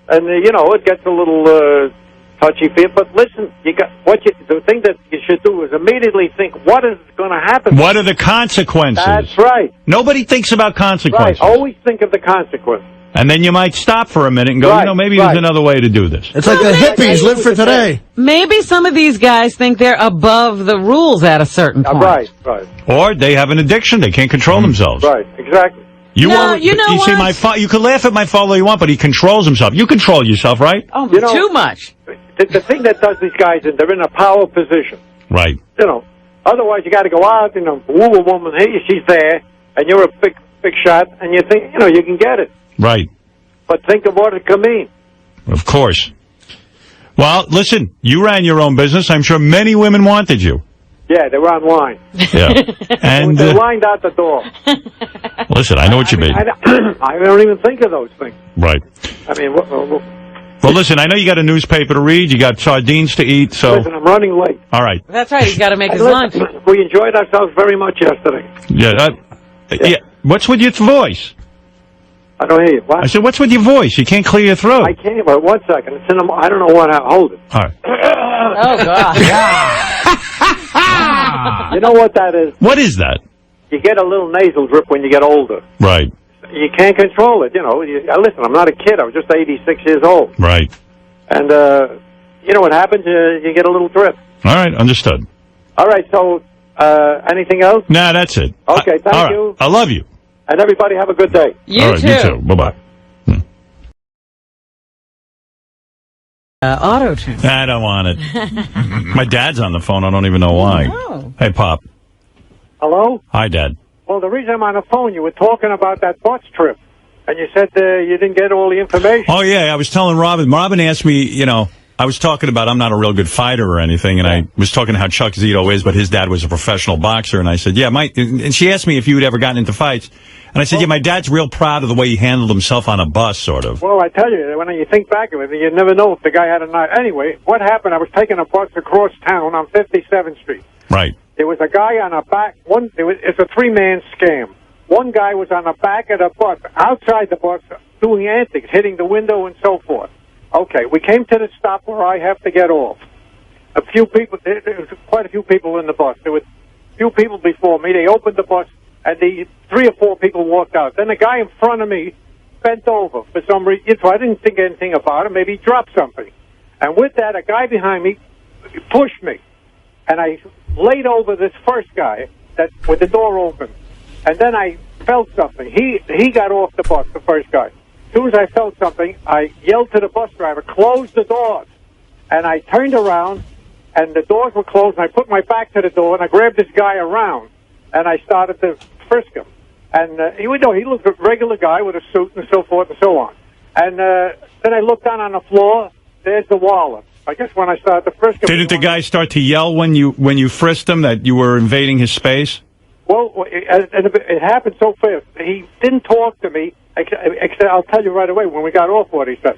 and, you know, it gets a little touchy-feely. But listen, the thing that you should do is immediately think, what is going to happen? What are the consequences? That's right. Nobody thinks about consequences. Right. Always think of the consequences. And then you might stop for a minute and go, you know, maybe there's another way to do this. It's like the hippies live for today. Maybe some of these guys think they're above the rules at a certain point. Right. Or they have an addiction. They can't control themselves. Right, exactly. You know see, my father, you can laugh at my father all you want, but he controls himself. You control yourself, right? Oh, you know, too much. The thing that does these guys is they're in a power position. Right. You know, otherwise you got to go out, you know, woo a woman, hey, she's there, and you're a big shot, and you think, you know, you can get it. Right. But think of what it could mean. Of course. Well, listen, you ran your own business. I'm sure many women wanted you. Yeah, they were online. Yeah. And they lined out the door. Listen, I know what you mean. I don't even think of those things. Right. I mean, well, listen, I know you got a newspaper to read. You got sardines to eat, so... Listen, I'm running late. All right. That's right. He's got to make his lunch. We enjoyed ourselves very much yesterday. Yeah. What's with your voice? I don't hear you. What? I said, what's with your voice? You can't clear your throat. I can't, but 1 second. It's in a, I don't know what. Hold it. All right. Oh, God. You know what that is? What is that? You get a little nasal drip when you get older. Right. You can't control it, you know. Listen, I'm not a kid. I was just 86 years old. Right. And, you know what happens? You get a little drip. All right, understood. All right, so, anything else? Nah, that's it. Okay, thank you. I love you. And everybody have a good day. You too. You too. Bye-bye. Auto-tune. I don't want it. My dad's on the phone. I don't even know why. Oh. Hey, Pop. Hello? Hi, Dad. Well, the reason I'm on the phone, you were talking about that bus trip. And you said you didn't get all the information. Oh, yeah. I was telling Robin. Robin asked me, you know, I was talking about I'm not a real good fighter or anything, and I was talking how Chuck Zito is, but his dad was a professional boxer, and I said, yeah, and she asked me if you had ever gotten into fights, and I said, yeah, my dad's real proud of the way he handled himself on a bus, sort of. Well, I tell you, when you think back of it, you never know if the guy had a knife. Anyway, what happened, I was taking a bus across town on 57th Street. Right. There was a guy on the back, it's a three-man scam. One guy was on the back of the bus, outside the bus, doing antics, hitting the window and so forth. Okay, we came to the stop where I have to get off. A few people, there was quite a few people in the bus. There were a few people before me. They opened the bus, and 3 or 4 people walked out. Then the guy in front of me bent over for some reason. So I didn't think anything about it. Maybe he dropped something. And with that, a guy behind me pushed me. And I laid over this first guy, that with the door open. And then I felt something. He got off the bus, the first guy. As soon as I felt something, I yelled to the bus driver, close the doors. And I turned around, and the doors were closed, and I put my back to the door, and I grabbed this guy around, and I started to frisk him. And he looked a regular guy with a suit and so forth and so on. And then I looked down on the floor. There's the wallet. I guess when I started to frisk him... Didn't the guy start to yell when you frisked him that you were invading his space? Well, it happened so fast. He didn't talk to me, except I'll tell you right away when we got off what he said.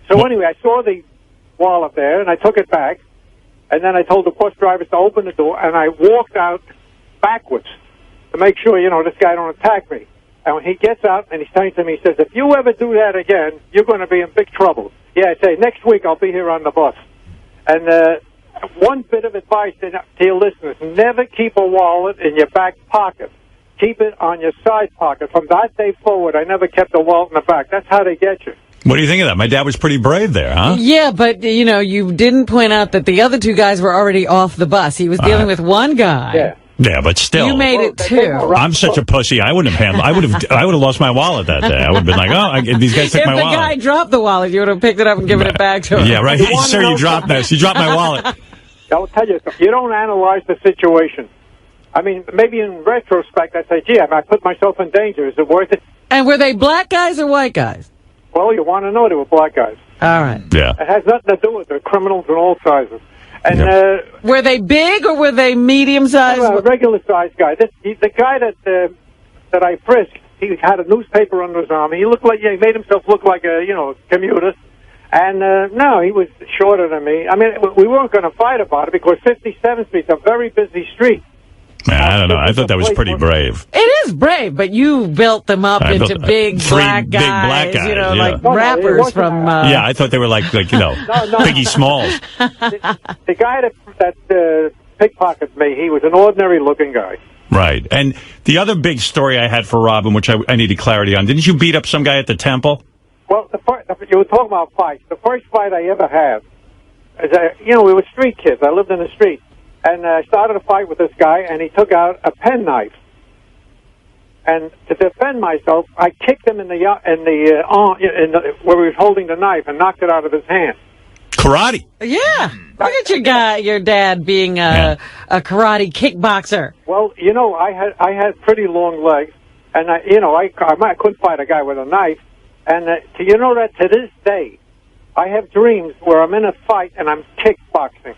So anyway, I saw the wallet there, and I took it back. And then I told the bus drivers to open the door, and I walked out backwards to make sure, this guy don't attack me. And when he gets out and he's saying to me, he says, if you ever do that again, you're going to be in big trouble. Yeah, I say, next week I'll be here on the bus. And one bit of advice to your listeners, never keep a wallet in your back pocket. Keep it on your side pocket. From that day forward, I never kept a wallet in the back. That's how they get you. What do you think of that? My dad was pretty brave there, huh? Yeah, but, you didn't point out that the other two guys were already off the bus. He was dealing with one guy. Yeah. Yeah, but still. You made it too. I'm such a pussy. I wouldn't have handled. I would have lost my wallet that day. I would have been like, these guys took my wallet. If the guy dropped the wallet, you would have picked it up and given it back to him. Yeah, right. Sir, you dropped this. You dropped my wallet. I'll tell you something. You don't analyze the situation. I mean, maybe in retrospect, I'd say, gee, I put myself in danger. Is it worth it? And were they black guys or white guys? Well, you want to know they were black guys. All right. Yeah. It has nothing to do with the criminals in all sizes. And were they big or were they medium-sized? Regular sized guy. The guy that I frisked, he had a newspaper under his arm. He looked like he made himself look like a commuter. And no, he was shorter than me. I mean, we weren't going to fight about it because 57th Street's a very busy street. I don't know. I thought that was pretty brave. It is brave, but you built them up into big black guys, like rappers from... yeah, I thought they were like Biggie Smalls. The guy that pickpocketed me, he was an ordinary-looking guy. Right. And the other big story I had for Robin, which I needed clarity on, didn't you beat up some guy at the temple? Well, you were talking about fights. The first fight I ever had, we were street kids. I lived in the street. And I started a fight with this guy, and he took out a penknife. And to defend myself, I kicked him in the arm, where he was holding the knife, and knocked it out of his hand. Karate. Yeah. Look at your dad being a karate kickboxer. Well, I had pretty long legs, and I couldn't fight a guy with a knife. And that to this day, I have dreams where I'm in a fight and I'm kickboxing.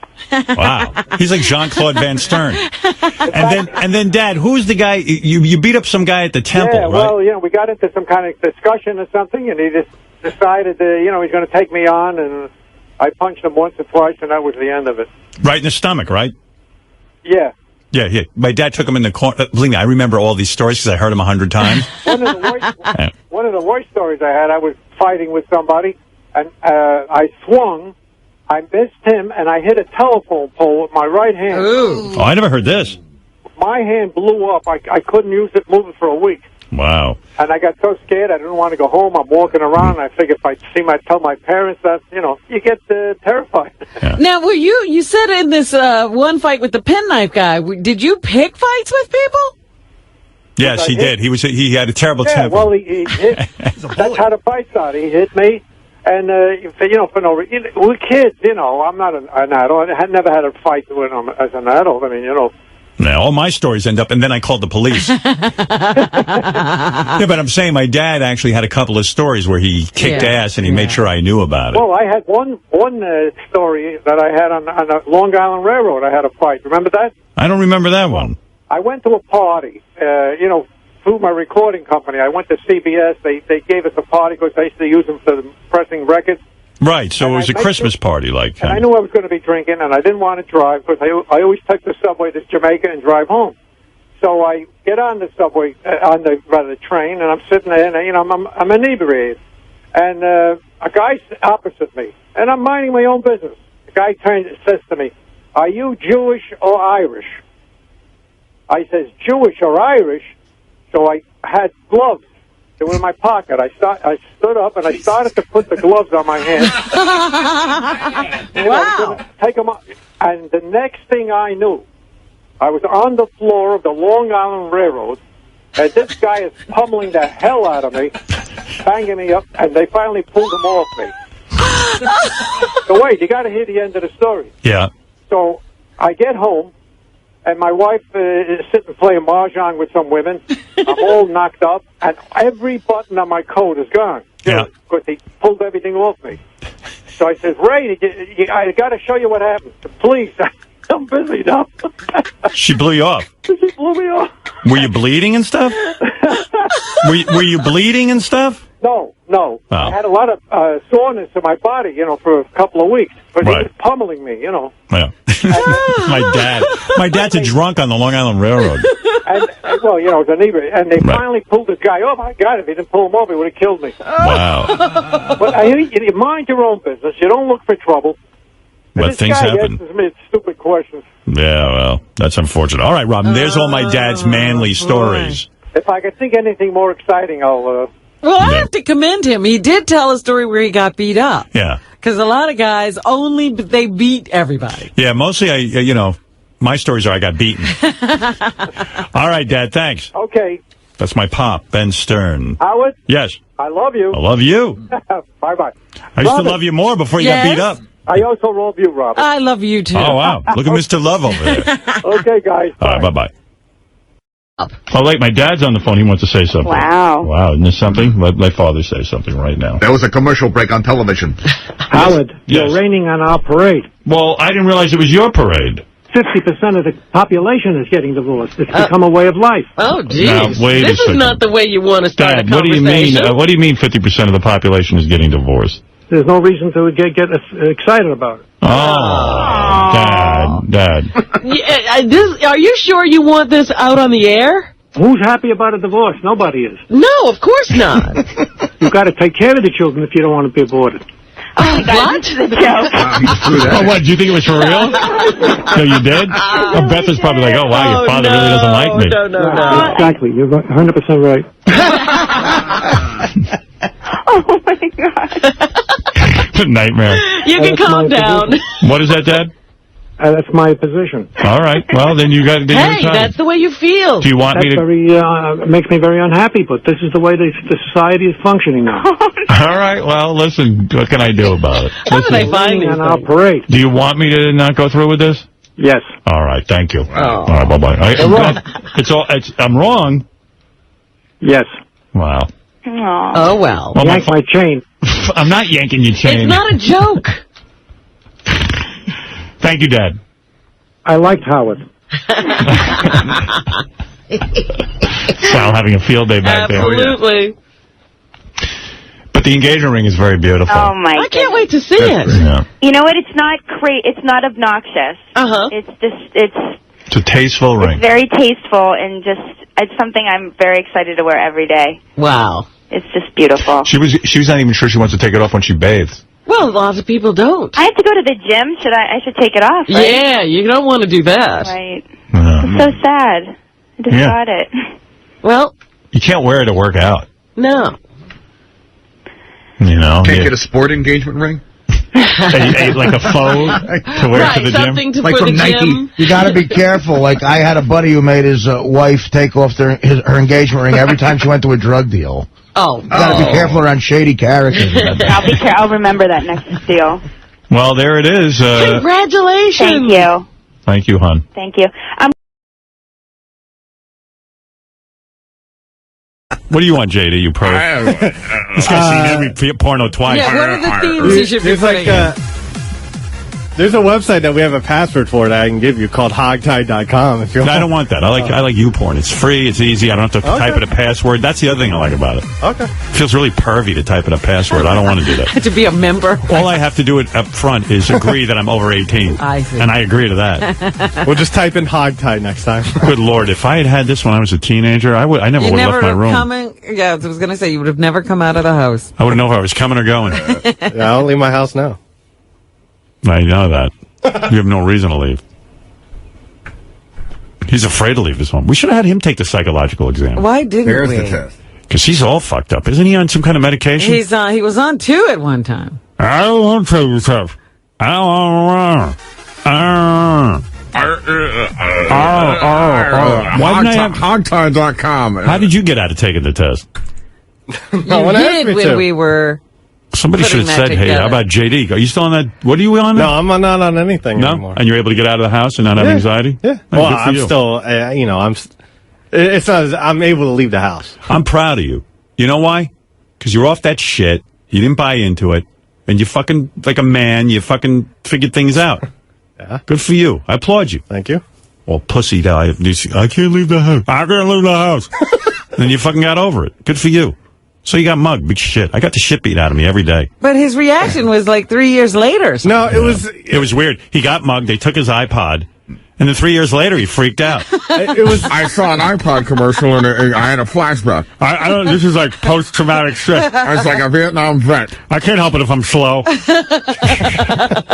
Wow. He's like Jean-Claude Van Stern. And then, Dad, who's the guy? You beat up some guy at the temple, right? Well, we got into some kind of discussion or something, and he just decided he's going to take me on, and I punched him once or twice, and that was the end of it. Right in the stomach, right? Yeah. Yeah. My dad took him in the corner. Believe me, I remember all these stories because I heard them 100 times. One of the worst stories I had, I was fighting with somebody, and I swung, I missed him, and I hit a telephone pole with my right hand. Ooh. Oh, I never heard this. My hand blew up. I couldn't move it for a week. Wow. And I got so scared I didn't want to go home. I'm walking around, and I figured if I tell my parents that, you get terrified. Yeah. Now, you said in this one fight with the penknife guy, did you pick fights with people? Yes, he did. He had a terrible temper. Well, he hit. That's how the fight started. He hit me. And, for no reason, we're kids, I'm not an adult. I had never had a fight with him as an adult. I mean, Now, all my stories end up, and then I called the police. Yeah, but I'm saying my dad actually had a couple of stories where he kicked ass, and he made sure I knew about it. Well, I had one story that I had on the Long Island Railroad. I had a fight. Remember that? I don't remember that one. I went to a party, through my recording company. I went to CBS. They gave us a party because they used to use them for pressing records. Right, so it was a Christmas party, like. And I knew I was going to be drinking, and I didn't want to drive because I always take the subway to Jamaica and drive home. So I get on the subway, the train, and I'm sitting there, and I'm inebriated. And a guy's opposite me, and I'm minding my own business. The guy turns and says to me, "Are you Jewish or Irish?" I says, "Jewish or Irish?" So I had gloves. They were in my pocket. I stood up and I started to put the gloves on my hands. Wow. Take them off. And the next thing I knew, I was on the floor of the Long Island Railroad, and this guy is pummeling the hell out of me, banging me up, and they finally pulled him off me. So wait, you got to hear the end of the story. Yeah. So I get home, and my wife is sitting playing mahjong with some women. I'm all knocked up, and every button on my coat is gone. Yeah. Because they pulled everything off me. So I said, Ray, I got to show you what happened. Please, I'm busy now. She blew you off. She blew me off. Were you bleeding and stuff? were you bleeding and stuff? No. Oh. I had a lot of soreness in my body, for a couple of weeks. But he was pummeling me, Yeah. My dad's a drunk on the Long Island Railroad. And well, the neighbor, and they finally pulled this guy. Oh my God! If he didn't pull him over, he would have killed me. Wow. But you mind your own business. You don't look for trouble. But things happen. Answers me stupid questions. Yeah, well, that's unfortunate. All right, Robin, there's all my dad's manly stories. If I could think anything more exciting, I'll... Well, I have to commend him. He did tell a story where he got beat up. Yeah. Because a lot of guys they beat everybody. Yeah, mostly, my stories are I got beaten. All right, Dad, thanks. Okay. That's my pop, Ben Stern. Howard? Yes. I love you. I love you. Bye-bye. I used to love you more before you got beat up. I also love you, Robert. I love you, too. Oh, wow. Look at Mr. Love over there. Okay, guys. All right, bye-bye. Oh, wait, my dad's on the phone. He wants to say something. Wow. Wow, isn't this something? Let father say something right now. There was a commercial break on television. Howard, you're raining on our parade. Well, I didn't realize it was your parade. 50% of the population is getting divorced. It's become a way of life. Oh, geez. Now, wait this a second. is not the way you want to start Dad, a conversation. what do you mean 50% of the population is getting divorced? There's no reason to get excited about it. Oh, Dad. Are you sure you want this out on the air? Who's happy about a divorce? Nobody is. No, of course not. You've got to take care of the children if you don't want to be aborted. Oh, my God, this is a joke. Oh, what, did you think it was for real? So you did? Oh, Beth is probably like, oh, wow, your father really doesn't like me. No. Exactly. You're 100% right. Oh, my God. Nightmare. You can calm down. What is that, Dad? That's my position. All right. Well, then you got to... Hey, that's the way you feel. Do you want me to... makes me very unhappy, but this is the way the society is functioning now. All right. Well, listen, what can I do about it? How did I find on our parade? Do you want me to not go through with this? Yes. All right. Thank you. Oh. All right. Bye-bye. I'm wrong. Yes. Wow. Oh, well. Yank my chain. I'm not yanking your chain. It's not a joke. Thank you, Dad. I liked Howard. Sal having a field day back there. Absolutely. But the engagement ring is very beautiful. Oh, my God. I can't wait to see it. Yeah. You know what? It's not it's not obnoxious. Uh-huh. It's just, It's a tasteful ring. It's very tasteful, and it's something I'm very excited to wear every day. Wow. It's just beautiful. She was not even sure she wants to take it off when she bathes. Well, lots of people don't. I have to go to the gym. I should take it off, right? Yeah, you don't want to do that. Right. It's so sad. I just got it. Well, you can't wear it to work out. No. Can't get a sport engagement ring? like a faux to wear to the gym? Something to like for from the Nike. gym. You got to be careful. Like, I had a buddy who made his wife take off her engagement ring every time she went to a drug deal. Oh. You got to be careful around shady characters. I'll remember that next deal. Well, there it is. Congratulations. Thank you. Thank you, hon. Thank you. What do you want, JD, you perv? This guy's seen every porno twice. Yeah, what are the themes you should be putting in? There's a website that we have a password for that I can give you called hogtie.com. If you I don't want that. I like YouPorn. It's free. It's easy. I don't have to type in a password. That's the other thing I like about it. Okay. It feels really pervy to type in a password. I don't want to do that. To be a member. All I have to do up front is agree that I'm over 18. I see. And I agree to that. We'll just type in hogtie next time. Good Lord. If I had had this when I was a teenager, I never would have left my room. Yeah, I was going to say, you would have never come out of the house. I wouldn't know if I was coming or going. Yeah, I don't leave my house now. I know that. You have no reason to leave. He's afraid to leave his home. We should have had him take the psychological exam. Why didn't There's we? the test. Because he's all fucked up. Isn't he on some kind of medication? He was on 2 at one time. I don't want to take the test. I don't want to. Why didn't I have Hogtie.com. How did you get out of taking the test? You did when we were. Somebody should have said, putting that "Hey, how together. about JD? Are you still on that? What are you on? No, I'm not on anything No, anymore. and you're able to get out of the house and not have anxiety. Yeah. Oh, Well, good for I'm you. still, it's not. I'm able to leave the house. I'm proud of you. You know why? Because you're off that shit. You didn't buy into it, and you fucking like a man. You fucking figured things out. Yeah. Good for you. I applaud you. Thank you. Well, pussy die. I can't leave the house. I can't leave the house. And you fucking got over it. Good for you. So you got mugged. Big shit. I got the shit beat out of me every day. But his reaction was like 3 years later. No, it was. It was weird. He got mugged. They took his iPod. And then 3 years later, he freaked out. It was. I saw an iPod commercial and I had a flashback. I don't. This is like post-traumatic stress. I was like a Vietnam vet. I can't help it if I'm slow.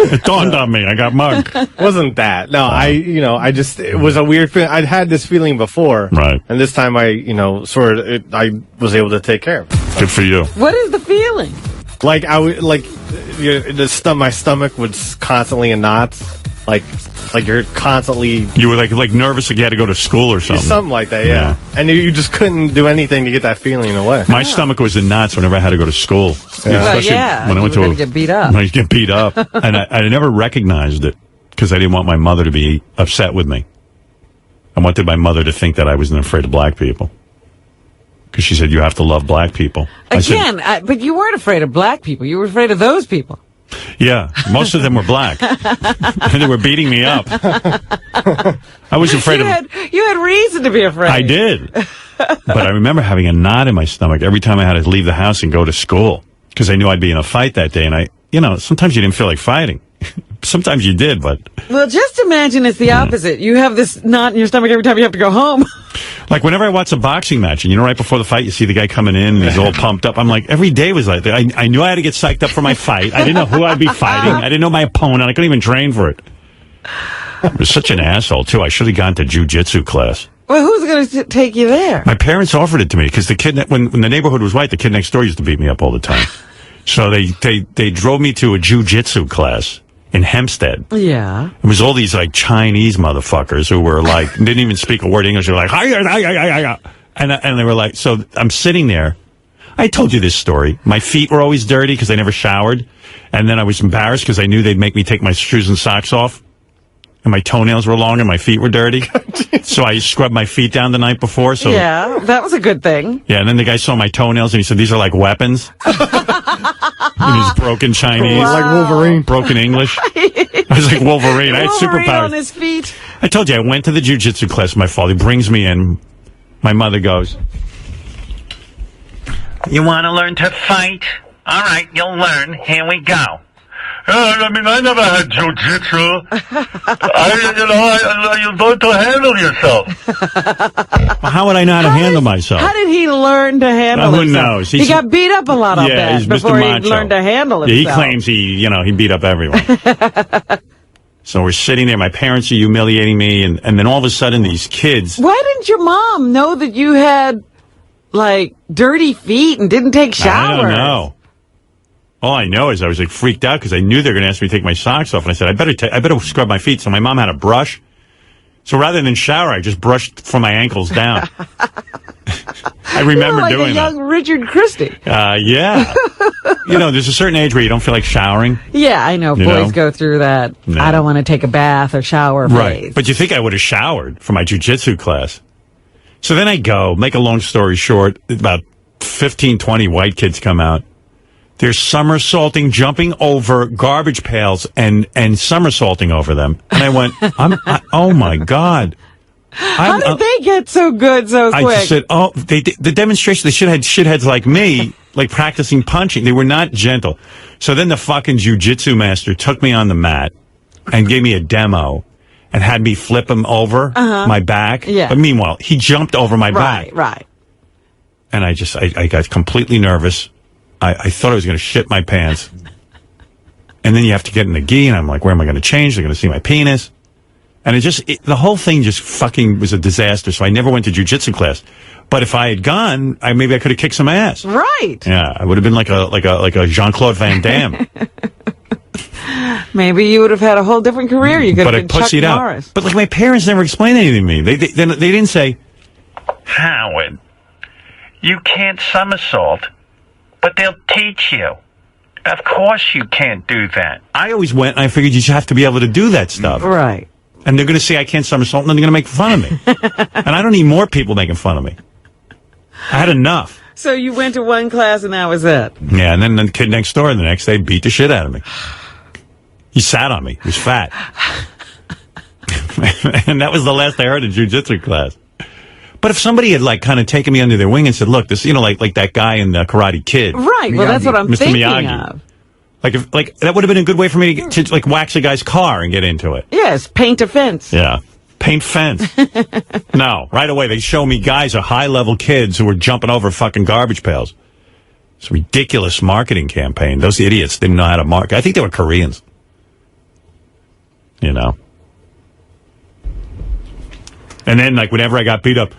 It dawned on me. I got mugged. Wasn't that? No, it was a weird feeling. I'd had this feeling before. Right. And this time I was able to take care of it. Good for you. What is the feeling? Like, my stomach was constantly in knots. Like you're constantly. You were like nervous like you had to go to school or something. Something like that, yeah. And you just couldn't do anything to get that feeling away. My stomach was in knots whenever I had to go to school. Well, Especially when I went to get beat up. When I get beat up. And I never recognized it because I didn't want my mother to be upset with me. I wanted my mother to think that I wasn't afraid of black people. Because she said, you have to love black people. Again, but you weren't afraid of black people. You were afraid of those people. Yeah, most of them were black. And they were beating me up. I was afraid You had reason to be afraid. I did. But I remember having a knot in my stomach every time I had to leave the house and go to school. Because I knew I'd be in a fight that day. And sometimes you didn't feel like fighting. Sometimes you did, but... Well, just imagine it's the opposite. You have this knot in your stomach every time you have to go home. Like, whenever I watch a boxing match, and right before the fight, you see the guy coming in, and he's all pumped up. I'm like, every day was like that. I knew I had to get psyched up for my fight. I didn't know who I'd be fighting. I didn't know my opponent. I couldn't even train for it. I was such an asshole, too. I should have gone to jiu-jitsu class. Well, who's going to take you there? My parents offered it to me, because the kid, when the neighborhood was white, the kid next door used to beat me up all the time. So they drove me to a jiu-jitsu class in Hempstead. Yeah. It was all these like Chinese motherfuckers who were like didn't even speak a word of English. They were like hi, and they were like, so I'm sitting there. I told you this story. My feet were always dirty because I never showered, and then I was embarrassed because I knew they'd make me take my shoes and socks off, and my toenails were long and my feet were dirty. So I scrubbed my feet down the night before. So yeah, that was a good thing. Yeah, and then the guy saw my toenails and he said, "These are like weapons." In his broken Chinese. Like Wolverine. Broken English. I was like Wolverine. I had superpowers. On his feet. I told you, I went to the jiu-jitsu class. My father brings me in. My mother goes, "You want to learn to fight? All right, you'll learn. Here we go." I never had jiu-jitsu. You learn to handle yourself. Well, how would I know how to handle myself? How did he learn to handle himself? Who knows? He got beat up a lot on that he's before Mr. he Macho. learned to handle himself. Yeah, he claims he beat up everyone. So we're sitting there. My parents are humiliating me, and then all of a sudden these kids. Why didn't your mom know that you had like dirty feet and didn't take showers? I don't know. All I know is I was like freaked out because I knew they were going to ask me to take my socks off, and I said I better scrub my feet. So my mom had a brush. So rather than shower, I just brushed from my ankles down. I remember like doing a young that. Richard Christie. Yeah. There's a certain age where you don't feel like showering. Yeah, I know. Boys go through that. No. I don't want to take a bath or shower Right. phase. But you think I would have showered for my jiu-jitsu class. So then I go, make a long story short, about 15, 20 white kids come out. They're somersaulting, jumping over garbage pails and somersaulting over them. And I went, oh my God. How did they get so good so quick? I just said, the demonstration, they should have had shitheads like me, like practicing punching. They were not gentle. So then the fucking jiu-jitsu master took me on the mat and gave me a demo and had me flip him over my back. Yeah. But meanwhile, he jumped over my back. Right. And I got completely nervous. I thought I was going to shit my pants. And then you have to get in the gi, and I'm like, where am I going to change? They're going to see my penis. And the whole thing just fucking was a disaster. So I never went to jiu-jitsu class. But if I had gone, maybe I could have kicked some ass. Right. Yeah, I would have been like a Jean-Claude Van Damme. Maybe you would have had a whole different career. You could have been Chuck pussied Norris. out. But like my parents never explained anything to me. They didn't say, Howard, you can't somersault, but they'll teach you. Of course you can't do that. I always went and I figured you should have to be able to do that stuff. Right. And they're going to say I can't somersault and then they're going to make fun of me. And I don't need more people making fun of me. I had enough. So you went to one class and that was it? Yeah, and then the kid next door the next day beat the shit out of me. He sat on me. He was fat. And that was the last I heard of jiu-jitsu class. But if somebody had like kind of taken me under their wing and said, look, this, like that guy in Karate Kid. Right. Well, that's what I'm Mr. thinking Miyagi. of. Like that would have been a good way for me to like wax a guy's car and get into it. Yes, paint a fence. Yeah. Paint fence. No, right away they show me guys are high-level kids who are jumping over fucking garbage pails. It's a ridiculous marketing campaign. Those idiots didn't know how to market. I think they were Koreans. You know. And then, like, whenever I got beat up,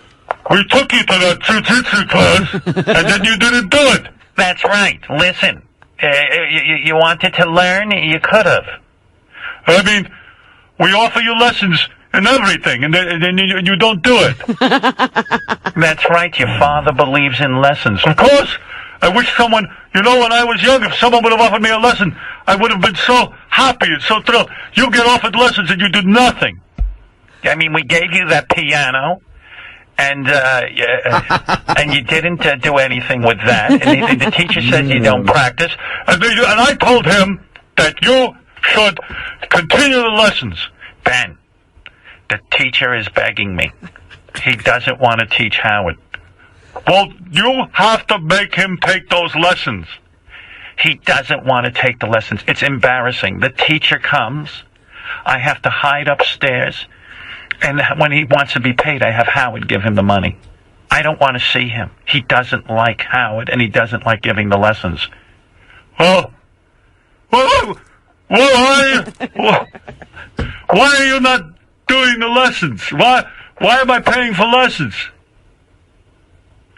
we took you to that jiu-jitsu class, and then you didn't do it. That's right. Listen, you wanted to learn? You could have. I mean, we offer you lessons and everything, and then you don't do it. That's right. Your father believes in lessons. Of course. I wish someone, when I was young, if someone would have offered me a lesson, I would have been so happy and so thrilled. You get offered lessons and you did nothing. I mean, we gave you that piano, and you didn't do anything with that. And the teacher says you don't practice. And I told him that you should continue the lessons. Ben, the teacher is begging me. He doesn't want to teach Howard. Well, you have to make him take those lessons. He doesn't want to take the lessons. It's embarrassing. The teacher comes. I have to hide upstairs. And when he wants to be paid, I have Howard give him the money. I don't want to see him. He doesn't like Howard, and he doesn't like giving the lessons. Well, why are you not doing the lessons? Why am I paying for lessons?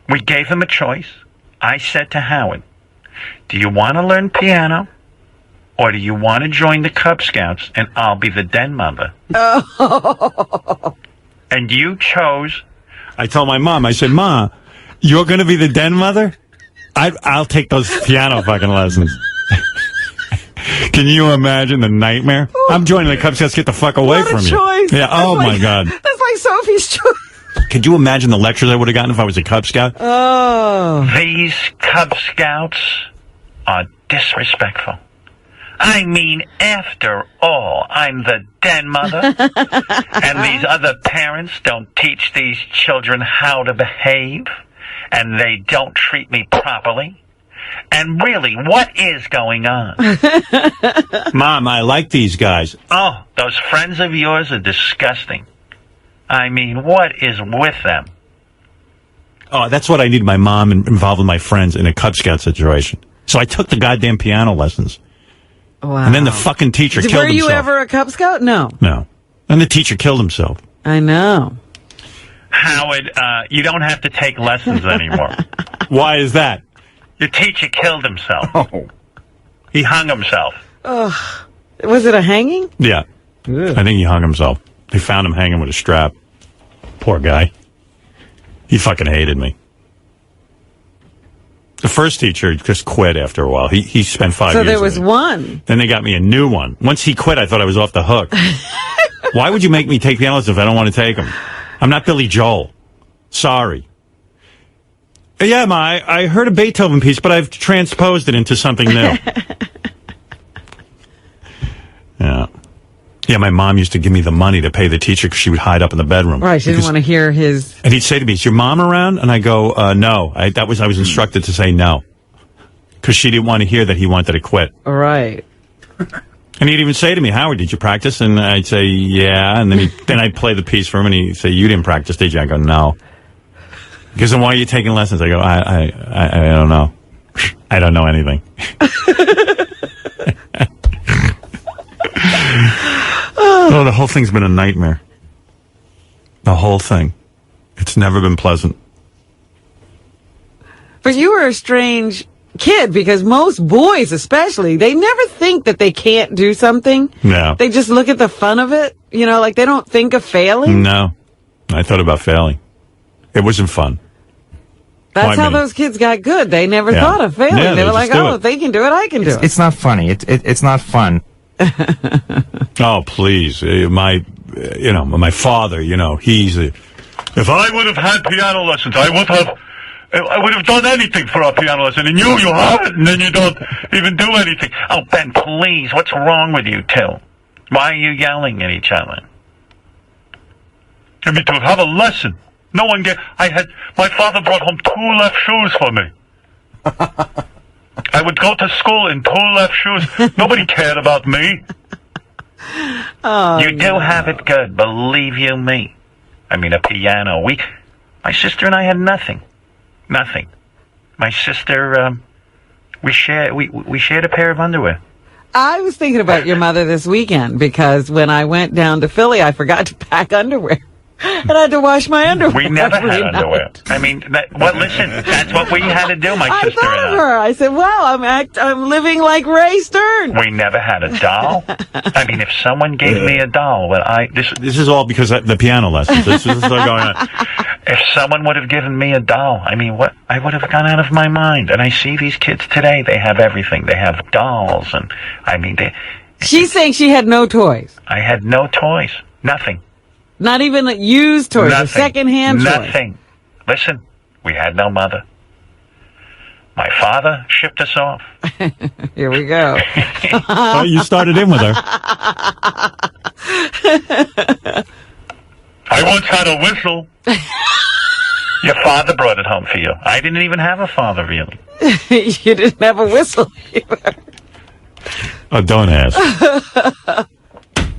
We gave him a choice. I said to Howard, do you want to learn piano, or do you want to join the Cub Scouts and I'll be the den mother? Oh. And you chose. I told my mom, I said, Ma, you're going to be the den mother? I'll take those piano fucking lessons. Can you imagine the nightmare? I'm joining the Cub Scouts. Get the fuck away from choice. you. Yeah. Oh, my God. That's like Sophie's choice. Could you imagine the lectures I would have gotten if I was a Cub Scout? Oh. These Cub Scouts are disrespectful. I mean, after all, I'm the den mother, and these other parents don't teach these children how to behave, and they don't treat me properly. And really, what is going on? Mom, I like these guys. Oh, those friends of yours are disgusting. I mean, what is with them? Oh, that's what I need my mom involved with my friends in a Cub Scout situation. So I took the goddamn piano lessons. Wow. And then the fucking teacher killed himself. Were you ever a Cub Scout? No. No. And the teacher killed himself. I know. Howard, you don't have to take lessons anymore. Why is that? Your teacher killed himself. Oh. He hung himself. Ugh. Was it a hanging? Yeah. Ugh. I think he hung himself. They found him hanging with a strap. Poor guy. He fucking hated me. The first teacher just quit after a while. He spent 5 years. So there was with one. Then they got me a new one. Once he quit, I thought I was off the hook. Why would you make me take piano lessons if I don't want to take them? I'm not Billy Joel. Sorry. Yeah, Ma, I heard a Beethoven piece, but I've transposed it into something new. Yeah. Yeah, my mom used to give me the money to pay the teacher because she would hide up in the bedroom. Right, she didn't want to hear his... And he'd say to me, is your mom around? And I go, no. I was instructed to say no. Because she didn't want to hear that he wanted to quit. Right. And he'd even say to me, Howard, did you practice? And I'd say, yeah. And then I'd play the piece for him, and he'd say, you didn't practice, did you? I go, no. Because then why are you taking lessons? I go, I don't know. I don't know anything. Oh, the whole thing's been a nightmare. The whole thing. It's never been pleasant. But you were a strange kid, because most boys especially, they never think that they can't do something. No. They just look at the fun of it. You know, like they don't think of failing. No. I thought about failing. It wasn't fun. That's how those kids got good. They never thought of failing. Yeah, they were just like, do oh, it. if they can do it, I can do it. It's not funny. It's not fun. Oh, please. My father, if I would have had piano lessons, I would have done anything for a piano lesson. And you have it, and then you don't even do anything. Oh, Ben, please, what's wrong with you two? Why are you yelling at each other? I mean, to have a lesson. No one my father brought home 2 left shoes for me. I would go to school in 2 left shoes. Nobody cared about me. Oh, you do have it good, believe you me. I mean, a piano. My sister and I had nothing. Nothing. My sister, we shared a pair of underwear. I was thinking about your mother this weekend because when I went down to Philly, I forgot to pack underwear. And I had to wash my underwear. We never had every underwear. night. I mean, listen, that's what we had to do, my I sister thought and of I. her. I said, wow, I'm living like Ray Stern. We never had a doll. I mean, if someone gave me a doll, this is all because of the piano lessons. This is what's going on. If someone would have given me a doll, I mean, I would have gone out of my mind. And I see these kids today, they have everything. They have dolls, and I mean, She's saying she had no toys. I had no toys. Nothing. Not even used toys, Nothing. or second-hand toys. Nothing. Listen, we had no mother. My father shipped us off. Here we go. Well, you started in with her. I once had a whistle. Your father brought it home for you. I didn't even have a father, really. You didn't have a whistle either. Oh, don't ask.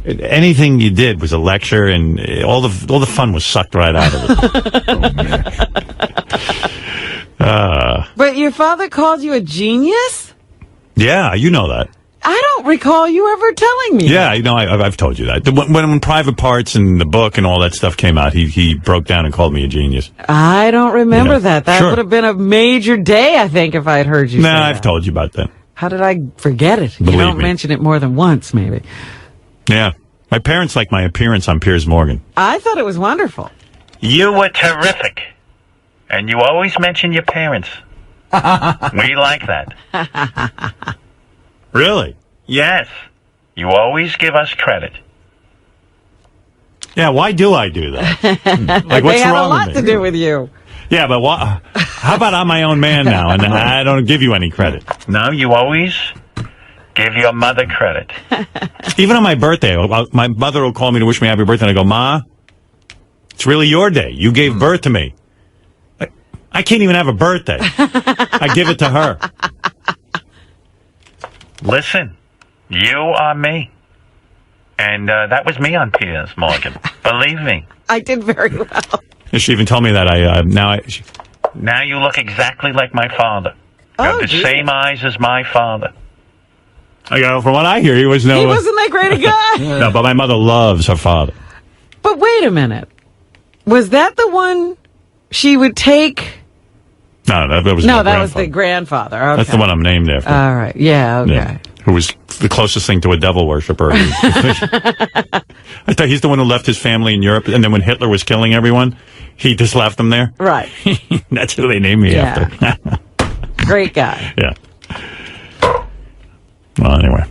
Anything you did was a lecture, and all the fun was sucked right out of it. But your father called you a genius? Yeah, you know that. I don't recall you ever telling me. Yeah, I've told you that. When Private Parts and the book and all that stuff came out, he broke down and called me a genius. I don't remember that. That Sure. would have been a major day, I think, if I had heard you say I've that. told you about that. How did I forget it? Believe you don't me. mention it more than once, maybe. Yeah. My parents liked my appearance on Piers Morgan. I thought it was wonderful. You were terrific. And you always mention your parents. We like that. Really? Yes. You always give us credit. Yeah, why do I do that? Like, what's they have wrong a lot with me? to do with you. Yeah, but how about I'm my own man now, and I don't give you any credit? No, you always give your mother credit. Even on my birthday, my mother will call me to wish me happy birthday, and I go, Ma, it's really your day. You gave birth to me. I can't even have a birthday. I give it to her. Listen, you are me. And that was me on Piers Morgan. Believe me. I did very well. She even told me that now you look exactly like my father. You have the same eyes as my father. I go, from what I hear, he wasn't that great a guy. No, but my mother loves her father. But wait a minute. Was that the one she would take? No, that was that was the grandfather. Okay. That's the one I'm named after. All right. Yeah, okay. Yeah. Who was the closest thing to a devil worshiper. I thought he's the one who left his family in Europe, and then when Hitler was killing everyone, he just left them there. Right. That's who they named me after. Great guy. Yeah. Well, anyway.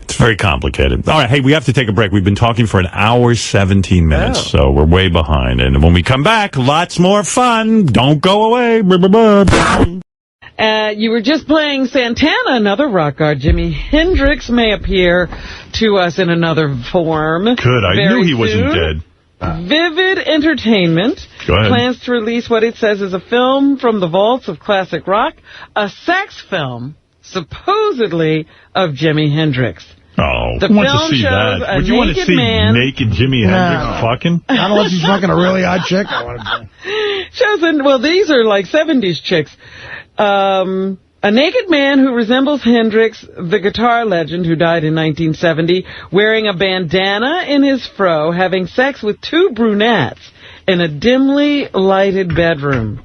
It's very complicated. All right, hey, we have to take a break. We've been talking for an hour, 17 minutes, so we're way behind. And when we come back, lots more fun. Don't go away. You were just playing Santana, another rock god. Jimi Hendrix may appear to us in another form. Good. I knew he wasn't dead. Vivid Entertainment plans to release what it says is a film from the vaults of classic rock, a sex film, supposedly, of Jimi Hendrix. Oh, the who wants film to see shows that? a Would you want to naked see man. naked Jimi Hendrix fucking? Not unless he's fucking a really hot chick. I want to These are like 70s chicks. A naked man who resembles Hendrix, the guitar legend who died in 1970, wearing a bandana in his fro, having sex with two brunettes in a dimly lighted bedroom.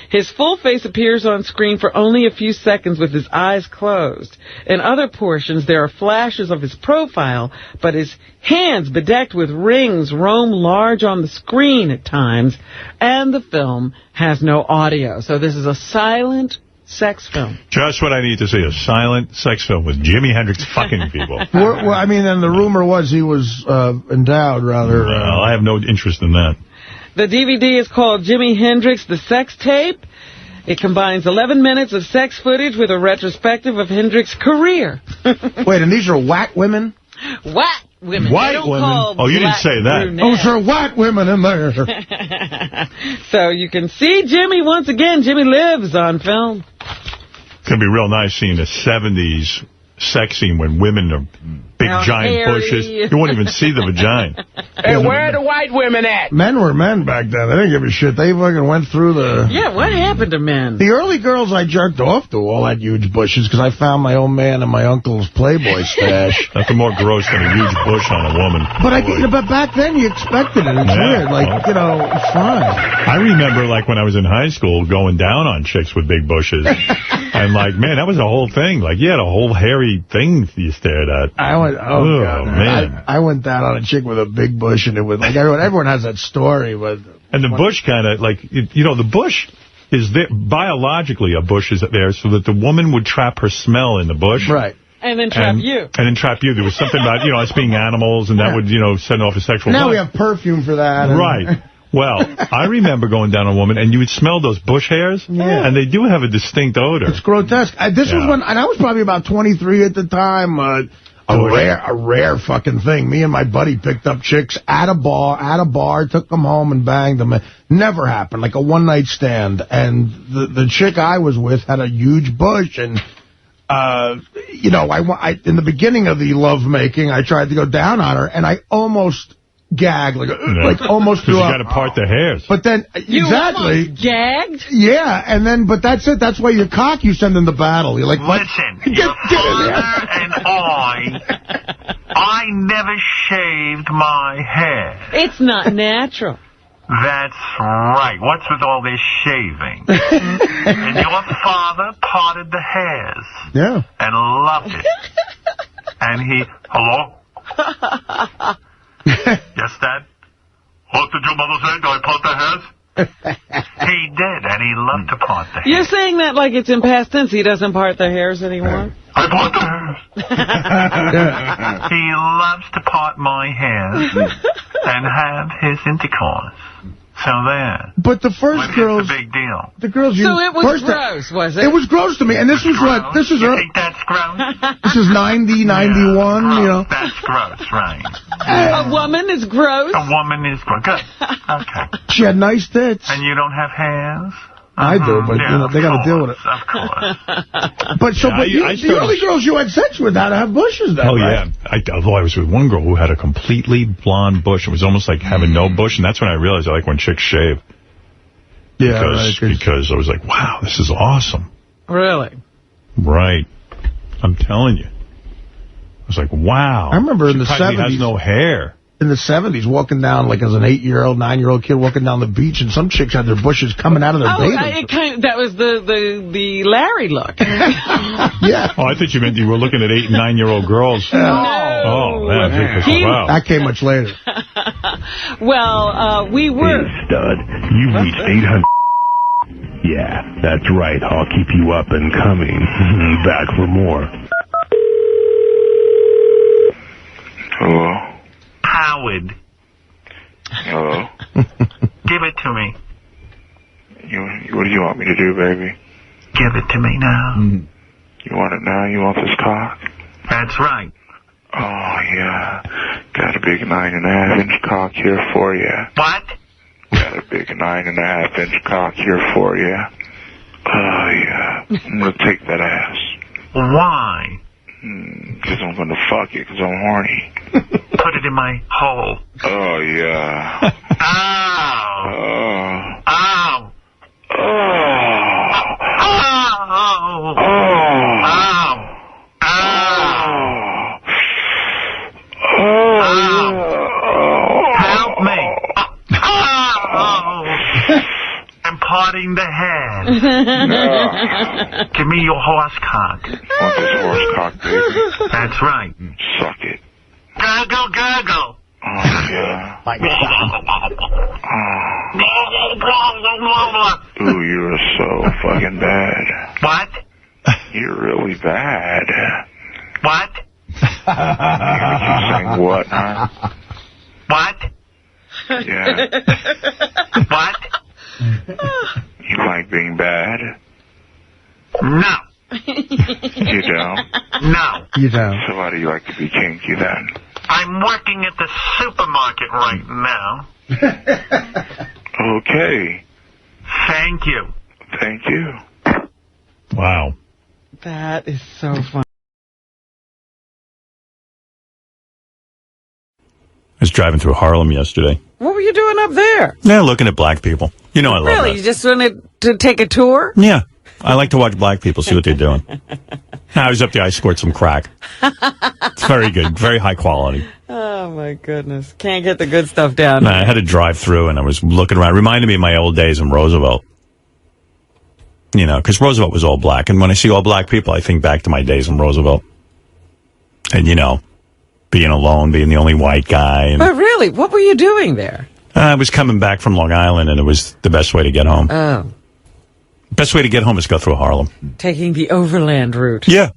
His full face appears on screen for only a few seconds with his eyes closed. In other portions, there are flashes of his profile, but his hands bedecked with rings roam large on the screen at times, and the film has no audio. So this is a silent sex film. Just what I need to see, a silent sex film with Jimi Hendrix fucking people. Well, I mean, and the rumor was he was endowed, rather. Well, I have no interest in that. The DVD is called Jimi Hendrix, The Sex Tape. It combines 11 minutes of sex footage with a retrospective of Hendrix's career. Wait, and these are white women? White women. White women? Oh, you didn't say that. Oh, sure, white women in there. So you can see Jimmy once again. Jimmy lives on film. It's going to be real nice seeing a 70s sex scene when women are big, giant hairy. bushes. You won't even see the vagina. Hey, where are the white women at? Men were men back then. They didn't give a shit. They fucking went through the... Yeah, what happened to men? The early girls I jerked off to all had huge bushes because I found my old man in my uncle's Playboy stash. Nothing more gross than a huge bush on a woman. But back then you expected it. It's weird. Like, you know, it's fine. I remember, like, when I was in high school, going down on chicks with big bushes. And, like, man, that was a whole thing. Like, you had a whole hairy thing you stared at. Oh, God, man. I went down on a chick with a big bush, and it was like everyone has that story. But and the bush kind of, like, you know, the bush is there, biologically a bush is there so that the woman would trap her smell in the bush. Right. And then trap you. And then trap you. There was something about, you know, us being animals, and that would, you know, send off a sexual Now buzz. we have perfume for that. Right. Well, I remember going down on a woman, and you would smell those bush hairs, and they do have a distinct odor. It's grotesque. This was when, and I was probably about 23 at the time. A rare fucking thing. Me and my buddy picked up chicks at a bar, took them home and banged them. It never happened, like a one-night stand. And the chick I was with had a huge bush, and you know, I in the beginning of the lovemaking, I tried to go down on her, and I almost gagged, like almost threw up. You got to part the hairs. But then, You exactly. almost gagged? Yeah, and then, but that's it. That's why your cock you send in the battle. You're like, listen, get your in there. father and I never shaved my hair. It's not natural. That's right. What's with all this shaving? And your father parted the hairs. Yeah. And loved it. And he, hello? Yes, Dad? What did your mother say? Do I part the hairs? He did, and he loved to part the hairs. You're saying that like it's in past tense. He doesn't part the hairs anymore? I part the hairs. He loves to part my hairs and have his intercourse. So there. But the first girls... It's a big deal. The girls you... So it was first gross, was it? It was gross to me. And this was what... This is... You think that's gross? This is 90, 91, you know. That's gross, right. A woman is gross? A woman is gross. Good. Okay. She had nice tits. And you don't have hairs? I do, but you know, they got to deal with it. Of course. But so, the early girls you had sex with had to have bushes, then, right? Yeah. Although I was with one girl who had a completely blonde bush. It was almost like having no bush, and that's when I realized I like when chicks shave. Yeah, because I was like, wow, this is awesome. Really? Right. I'm telling you. I was like, wow. I remember in the 70s. She has no hair. In the 70s, walking down, like as an 8-year-old, 9-year-old kid walking down the beach, and some chicks had their bushes coming out of their bathing. That was the Larry look. Yeah. Oh, I thought you meant you were looking at 8- and 9-year-old girls. No. Oh, man. Wow. That came much later. Well, we were. Hey, stud, you've reached 800. Yeah, that's right. I'll keep you up and coming. Back for more. Hello? Howard. Hello? Give it to me. What do you want me to do, baby? Give it to me now. You want it now? You want this cock? That's right. Oh, yeah. Got a big 9.5-inch cock here for you. What? Got a big 9.5-inch cock here for you. Oh, yeah. I'm going to take that ass. Why? Because I'm going to fuck you because I'm horny. Put it in my hole. Oh, yeah. Ow. Oh. Ow. Oh. Ow. Ow. Ow. Oh. Help me. Oh. I'm parting the hair. man. No. Give me your horse cock. Want this horse cock, baby? That's right. Suck it. Gurgle, gurgle. Oh, yeah. Ooh, you're so fucking bad. What? You're really bad. What? You saying what, huh? What? Yeah. What? You like being bad? No. You don't? No. You don't. So why do you like to be kinky then? I'm working at the supermarket right now. Okay. Thank you. Thank you. Wow. That is so fun. I was driving through Harlem yesterday. What were you doing up there? Yeah, looking at black people. You know I love Really? that. You just wanted to take a tour? Yeah. I like to watch black people, see what they're doing. I was up there, I scored some crack. It's very good, very high quality. Oh, my goodness. Can't get the good stuff down. I had to drive through, and I was looking around. It reminded me of my old days in Roosevelt. You know, because Roosevelt was all black. And when I see all black people, I think back to my days in Roosevelt. And, you know, being alone, being the only white guy. And, But really, what were you doing there? I was coming back from Long Island, and it was the best way to get home. Oh, Best way to get home is go through Harlem. taking the overland route. Yeah.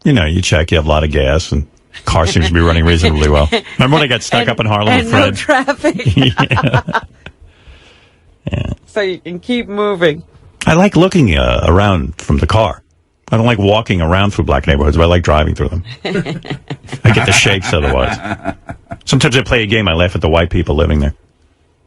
You know, you check, you have a lot of gas, and car seems to be running reasonably well. Remember when I got stuck up in Harlem And with no Fred? traffic. Yeah. So you can keep moving. I like looking around from the car. I don't like walking around through black neighborhoods, but I like driving through them. I get the shakes otherwise. Sometimes I play a game, I laugh at the white people living there.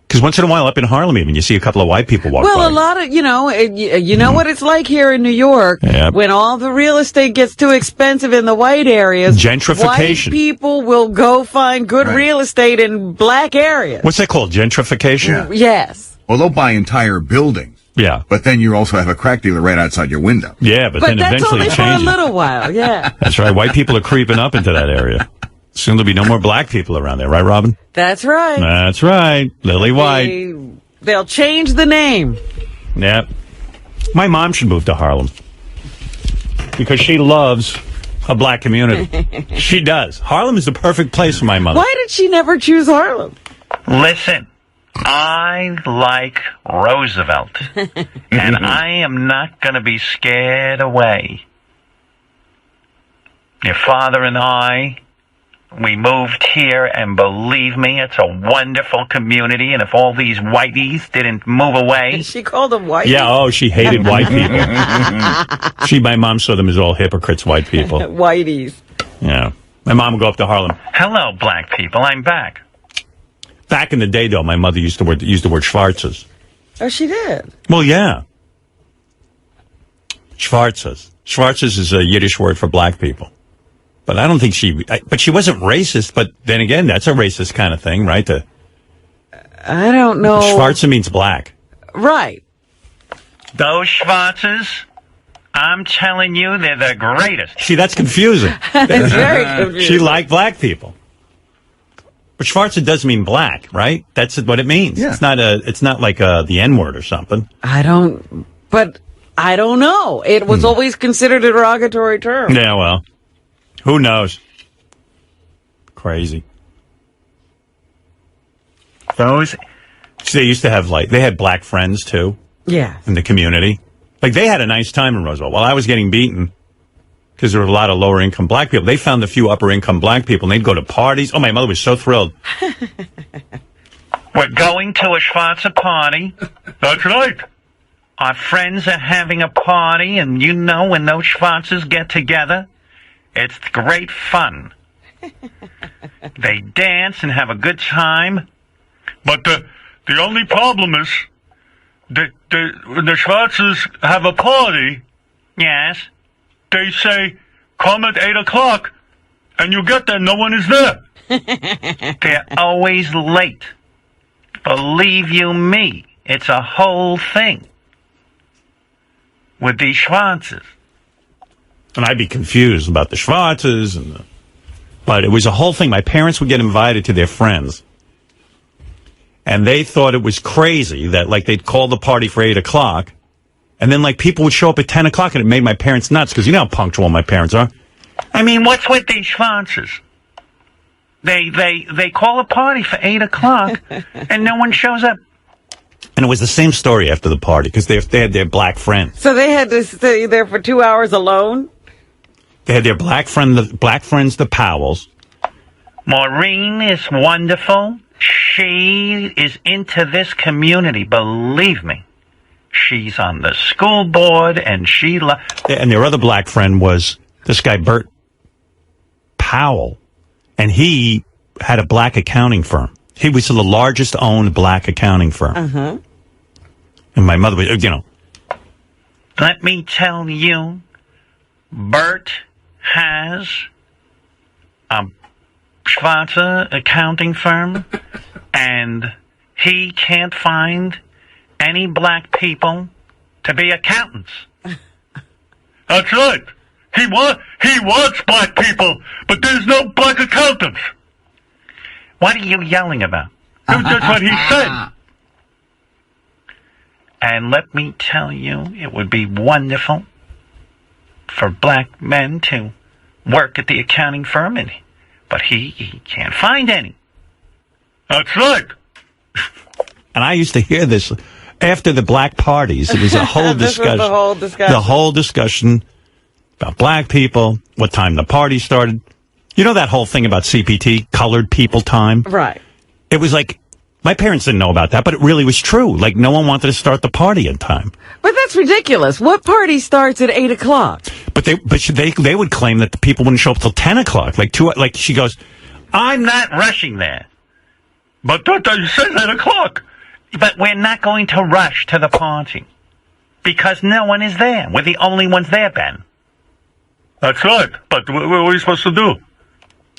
Because once in a while, up in Harlem even, you see a couple of white people walk by. Well, a lot of, you know what it's like here in New York. Yep. When all the real estate gets too expensive in the white areas. Gentrification. White people will go find good real estate in black areas. What's that called? Gentrification? Yes. Well, they'll buy entire buildings. Yeah. But then you also have a crack dealer right outside your window. Yeah, but then that's eventually only it for a changes. little while, yeah. That's right. White people are creeping up into that area. Soon there'll be no more black people around there, right, Robin? That's right. That's right. Lily White. They'll change the name. Yeah. My mom should move to Harlem because she loves a black community. She does. Harlem is the perfect place for my mother. Why did she never choose Harlem? Listen, I like Roosevelt, and I am not going to be scared away. Your father and I, we moved here, and believe me, it's a wonderful community, and if all these whiteys didn't move away... She called them white. Yeah, she hated white people. My mom saw them as all hypocrites, white people. Whiteys. Yeah. My mom would go up to Harlem. Hello, black people, I'm back. Back in the day, though, my mother used the word Schwarzes. Oh, she did? Well, yeah. Schwarzes. Schwarzes is a Yiddish word for black people. But I don't think but she wasn't racist, but then again, that's a racist kind of thing, right? I don't know. Schwarze means black. Right. Those Schwarzes, I'm telling you, they're the greatest. See, that's confusing. It's very confusing. She liked black people. But Schwarze does mean black, right? That's what it means. Yeah. It's not like the N-word or something. I don't know. It was always considered a derogatory term. Yeah, well, who knows? Crazy. Those, they used to have they had black friends too. Yeah. In the community. Like they had a nice time in Roosevelt. While I was getting beaten, because there were a lot of lower income black people, they found a few upper income black people and they'd go to parties. Oh, my mother was so thrilled. We're going to a Schwarzer party. That's right. Our friends are having a party, and you know when those Schwarzes get together, it's great fun. They dance and have a good time. But the only problem is when the Schwarzes have a party. Yes. They say, come at 8 o'clock, and you get there, no one is there. They're always late. Believe you me, it's a whole thing with these Schwarzes. And I'd be confused about the Schwarzes. But it was a whole thing. My parents would get invited to their friends. And they thought it was crazy that, like, they'd call the party for 8 o'clock, and then, like, people would show up at 10 o'clock, and it made my parents nuts, because you know how punctual my parents are. I mean, what's with these sponsors? They call a party for 8 o'clock, and no one shows up. And it was the same story after the party, because they had their black friend. So they had to stay there for 2 hours alone? They had their black friends, the Powells. Maureen is wonderful. She is into this community, believe me. She's on the school board, and and their other black friend was this guy, Bert Powell, and he had a black accounting firm. He was the largest owned black accounting firm. Uh-huh. And my mother was, let me tell you, Bert has a sponsor accounting firm, and he can't find any black people to be accountants. That's right. He wants black people, but there's no black accountants. What are you yelling about? That's what he said. And let me tell you, it would be wonderful for black men to work at the accounting firm, but he can't find any. That's right. And I used to hear this after the black parties. It was a whole discussion. The whole discussion about black people, what time the party started. You know that whole thing about CPT, colored people time? Right. It was like, my parents didn't know about that, but it really was true. Like, no one wanted to start the party in time. But that's ridiculous. What party starts at 8 o'clock? But they would claim that the people wouldn't show up till 10 o'clock. Like she goes, I'm not rushing there. But you said 8 o'clock. But we're not going to rush to the party. Because no one is there. We're the only ones there, Ben. That's right. But what are we supposed to do?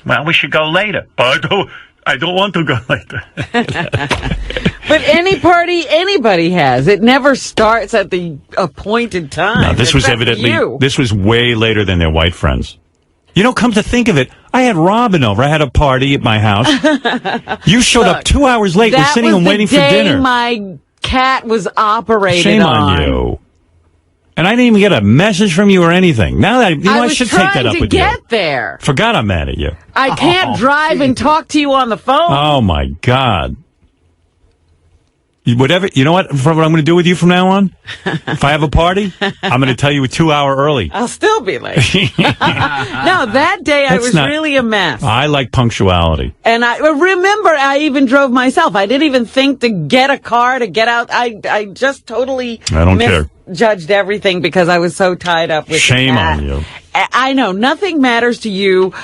Well, we should go later. But I don't want to go later. But any party anybody has, it never starts at the appointed time. No, this was this was way later than their white friends. Come to think of it, I had Robin over. I had a party at my house. You showed up 2 hours late. We're sitting and waiting for dinner. My cat was operated Shame on you. And I didn't even get a message from you or anything. Now that I should take that up with you. I was trying to get there. Forgot I'm mad at you. I can't drive and talk to you on the phone. Oh my God. Whatever. You know what I'm going to do with you from now on? If I have a party, I'm going to tell you 2 hours early. I'll still be late. No, that day I was really a mess. I like punctuality. And I remember I even drove myself. I didn't even think to get a car to get out. I just totally misjudged everything because I was so tied up with Shame on you. I know. Nothing matters to you.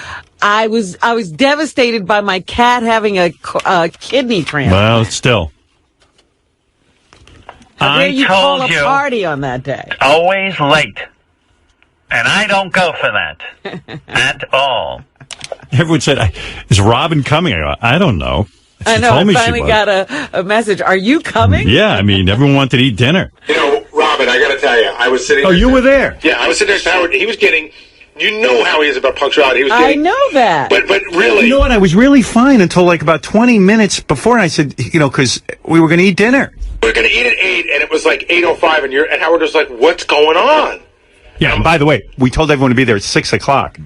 I was devastated by my cat having a kidney transplant. Well, still. How dare you call a party on that day? Always late. And I don't go for that. At all. Everyone said, is Robin coming? I go, I don't know. I know, I finally got a message. Are you coming? Yeah, I mean, everyone wanted to eat dinner. Robin, I got to tell you, I was sitting... Oh, you were there? Yeah, I was sitting there. Howard, he was getting... You know how he is about punctuality. I know that. But really... You know what? I was really fine until like about 20 minutes before, and I said, because we were going to eat dinner. We were going to eat at 8, and it was like 8:05, and Howard was like, what's going on? Yeah, and by the way, we told everyone to be there at 6 o'clock.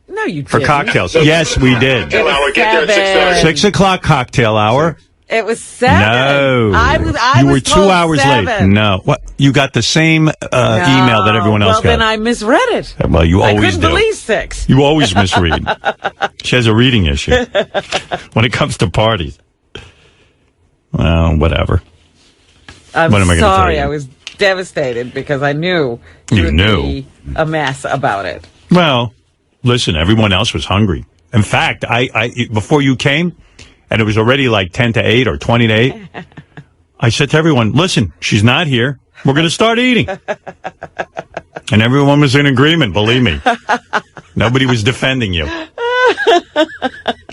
No, you didn't. For cocktails. Yes, we did. Cocktail hour. Get there at 6:30. 6 o'clock cocktail hour. It was 7. No. I you were was 2 hours 7. late. No. What? You got the same email that everyone else got. Well, then I misread it. Well, you always I couldn't believe 6. You always misread. She has a reading issue when it comes to parties. Well, whatever. I'm what am I sorry. I was devastated because I knew you would be a mess about it. Well, listen, everyone else was hungry. In fact, I before you came, and it was already like 10 to 8 or 20 to 8, I said to everyone, listen, she's not here. We're going to start eating. And everyone was in agreement, believe me. Nobody was defending you.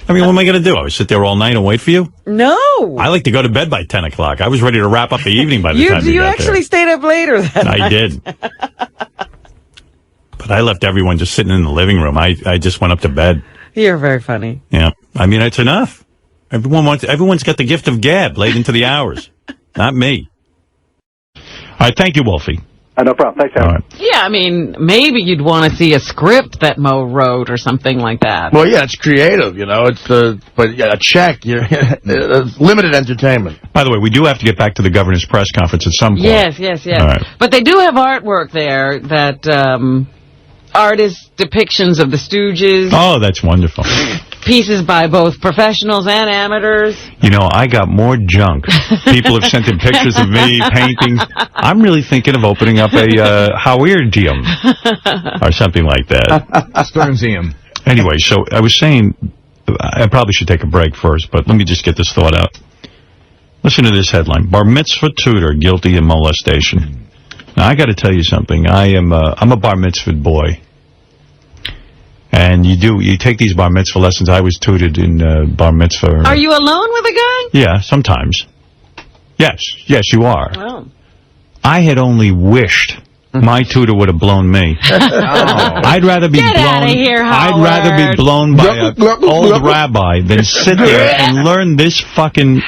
I mean, what am I going to do? I would sit there all night and wait for you? No. I like to go to bed by 10 o'clock. I was ready to wrap up the evening by the time you got You actually stayed up later than I did. But I left everyone just sitting in the living room. I just went up to bed. You're very funny. Yeah. I mean, it's enough. Everyone's got the gift of gab late into the hours. Not me. All right, thank you, Wolfie. No problem. Thanks, Howard. Right. Yeah, I mean, maybe you'd want to see a script that Mo wrote or something like that. Well, yeah, it's creative, you know. But yeah, a check. It's limited entertainment. By the way, we do have to get back to the governor's press conference at some point. Yes. All right. But they do have artwork there that artist depictions of the Stooges. Oh, that's wonderful. Pieces by both professionals and amateurs. You know, I got more junk. People have sent in pictures of me, paintings. I'm really thinking of opening up a Howard'ium or something like that. Sternsium. Anyway, so I was saying, I probably should take a break first, but let me just get this thought out. Listen to this headline. Bar mitzvah tutor guilty of molestation. Now, I got to tell you something. I'm a bar mitzvah boy. And you take these bar mitzvah lessons. I was tutored in bar mitzvah. Are you alone with a guy? Yeah, sometimes. Yes, you are. Oh. I had only wished my tutor would have blown me. I'd rather be Get blown. out of here, Howard. I'd rather be blown by an old rabbi than sit there and learn this fucking.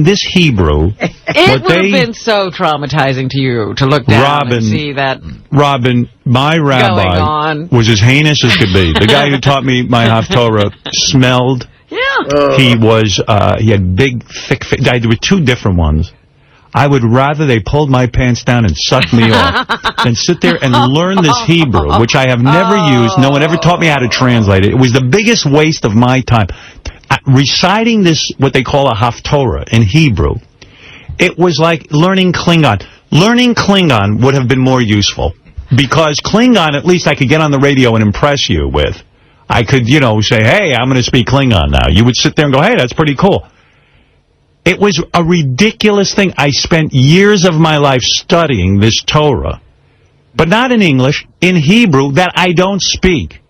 This Hebrew. It would have been so traumatizing to you to look down and see that. Robin, my rabbi was as heinous as could be. The guy who taught me my Haftorah smelled. Yeah. He had big, thick. There were two different ones. I would rather they pulled my pants down and sucked me off than sit there and learn this Hebrew, which I have never used. No one ever taught me how to translate it. It was the biggest waste of my time. Reciting this, what they call a Haftorah in Hebrew, it was like learning Klingon. Learning Klingon would have been more useful, because Klingon, at least I could get on the radio and impress you with. I could, say, hey, I'm going to speak Klingon now. You would sit there and go, hey, that's pretty cool. It was a ridiculous thing. I spent years of my life studying this Torah, but not in English, in Hebrew that I don't speak.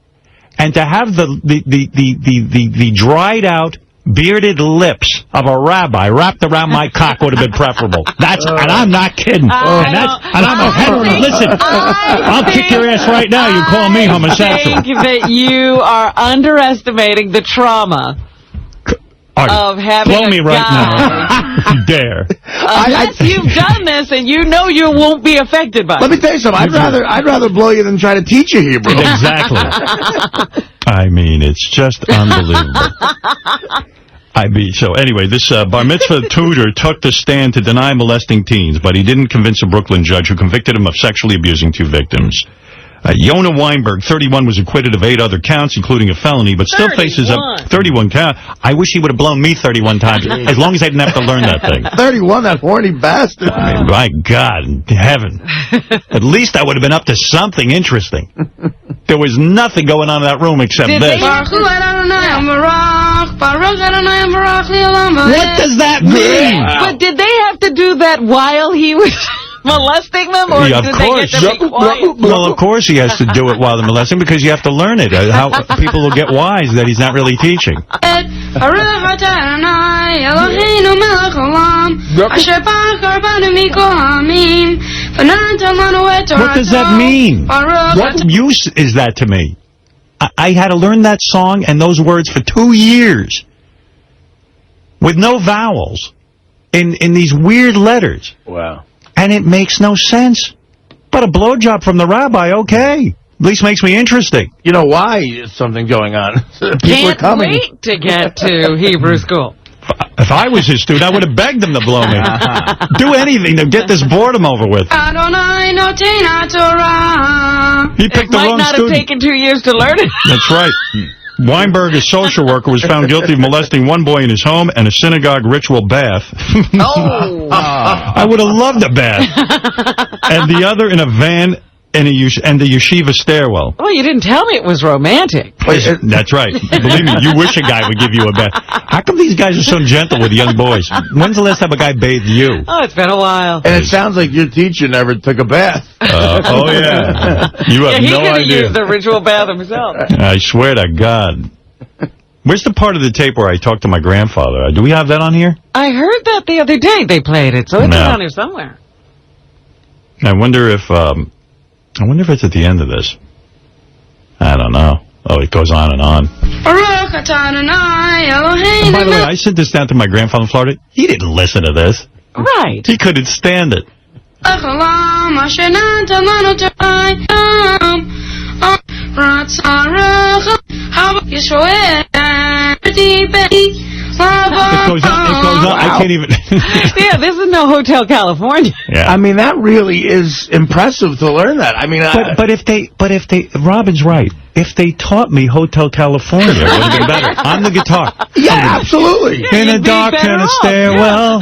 And to have the dried out, bearded lips of a rabbi wrapped around my cock would have been preferable. And I'm not kidding. And I'm a heteronormative. Listen, I'll kick your ass right now. You call me homosexual. I think that you are underestimating the trauma of having blow me a right guy. Now. You dare. Unless you've done this and you know you won't be affected by it. Let me tell you something. I'd rather blow you than try to teach you Hebrew. Exactly. I mean, it's just unbelievable. So anyway, this bar mitzvah tutor took the stand to deny molesting teens, but he didn't convince a Brooklyn judge who convicted him of sexually abusing two victims. Yonah Weinberg, 31, was acquitted of 8 other counts, including a felony, but still faces a 31 count. I wish he would have blown me 31 times, as long as I didn't have to learn that thing. 31, that horny bastard. I mean, my God in heaven. At least I would have been up to something interesting. There was nothing going on in that room except this. What does that mean? But did they have to do that while he was molesting them, or yeah, did they get to be quiet? Well, of course he has to do it while they're molesting, because you have to learn it. How people will get wise that he's not really teaching. What does that mean? What use is that to me? I had to learn that song and those words for 2 years with no vowels in these weird letters. Wow. And it makes no sense. But a blowjob from the rabbi, okay. At least makes me interesting. You know why is something going on? Can't wait to get to Hebrew school. If I was his student, I would have begged him to blow me. Do anything to get this boredom over with. He picked the wrong student. Might not have taken 2 years to learn it. That's right. Weinberg, a social worker, was found guilty of molesting one boy in his home and a synagogue ritual bath. I would have loved a bath. And the other in a van and the yeshiva stairwell. Well, you didn't tell me it was romantic. That's right. Believe me, you wish a guy would give you a bath. How come these guys are so gentle with young boys? When's the last time a guy bathed you? Oh, it's been a while. And it sounds like your teacher never took a bath. Oh, yeah. You have no idea. He could have used the ritual bath himself. I swear to God. Where's the part of the tape where I talked to my grandfather? Do we have that on here? I heard that the other day they played it, so it's on here somewhere. I wonder if it's at the end of this. I don't know. Oh, it goes on and on. And by the way, I sent this down to my grandfather in Florida. He didn't listen to this. Right. He couldn't stand it. It goes on. Wow. I can't even. Yeah, this is no Hotel California. Yeah. I mean, that really is impressive to learn that. I mean, but if they, Robin's right. If they taught me Hotel California, it would have been better. On the guitar. Yeah, absolutely. In a dark kind of stairwell.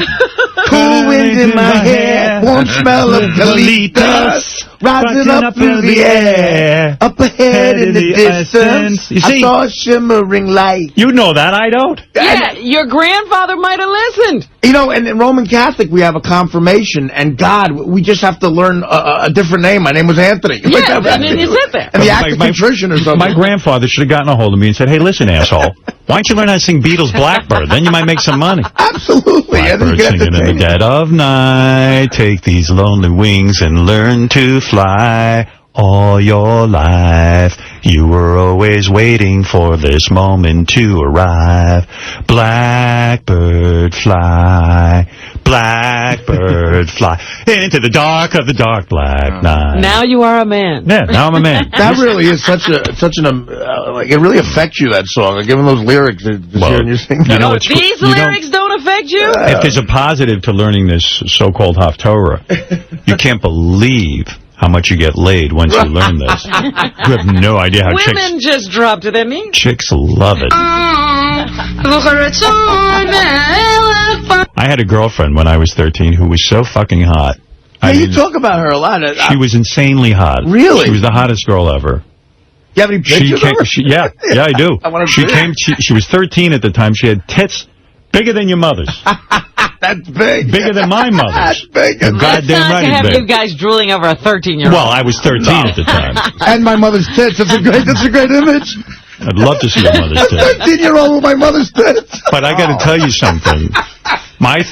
Cool wind in my hair, warm smell of Galitas, rising up through the air, up ahead in the distance, You see, I saw a shimmering light. You know that, I don't. Yeah, your grandfather might have listened. You know, and in Roman Catholic, we have a confirmation, and God, we just have to learn a different name. My name was Anthony. Yeah, and then you sit there. And the act of contrition or something. My grandfather should have gotten a hold of me and said, hey, listen, asshole, why don't you learn how to sing Beatles' Blackbird? Then you might make some money. Absolutely. Blackbird singing in the dead of night. Take these lonely wings and learn to fly. All your life, you were always waiting for this moment to arrive. Blackbird fly, blackbird fly, into the dark of the dark black night. Now you are a man. Yeah, now I'm a man. That really is such an like, it really affects you, that song. Like, given those lyrics, just hearing you sing. You know, it's These lyrics don't affect you? If there's a positive to learning this so-called Haftorah, you can't believe how much you get laid once you learn this. You have no idea how Women just drop to their knees. chicks love it. I had a girlfriend when I was 13 who was so fucking hot. Yeah, you talk about her a lot. She was insanely hot. Really? She was the hottest girl ever. You have any pictures of her? Yeah, I do. I wanna She see came. She was 13 at the time. She had tits bigger than your mother's. That's big. Bigger than my mother's. That's big. You're goddamn Not right, to it's have big. you guys drooling over a 13-year-old. Well, I was 13 at the time. And my mother's tits. That's a great image. I'd love to see your mother's tits. 13-year-old with my mother's tits. But I got to tell you something. My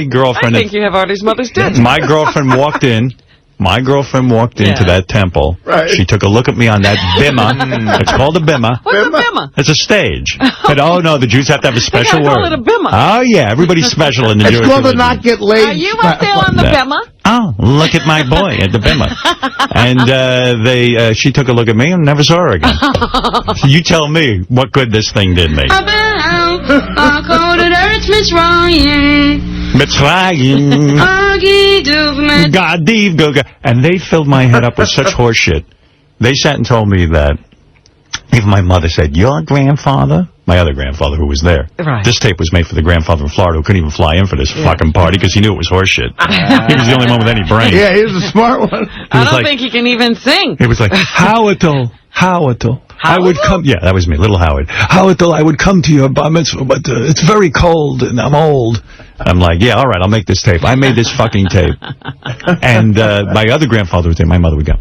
girlfriend. I think you have Artie's mother's tits. My girlfriend walked in. My girlfriend walked into that temple. Right. She took a look at me on that bimah. It's called a bimah. What's a bimah? It's a stage. But oh no, the Jews have to have a special They word. call it a bimah. Oh yeah, everybody's special in the Jewish It's called a religion. not get laid. Are you up there on the bimah? Oh, look at my boy at the bimah. And she took a look at me and never saw her again. You tell me what good this thing did me. Mitzrayim. Gadiv Goga. And they filled my head up with such horseshit. They sat and told me that even my mother said, your grandfather, my other grandfather who was there, Right. this tape was made for the grandfather in Florida who couldn't even fly in for this fucking party because he knew it was horseshit. He was the only one with any brain. Yeah, he was a smart one. I don't think he can even sing. It was like, Howitle. I would come, yeah, that was me, little Howard. Howitle, I would come to your bar mitzvah, but it's very cold and I'm old. I'm like, yeah, all right, I'll make this tape. I made this fucking tape. And my other grandfather was there. My mother would go,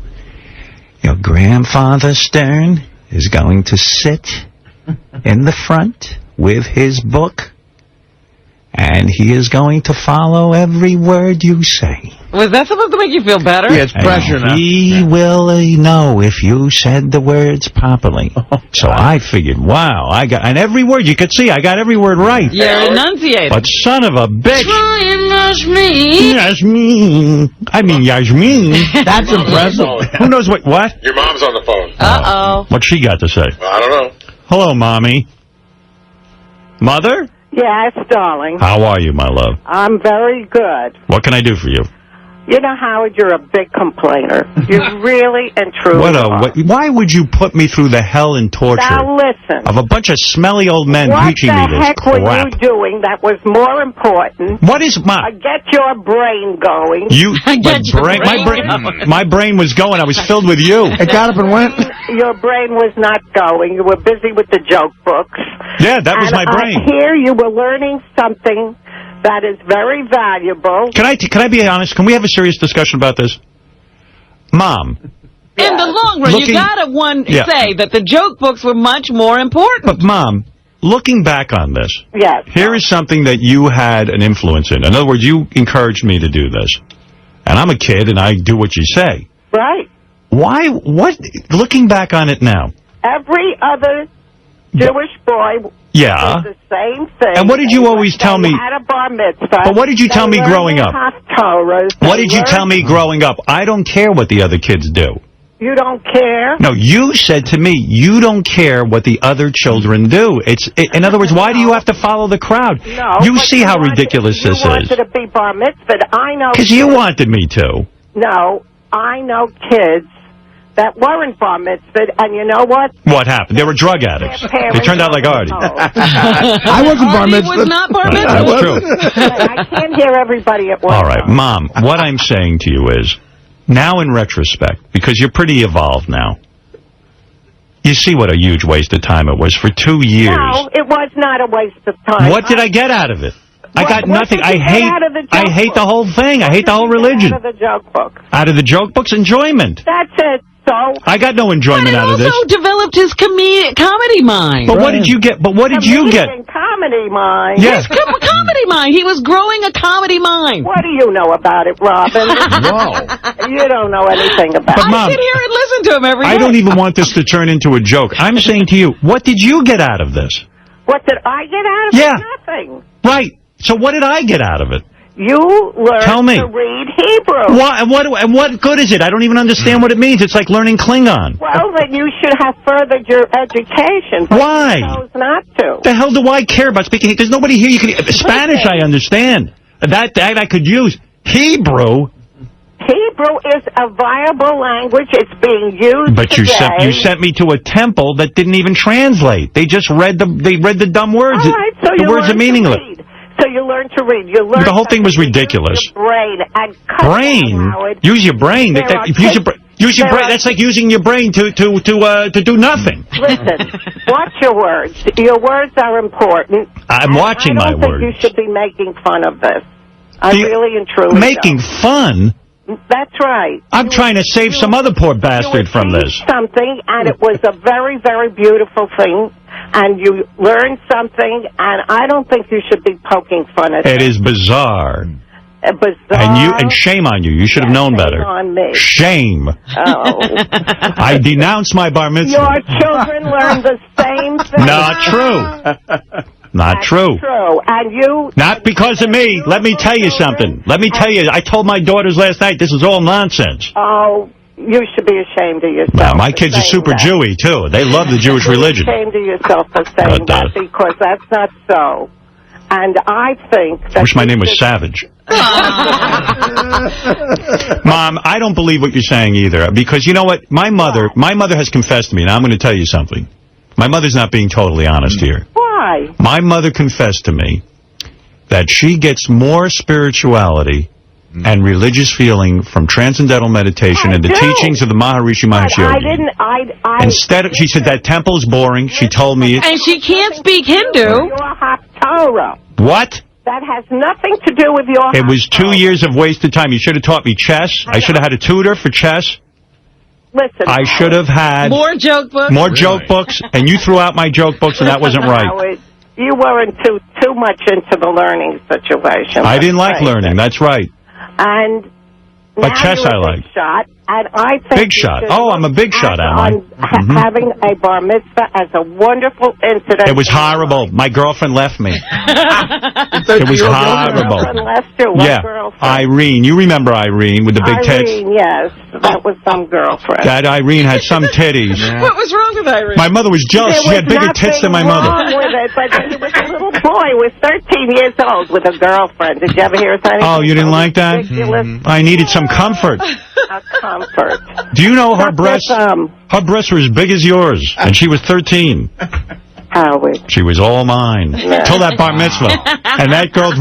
your grandfather Stern is going to sit in the front with his book, and he is going to follow every word you say. Was that supposed to make you feel better? Yeah, it's pressure now. He will know if you said the words properly. So I figured, wow, I got, and every word, you could see, I got every word right. You're enunciating. But son of a bitch. Yasmin. I mean, Yasmin. That's impressive. Who knows what? Your mom's on the phone. Uh-oh. What she got to say? I don't know. Hello, Mommy. Mother? Yes, darling. How are you, my love? I'm very good. What can I do for you? You know, Howard, you're a big complainer. You really and truly are. Why would you put me through the hell and torture Now listen. of a bunch of smelly old men What teaching the me this heck were crap? you doing that was more important? What is my... Get your brain going. My brain was going. I was filled with you. It got up and went. Your brain was not going. You were busy with the joke books. Yeah, that was my brain. Here you were learning something that is very valuable. Can I be honest? Can we have a serious discussion about this? Mom. In the long run, you gotta say that the joke books were much more important. But Mom, looking back on this, yes, here is something that you had an influence in. In other words, you encouraged me to do this. And I'm a kid and I do what you say. Right. Why, looking back on it now, every other Jewish boy Yeah. did the same thing. And what did you always tell me? They had a bar mitzvah. But what did you tell me They learned growing the up? Haftorahs. What They did you tell learned- me growing up? I don't care what the other kids do. You don't care? No, you said to me, you don't care what the other children do. In other words, why do you have to follow the crowd? No. You but see how wanted- ridiculous this You wanted is. to be bar mitzvah. I know. Because you wanted me to. No, I know kids that weren't bar mitzvah, and you know what? What happened? They were drug addicts. They turned out like Artie. I wasn't bar mitzvah. Artie was not bar mitzvah. That's true. I can't hear everybody at once. All right, Mom, what I'm saying to you is, now in retrospect, because you're pretty evolved now, you see what a huge waste of time it was for 2 years. No, it was not a waste of time. What did I get out of it? I got what nothing. did you get out of the I joke hate the book? whole thing. I hate the whole religion. Out of the joke book. Out of the joke books, enjoyment. That's it. So I got no enjoyment out of He this. also developed his comedy mind. But what did you get? But what did you get? Comedian comedy mind. Yes. His comedy mind. He was growing a comedy mind. What do you know about it, Robin? Whoa. You don't know anything about But, it. Mom, I sit here and listen to him every day. I don't even want this to turn into a joke. I'm saying to you, what did you get out of this? What did I get out of Yeah. it? Nothing. Right. So what did I get out of it? You learned Tell me. to read Hebrew. What, and what good is it? I don't even understand what it means. It's like learning Klingon. Well, then you should have furthered your education. But Why? you chose not to. The hell do I care about speaking? There's nobody here. You can Spanish. I understand that I could use. Hebrew. Hebrew is a viable language. It's being used But today. you sent me to a temple that didn't even translate. They just read the dumb words. All right, so the you words are learned to meaningless. read. So you learned to read. You learned The whole thing was to use ridiculous. your brain and cut Brain. down, Howard. Use your brain. There are Use your brain. Use your there brain. are- That's like using your brain to do nothing. Listen, watch your words. Your words are important. I'm watching I my don't think words. you should be making fun of this. I You- really and truly Making fun. don't. That's right. I'm trying to save some other poor bastard from this. Something, and it was a very, very beautiful thing, and you learned something, and I don't think you should be poking fun at It is bizarre. Bizarre. And shame on you. You should have known better. on me. Shame. Oh. I denounce my bar mitzvah. Your children learn the same thing. Not true. Not true. True. And you... Not because of me. Let me tell you something. Let me tell you. I told my daughters last night this is all nonsense. Oh, you should be ashamed of yourself. Now, my for kids are saying super that. Jewy, too. They love the Jewish You should be religion. ashamed of yourself for saying that because that's not so. And I think that... I wish my name was Savage. Mom, I don't believe what you're saying either. Because you know what? My mother has confessed to me, and I'm going to tell you something. My mother's not being totally honest here. Why? My mother confessed to me that she gets more spirituality and religious feeling from transcendental meditation and the teachings of the Maharishi Mahesh I Yogi. didn't... I Instead of, she said that temple is boring. She told me it. And she can't speak Hindu. Your Haftorah. What? That has nothing to do with your... It was 2 years of wasted time. You should have taught me chess. I should have had a tutor for chess. Listen, I should have had more joke books. more joke books, and you threw out my joke books, and that wasn't right. Howard, you weren't too much into the learning situation. I didn't like Right. learning. That's right. And But now chess you're I a like. big shot, and I think Big you shot. should Oh, I'm a big look shot, am I? on having a bar mitzvah as a wonderful incident. It was horrible. My girlfriend left me. It was Your horrible. girlfriend left you. What Yeah, girlfriend? Irene. You remember Irene with the big tits? Irene, yes, that was some girlfriend. That Irene had some titties. What was wrong with Irene? My mother was jealous. There She had was bigger tits than my nothing mother. wrong with it, but he was a little boy, was 13 years old with a girlfriend. Did you ever hear anything? Oh, you didn't like that? Ridiculous. I needed some comfort. A comfort. Do you know her Not breasts? that, Her breasts were as big as yours, and she was 13. Howard. She was all mine. Till that bar mitzvah. And that girl,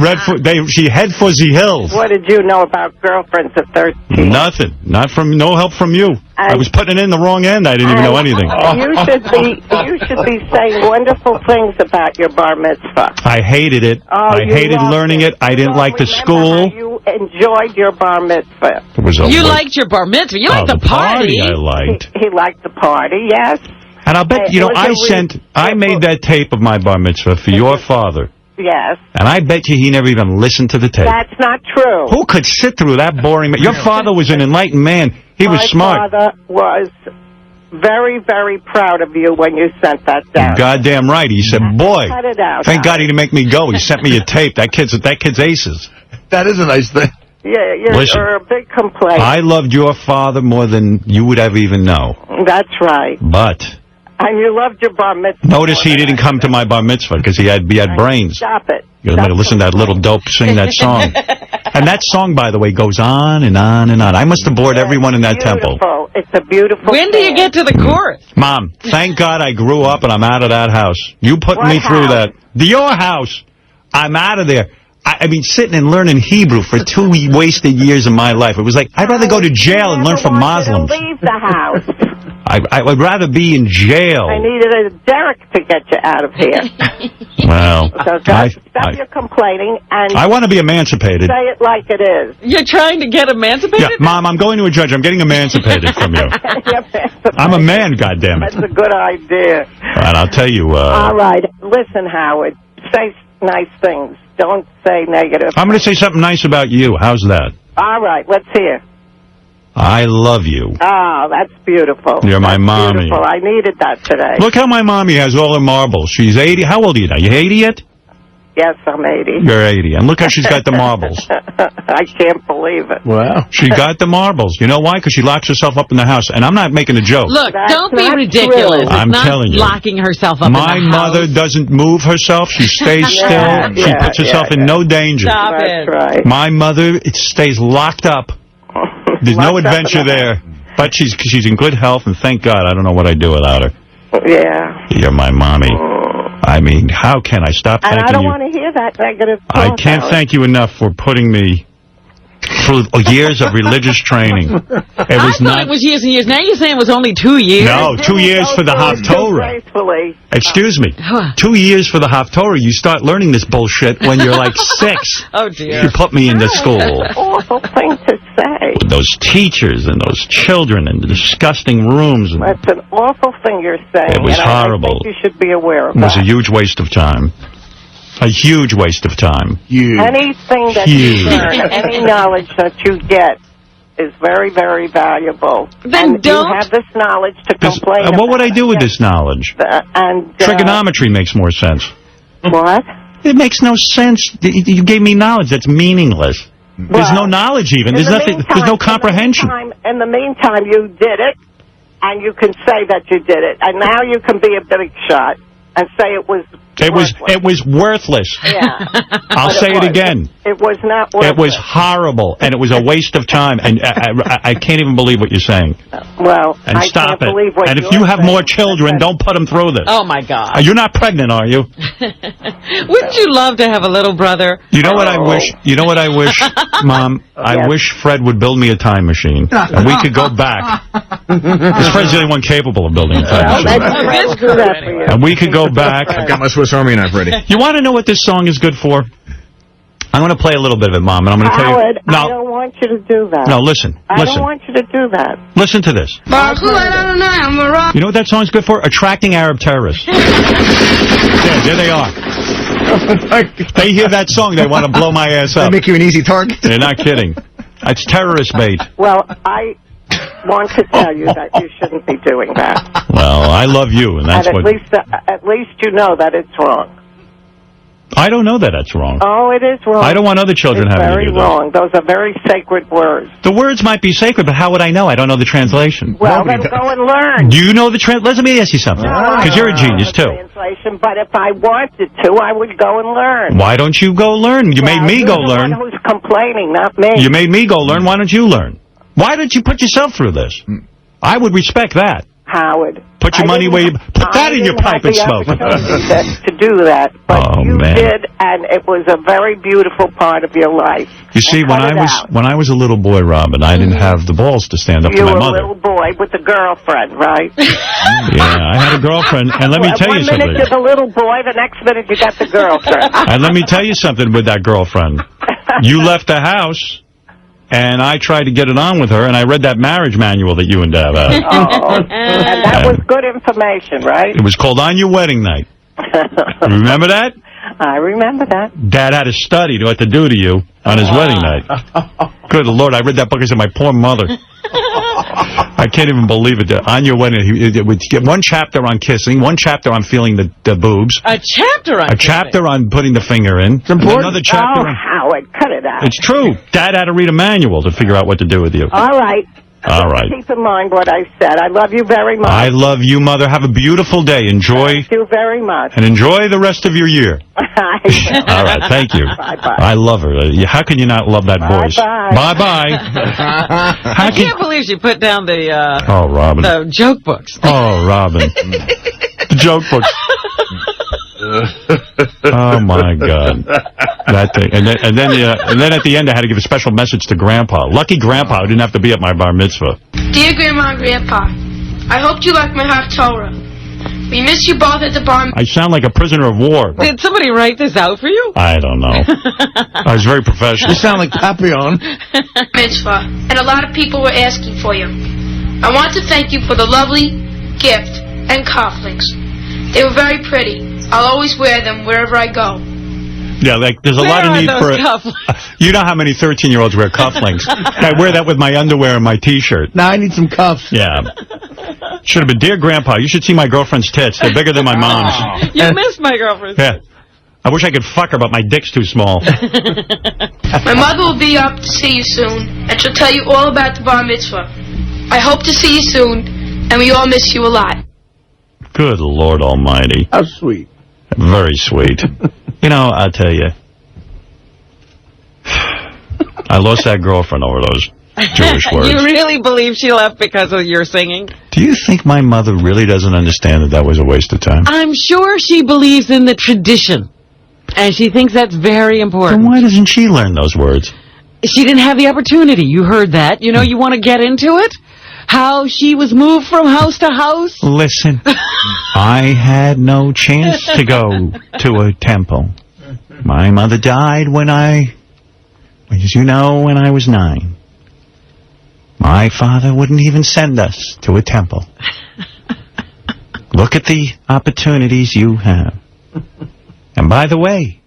she head for the hills. What did you know about girlfriends at 13? Nothing. No help from you. I was putting it in the wrong end. I didn't even know anything. You should be saying wonderful things about your bar mitzvah. I hated it. Oh, I you hated loved learning it. I didn't like the school. You enjoyed your bar mitzvah. It was a You liked your bar mitzvah. You liked the party. I liked. He liked the party, yes. And I'll bet, It was I made that tape of my bar mitzvah for your father. Yes. And I bet you he never even listened to the tape. That's not true. Who could sit through that boring... Your father was an enlightened man. He was smart. My father was very, very proud of you when you sent that down. Goddamn right. He said, boy, Cut it out, thank God he didn't make me go. He sent me a tape. That kid's aces. That is a nice thing. Yeah, you're a big complaint. I loved your father more than you would ever even know. That's right. But And you loved your bar mitzvah. notice he didn't come to my bar mitzvah because he had brains. Stop it. You know, listen to that little dope sing that song. And that song, by the way, goes on and on and on. I must have bored everyone in that temple. It's a beautiful When do you get to the chorus? Mom, thank God I grew up and I'm out of that house. You put me through that. Your house. I'm out of there. I mean, sitting and learning Hebrew for 2 wasted years of my life. It was like, I'd rather go to jail and learn from Muslims. Leave the house. I would rather be in jail. I needed a Derek to get you out of here. Well, So stop your complaining and I want to be emancipated. say it like it is. You're trying to get emancipated? Yeah, Mom, I'm going to a judge. I'm getting emancipated from you. I'm a man, goddammit. That's a good idea. And I'll tell you. All right. Listen, Howard. Say nice things. Don't say negative. I'm going to say something nice about you. How's that? All right. Let's hear. I love you. Oh, that's beautiful. You're my mommy. Beautiful. I needed that today. Look how my mommy has all her marbles. She's 80. How old are you now? You 80 yet? Yes, I'm 80. You're 80. And look how she's got the marbles. I can't believe it. Wow. She got the marbles. You know why? Because she locks herself up in the house. And I'm not making a joke. Look, That's don't be not ridiculous. true. It's I'm not telling you. locking herself up My in the house. mother doesn't move herself. She stays still. She puts herself in no danger. Stop it. Right. My mother stays locked up. There's no Locked up adventure in the there. But she's in good health, and thank God. I don't know what I'd do without her. Yeah. You're my mommy. I mean, how can I stop And thanking I don't you? want to hear that negative I talk, can't Howard. thank you enough for putting me through years of religious training. It I was thought not... it was years and years. Now you're saying it was only 2 years? No, 2 years for the Haftorah. Gracefully. Excuse me. 2 years for the Haftorah. You start learning this bullshit when you're like 6. Oh, dear. You put me into school. That's an awful thing to say. Those teachers and those children and the disgusting rooms. And That's an awful thing you're saying. It was and horrible. I think you should be aware of it was that. a huge waste of time. A huge waste of time. Anything that Huge. you learn, any knowledge that you get is very, very valuable. Then and don't- you have this knowledge to complain What would about I do with it. this knowledge? And Trigonometry makes more sense. What? It makes no sense. You gave me knowledge that's meaningless. There's no knowledge even. There's nothing. There's no comprehension. In the meantime, you did it, and you can say that you did it, and now you can be a big shot and say it was. It was worthless. Yeah. I'll say it again. It was not worth It was horrible, and it was a waste of time. And I can't even believe what you're saying. Well, And I stop can't it. believe what And if you're you have saying. more children, don't put them through this. Oh, my God. You're not pregnant, are you? Wouldn't you love to have a little brother? You know what I wish? You know what I wish, Mom? I wish Fred would build me a time machine, and we could go back. Because Fred's the only one capable of building a time machine. I'll do that for you. And we could go back. I've got my Swiss Army knife ready. You want to know what this song is good for? I'm going to play a little bit of it, Mom, and I'm going to tell you. Howard, I don't want you to do that. No, listen. I Listen. don't want you to do that. Listen to this. You know what that song's good for? Attracting Arab terrorists. There they are. They hear that song, they want to blow my ass up. They make you an easy target. They're not kidding. It's terrorist bait. Well, I want to tell you that you shouldn't be doing that. Well, I love you, and that's and what... at least you know that it's wrong. I don't know that that's wrong. Oh, it is wrong. I don't want other children it's having to very do that. wrong. Those are very sacred words. The words might be sacred, but how would I know? I don't know the translation. Well, then go and learn. Do you know the let me ask you something, because you're a genius, too. Translation, but if I wanted to, I would go and learn. Why don't you go learn? You made me go learn. You're the one who's complaining, not me. You made me go learn. Why don't you learn? Why didn't you put yourself through this? I would respect that. Howard. Put your money where you... Put that in your pipe and smoke. To do that, but you did, and it was a very beautiful part of your life. You see, when I was a little boy, Robin, I didn't have the balls to stand up You to my were mother. a little boy with a girlfriend, right? Yeah, I had a girlfriend, and let me tell you One minute something. you're the little boy, the next minute you got the girlfriend. And let me tell you something with that girlfriend. You left the house, and I tried to get it on with her, and I read that marriage manual that you and Dad had. Oh, and that was good information, right? It was called On Your Wedding Night. Remember that? I remember that. Dad had to study what to do to you on his wedding night. Good Lord, I read that book. I said, my poor mother. I can't even believe it. On your wedding, it would get one chapter on kissing, one chapter on feeling the boobs, A chapter on a chapter on putting the finger in, and another chapter on... Howard, cut it out. It's true. Dad had to read a manual to figure out what to do with you. All right. All right. Keep in mind what I said. I love you very much. I love you, Mother. Have a beautiful day. Enjoy. Thank you very much. And enjoy the rest of your year. All right. Thank you. Bye-bye. I love her. How can you not love that voice? Bye-bye. I can't believe she put down the Oh, Robin. the joke books. Oh, Robin. The joke books. Oh, my God. That thing. And then at the end, I had to give a special message to Grandpa. Lucky Grandpa didn't have to be at my bar mitzvah. Dear Grandma and Grandpa, I hope you like my Haftorah. We miss you both at the bar I sound like a prisoner of war. Did somebody write this out for you? I don't know. I was very professional. You sound like Papillon. mitzvah, and a lot of people were asking for you. I want to thank you for the lovely gift and cufflinks. They were very pretty. I'll always wear them wherever I go. Yeah, like there's a lot of need for you know how many 13-year-olds wear cufflinks. I wear that with my underwear and my T-shirt. Now I need some cuffs. Yeah. Should have been, dear Grandpa, you should see my girlfriend's tits. They're bigger than my mom's. You missed my girlfriend. Yeah. I wish I could fuck her, but my dick's too small. My mother will be up to see you soon, and she'll tell you all about the bar mitzvah. I hope to see you soon, and we all miss you a lot. Good Lord Almighty. How sweet. Very sweet. You know, I'll tell you, I lost that girlfriend over those Jewish words. You really believe she left because of your singing? Do you think my mother really doesn't understand that was a waste of time? I'm sure she believes in the tradition, and she thinks that's very important. Then why doesn't she learn those words? She didn't have the opportunity. You heard that. You know, you want to get into it? How she was moved from house to house? Listen, I had no chance to go to a temple. My mother died when I was 9. My father wouldn't even send us to a temple. Look at the opportunities you have. And by the way,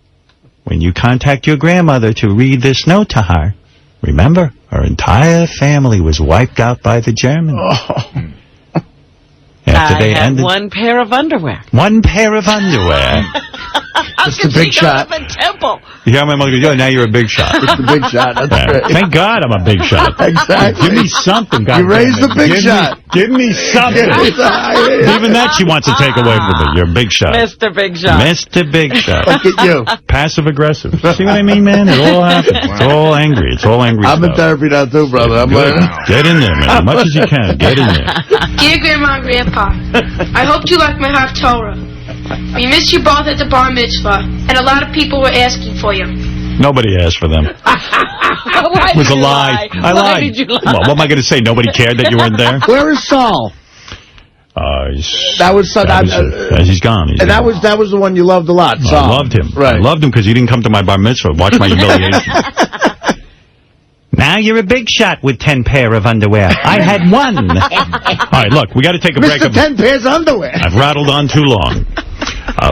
when you contact your grandmother to read this note to her, remember, her entire family was wiped out by the Germans. After they I had ended one pair of underwear. one pair of underwear. Just a big shot. A temple. You hear my mother go, now you're a big shot. It's the big shot. That's Yeah. great. Thank God I'm a big shot. Exactly. Give me something, God You raised damn it. the big shot. Give me something. Even that she wants to take away from me. You're a big shot. Mr. Big Shot. Mr. Big Shot. Look at you. Passive aggressive. See what I mean, man? It all happens. It's all angry. It's all angry I'm in stuff. therapy now too, brother. I'm Good. learning. Get in there, man. As much as you can. Get in there. Dear Grandma and Grandpa, I hope you like my Haftorah. We miss you both at the bar mitzvah, and a lot of people were asking for you. Nobody asked for them. Why It was did a you lie. I Why lied. did you lie? What am I going to say? Nobody cared that you weren't there? Where is Saul? That was he's gone. He's And gone. that was the one you loved a lot. Saul. I loved him. Right. I loved him because he didn't come to my bar mitzvah. Watch my humiliation. Now you're a big shot with 10 pair of underwear. I had one. All right, look, we got to take a break. Mr. 10 pairs of underwear. I've rattled on too long.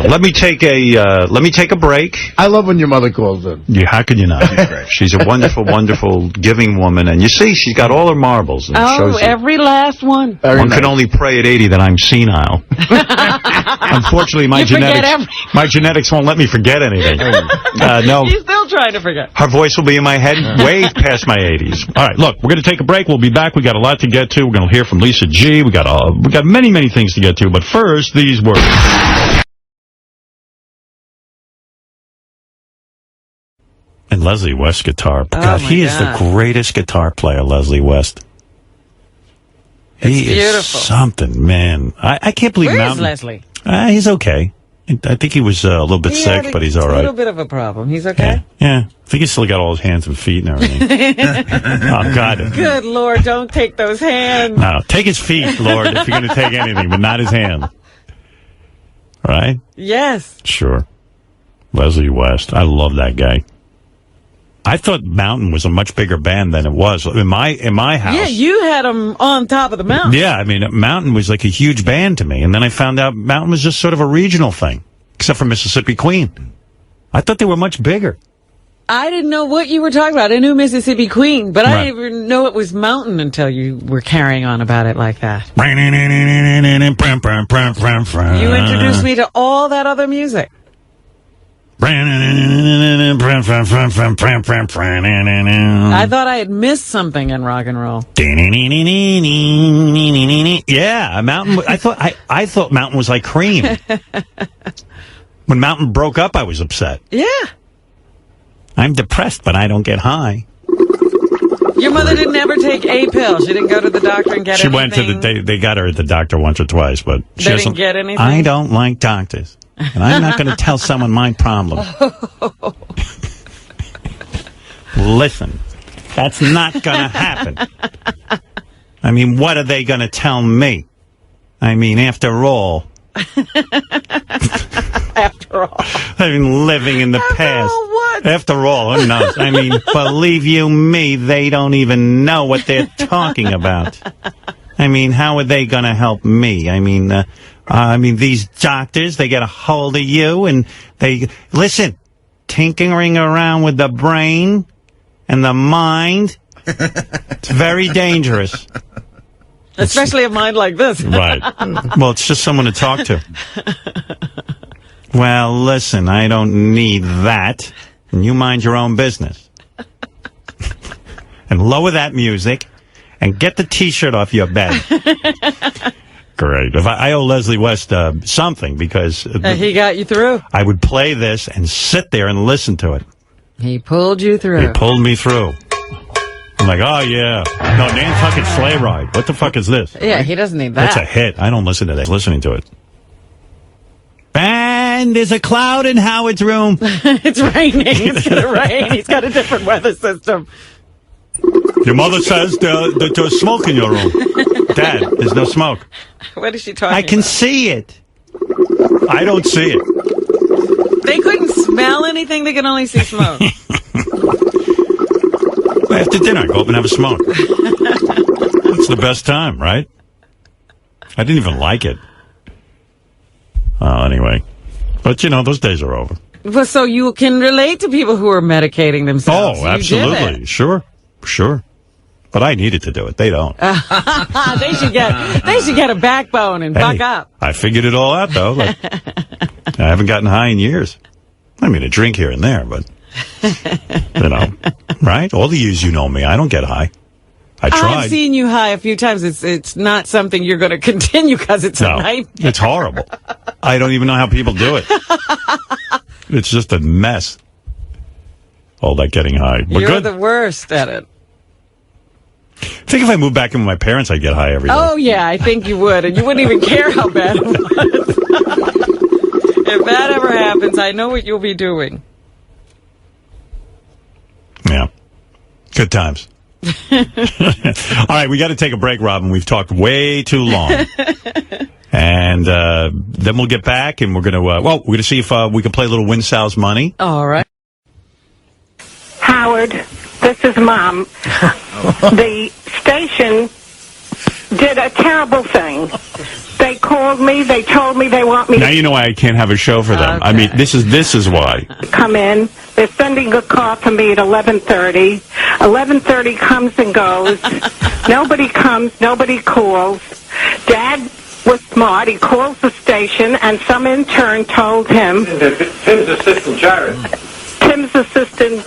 Let me take a break. I love when your mother calls in. Yeah, how can you not? She's a wonderful, wonderful, giving woman, and you see, she's got all her marbles. And it Oh, shows you. every last one. One can only pray at 80 that I'm senile. Unfortunately, my You forget genetics won't let me forget anything. No. He's still trying to forget. Her voice will be in my head way past my 80s. All right, look, we're going to take a break. We'll be back. We got a lot to get to. We're going to hear from Lisa G. We got many, many things to get to. But first, these words. And Leslie West guitar. God, he is the greatest guitar player, Leslie West. He is something, man. I can't believe Where is Mountain. Leslie? He's okay. I think he was a little bit sick, but he's all A right. little bit of a problem. He's okay? Yeah. I think he's still got all his hands and feet and everything. Oh, God. Good Lord, don't take those hands. No, take his feet, Lord, if you're going to take anything, but not his hand. All right? Yes. Sure. Leslie West. I love that guy. I thought Mountain was a much bigger band than it was. In my house. Yeah, you had him on top of the mountain. Yeah, I mean, Mountain was like a huge band to me. And then I found out Mountain was just sort of a regional thing, except for Mississippi Queen. I thought they were much bigger. I didn't know what you were talking about. I knew Mississippi Queen, but I Right. didn't even know it was Mountain until you were carrying on about it like that. You introduced me to all that other music. I thought I had missed something in rock and roll. Yeah, Mountain. I thought Mountain was like Cream. When Mountain broke up, I was upset. Yeah. I'm depressed, but I don't get high. Your mother didn't ever take a pill. She didn't go to the doctor and get She anything. went to they got her at the doctor once or twice, but she They didn't doesn't get anything? I don't like doctors, and I'm not going to tell someone my problem. Listen, that's not going to happen. I mean, what are they going to tell me? I mean, after all. After all. I mean, living in the past. After all, who knows? I mean, believe you me, they don't even know what they're talking about. I mean, how are they going to help me? I mean, these doctors, they get a hold of you and they, listen, tinkering around with the brain and the mind, it's very dangerous. Especially a mind like this. Right. Well, it's just someone to talk to. Well, listen, I don't need that. And you mind your own business. And lower that music and get the T-shirt off your bed. Great. If I owe Leslie West something because He got you through. I would play this and sit there and listen to it. He pulled you through. He pulled me through. I'm like, oh, yeah. No, Nantucket Sleigh Ride. What the fuck is this? Yeah, he doesn't need that. That's a hit. I don't listen to that. Listening to it. And there's a cloud in Howard's room. It's raining. It's going to rain. He's got a different weather system. Your mother says there's smoke in your room. Dad, there's no smoke. What is she talking I can about? see it. I don't see it. They couldn't smell anything. They could only see smoke. After dinner, I go up and have a smoke. It's the best time, right? I didn't even like it. Anyway. But, you know, those days are over. Well, so you can relate to people who are medicating themselves. Oh, You did absolutely. it. Sure. But I needed to do it. They don't. They should get a backbone and buck Hey, up. I figured it all out, though. Like, I haven't gotten high in years. I mean, a drink here and there, but, you know, right? All the years you know me, I don't get high. I tried. I've seen you high a few times. It's not something you're going to continue because it's a nightmare. It's horrible. I don't even know how people do it. It's just a mess. All that getting high. But You're good. the worst at it. I think if I moved back in with my parents, I'd get high every day. Oh, yeah, I think you would. And you wouldn't even care how bad it was. If that ever happens, I know what you'll be doing. Yeah. Good times. All right, we got to take a break, Robin. We've talked way too long. And then we'll get back and we're going to, we're going to see if we can play a little Win Sal's Money. All right. Howard, this is Mom. The station did a terrible thing. They called me. They told me they want me Now you know why I can't have a show for them. I mean, this is why. to come in. They're sending a car for me at 11:30. 11:30 comes and goes. Nobody comes. Nobody calls. Dad was smart. He calls the station, and some intern told him. Tim's assistant, Jared. Tim's assistant,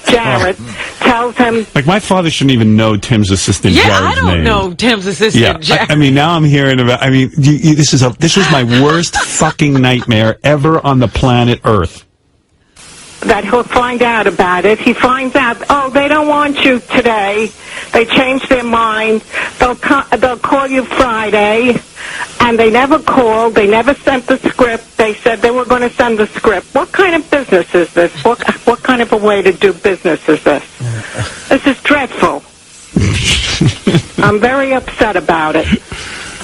Jared, tells him. Like, my father shouldn't even know Tim's assistant Yeah, Jared's I don't name. know Tim's assistant, Yeah, Jared. I mean, now I'm hearing about. I mean, this was my worst fucking nightmare ever on the planet Earth. That he'll find out about it. He finds out, oh, they don't want you today. They changed their mind. They'll call you Friday. And they never called. They never sent the script. They said they were going to send the script. What kind of business is this? What kind of a way to do business is this? This is dreadful. I'm very upset about it.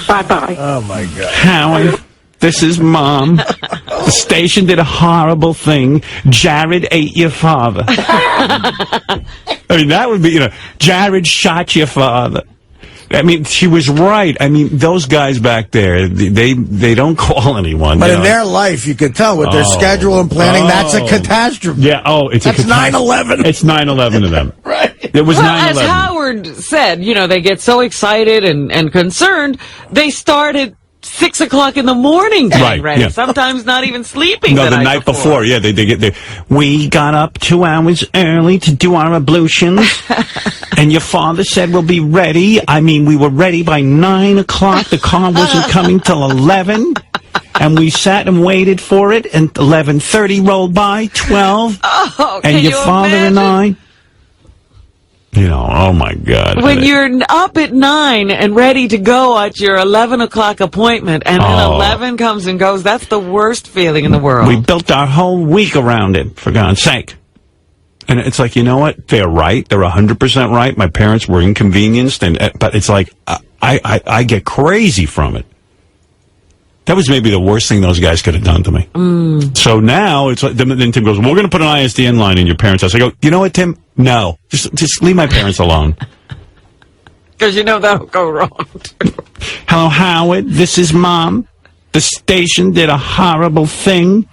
Bye-bye. Oh, my God. Howard, this is Mom. The station did a horrible thing. Jared ate your father. I mean, that would be, Jared shot your father. I mean, she was right. I mean, those guys back there, they don't call anyone. But you in know? their life, you could tell with their schedule and planning, that's a catastrophe. Yeah, it's That's a catastrophe. 9/11. It's 9/11 to them. Right. It was Well, 9/11. as Howard said, they get so excited and concerned, they start at 6 o'clock in the morning getting Right, ready. yeah. Sometimes not even sleeping. No, the night before. Yeah, they get there. We got up 2 hours early to do our ablutions, and your father said we'll be ready. I mean, we were ready by 9 o'clock. The car wasn't coming till 11, and we sat and waited for it, and 11:30 rolled by, 12, Oh, and can your you father and imagine? I. Oh my God. When you're up at 9 and ready to go at your 11 o'clock appointment, and then 11 comes and goes, that's the worst feeling in the world. We built our whole week around it, for God's sake. And it's like, you know what? They're right. They're 100% right. My parents were inconvenienced, but it's like, I get crazy from it. That was maybe the worst thing those guys could have done to me. So now, it's like, then Tim goes, we're going to put an ISDN line in your parents' house. I go, you know what, Tim? No. Just leave my parents alone. Because that'll go wrong. Hello, Howard. This is Mom. The station did a horrible thing.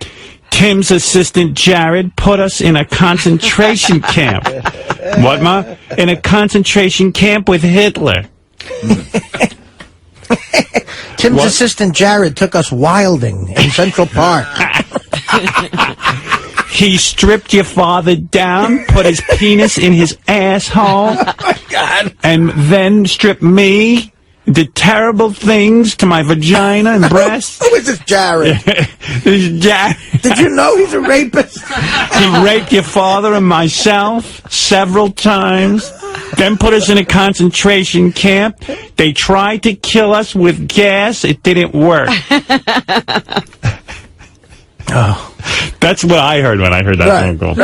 Tim's assistant, Jared, put us in a concentration camp. What, Ma? In a concentration camp with Hitler. Tim's assistant, Jared, took us wilding in Central Park. He stripped your father down, put his penis in his asshole, and then stripped me, did terrible things to my vagina and breasts. Who is this Jared? This is Jared. Did you know he's a rapist? He raped your father and myself several times, then put us in a concentration camp. They tried to kill us with gas. It didn't work. That's what I heard when I heard that phone call.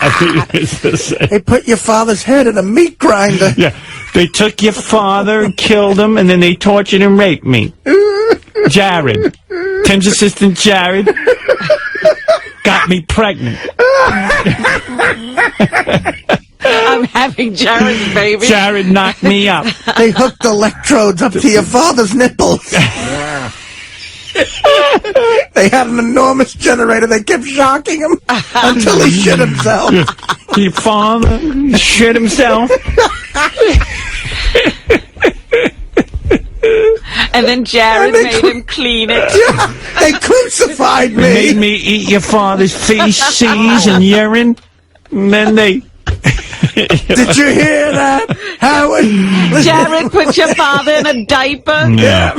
I think it's the same. They put your father's head in a meat grinder. Yeah, they took your father and killed him, and then they tortured and raped me. Jared, Tim's assistant Jared, got me pregnant. I'm having Jared's baby. Jared knocked me up. They hooked electrodes up to your father's nipples. They had an enormous generator. They kept shocking him until he shit himself. Your father shit himself. And then Jared made him clean it. They crucified me. They made me eat your father's feces and urine. And then they... Did you hear that, Howard? Jared put your father in a diaper. Yeah.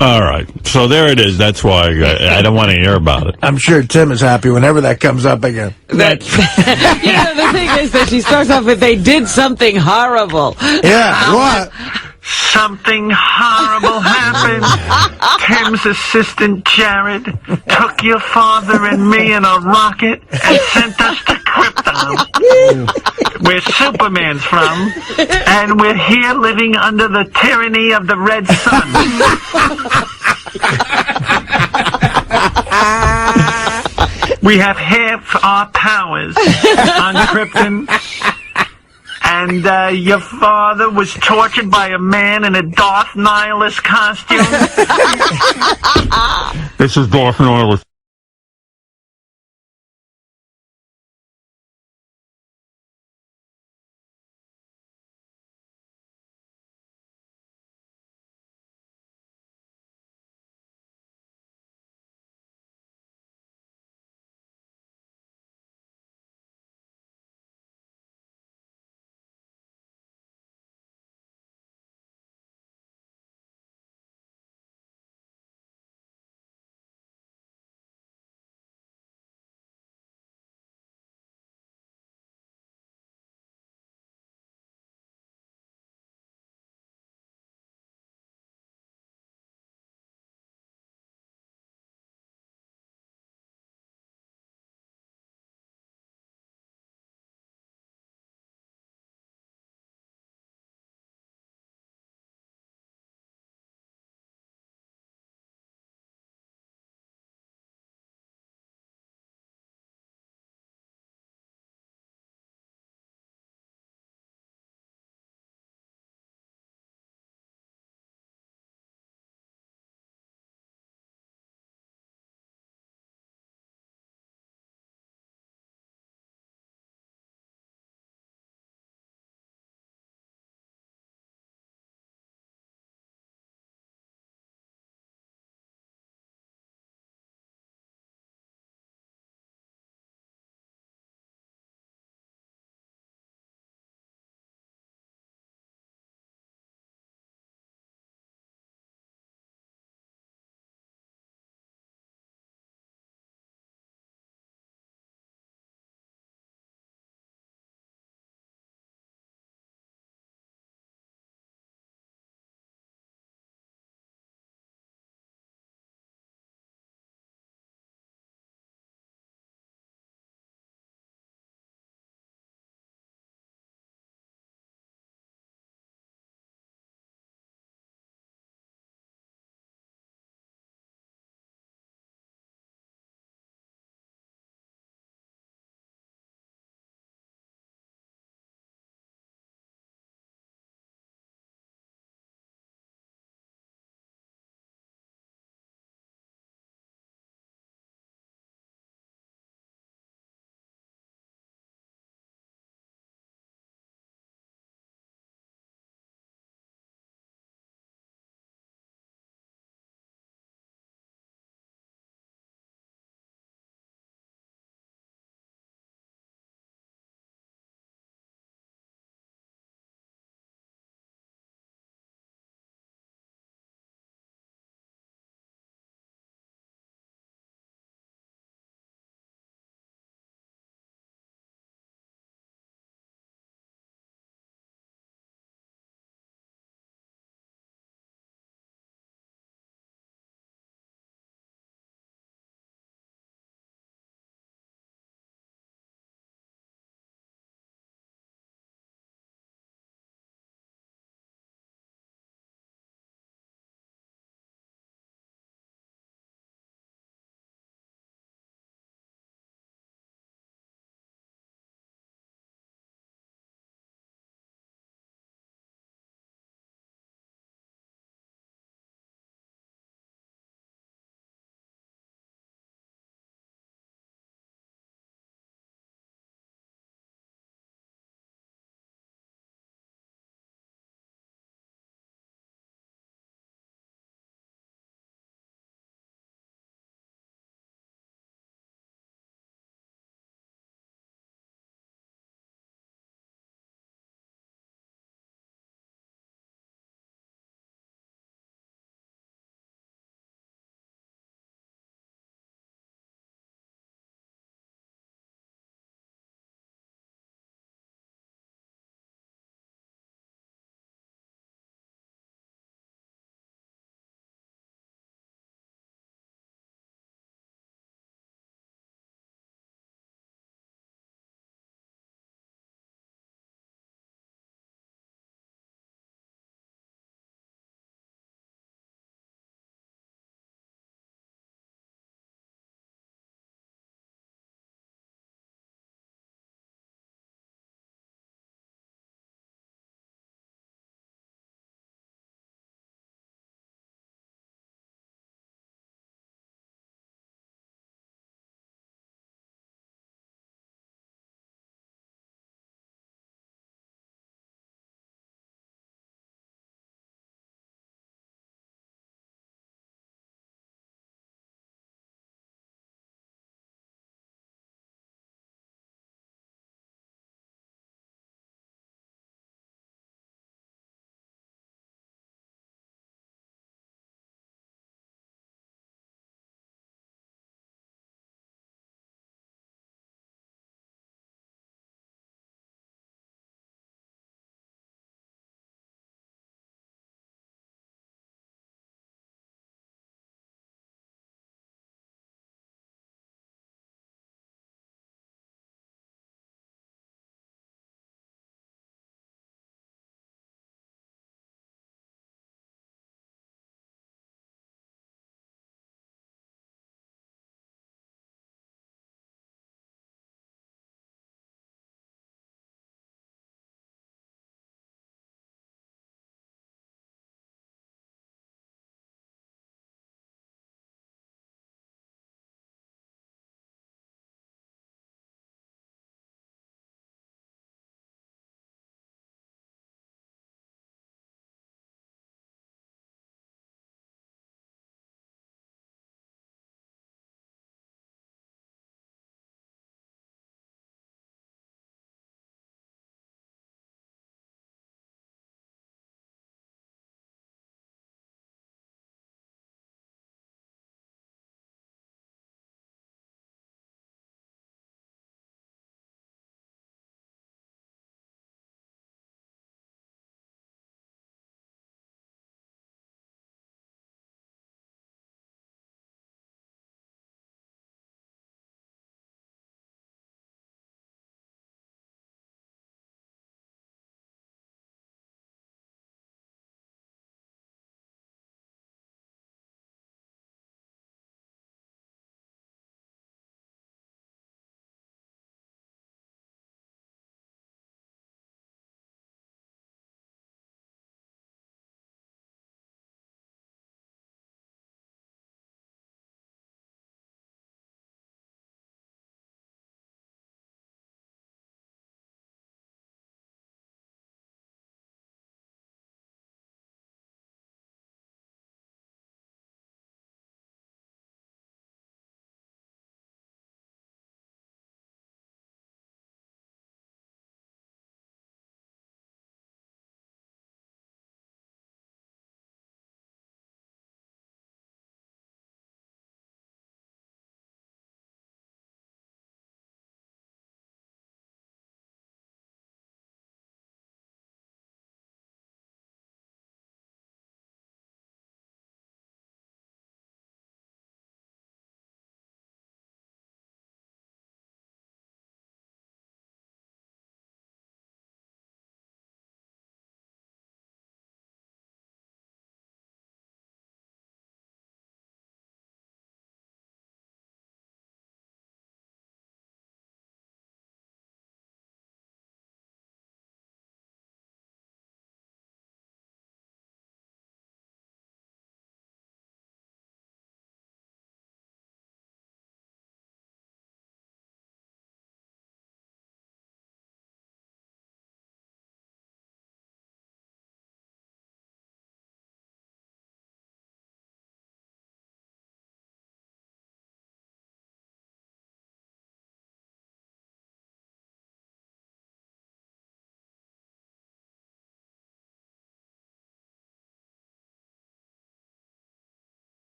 All right. So there it is. That's why I don't want to hear about it. I'm sure Tim is happy whenever that comes up again. The thing is that she starts off with, they did something horrible. Yeah, what? Something horrible happened. Tim's assistant, Jared, took your father and me in a rocket and sent us to Krypton, where Superman's from, and we're here living under the tyranny of the Red Sun. We have half our powers on Krypton. And your father was tortured by a man in a Darth Nihilist costume. This is Darth Nihilist.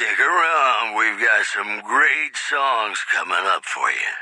Stick around. We've got some great songs coming up for you.